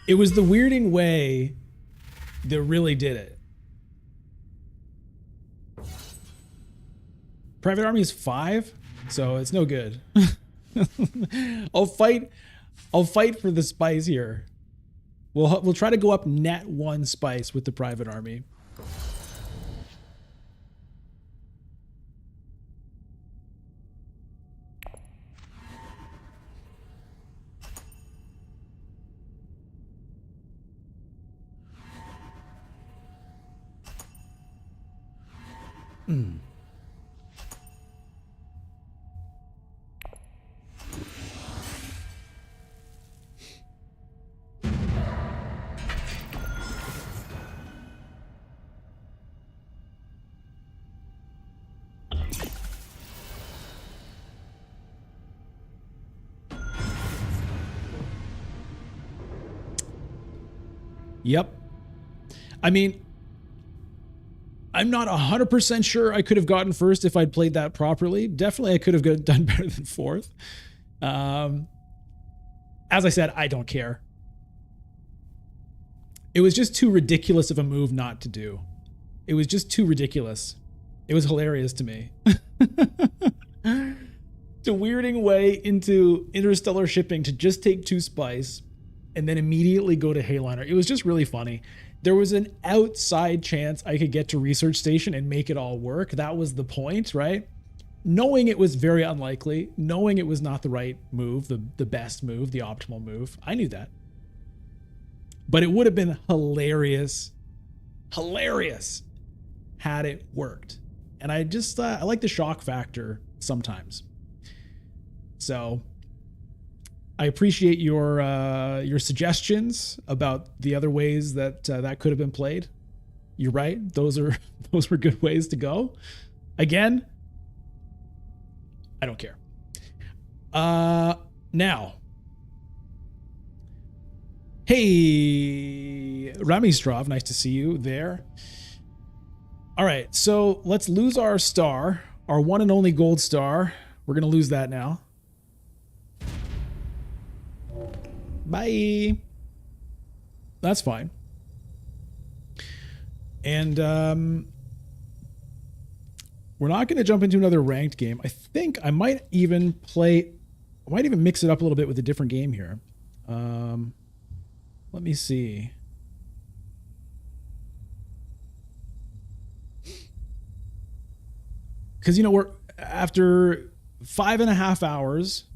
It was the weirding way that really did it. Private Army is 5, so it's no good. I'll fight for the spice here. We'll try to go up net 1 spice with the Private Army. Yep. I mean, I'm not 100% sure I could have gotten first if I'd played that properly. Definitely I could have done better than 4th. As I said, I don't care. It was just too ridiculous of a move not to do. It was just too ridiculous. It was hilarious to me. The weirding way into interstellar shipping to just take 2 spice and then immediately go to Helena. It was just really funny. There was an outside chance I could get to Research Station and make it all work. That was the point, right? Knowing it was very unlikely, knowing it was not the right move, the best move, the optimal move. I knew that. But it would have been hilarious had it worked. And I just, I like the shock factor sometimes. So I appreciate your suggestions about the other ways that that could have been played. You're right; those were good ways to go. Again, I don't care. Now, hey, Ramistrov, nice to see you there. All right, so let's lose our star, our one and only gold star. We're gonna lose that now. Bye. That's fine. And we're not going to jump into another ranked game. I think I might even mix it up a little bit with a different game here. Let me see. Because, you know, we're after 5.5 hours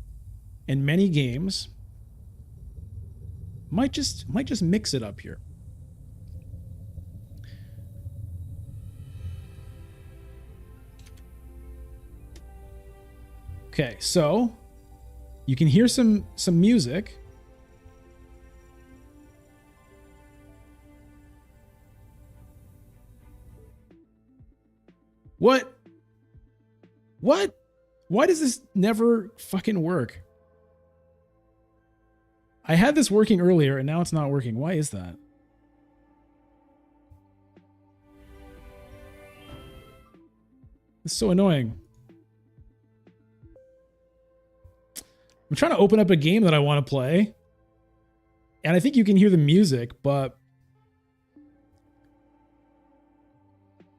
and many games. Might just mix it up here. Okay, so you can hear some music. What? Why does this never fucking work? I had this working earlier and now it's not working. Why is that? It's so annoying. I'm trying to open up a game that I want to play. And I think you can hear the music, but...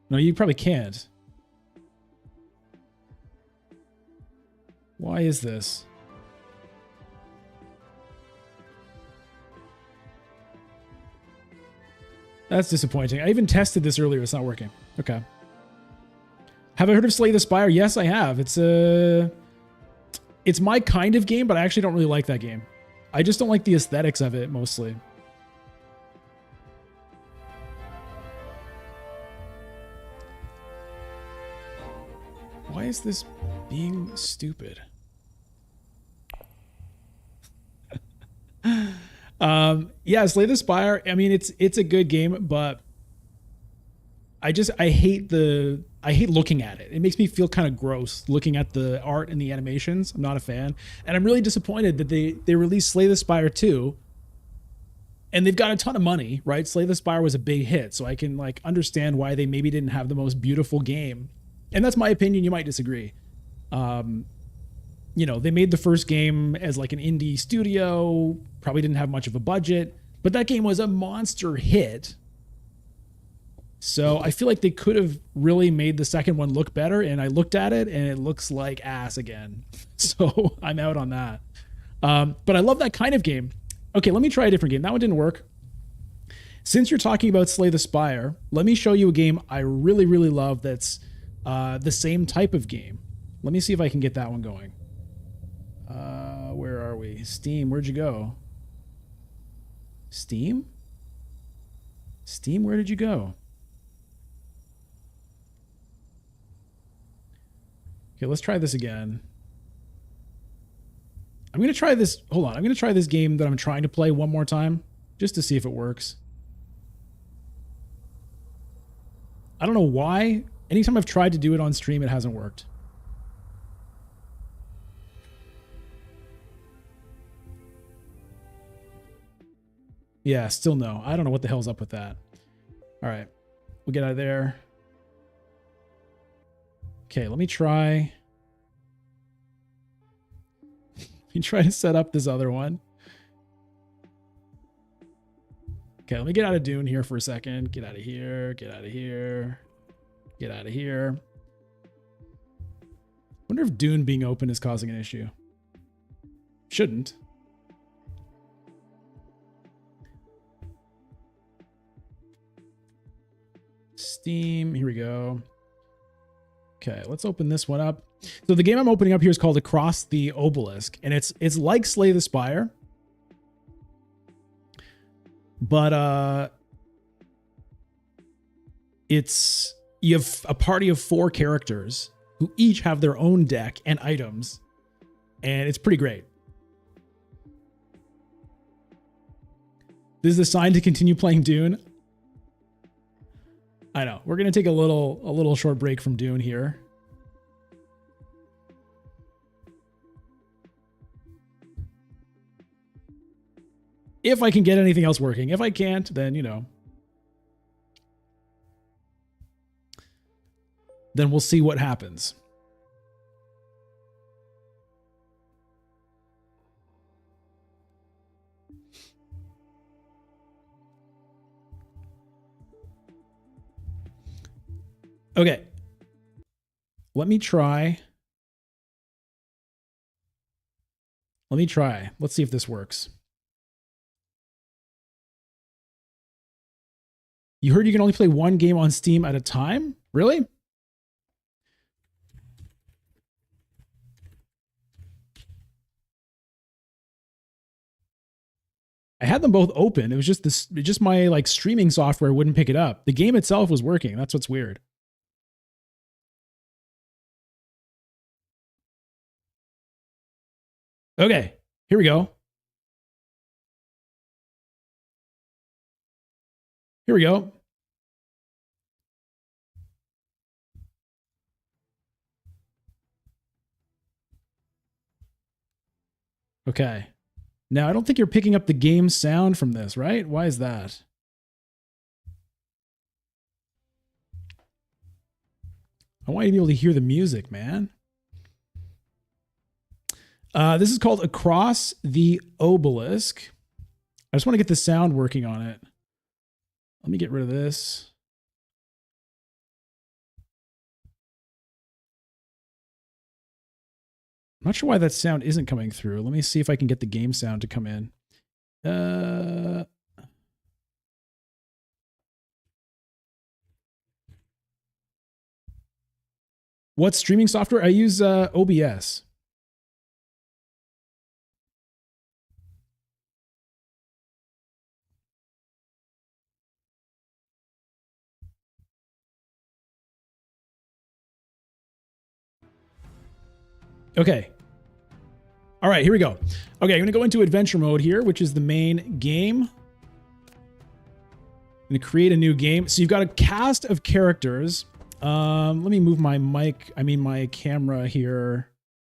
No, you probably can't. Why is this? That's disappointing. I even tested this earlier. It's not working. Okay. Have I heard of Slay the Spire? Yes, I have. It's my kind of game, but I actually don't really like that game. I just don't like the aesthetics of it, mostly. Why is this being stupid? Yeah, Slay the Spire. I mean, it's a good game, but I hate looking at it. It makes me feel kind of gross looking at the art and the animations. I'm not a fan. And I'm really disappointed that they released Slay the Spire 2. And they've got a ton of money, right? Slay the Spire was a big hit, so I can like understand why they maybe didn't have the most beautiful game. And that's my opinion. You might disagree. You know, they made the first game as like an indie studio, probably didn't have much of a budget, but that game was a monster hit. So I feel like they could have really made the second one look better, and I looked at it and it looks like ass again. So I'm out on that. But I love that kind of game. Okay, let me try a different game. That one didn't work. Since you're talking about Slay the Spire, let me show you a game I really, really love that's the same type of game. Let me see if I can get that one going. Where are we? Steam, where'd you go? Steam? Steam, where did you go? Okay, let's try this again. I'm going to try this. Hold on. I'm going to try this game that I'm trying to play one more time just to see if it works. I don't know why. Anytime I've tried to do it on stream, it hasn't worked. Yeah, still no. I don't know what the hell's up with that. All right. We'll get out of there. Okay, let me try. Let me try to set up this other one. Okay, let me get out of Dune here for a second. Get out of here. Get out of here. Get out of here. Wonder if Dune being open is causing an issue. Shouldn't. Steam. Here we go. Okay, let's open this one up. So the game I'm opening up here is called Across the Obelisk, and it's like Slay the Spire, but it's you have a party of 4 characters who each have their own deck and items, and it's pretty great. This is a sign to continue playing Dune. I know. We're gonna take a little short break from Dune here. If I can get anything else working. If I can't, then, you know. Then we'll see what happens. Okay. Let me try. Let's see if this works. You heard you can only play one game on Steam at a time? Really? I had them both open. It was just my like streaming software wouldn't pick it up. The game itself was working. That's what's weird. Okay, here we go. Here we go. Okay. Now, I don't think you're picking up the game sound from this, right? Why is that? I want you to be able to hear the music, man. This is called Across the Obelisk. I just want to get the sound working on it. Let me get rid of this. I'm not sure why that sound isn't coming through. Let me see if I can get the game sound to come in. What streaming software? I use OBS. Okay. All right, here we go. Okay, I'm going to go into adventure mode here, which is the main game. I'm going to create a new game. So you've got a cast of characters. Let me move my my camera here.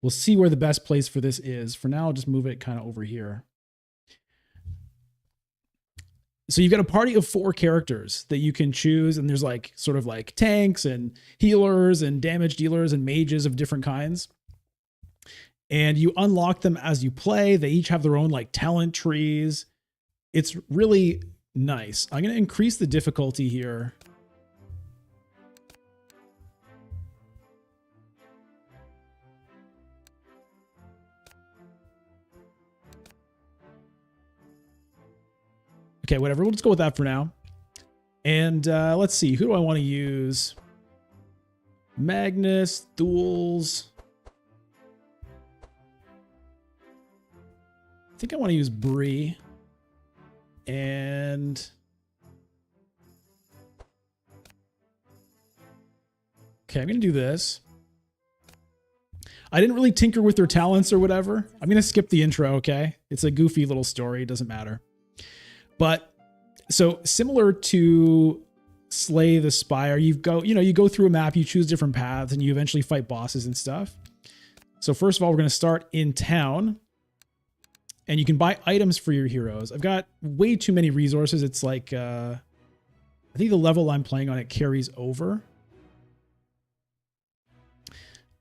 We'll see where the best place for this is. For now, I'll just move it kind of over here. So you've got a party of 4 characters that you can choose, and there's like sort of like tanks and healers and damage dealers and mages of different kinds. And you unlock them as you play. They each have their own like talent trees. It's really nice. I'm going to increase the difficulty here. Okay, whatever. We'll just go with that for now. And let's see. Who do I want to use? Magnus, Thules. I think I want to use Bree. And okay, I'm going to do this. I didn't really tinker with their talents or whatever. I'm going to skip the intro, okay? It's a goofy little story. It doesn't matter. But so similar to Slay the Spire, you go through a map, you choose different paths, and you eventually fight bosses and stuff. So first of all, we're going to start in town. And you can buy items for your heroes. I've got way too many resources. It's like, I think the level I'm playing on it carries over.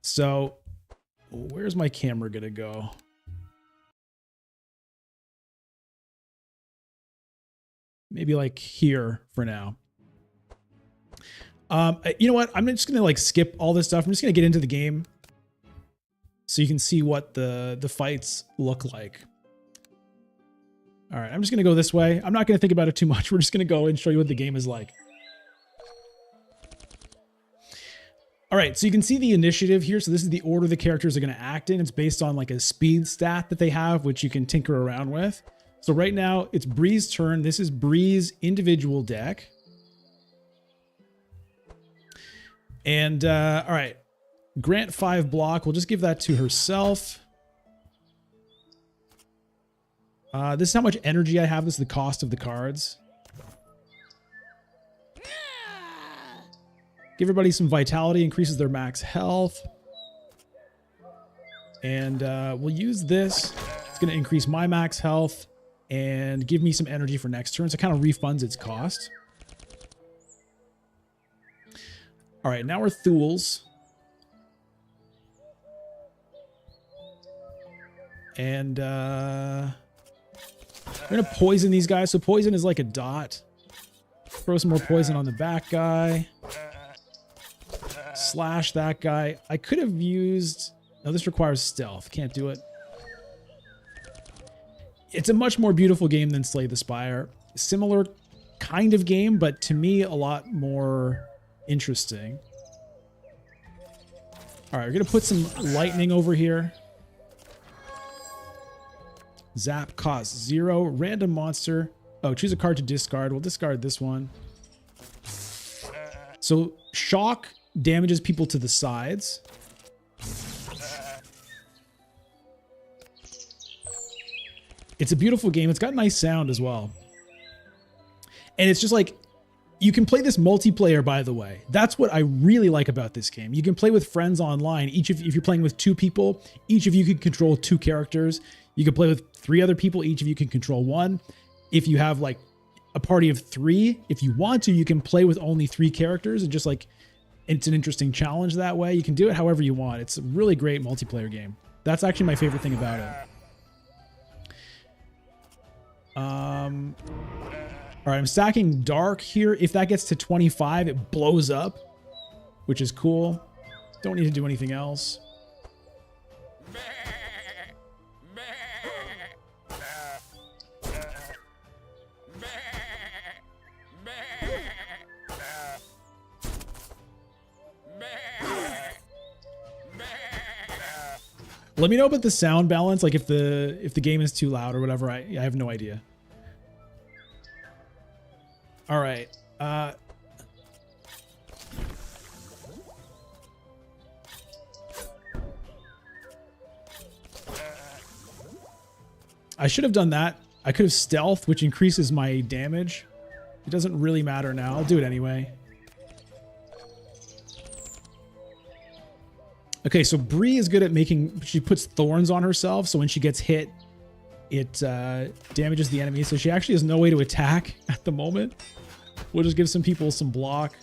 So where's my camera going to go? Maybe like here for now. You know what? I'm just going to like skip all this stuff. I'm just going to get into the game so you can see what the fights look like. All right, I'm just going to go this way. I'm not going to think about it too much. We're just going to go and show you what the game is like. All right, so you can see the initiative here. So this is the order the characters are going to act in. It's based on like a speed stat that they have, which you can tinker around with. So right now, it's Bree's turn. This is Bree's individual deck. And all right, grant 5 block. We'll just give that to herself. This is how much energy I have. This is the cost of the cards. Give everybody some vitality, increases their max health. And we'll use this. It's going to increase my max health and give me some energy for next turn. So it kind of refunds its cost. All right, now we're Thules. And I'm going to poison these guys. So poison is like a dot. Throw some more poison on the back guy. Slash that guy. I could have used... No, this requires stealth. Can't do it. It's a much more beautiful game than Slay the Spire. Similar kind of game, but to me, a lot more interesting. All right, we're going to put some lightning over here. Zap costs 0. Random monster. Oh, choose a card to discard. We'll discard this one. So shock damages people to the sides. It's a beautiful game. It's got nice sound as well. And it's just like You can play this multiplayer, by the way. That's what I really like about this game. You can play with friends online. If you're playing with 2 people, each of you can control 2 characters. You can play with 3 other people. Each of you can control 1. If you have like a party of 3, if you want to, you can play with only 3 characters and just like, it's an interesting challenge that way. You can do it however you want. It's a really great multiplayer game. That's actually my favorite thing about it. All right, I'm stacking dark here. If that gets to 25, it blows up, which is cool. Don't need to do anything else. Let me know about the sound balance, like if the game is too loud or whatever. I have no idea. All right. I should have done that. I could have stealth, which increases my damage. It doesn't really matter now. I'll do it anyway. Okay, so Bree is good at she puts thorns on herself, so when she gets hit, it damages the enemy. So she actually has no way to attack at the moment. We'll just give some people some block.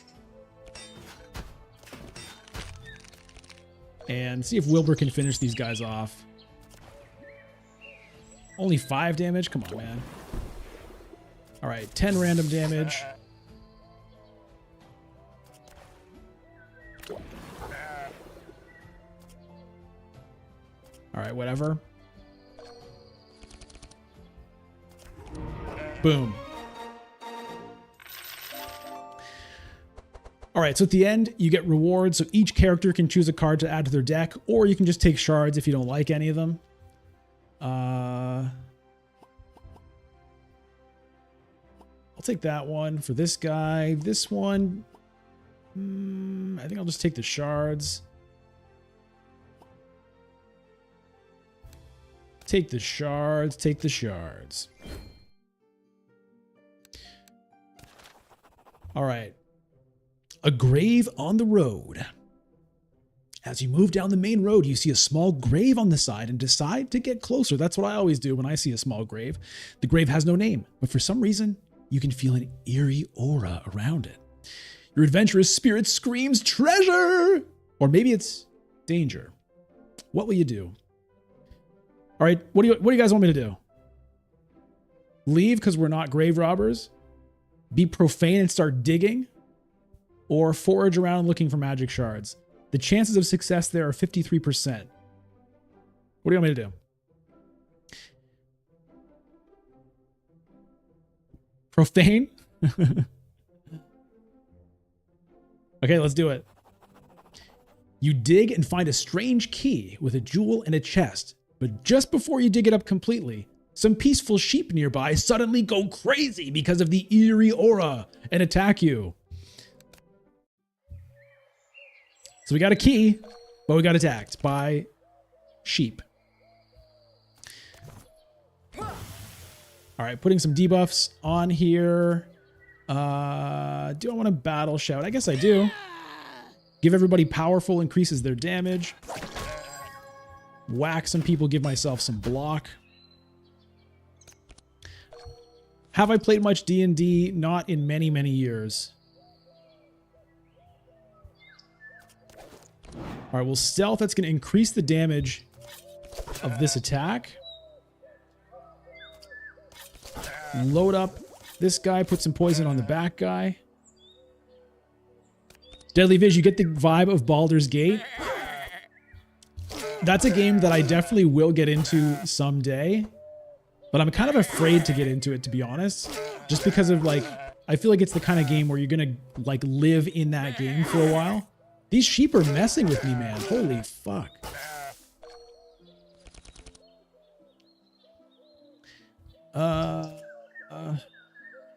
And see if Wilbur can finish these guys off. Only 5 damage? Come on, man. All right, 10 random damage. All right, whatever. Boom. All right, so at the end, you get rewards. So each character can choose a card to add to their deck, or you can just take shards if you don't like any of them. I'll take that one for this guy. This one, I think I'll just take the shards. Take the shards, take the shards. All right. A grave on the road. As you move down the main road, you see a small grave on the side and decide to get closer. That's what I always do when I see a small grave. The grave has no name, but for some reason, you can feel an eerie aura around it. Your adventurous spirit screams treasure! Or maybe it's danger. What will you do? All right, what do you guys want me to do? Leave because we're not grave robbers? Be profane and start digging? Or forage around looking for magic shards? The chances of success there are 53%. What do you want me to do? Profane? Okay, let's do it. You dig and find a strange key with a jewel and a chest. But just before you dig it up completely, some peaceful sheep nearby suddenly go crazy because of the eerie aura and attack you. So we got a key, but we got attacked by sheep. All right, putting some debuffs on here. Do I want to battle shout? I guess I do. Give everybody powerful, increases their damage. Whack some people, give myself some block. Have I played much D&D? Not in many, many years. All right, well, stealth, that's going to increase the damage of this attack. Load up this guy, put some poison on the back guy. Deadly Viz, you get the vibe of Baldur's Gate. That's a game that I definitely will get into someday, but I'm kind of afraid to get into it, to be honest, just because of like, I feel like it's the kind of game where you're going to like live in that game for a while. These sheep are messing with me, man. Holy fuck.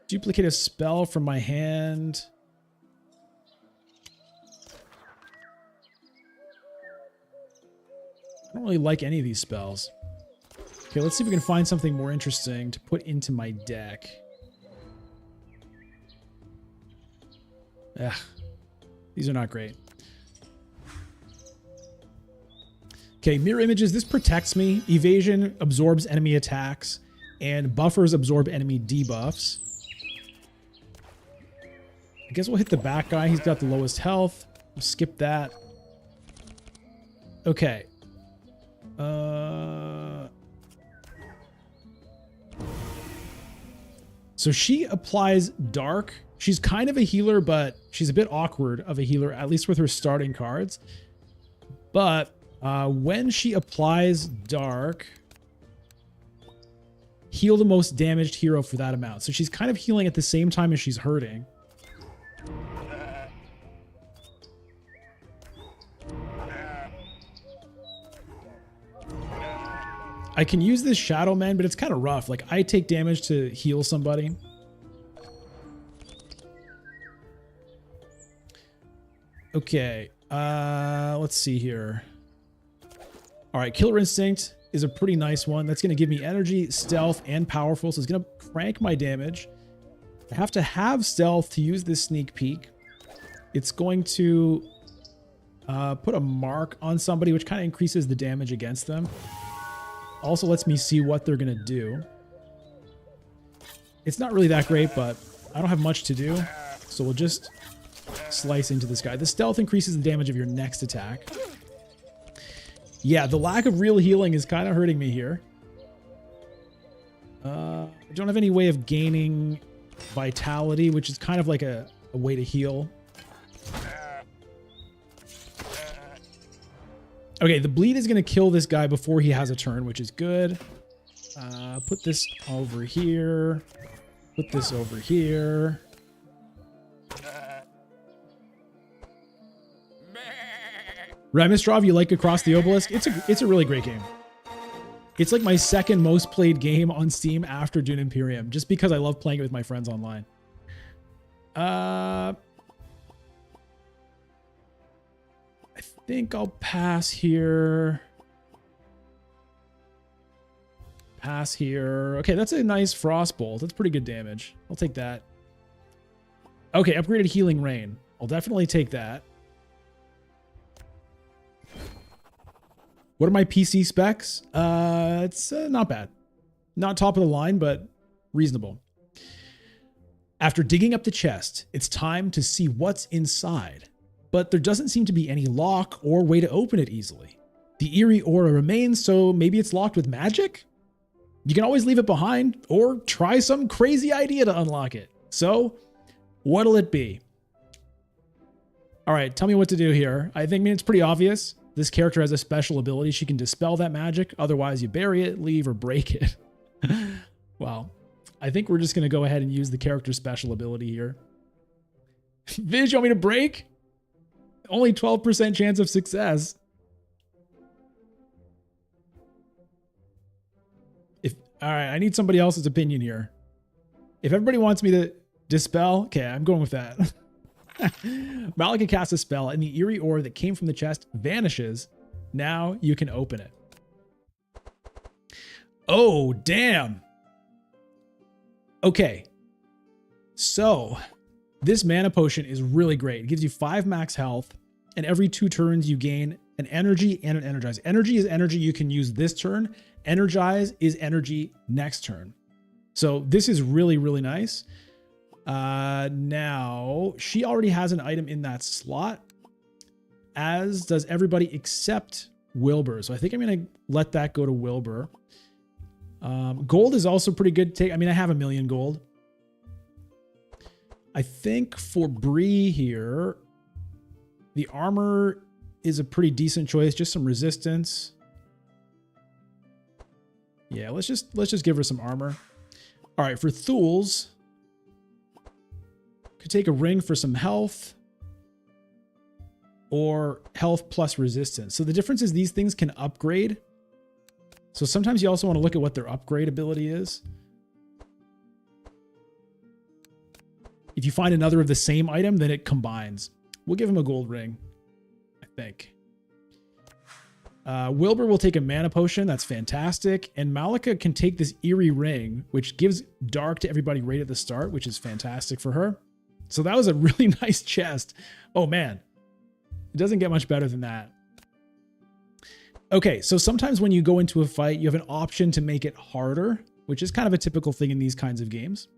Duplicate a spell from my hand. I don't really like any of these spells. Okay, let's see if we can find something more interesting to put into my deck. Ugh, these are not great. Okay, mirror images. This protects me. Evasion absorbs enemy attacks, and buffers absorb enemy debuffs. I guess we'll hit the back guy. He's got the lowest health. We'll skip that. Okay. So she applies dark. She's kind of a healer, but she's a bit awkward of a healer, at least with her starting cards. But when she applies dark, heal the most damaged hero for that amount. So she's kind of healing at the same time as she's hurting. I can use this Shadow Man, but it's kind of rough. Like, I take damage to heal somebody. Okay, let's see here. All right, Killer Instinct is a pretty nice one. That's going to give me energy, stealth, and powerful, so it's going to crank my damage. I have to have stealth to use this sneak peek. It's going to put a mark on somebody, which kind of increases the damage against them. Also lets me see what they're going to do. It's not really that great, but I don't have much to do, so we'll just slice into this guy. The stealth increases the damage of your next attack. Yeah, the lack of real healing is kind of hurting me here. I don't have any way of gaining vitality, which is kind of like a way to heal. Okay, the bleed is going to kill this guy before he has a turn, which is good. Put this over here. Put this over here. Remistrov, you like Across the Obelisk? It's a really great game. It's like my second most played game on Steam after Dune Imperium, just because I love playing it with my friends online. I think I'll pass here. Pass here. Okay, that's a nice Frostbolt. That's pretty good damage. I'll take that. Okay, upgraded Healing Rain. I'll definitely take that. What are my PC specs? It's not bad. Not top of the line, but reasonable. After digging up the chest, it's time to see what's inside. But there doesn't seem to be any lock or way to open it easily. The eerie aura remains, so maybe it's locked with magic? You can always leave it behind or try some crazy idea to unlock it. So, what'll it be? All right, tell me what to do here. I think it's pretty obvious. This character has a special ability. She can dispel that magic. Otherwise, you bury it, leave, or break it. Well, I think we're just going to go ahead and use the character's special ability here. Viz, you want me to break? Only 12% chance of success. All right, I need somebody else's opinion here. If everybody wants me to dispel, okay, I'm going with that. Malika casts a spell, and the eerie ore that came from the chest vanishes. Now you can open it. Oh, damn. Okay. So, this mana potion is really great. It gives you 5 max health, and every 2 turns you gain an energy and an energize. Energy is energy you can use this turn. Energize is energy next turn. So this is really, really nice. Now, she already has an item in that slot, as does everybody except Wilbur. So I think I'm going to let that go to Wilbur. Gold is also pretty good to take. I mean, I have 1 million gold. I think for Bree here, the armor is a pretty decent choice. Just some resistance. Yeah, let's just give her some armor. All right, for Thules, could take a ring for some health or health plus resistance. So the difference is these things can upgrade. So sometimes you also want to look at what their upgrade ability is. If you find another of the same item, then it combines. We'll give him a gold ring, I think. Wilbur will take a mana potion. That's fantastic. And Malika can take this eerie ring, which gives dark to everybody right at the start, which is fantastic for her. So that was a really nice chest. Oh man, it doesn't get much better than that. Okay, so sometimes when you go into a fight, you have an option to make it harder, which is kind of a typical thing in these kinds of games.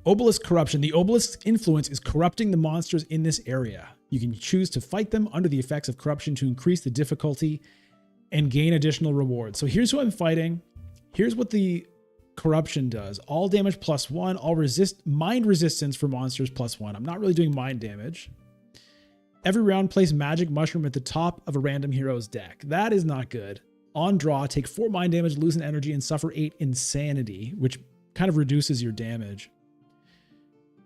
Obelisk corruption. The Obelisk's influence is corrupting the monsters in this area. You can choose to fight them under the effects of corruption to increase the difficulty and gain additional rewards. So here's who I'm fighting. Here's what the corruption does. All damage +1, all mind resistance for monsters +1. I'm not really doing mind damage. Every round, place magic mushroom at the top of a random hero's deck. That is not good. On draw, take 4 mind damage, lose an energy, and suffer 8 insanity, which kind of reduces your damage.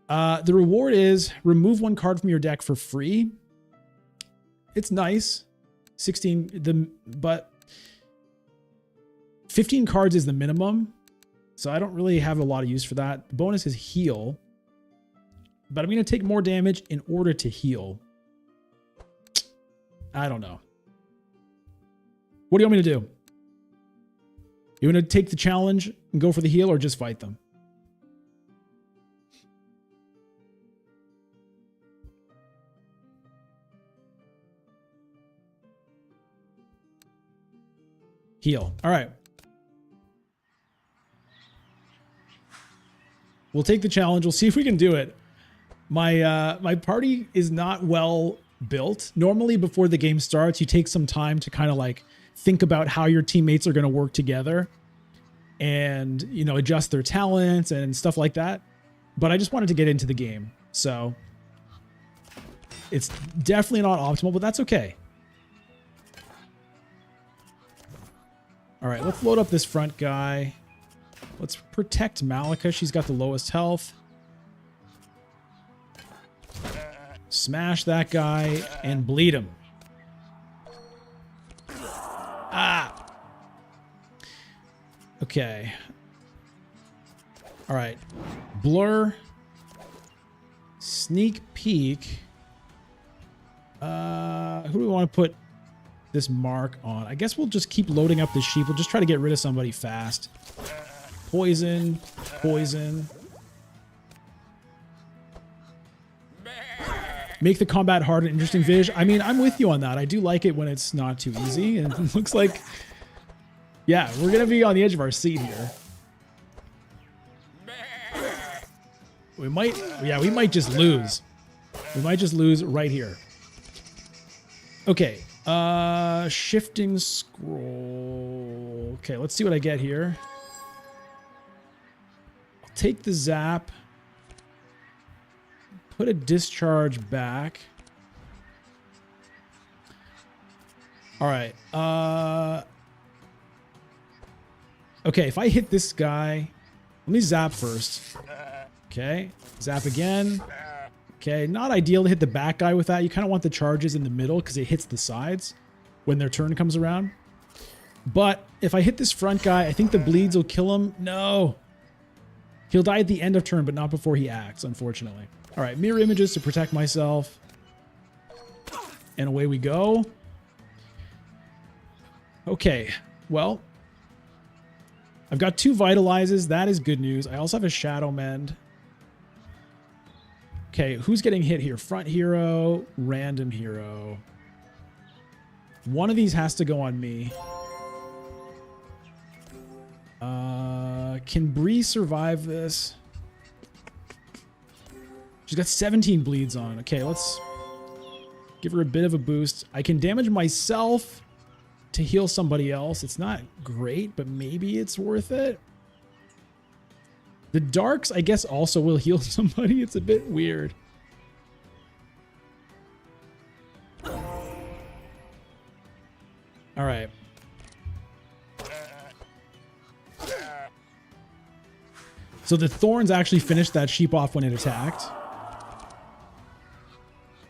The reward is remove 1 card from your deck for free. It's nice. 16, but 15 cards is the minimum. So I don't really have a lot of use for that. The bonus is heal. But I'm going to take more damage in order to heal. I don't know. What do you want me to do? You want to take the challenge and go for the heal or just fight them? Heal. All right. We'll take the challenge. We'll see if we can do it. My party is not well built. Normally before the game starts, you take some time to kind of like think about how your teammates are going to work together and, you know, adjust their talents and stuff like that. But I just wanted to get into the game. So it's definitely not optimal, but that's okay. All right, let's load up this front guy. Let's protect Malika. She's got the lowest health. Smash that guy and bleed him. Ah. Okay. All right. Blur. Sneak peek. Who do we want to put this mark on? I guess we'll just keep loading up the sheep. We'll just try to get rid of somebody fast. Poison. Poison. Make the combat hard and interesting, Viz. I mean, I'm with you on that. I do like it when it's not too easy. And it looks like, yeah, we're going to be on the edge of our seat here. We might just lose. We might just lose right here. Okay. Shifting scroll. Okay, let's see what I get here. I'll take the zap. Put a discharge back. All right. Okay, if I hit this guy, let me zap first. Okay, zap again. Okay, not ideal to hit the back guy with that. You kind of want the charges in the middle because it hits the sides when their turn comes around. But if I hit this front guy, I think the bleeds will kill him. No. He'll die at the end of turn, but not before he acts, unfortunately. All right, mirror images to protect myself. And away we go. Okay, well, I've got 2 vitalizes. That is good news. I also have a shadow mend. Okay, who's getting hit here? Front hero, random hero. One of these has to go on me. Can Bree survive this? She's got 17 bleeds on. Okay, let's give her a bit of a boost. I can damage myself to heal somebody else. It's not great, but maybe it's worth it. The darks, I guess, also will heal somebody. It's a bit weird. All right. So the thorns actually finished that sheep off when it attacked.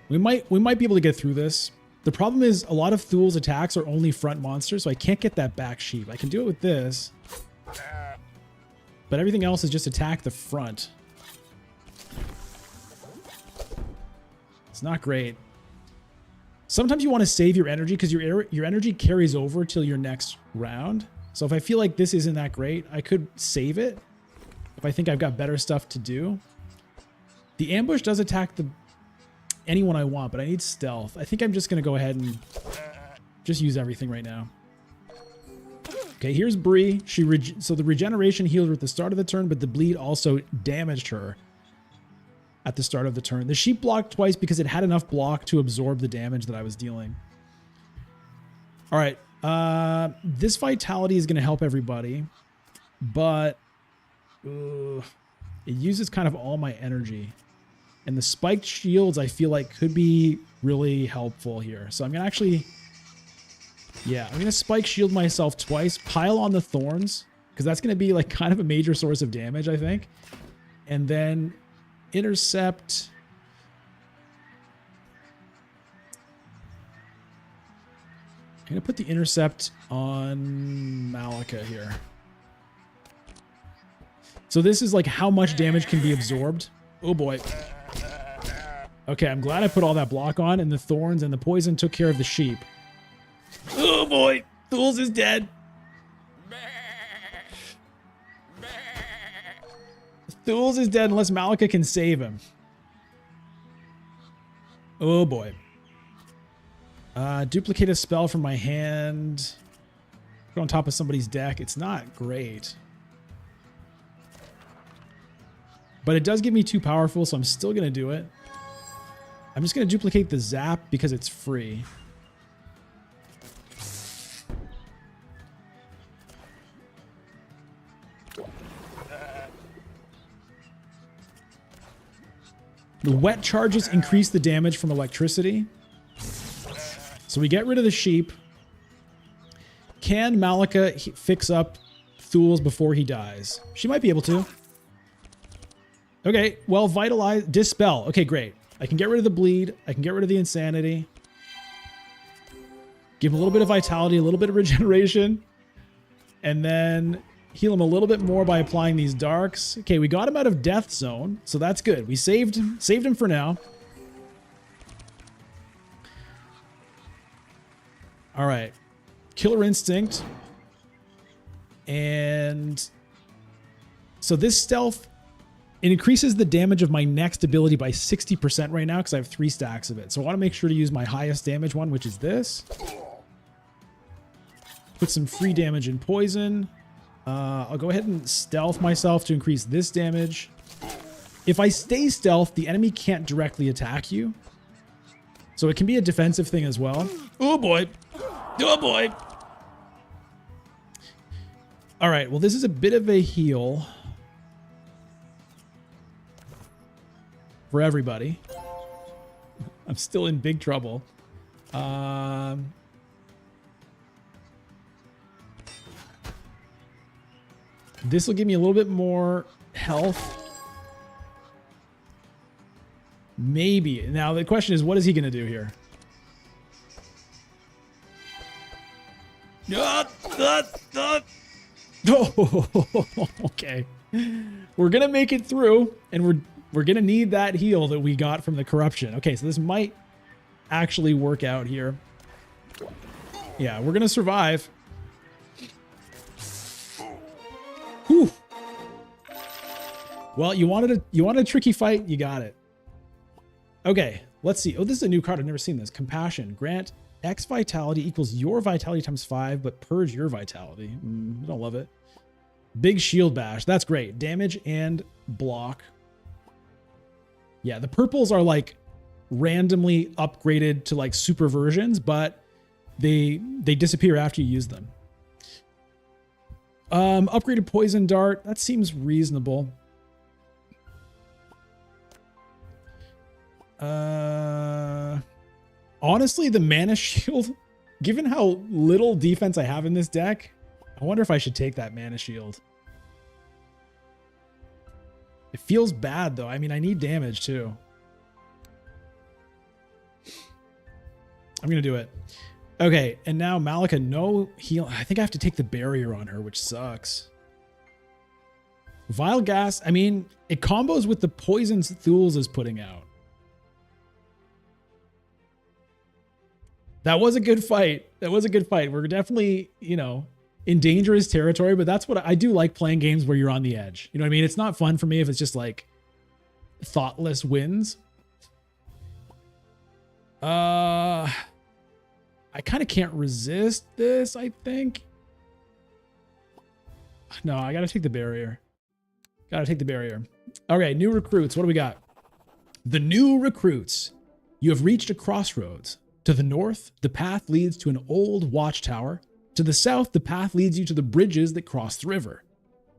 We might be able to get through this. The problem is a lot of Thul's attacks are only front monsters, so I can't get that back sheep. I can do it with this. But everything else is just attack the front. It's not great. Sometimes you want to save your energy because your energy carries over till your next round. So if I feel like this isn't that great, I could save it if I think I've got better stuff to do. The ambush does attack anyone I want, but I need stealth. I think I'm just going to go ahead and just use everything right now. Okay, here's Bree. So the regeneration healed her at the start of the turn, but the bleed also damaged her at the start of the turn. The sheep blocked twice because it had enough block to absorb the damage that I was dealing. All right, this vitality is going to help everybody, but it uses kind of all my energy. And the spiked shields I feel like could be really helpful here. So I'm going to actually... Yeah, I'm going to spike shield myself twice, pile on the thorns, because that's going to be like kind of a major source of damage, I think. And then intercept. I'm going to put the intercept on Malika here. So this is like how much damage can be absorbed. Oh boy. Okay, I'm glad I put all that block on, and the thorns and the poison took care of the sheep. Oh boy, Thules is dead. Thules is dead unless Malika can save him. Oh boy. Duplicate a spell from my hand. Put on top of somebody's deck. It's not great. But it does give me 2 powerful, so I'm still going to do it. I'm just going to duplicate the zap because it's free. The wet charges increase the damage from electricity. So we get rid of the sheep. Can Malika fix up Thules before he dies? She might be able to. Okay, well, vitalize, dispel. Okay, great. I can get rid of the bleed. I can get rid of the insanity. Give him a little bit of vitality, a little bit of regeneration. And then heal him a little bit more by applying these darks. Okay, we got him out of death zone, so that's good. We saved him for now. All right. Killer Instinct. And so this stealth, it increases the damage of my next ability by 60% right now because I have 3 stacks of it. So I want to make sure to use my highest damage one, which is this. Put some free damage in poison. I'll go ahead and stealth myself to increase this damage. If I stay stealth, the enemy can't directly attack you. So it can be a defensive thing as well. Oh boy. Oh boy. All right, well, this is a bit of a heal for everybody. I'm still in big trouble. This will give me a little bit more health. Maybe. Now, the question is, what is he going to do here? Oh, okay. We're going to make it through, and we're going to need that heal that we got from the corruption. Okay, so this might actually work out here. Yeah, we're going to survive. Whew. Well, you wanted a tricky fight, you got it. Okay, let's see. Oh, this is a new card. I've never seen this. Compassion. Grant X vitality equals your vitality times 5, but purge your vitality. I don't love it. Big shield bash. That's great. Damage and block. Yeah, the purples are like randomly upgraded to like super versions, but they disappear after you use them. Upgraded poison dart. That seems reasonable. Honestly, the mana shield, given how little defense I have in this deck, I wonder if I should take that mana shield. It feels bad though. I mean, I need damage too. I'm going to do it. Okay, and now Malika, no heal. I think I have to take the barrier on her, which sucks. Vile Gas, I mean, it combos with the poisons Thules is putting out. That was a good fight. That was a good fight. We're definitely, you know, in dangerous territory, but that's what I do like, playing games where you're on the edge. You know what I mean? It's not fun for me if it's just like thoughtless wins. I kind of can't resist this, I think. No, I gotta take the barrier. Gotta take the barrier. Okay, new recruits. What do we got? The new recruits. You have reached a crossroads. To the north, the path leads to an old watchtower. To the south, the path leads you to the bridges that cross the river.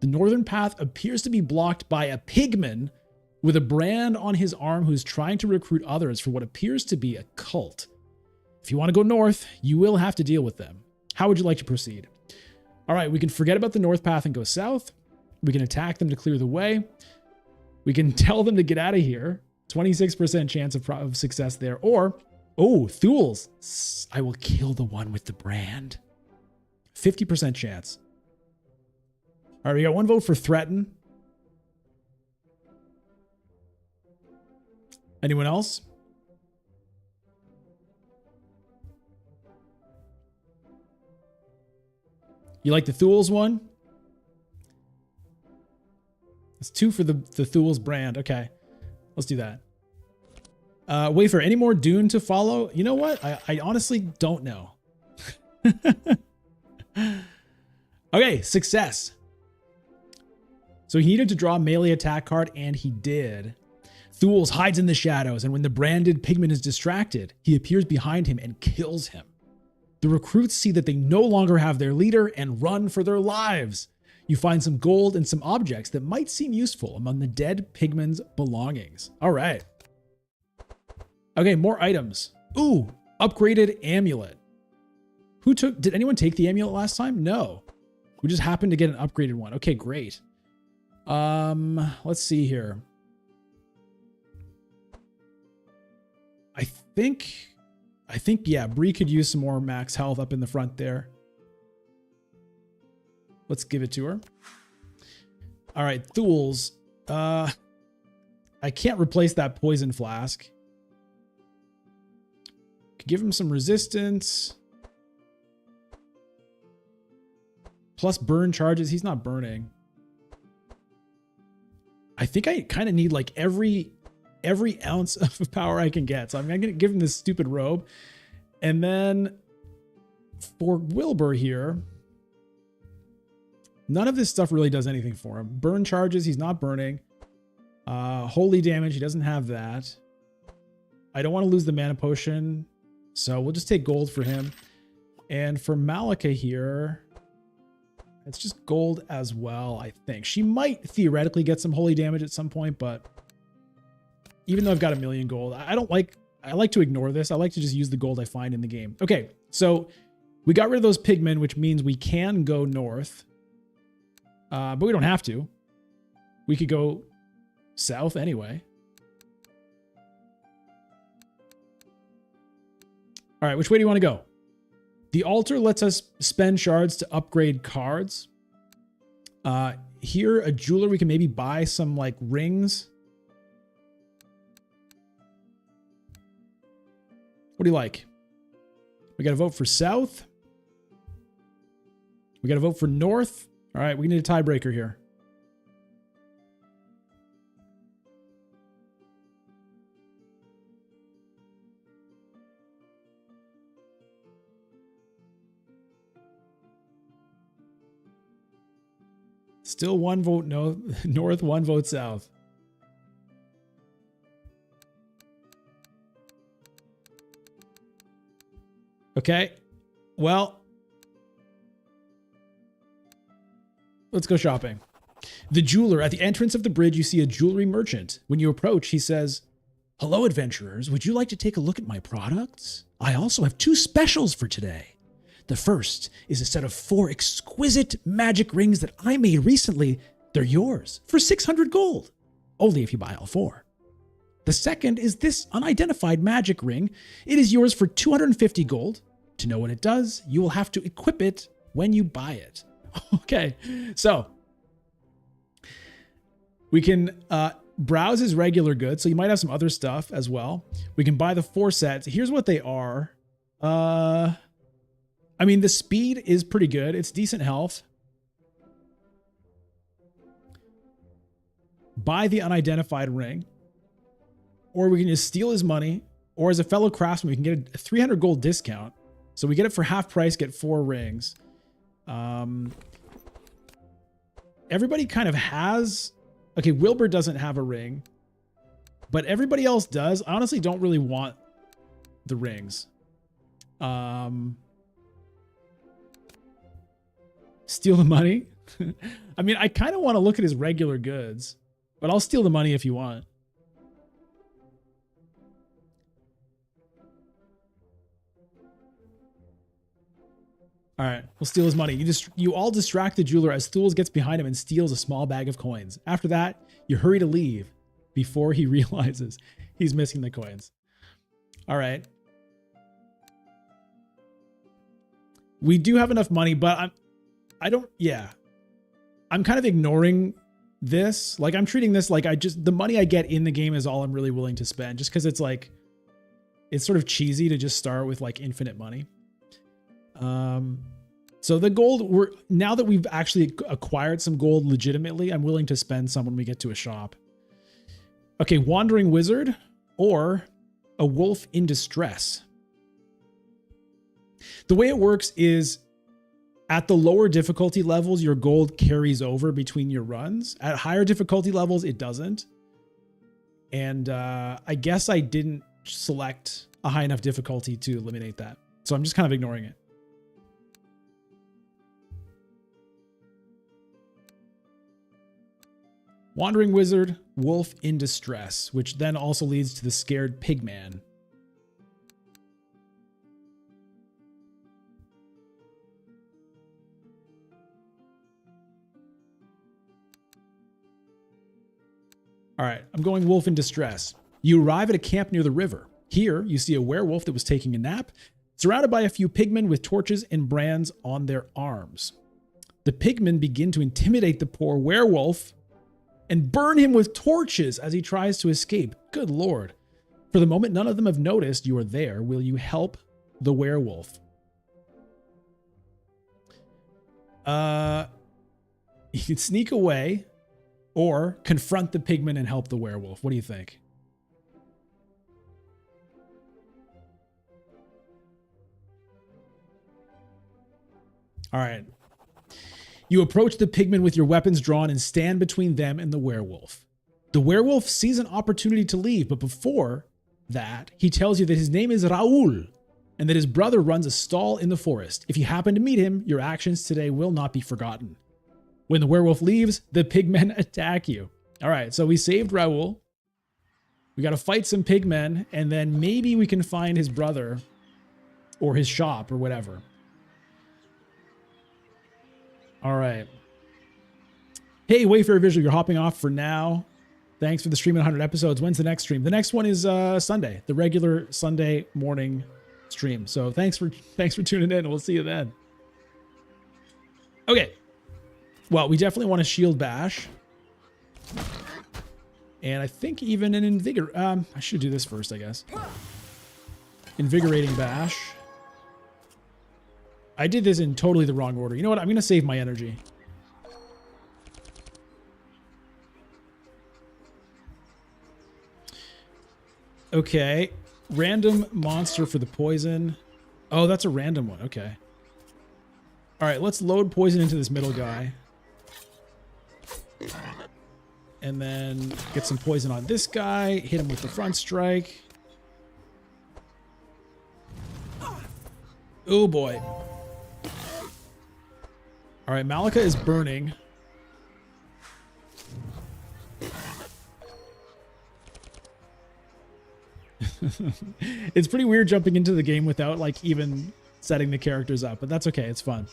The northern path appears to be blocked by a pigman with a brand on his arm who's trying to recruit others for what appears to be a cult. If you want to go north, you will have to deal with them. How would you like to proceed? All right, we can forget about the north path and go south. We can attack them to clear the way. We can tell them to get out of here. 26% chance of success there. Or, oh, Thules. I will kill the one with the brand. 50% chance. All right, we got one vote for threaten. Anyone else? You like the Thules one? That's 2 for the Thules brand. Okay, let's do that. Wait for any more Dune to follow? You know what? I honestly don't know. Okay, success. So he needed to draw a melee attack card, and he did. Thules hides in the shadows, and when the branded pigman is distracted, he appears behind him and kills him. The recruits see that they no longer have their leader and run for their lives. You find some gold and some objects that might seem useful among the dead pigman's belongings. All right. Okay, more items. Ooh, upgraded amulet. Did anyone take the amulet last time? No. We just happened to get an upgraded one. Okay, great. Let's see here. I think, yeah, Bree could use some more max health up in the front there. Let's give it to her. All right, Thules. I can't replace that poison flask. Could give him some resistance. Plus burn charges. He's not burning. I think I kind of need like every ounce of power I can get. So I'm going to give him this stupid robe. And then for Wilbur here, none of this stuff really does anything for him. Burn charges, he's not burning. Holy damage, he doesn't have that. I don't want to lose the mana potion, so we'll just take gold for him. And for Malika here, it's just gold as well, I think. She might theoretically get some holy damage at some point, but even though I've got 1,000,000 gold, I like to ignore this. I like to just use the gold I find in the game. Okay, so we got rid of those pigmen, which means we can go north. But we don't have to. We could go south anyway. All right, which way do you want to go? The altar lets us spend shards to upgrade cards. Here, a jeweler, we can maybe buy some like rings. What do you like? We got to vote for south. We got to vote for north. All right, we need a tiebreaker here. Still one vote no, north, one vote south. Okay, well, let's go shopping. The jeweler. At the entrance of the bridge, you see a jewelry merchant. When you approach, he says, "Hello, adventurers. Would you like to take a look at my products? I also have 2 specials for today. The first is a set of 4 exquisite magic rings that I made recently. They're yours for 600 gold, only if you buy all 4. The second is this unidentified magic ring. It is yours for 250 gold. To know what it does, you will have to equip it when you buy it." Okay, so we can browse his regular goods. So you might have some other stuff as well. We can buy the 4 sets. Here's what they are. I mean, the speed is pretty good. It's decent health. Buy the unidentified ring. or we can just steal his money, or as a fellow craftsman, we can get a 300 gold discount. So we get it for half price, get 4 rings. Everybody kind of has... Okay, Wilbur doesn't have a ring, but everybody else does. I honestly don't really want the rings. Steal the money? I mean, I kind of want to look at his regular goods, but I'll steal the money if you want. All right, we'll steal his money. You all distract the jeweler as Thules gets behind him and steals a small bag of coins. After that, you hurry to leave before he realizes he's missing the coins. All right. We do have enough money, but I'm kind of ignoring this. Like, I'm treating this like the money I get in the game is all I'm really willing to spend, just because it's like, it's sort of cheesy to just start with like infinite money. So the gold, now that we've actually acquired some gold legitimately, I'm willing to spend some when we get to a shop. Okay, Wandering Wizard or a Wolf in Distress. The way it works is at the lower difficulty levels, your gold carries over between your runs. At higher difficulty levels, it doesn't. And I guess I didn't select a high enough difficulty to eliminate that. So I'm just kind of ignoring it. Wandering Wizard, Wolf in Distress, which then also leads to the Scared Pigman. All right, I'm going Wolf in Distress. You arrive at a camp near the river. Here, you see a werewolf that was taking a nap, surrounded by a few pigmen with torches and brands on their arms. The pigmen begin to intimidate the poor werewolf and burn him with torches as he tries to escape. Good Lord. For the moment none of them have noticed you are there, will you help the werewolf? You can sneak away or confront the pigmen and help the werewolf. What do you think? All right. You approach the pigmen with your weapons drawn and stand between them and the werewolf. The werewolf sees an opportunity to leave, but before that, he tells you that his name is Raul and that his brother runs a stall in the forest. If you happen to meet him, your actions today will not be forgotten. When the werewolf leaves, the pigmen attack you. All right, so we saved Raul. We got to fight some pigmen, and then maybe we can find his brother or his shop or whatever. All right. Hey, Wayfarer Visual, you're hopping off for now. Thanks for the stream at 100 episodes. When's the next stream? The next one is Sunday, the regular Sunday morning stream. So thanks for tuning in. We'll see you then. Okay. Well, we definitely want a shield bash. And I think even an I should do this first, I guess. Invigorating bash. I did this in totally the wrong order. You know what? I'm going to save my energy. Okay. Random monster for the poison. Oh, that's a random one. Okay. All right, let's load poison into this middle guy. And then get some poison on this guy. Hit him with the front strike. Oh, boy. All right, Malika is burning. It's pretty weird jumping into the game without like even setting the characters up, but that's okay. It's fun.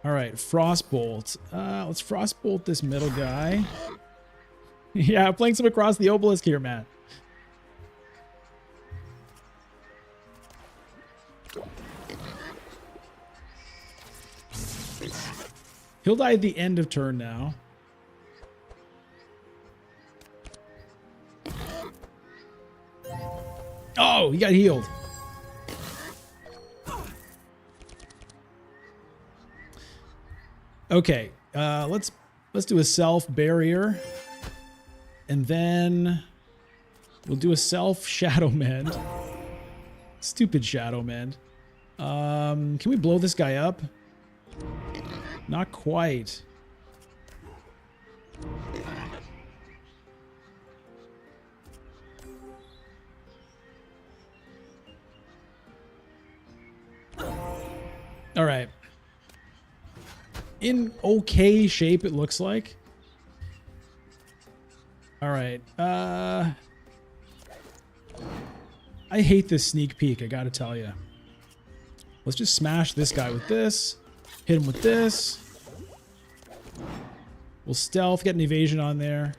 All right, Frostbolt. Let's Frostbolt this middle guy. Yeah, playing some across the Obelisk here, Matt. He'll die at the end of turn now. Oh, he got healed. Okay, let's Let's do a self barrier. And then we'll do a self shadow mend. Stupid shadow mend. Can we blow this guy up? Not quite. All right. In okay shape, it looks like. All right. I hate this sneak peek, I gotta tell you. Let's just smash this guy with this. Hit him with this. We'll stealth, get an evasion on there.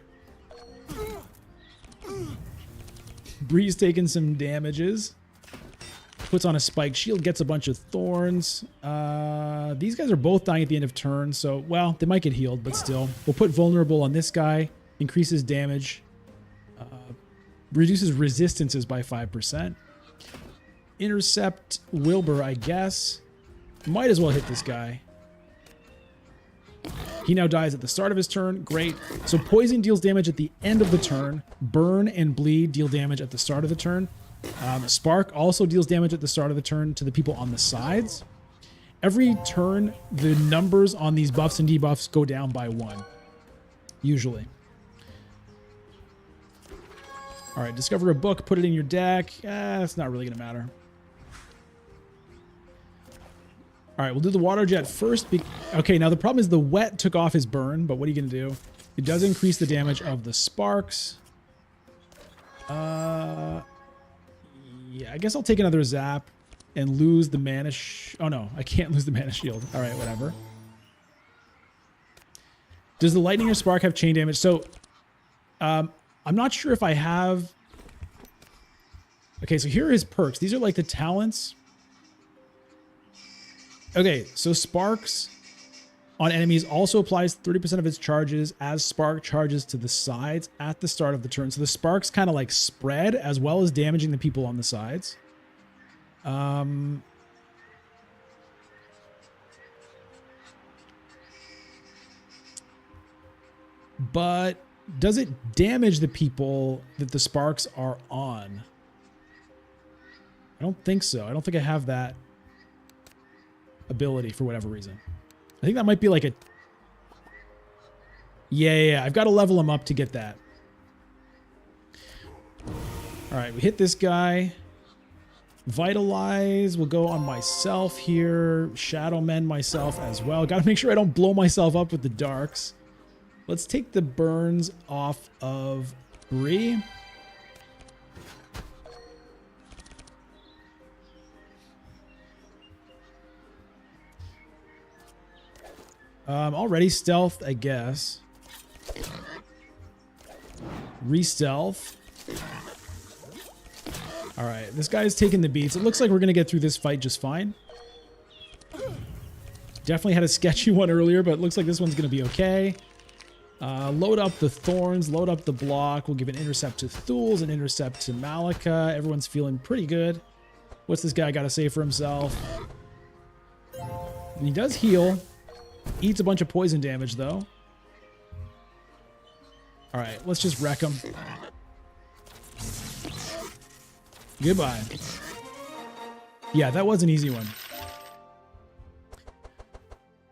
Bree's taking some damages. Puts on a spiked shield, gets a bunch of thorns. These guys are both dying at the end of turn, so, well, they might get healed, but still. We'll put vulnerable on this guy. Increases damage. Reduces resistances by 5%. Intercept Wilbur, I guess. Might as well hit this guy. He now dies at the start of his turn. Great. So poison deals damage at the end of the turn. Burn and bleed deal damage at the start of the turn. Spark also deals damage at the start of the turn to the people on the sides. Every turn, the numbers on these buffs and debuffs go down by 1. Usually. All right, discover a book, put it in your deck. It's not really going to matter. All right, we'll do the water jet first. Okay, now the problem is the wet took off his burn, but what are you going to do? It does increase the damage of the sparks. Yeah, I guess I'll take another zap and lose the mana. Oh no, I can't lose the mana shield. All right, whatever. Does the lightning or spark have chain damage? So, I'm not sure if I have... Okay, so here are his perks. These are like the talents. Okay, so sparks on enemies also applies 30% of its charges as spark charges to the sides at the start of the turn. So the sparks kind of like spread as well as damaging the people on the sides. But does it damage the people that the sparks are on? I don't think so. I don't think I have that ability for whatever reason. I think that might be like a... Yeah. I've got to level him up to get that. All right, we hit this guy. Vitalize will go on myself here. Shadow mend myself as well. Got to make sure I don't blow myself up with the darks. Let's take the burns off of Bree. Already stealth, I guess. Re-stealth. All right, this guy's taking the beats. It looks like we're going to get through this fight just fine. Definitely had a sketchy one earlier, but it looks like this one's going to be okay. Load up the thorns, load up the block. We'll give an intercept to Thules, an intercept to Malika. Everyone's feeling pretty good. What's this guy got to say for himself? And he does heal. Eats a bunch of poison damage, though. All right, let's just wreck him. Goodbye. Yeah, that was an easy one.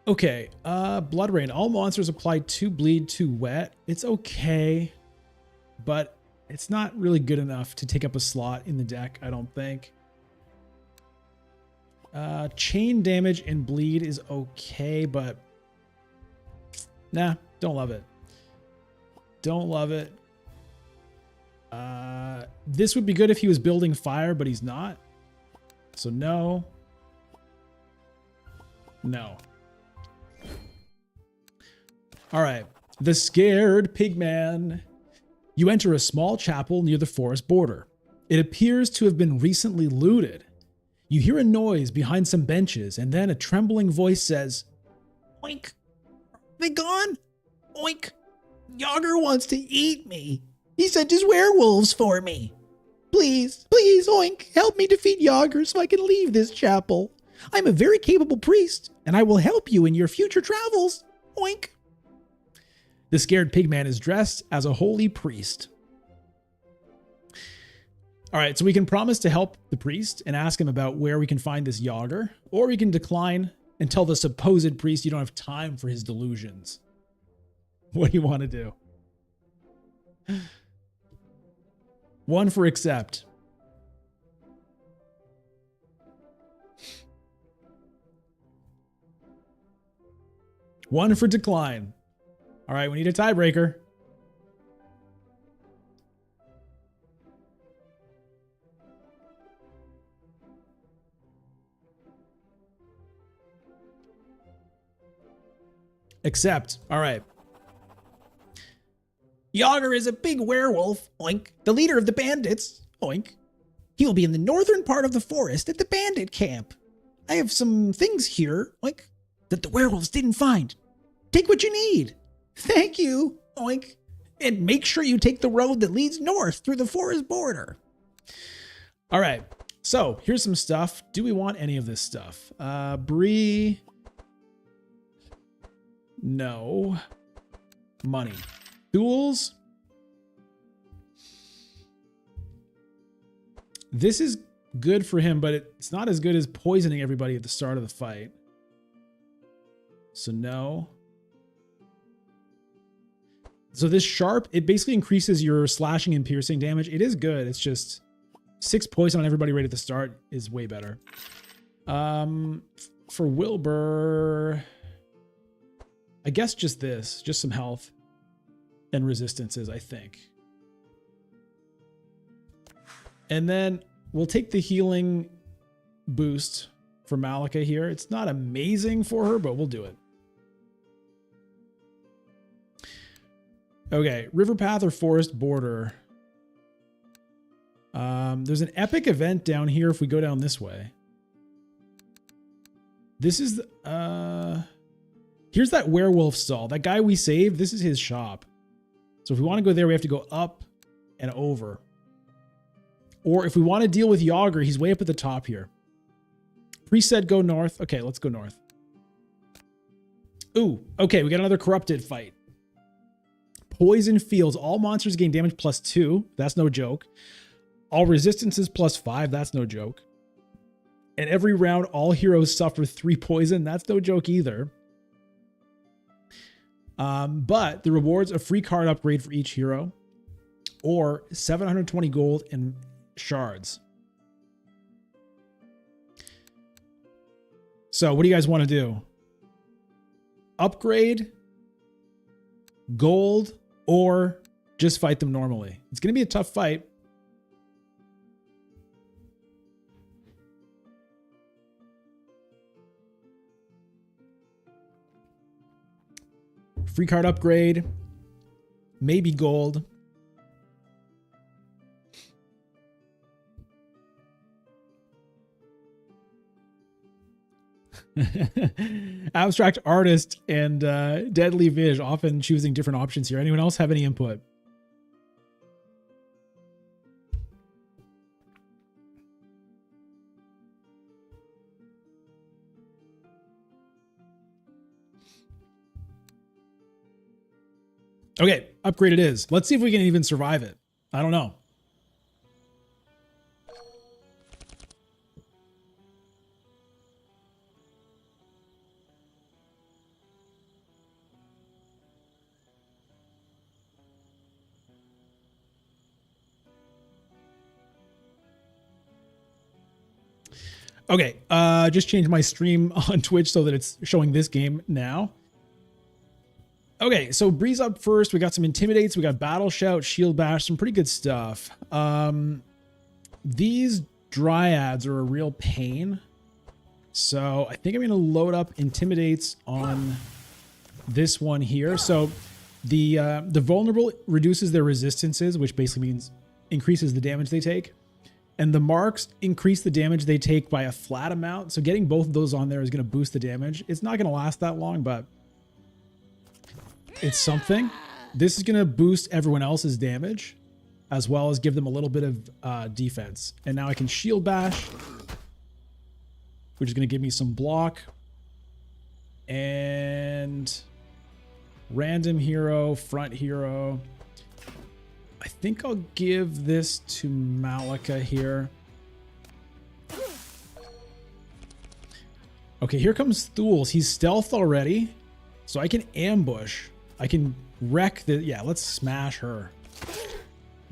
Okay, Blood Rain. All monsters apply 2 bleed, 2 wet. It's okay, but it's not really good enough to take up a slot in the deck, I don't think. Chain damage and bleed is okay, but nah, don't love it. Don't love it. This would be good if he was building fire, but he's not. So no. No. All right. The Scared Pigman. You enter a small chapel near the forest border. It appears to have been recently looted. You hear a noise behind some benches, and then a trembling voice says, "Oink! Are they gone? Oink! Yager wants to eat me. He sent his werewolves for me. Please, please, Oink, help me defeat Yager so I can leave this chapel. I'm a very capable priest, and I will help you in your future travels. Oink." The scared pigman is dressed as a holy priest. All right, so we can promise to help the priest and ask him about where we can find this Yager, or we can decline and tell the supposed priest you don't have time for his delusions. What do you want to do? One for accept. One for decline. All right, we need a tiebreaker. Accept. All right. Yager is a big werewolf, oink. The leader of the bandits, oink. He will be in the northern part of the forest at the bandit camp. I have some things here, oink, that the werewolves didn't find. Take what you need. Thank you, oink. And make sure you take the road that leads north through the forest border. All right. So here's some stuff. Do we want any of this stuff? Bree. No. Money. Tools. This is good for him, but it's not as good as poisoning everybody at the start of the fight. So no. So this sharp, it basically increases your slashing and piercing damage. It is good. It's just 6 poison on everybody right at the start is way better. For Wilbur, I guess just this, just some health and resistances, I think. And then we'll take the healing boost for Malika here. It's not amazing for her, but we'll do it. Okay, river path or forest border. There's an epic event down here if we go down this way. This is here's that werewolf stall. That guy we saved, this is his shop. So if we want to go there, we have to go up and over. Or if we want to deal with Yager, he's way up at the top here. Priest said go north. Okay, let's go north. Ooh, okay, we got another corrupted fight. Poison fields. All monsters gain damage +2. That's no joke. All resistances +5. That's no joke. And every round, all heroes suffer 3 poison. That's no joke either. But the rewards a free card upgrade for each hero, or 720 gold and shards. So what do you guys want to do? Upgrade, gold, or just fight them normally? It's going to be a tough fight. Free card upgrade, maybe gold. Abstract artist and deadly Viz often choosing different options here. Anyone else have any input? Okay, upgrade it is. Let's see if we can even survive it. I don't know. Okay, just changed my stream on Twitch so that it's showing this game now. Okay, so Breeze up first. We got some Intimidates. We got Battle Shout, Shield Bash, some pretty good stuff. These Dryads are a real pain. So I think I'm going to load up Intimidates on this one here. So the Vulnerable reduces their resistances, which basically means increases the damage they take. And the Marks increase the damage they take by a flat amount. So getting both of those on there is going to boost the damage. It's not going to last that long, but it's something. This is going to boost everyone else's damage, as well as give them a little bit of defense. And now I can Shield Bash, which is going to give me some block. And Random hero, front hero. I think I'll give this to Malika here. Okay, here comes Thules. He's stealth already, so I can ambush. I can wreck the... Yeah, let's smash her.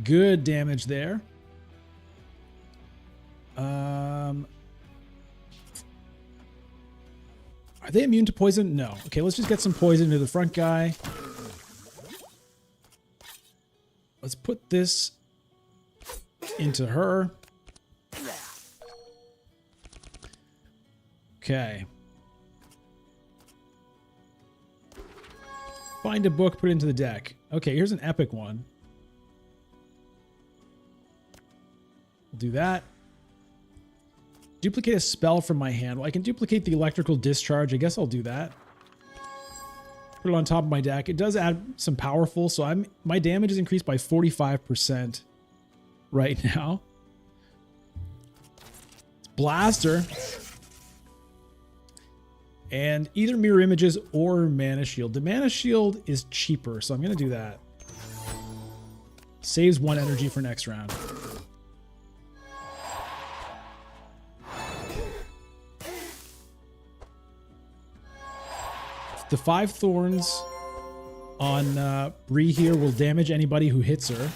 Good damage there. Are they immune to poison? No. Okay, let's just get some poison to the front guy. Let's put this into her. Okay. Find a book, put it into the deck. Okay, here's an epic one. We'll do that. Duplicate a spell from my hand. Well, I can duplicate the electrical discharge. I guess I'll do that. Put it on top of my deck. It does add some powerful, so my damage is increased by 45% right now. It's Blaster. And either mirror images or mana shield. The mana shield is cheaper, so I'm going to do that. Saves 1 energy for next round. The 5 thorns on Bree here will damage anybody who hits her.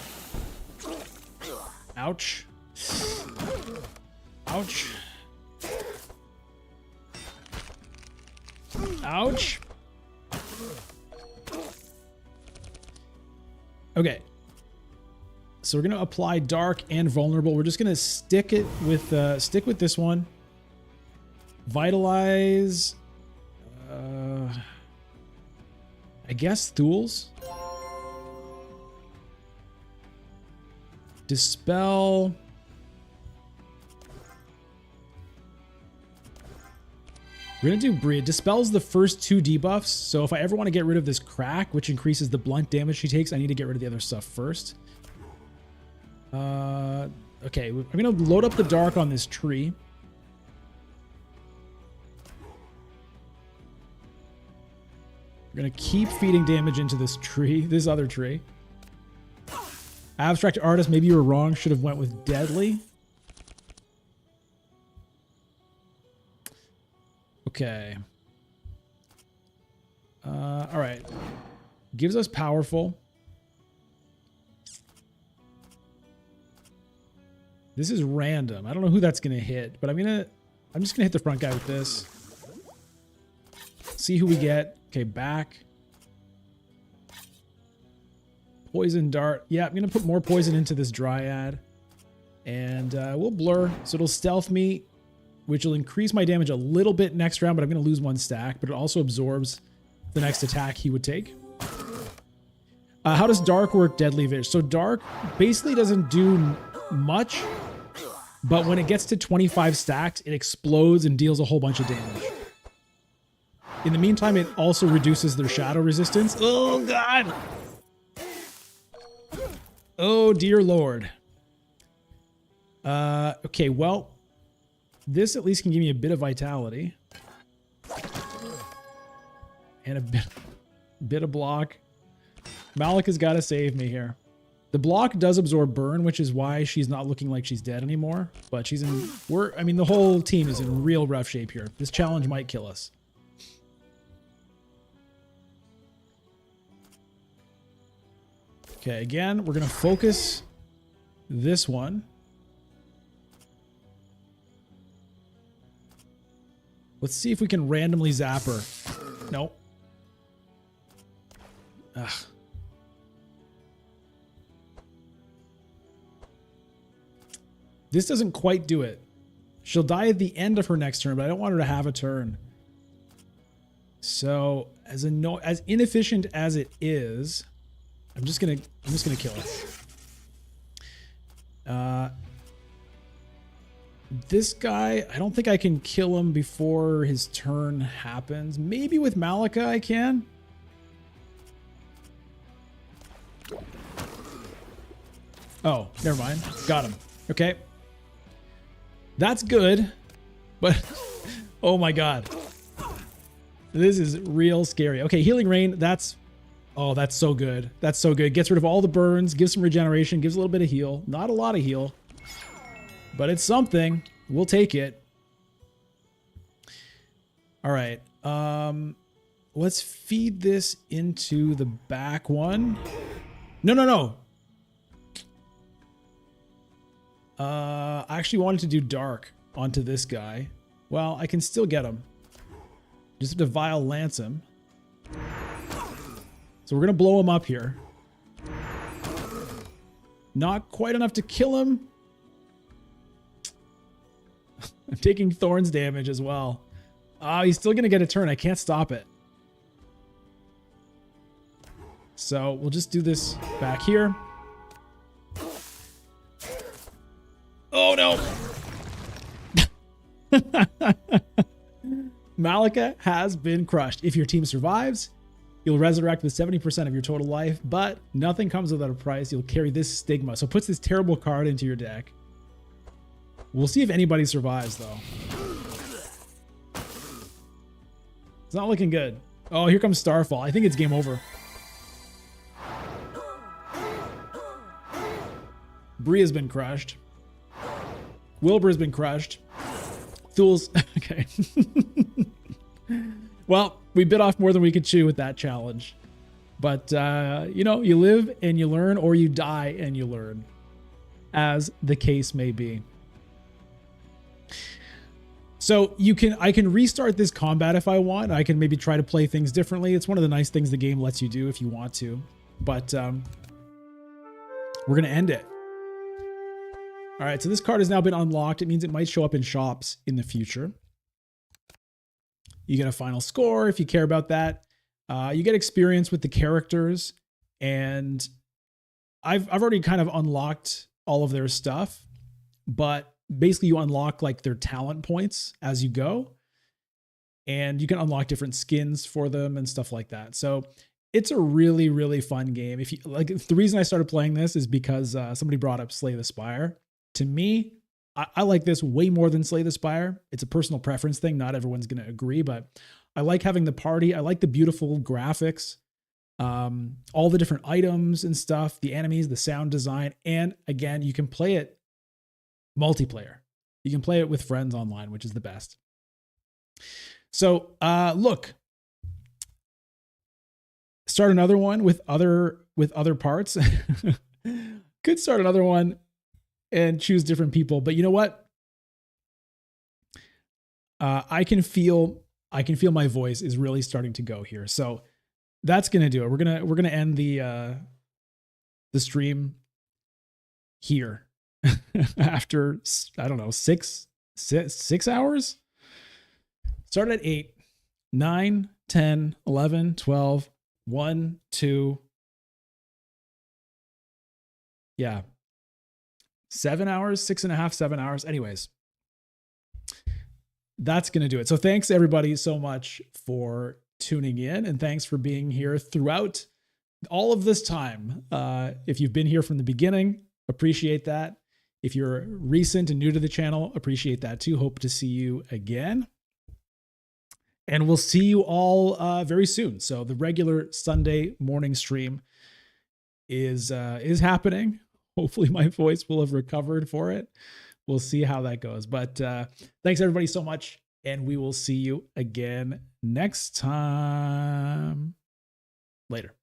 Ouch. Ouch. Ouch. Okay. So we're going to apply dark and vulnerable. We're just going to stick with this one. Vitalize. I guess Thules. Dispel. We're going to do Bree. It dispels the first 2 debuffs. So if I ever want to get rid of this crack, which increases the blunt damage she takes, I need to get rid of the other stuff first. Okay, I'm going to load up the dark on this tree. We're going to keep feeding damage into this tree, this other tree. Abstract Artist, maybe you were wrong. Should have went with Deadly. Okay. All right. Gives us powerful. This is random. I don't know who that's going to hit, but I'm just going to hit the front guy with this. See who we get. Okay, back. Poison dart. Yeah, I'm going to put more poison into this dryad. And we'll blur. So it'll stealth me, which will increase my damage a little bit next round, but I'm going to lose 1 stack. But it also absorbs the next attack he would take. How does dark work, Deadly Vish? So dark basically doesn't do much, but when it gets to 25 stacks, it explodes and deals a whole bunch of damage. In the meantime, it also reduces their shadow resistance. Oh, God. Oh, dear Lord. Okay, well, this at least can give me a bit of vitality. And a bit of block. Malika's got to save me here. The block does absorb burn, which is why she's not looking like she's dead anymore. But she's in... the whole team is in real rough shape here. This challenge might kill us. Okay, again, we're going to focus this one. Let's see if we can randomly zap her. Nope. Ugh. This doesn't quite do it. She'll die at the end of her next turn, but I don't want her to have a turn. So, as inefficient as it is, I'm just gonna kill it. This guy, I don't think I can kill him before his turn happens. Maybe with Malika I can. Oh, never mind. Got him. Okay. That's good, but oh my God. This is real scary. Okay, Healing Rain, that's Oh, that's so good. That's so good. Gets rid of all the burns, gives some regeneration, gives a little bit of heal. Not a lot of heal, but it's something. We'll take it. All right. Let's feed this into the back one. No. I actually wanted to do dark onto this guy. Well, I can still get him. Just have to Vile Lance him. So we're going to blow him up here. Not quite enough to kill him. I'm taking Thorns damage as well. He's still going to get a turn. I can't stop it. So we'll just do this back here. Oh no! Malika has been crushed. If your team survives, you'll resurrect with 70% of your total life, but nothing comes without a price. You'll carry this stigma. So it puts this terrible card into your deck. We'll see if anybody survives, though. It's not looking good. Oh, here comes Starfall. I think it's game over. Bree has been crushed. Wilbur has been crushed. Thul's... Okay. Well, we bit off more than we could chew with that challenge. But, you know, you live and you learn, or you die and you learn, as the case may be. So I can restart this combat if I want. I can maybe try to play things differently. It's one of the nice things the game lets you do if you want to. But we're going to end it. All right, so this card has now been unlocked. It means it might show up in shops in the future. You get a final score if you care about that. You get experience with the characters, and I've already kind of unlocked all of their stuff, but basically you unlock like their talent points as you go, and you can unlock different skins for them and stuff like that. So it's a really, really fun game. If you like, the reason I started playing this is because somebody brought up Slay the Spire. To me, I like this way more than Slay the Spire. It's a personal preference thing. Not everyone's going to agree, but I like having the party. I like the beautiful graphics, all the different items and stuff, the enemies, the sound design. And again, you can play it multiplayer. You can play it with friends online, which is the best. So look, start another one with other parts. Could start another one and choose different people, but you know what? I can feel my voice is really starting to go here. So that's gonna do it. We're gonna end the stream here after, I don't know, six hours. Start at 8, 9, 10, 11, 12, 1, 2. Yeah. 7 hours, 6.5, 7 hours. Anyways, that's going to do it. So thanks everybody so much for tuning in, and thanks for being here throughout all of this time. If you've been here from the beginning, appreciate that. If you're recent and new to the channel, appreciate that too. Hope to see you again. And we'll see you all very soon. So the regular Sunday morning stream is happening. Hopefully my voice will have recovered for it. We'll see how that goes. But thanks everybody so much, and we will see you again next time. Later.